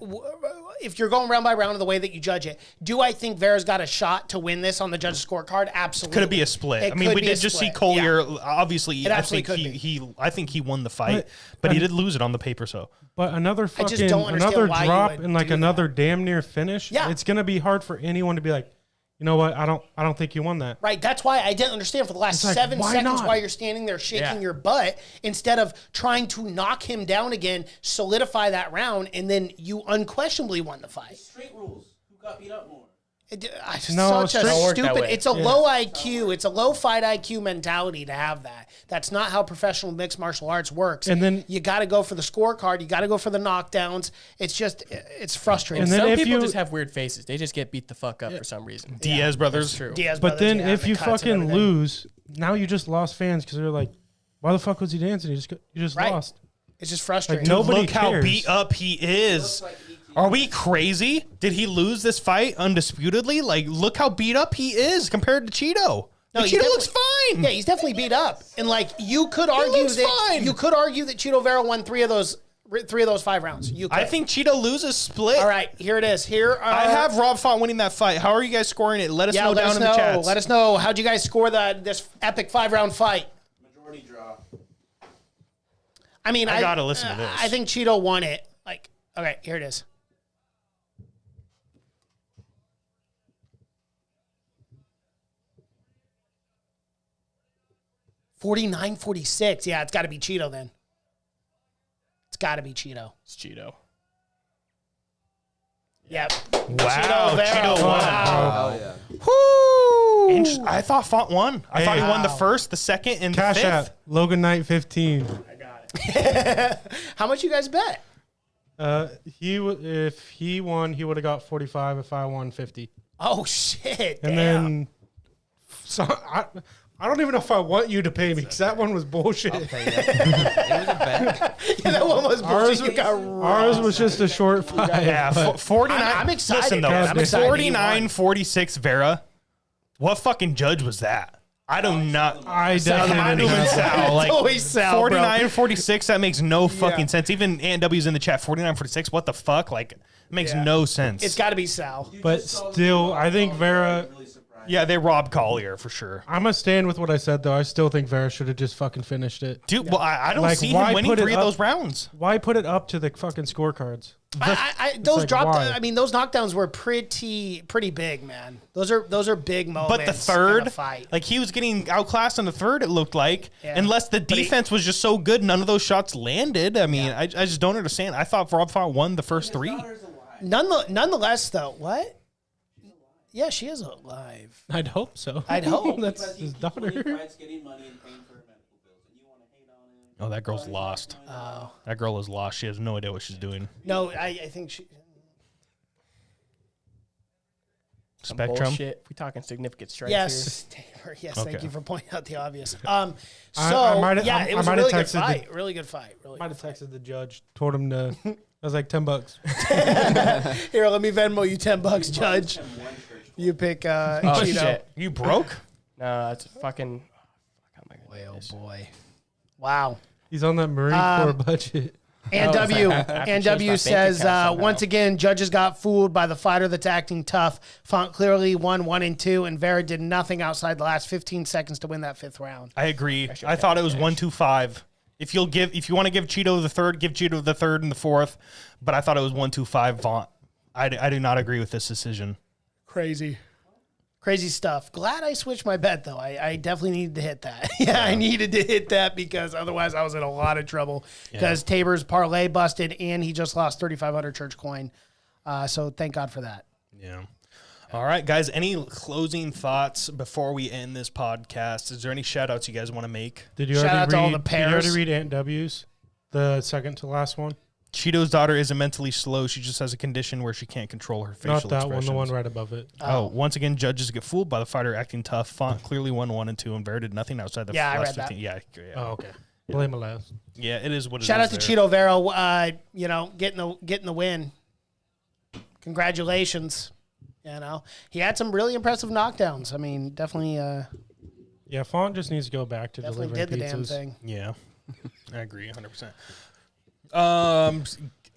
If you're going round by round of the way that you judge it, do I think Vera's got a shot to win this on the judge's scorecard? Absolutely.
Could it be a split?
It
I mean,
could
we
be a
did just see
split.
Collier.
Yeah.
Obviously,
It
I
absolutely
think
could
he I think he won the fight,
But-
but he did lose it on the paper. So
But another
just
fucking
don't understand
another
why you
drop
would
and like
do
another damn near finish.
Yeah.
It's gonna be hard for anyone to be like, you know what? I don't think you won that.
Right. That's why I didn't understand for the last
It's like,
7
why
seconds
not?
while you're standing there shaking
Yeah.
your butt instead of trying to knock him down again, solidify that round, and then you unquestionably won the fight.
straight rules. Who got beat up more?
No,
Such a
straight-
Don't work that
stupid.
way.
It's a low IQ. It's a low fight IQ mentality to have that. That's not how professional mixed martial arts works.
And then-
you got to go for the scorecard. You got to go for the knockdowns. It's just it's frustrating.
And then
Some
if
people
you-
just have weird faces. They just get beat the fuck up for some reason.
Diaz brothers.
True.
Diaz
But
brothers,
then
yeah,
if
the
you
cuts and
fucking
everything.
lose, now you just lost fans because they're like, why the fuck was he dancing? You just
Right.
lost.
It's just frustrating.
no- Nobody
Look how
cares.
beat up he is. Are we crazy? Did he lose this fight undisputedly? Like, look how beat up he is compared to Cheeto.
No,
Like,
he's
Cheeto looks
definitely-
fine.
Yeah, he's definitely beat up. And like you could argue
looks
that
fine.
you could argue that Cheeto Vera won 3 of those 5 rounds. You could.
I think Cheeto loses split.
All right, here it is. Here are,
I have Rob Font winning that fight. How are you guys scoring it? Let us know
let
down
us
in
know.
the chats.
Let us know. How'd you guys score this epic 5-round fight?
Majority draw.
I mean,
I gotta listen to this.
I think Cheeto won it. Like, okay, here it is. $49-46. Yeah, it's got to be Cheeto then. It's got to be Cheeto.
It's Cheeto.
Yep.
Wow,
Vera.
Cheeto won.
Wow.
Oh yeah.
Woo! I thought Font won. I thought he won the
Wow.
first, the second, and
Cash
the fifth.
App, Logan Knight 15.
How much you guys bet?
If he won, he would have got 45. If I won, 50.
Oh shit!
And then, so I don't even know if I want you to pay me because that one was bullshit.
It was a bet.
that one was
Ours,
bullshit. You got
ours was just a short fight.
Yeah,
but
49.
I'm excited,
Listen, though,
man.
I'm excited
he won.
49-46 Vera. What fucking judge was that? I do not.
I
Sal,
definitely
I'm
didn't
doing
have that.
Sal. Like,
It's always Sal, bro.
49-46, that makes no fucking
Yeah.
sense. Even ANW's in the chat, 49-46, what the fuck? Like, it makes
Yeah.
no sense.
It's got to be Sal.
But still, I think Vera.
Really surprised.
Yeah, they robbed Collier for sure.
I'm gonna stand with what I said though. I still think Vera should have just fucking finished it.
Dude, well, I don't
Like,
see
why
him winning
put it
3 of
up-
those rounds.
Why put it up to the fucking scorecards?
Those
like,
dropped.
why?
I mean, those knockdowns were pretty big, man. Those are big moments.
But the
in
third,
a fight.
like he was getting outclassed on the third, it looked like.
Yeah.
Unless the
But he-
defense was just so good, none of those shots landed. I mean, I just don't understand. I thought Rob Font won the first 3.
Daughter's alive.
Nonetheless, though, what? Yeah, she is alive.
I'd hope so.
I'd hope.
That's
Because
his
he
daughter.
fights getting money and paying for her medical bills, and you want to hate on him.
Oh, that girl's lost. That girl is lost. She has no idea what she's doing.
No, I think she.
Some
Spectrum.
bullshit. We talking significant strikes
Yes, Taylor. Yes, thank
Okay.
you for pointing out the obvious. So
I might-
yeah,
I
it was a
might have
really good
texted the-
fight. Really good fight. Really.
Might
Good
have texted the judge, told him to. I was like $10.
Here, let me Venmo you $10, Judge. You pick
here. Oh
Cheeto.
shit!
You broke?
No, it's fucking.
Boy, oh boy. Wow.
He's on that Marine Corps budget.
And
Oh,
W
I have to change my
NW
bank
says
account somehow.
once again, judges got fooled by the fighter that's acting tough. Font clearly won 1 and 2, and Vera did nothing outside the last 15 seconds to win that 5th round.
I agree. I thought it was 1-2-5. If you want to give Cheeto the third, give Cheeto the third and the fourth. But I thought it was 1-2-5 Vaunt. I do not agree with this decision.
Crazy. Crazy stuff. Glad I switched my bet, though. I definitely needed to hit that. Yeah, I needed to hit that because otherwise I was in a lot of trouble. Because Tabor's parlay busted and he just lost 3,500 church coin. So thank God for that.
Yeah. All right, guys. Any closing thoughts before we end this podcast? Is there any shout outs you guys want to make?
Did you
Shout
already
out to all the
read? Did you already
pairs.
read Aunt W's? The second to last one.
Cheeto's daughter isn't mentally slow. She just has a condition where she can't control her facial
Not that
expressions.
one. The one right above it.
Oh, once again, judges get fooled by the fighter acting tough. Font clearly won 1 and 2, and Vera did nothing outside the
Yeah, I
last
read that.
15. Yeah,
Oh, okay. Blame it last.
yeah, it is what it is.
Shout out to
there.
Cheeto Vera, getting the win. Congratulations. He had some really impressive knockdowns. I mean, definitely
Yeah, Font just needs to go back to
definitely
delivering
did the damn
pizzas.
thing.
Yeah, I agree 100%.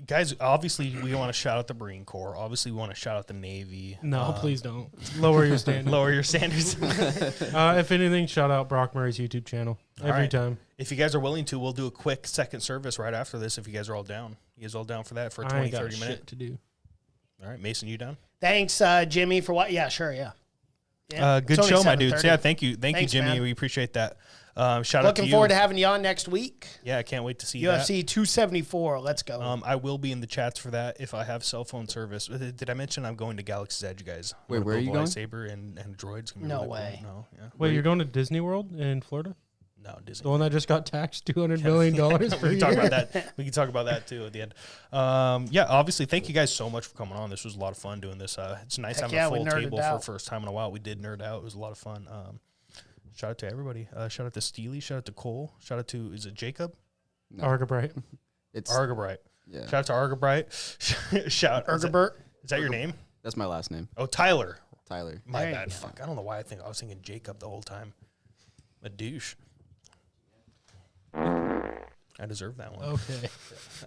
Guys, obviously we want to shout out the Marine Corps. Obviously we want to shout out the Navy.
No, please don't. Lower your standards.
Lower your standards.
If anything, shout out Brock Murray's YouTube channel every
right.
time.
If you guys are willing to, we'll do a quick second service right after this. If you guys are all down, you guys all down for that for a
I
20,
ain't got
30 minute?
shit to do.
All right, Mason, you down?
Thanks, Jimmy, for what? Yeah, sure, yeah.
Good
It's only
show, my dudes.
7:30.
Yeah, thank you,
Thanks,
Jimmy.
man.
We appreciate that. Shout out to
Looking
you.
forward to having you on next week.
Yeah, I can't wait to see
UFC 274. Let's go.
that. I will be in the chats for that if I have cell phone service. Did I mention I'm going to Galaxy's Edge, guys? I'm
Wait,
gonna
where are
build
you
a
going?
Lightsaber and droids. Gonna be
No
really
way.
Cool. No, yeah.
Wait, you're going to Disney World in Florida?
No, Disney.
The one that just got taxed $200 million per
We can talk
year?
about that. We can talk about that too at the end. Yeah, obviously, thank you guys so much for coming on. This was a lot of fun doing this. It's nice
Heck
having
yeah,
a
we
full
nerded
table for
out.
the first time in a while. We did nerd out. It was a lot of fun. Shout out to everybody. Shout out to Steely. Shout out to Cole. Shout out to, is it Jacob?
No.
Argabright.
It's
Argabright.
yeah.
Shout out to Argabright. Shout
Ergebert.
Is that your name?
That's my last name,
Oh, Tyler.
Tyler.
My
There you
bad.
go.
Fuck. I don't know why I was thinking Jacob the whole time. A douche. I deserve that one.
Okay.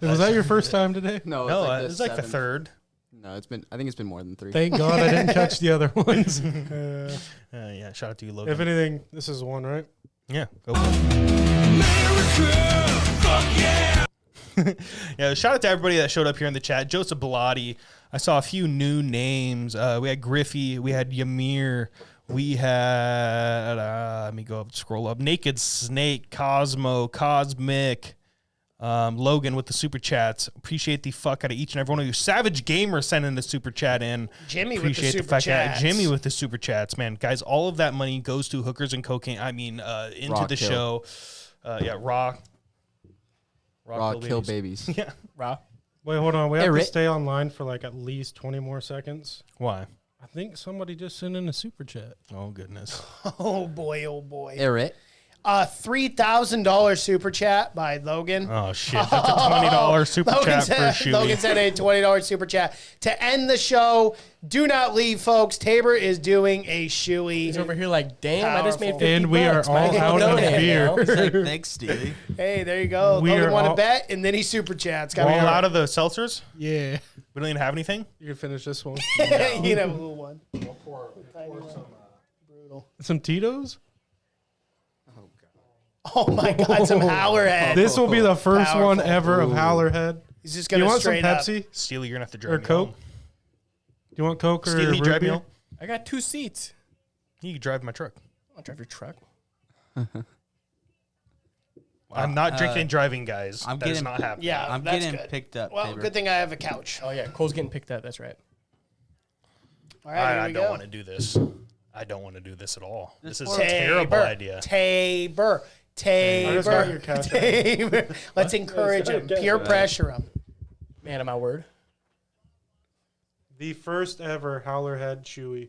Was that your first time today?
No,
No,
it's
it's like the
seventh.
third.
No, I think it's been more than 3.
Thank God I didn't catch the other ones.
Yeah, shout out to you, Logan.
If anything, this is one, right?
Yeah, go for it. Yeah, shout out to everybody that showed up here in the chat. Joseph Bilotti. I saw a few new names. We had Griffey. We had Ymir. We had, let me go up, scroll up. Naked Snake, Cosmo, Cosmic, Logan with the super chats. Appreciate the fuck out of each and every one of you. Savage Gamer sending the super chat in.
Jimmy with the
Appreciate
super
fuck out of
chats.
Jimmy with the super chats, man. Guys, all of that money goes to hookers and cocaine. I mean, into
Raw
the
kill.
show. Yeah, raw
Kill babies.
Yeah.
Raw.
Wait, hold on. We have to
Rick.
stay online for like at least 20 more seconds.
Why?
I think somebody just sent in a super chat.
Oh, goodness.
Oh, boy, oh, boy.
Eric.
$3,000 super chat by Logan.
Oh, shit. That's a $20 super chat for a shoey.
Logan sent a $20 super chat. To end the show, do not leave, folks. Tabor is doing a shoey.
He's over here like, damn, I just made
Powerful.
50
And we are
bucks.
all
Might as well
out of
donate, you
beer.
know?
He's like, thanks, Stevie.
Hey, there you go.
We
Logan
are
won a
all-
bet, and then he super chats.
We're all out of the seltzers?
Yeah.
We don't even have anything?
You can finish this one.
You can have a little one. Brutal.
Some Tito's?
Oh, my God. Some Howler head.
This will be the first one
Powerful.
ever of Howler Head.
He's just
Do
going
you
to
want some
straight up.
Pepsi?
Steely, you're going to have to drive
Or
me
Coke?
home.
Do you want Coke or
Steely,
root
you drive me
beer?
home?
I got 2 seats.
You can drive my truck.
I'll drive your truck.
I'm not drinking and driving, guys.
I'm
That is
getting-
not happening.
Yeah,
I'm
that's
getting
good.
picked up.
Well,
Tabor.
good thing I have a couch.
Oh, yeah. Cole's getting picked up. That's right.
All right, here
I
we
don't
go.
want to do this. I don't want to do this at all. This is a
Tabor.
terrible idea.
Tabor.
I just got your
Tabor.
couch.
Tabor. Let's encourage him. Peer pressure him.
Man of my word.
The first ever Howler Head Chewy.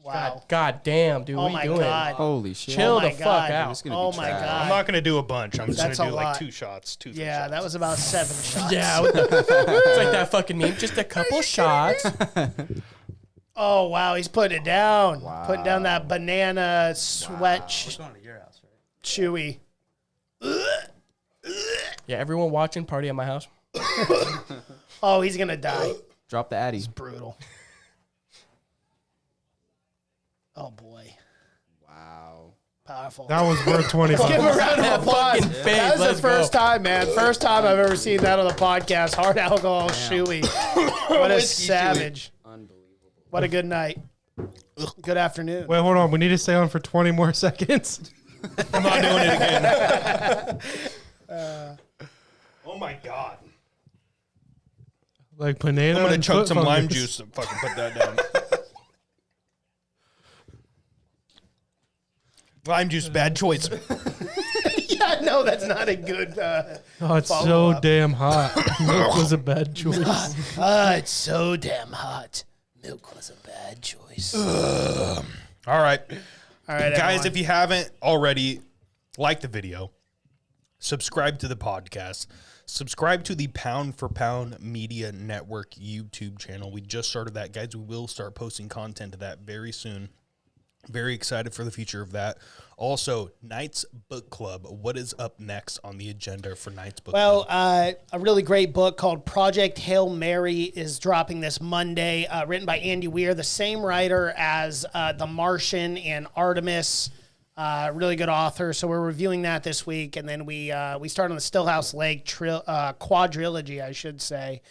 Wow.
God damn, dude.
Oh,
what are
my
you doing?
God.
Holy shit.
Chill
Oh
the
my
fuck
God.
out.
It's gonna
Oh,
be
my
trash.
God.
I'm not going to do a bunch. I'm just going
That's
to
a
do like
lot.
2 shots. 2
Yeah,
shots.
that was about 7 shots.
Yeah, it's like that fucking meme. Just a couple shots.
Oh, wow. He's putting it down. Putting down that banana sweat
Going to your house, right?
chewy.
Yeah, everyone watching party at my house.
Oh, he's going to die.
Drop the Addy.
Brutal. Oh, boy.
Wow.
Powerful.
That was worth 20
Give him a
bucks.
round of applause.
fucking face.
That was
Let's
the first
go.
time, man. First time I've ever seen that on the podcast. Hard alcohol chewy. What a
Whiskey chewy.
savage.
Unbelievable.
What a good night. Good afternoon.
Wait, hold on. We need to stay on for 20 more seconds.
I'm not doing it again. Oh my god!
Like Pineda.
I'm gonna
and
chug
foot
some lime
fungus.
juice to fucking put that down. Lime juice, bad choice.
Yeah, no, that's not a good.
Oh, it's so
Follow-up.
damn hot. Milk was a bad choice.
It's so damn hot. Milk was a bad choice.
All right.
All right,
Guys,
everyone.
if you haven't already, like the video, subscribe to the podcast, subscribe to the Pound for Pound Media Network YouTube channel. We just started that, guys. We will start posting content to that very soon. Very excited for the future of that. Also, Knight's Book Club. What is up next on the agenda for Knight's Book Club?
Well, a really great book called Project Hail Mary is dropping this Monday, written by Andy Weir, the same writer as The Martian and Artemis. Really good author. So we're reviewing that this week, and then we start on the Stillhouse Lake quadrilogy, I should say.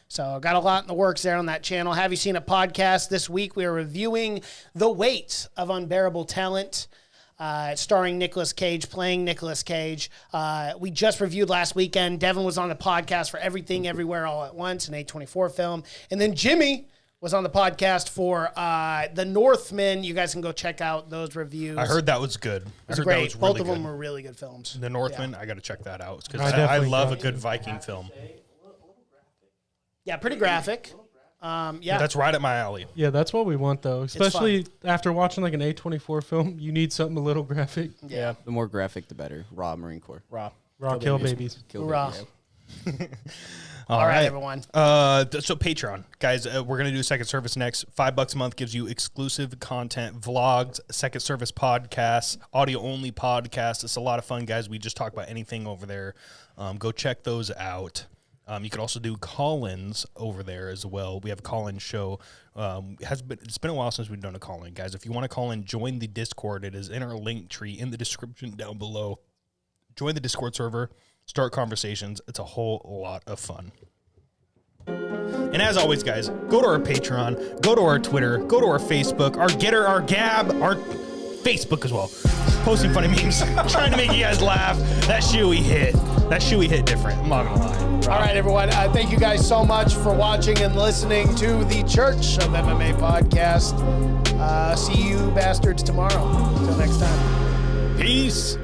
So got a lot in the works there on that channel. Have You Seen a Podcast? This week we are reviewing The Weight of Unbearable Talent. Starring Nicolas Cage, playing Nicolas Cage. We just reviewed last weekend. Devin was on the podcast for Everything Everywhere All at Once, an A24 film. And then Jimmy was on the podcast for The Northman. You guys can go check out those reviews.
I heard that was good. I heard
great.
that was
Both
really
of them
good.
were really good films.
The Northman, I got to check that out because
I
I
definitely
love a
got
good
to.
Viking film.
Yeah, pretty graphic. Yeah.
That's right up my alley.
Yeah, that's what we want, though. Especially after watching like an A24 film, you need something a little graphic.
Yeah.
The more graphic, the better. Raw Marine Corps.
Raw.
Raw kill babies.
Kill
Hoorah.
babies.
All right, everyone.
So Patreon, guys, we're gonna do second service next. $5 a month gives you exclusive content, vlogs, second service podcasts, audio only podcasts. It's a lot of fun, guys. We just talk about anything over there. Go check those out. You can also do call-ins over there as well. We have a call-in show. It's been a while since we've done a call-in, guys. If you want to call in, join the Discord. It is in our link tree in the description down below. Join the Discord server. Start conversations. It's a whole lot of fun. And as always, guys, go to our Patreon, go to our Twitter, go to our Facebook, our Getter, our Gab, our Facebook as well. Posting funny memes, trying to make you guys laugh. That shoey hit. That shoey hit different. I'm not gonna lie.
All right, everyone. Thank you guys so much for watching and listening to the Church of MMA podcast. See you bastards tomorrow. Until next time.
Peace.